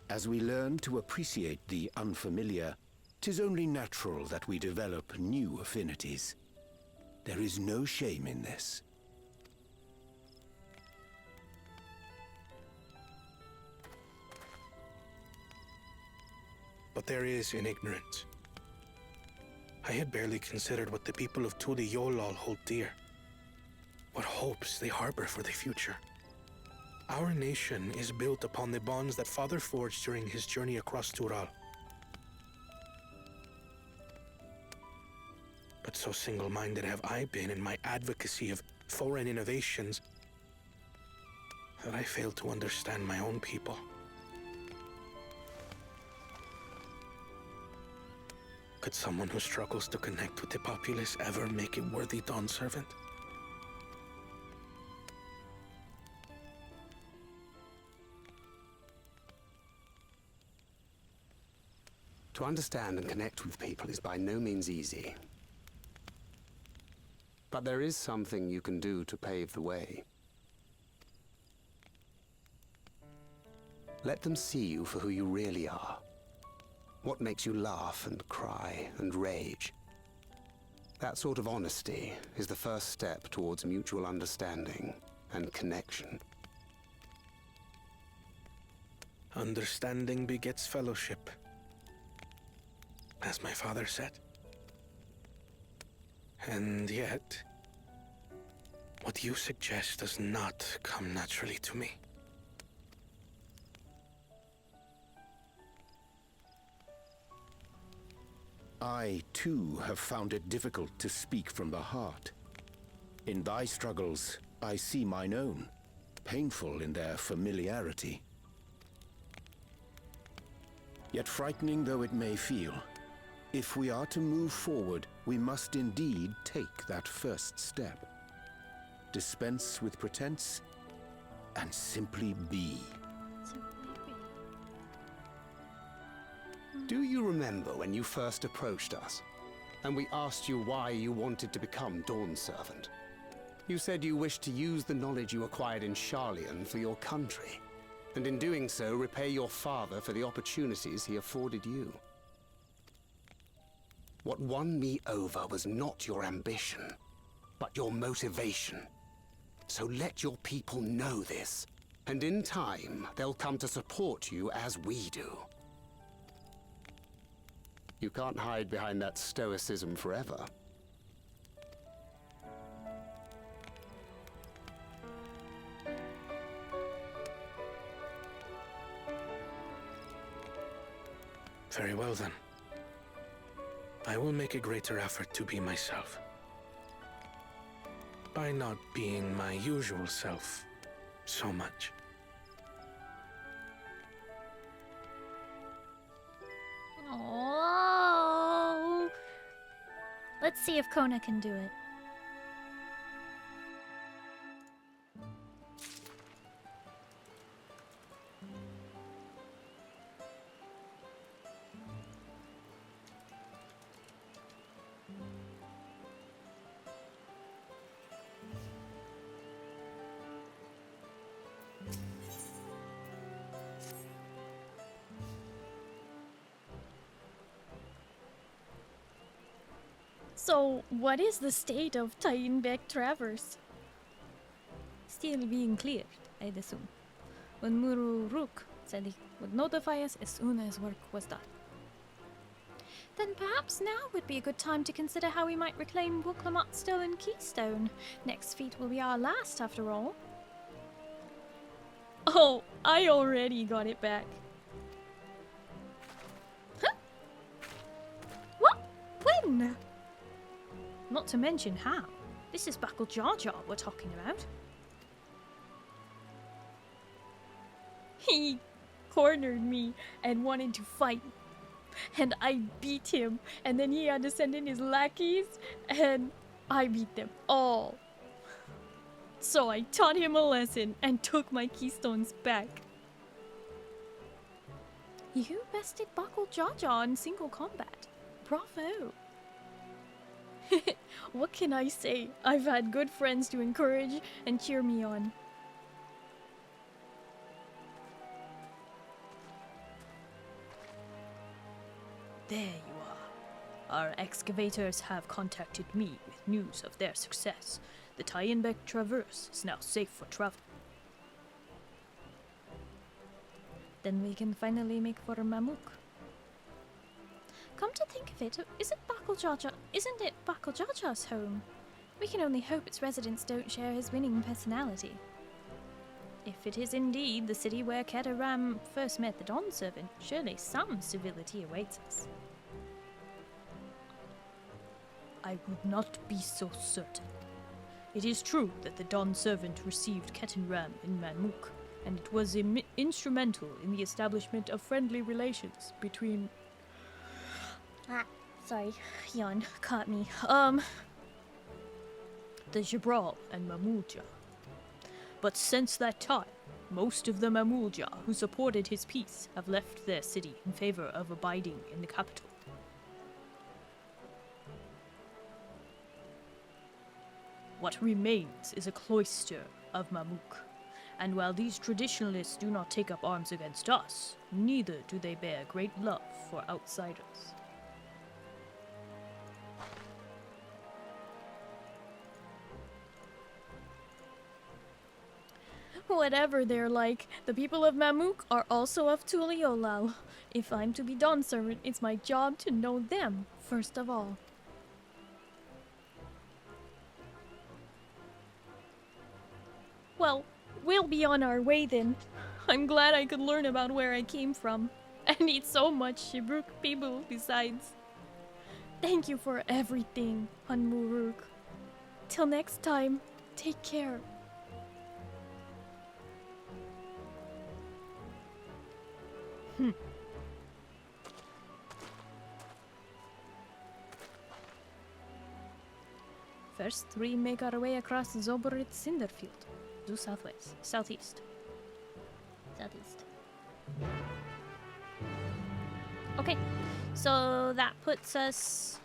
As we learn to appreciate the unfamiliar, 'tis only natural that we develop new affinities. There is no shame in this. But there is in ignorance. I had barely considered what the people of Tuli Yolal hold dear. What hopes they harbor for the future. Our nation is built upon the bonds that Father forged during his journey across Tural. But so single-minded have I been in my advocacy of foreign innovations that I failed to understand my own people. Could someone who struggles to connect with the populace ever make a worthy Dawn servant? To understand and connect with people is by no means easy. But there is something you can do to pave the way. Let them see you for who you really are. What makes you laugh and cry and rage. That sort of honesty is the first step towards mutual understanding and connection. Understanding begets fellowship, as my father said. And yet, what you suggest does not come naturally to me. I, too, have found it difficult to speak from the heart. In thy struggles, I see mine own, painful in their familiarity. Yet frightening though it may feel, if we are to move forward, we must indeed take that first step. Dispense with pretense, and simply be. Do you remember when you first approached us, and we asked you why you wanted to become Dawn Servant? You said you wished to use the knowledge you acquired in Sharlayan for your country, and in doing so repay your father for the opportunities he afforded you. What won me over was not your ambition, but your motivation. So let your people know this, and in time, they'll come to support you as we do. You can't hide behind that stoicism forever. Very well then. I will make a greater effort to be myself. By not being my usual self so much. Oh. Let's see if Kona can do it. So, what is the state of Tainbek Traverse? Still being cleared, I'd assume. When Mururuk said he would notify us as soon as work was done. Then perhaps now would be a good time to consider how we might reclaim Wuklamat Stone and Keystone. Next feat will be our last, after all. Oh, I already got it back. Huh? What? When? Not to mention how. This is Buckle Jar Jar we're talking about. He cornered me and wanted to fight. And I beat him. And then he had to send in his lackeys. And I beat them all. So I taught him a lesson and took my keystones back. You bested Buckle Jar Jar in single combat. Bravo. What can I say? I've had good friends to encourage and cheer me on. There you are. Our excavators have contacted me with news of their success. The Tainbek Traverse is now safe for travel. Then we can finally make for Mamuk. Come to think of it, isn't it Buckle Jar Jar's home? We can only hope its residents don't share his winning personality. If it is indeed the city where Keteram first met the Dawn Servant, surely some civility awaits us. I would not be so certain. It is true that the Dawn Servant received Ketenram in Manmuk, and it was instrumental in the establishment of friendly relations between... Sorry, yawn caught me. The Jabral and Mamulja. But since that time, most of the Mamulja who supported his peace have left their city in favor of abiding in the capital. What remains is a cloister of Mamuk, and while these traditionalists do not take up arms against us, neither do they bear great love for outsiders. Whatever they're like, the people of Mamuk are also of Tuliolal. If I'm to be Dawn Servant, it's my job to know them, first of all. Well, we'll be on our way then. I'm glad I could learn about where I came from. And eat so much Shibruk Pibu besides. Thank you for everything, Hanmuruk. Till next time, take care. First, we make our way across Zoborit Cinderfield. Due southwest. Southeast. Southeast. Okay, so that puts us...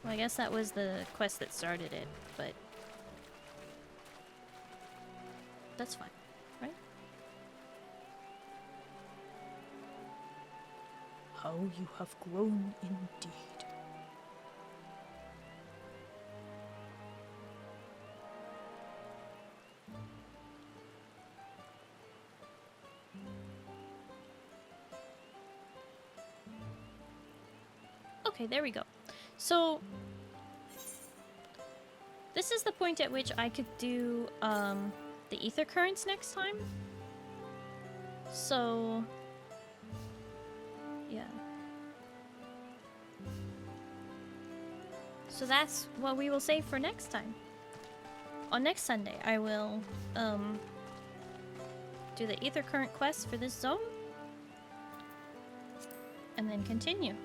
Well, I guess that was the quest that started it, but... That's fine, right? How you have grown indeed. Okay, there we go. So, this is the point at which I could do the ether currents next time. So, yeah. So that's what we will save for next time. On next Sunday, I will do the ether current quest for this zone, and then continue.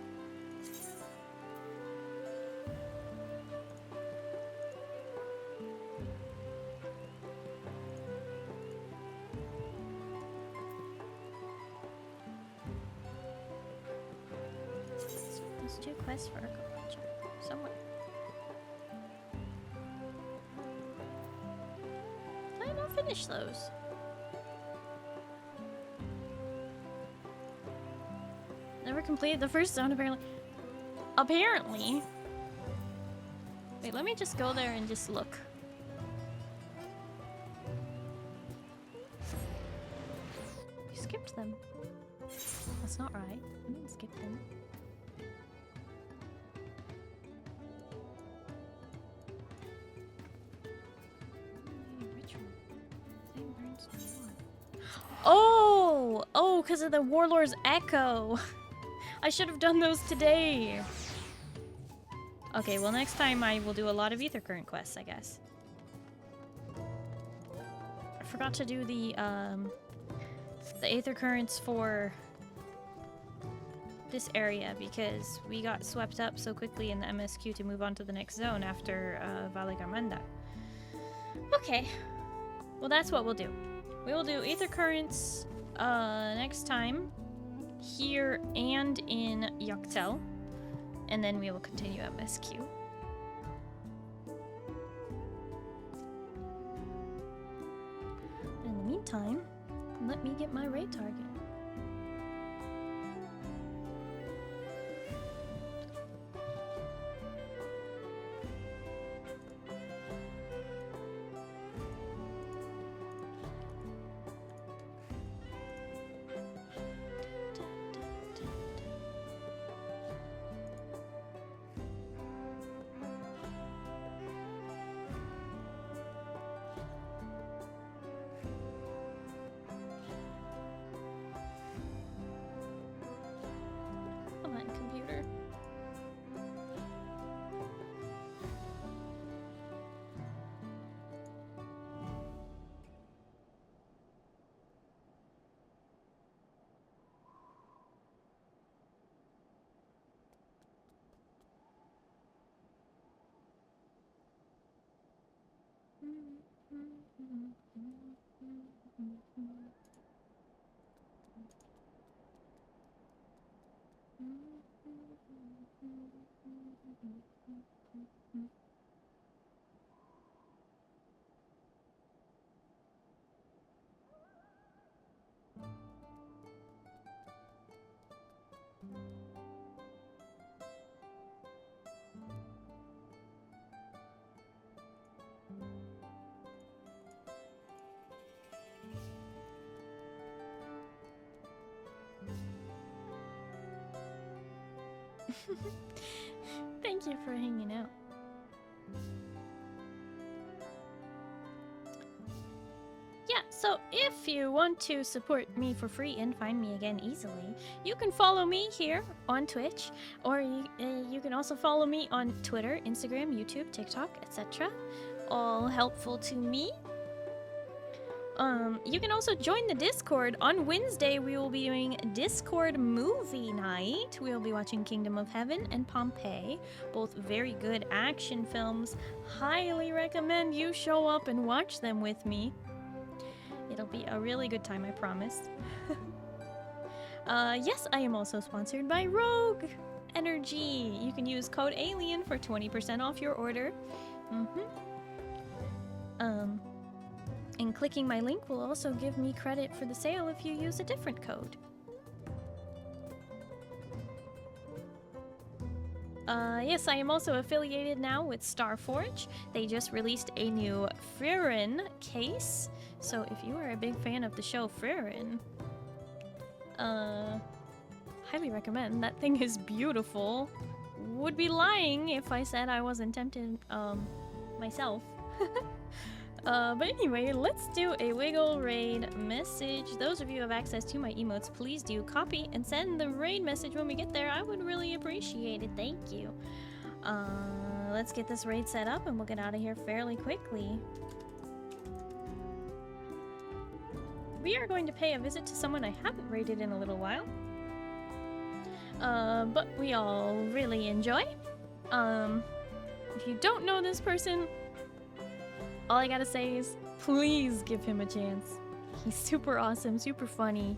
Let's do quests for agriculture somewhere. Did I not finish those? Never completed the first zone, apparently. Apparently. Wait, let me just go there and just look. You skipped them. That's not right. I didn't skip them. Oh! Oh, because of the Warlord's Echo. I should have done those today. Okay, well next time I will do a lot of Ether Current quests, I guess. I forgot to do the Aether Currents for this area because we got swept up so quickly in the MSQ to move on to the next zone after Valle Garmanda. Okay, well that's what we'll do. We will do Aether Currents next time here and in Yaktel, and then we will continue MSQ. In the meantime, let me get my raid target. Thank you for hanging out. Yeah, so if you want to support me for free and find me again easily, you can follow me here on Twitch, or you can also follow me on Twitter, Instagram, YouTube, TikTok, etc. All helpful to me. You can also join the Discord. On Wednesday, we will be doing Discord movie night. We will be watching Kingdom of Heaven and Pompeii, both very good action films. Highly recommend you show up and watch them with me. It'll be a really good time, I promise. Yes, I am also sponsored by Rogue Energy. You can use code ALIEN for 20% off your order. And clicking my link will also give me credit for the sale if you use a different code. Yes, I am also affiliated now with Starforge. They just released a new Frieren case. So if you are a big fan of the show Frieren, highly recommend. That thing is beautiful. Would be lying if I said I wasn't tempted myself. But anyway, let's do a Wiggle raid message. Those of you who have access to my emotes, please do copy and send the raid message when we get there. I would really appreciate it. Thank you. Let's get this raid set up and we'll get out of here fairly quickly. We are going to pay a visit to someone I haven't raided in a little while. But we all really enjoy. If you don't know this person, all I gotta say is, please give him a chance. He's super awesome, super funny,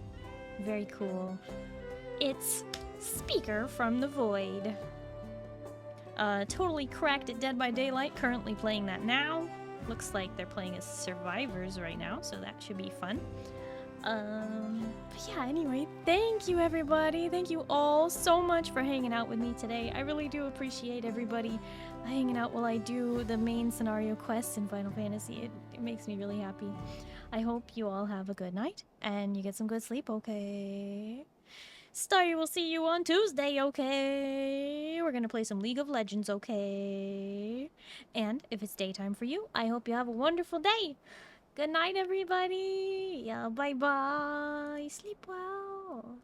very cool. It's Speaker from the Void. Totally cracked at Dead by Daylight, currently playing that now. Looks like they're playing as survivors right now, so that should be fun. But yeah, anyway, thank you everybody. Thank you all so much for hanging out with me today. I really do appreciate everybody hanging out while I do the main scenario quests in Final Fantasy. It makes me really happy. I hope you all have a good night and you get some good sleep, okay? Starry will see you on Tuesday, okay? We're gonna play some League of Legends, okay? And if it's daytime for you, I hope you have a wonderful day. Good night, everybody. Yeah, bye-bye. Sleep well.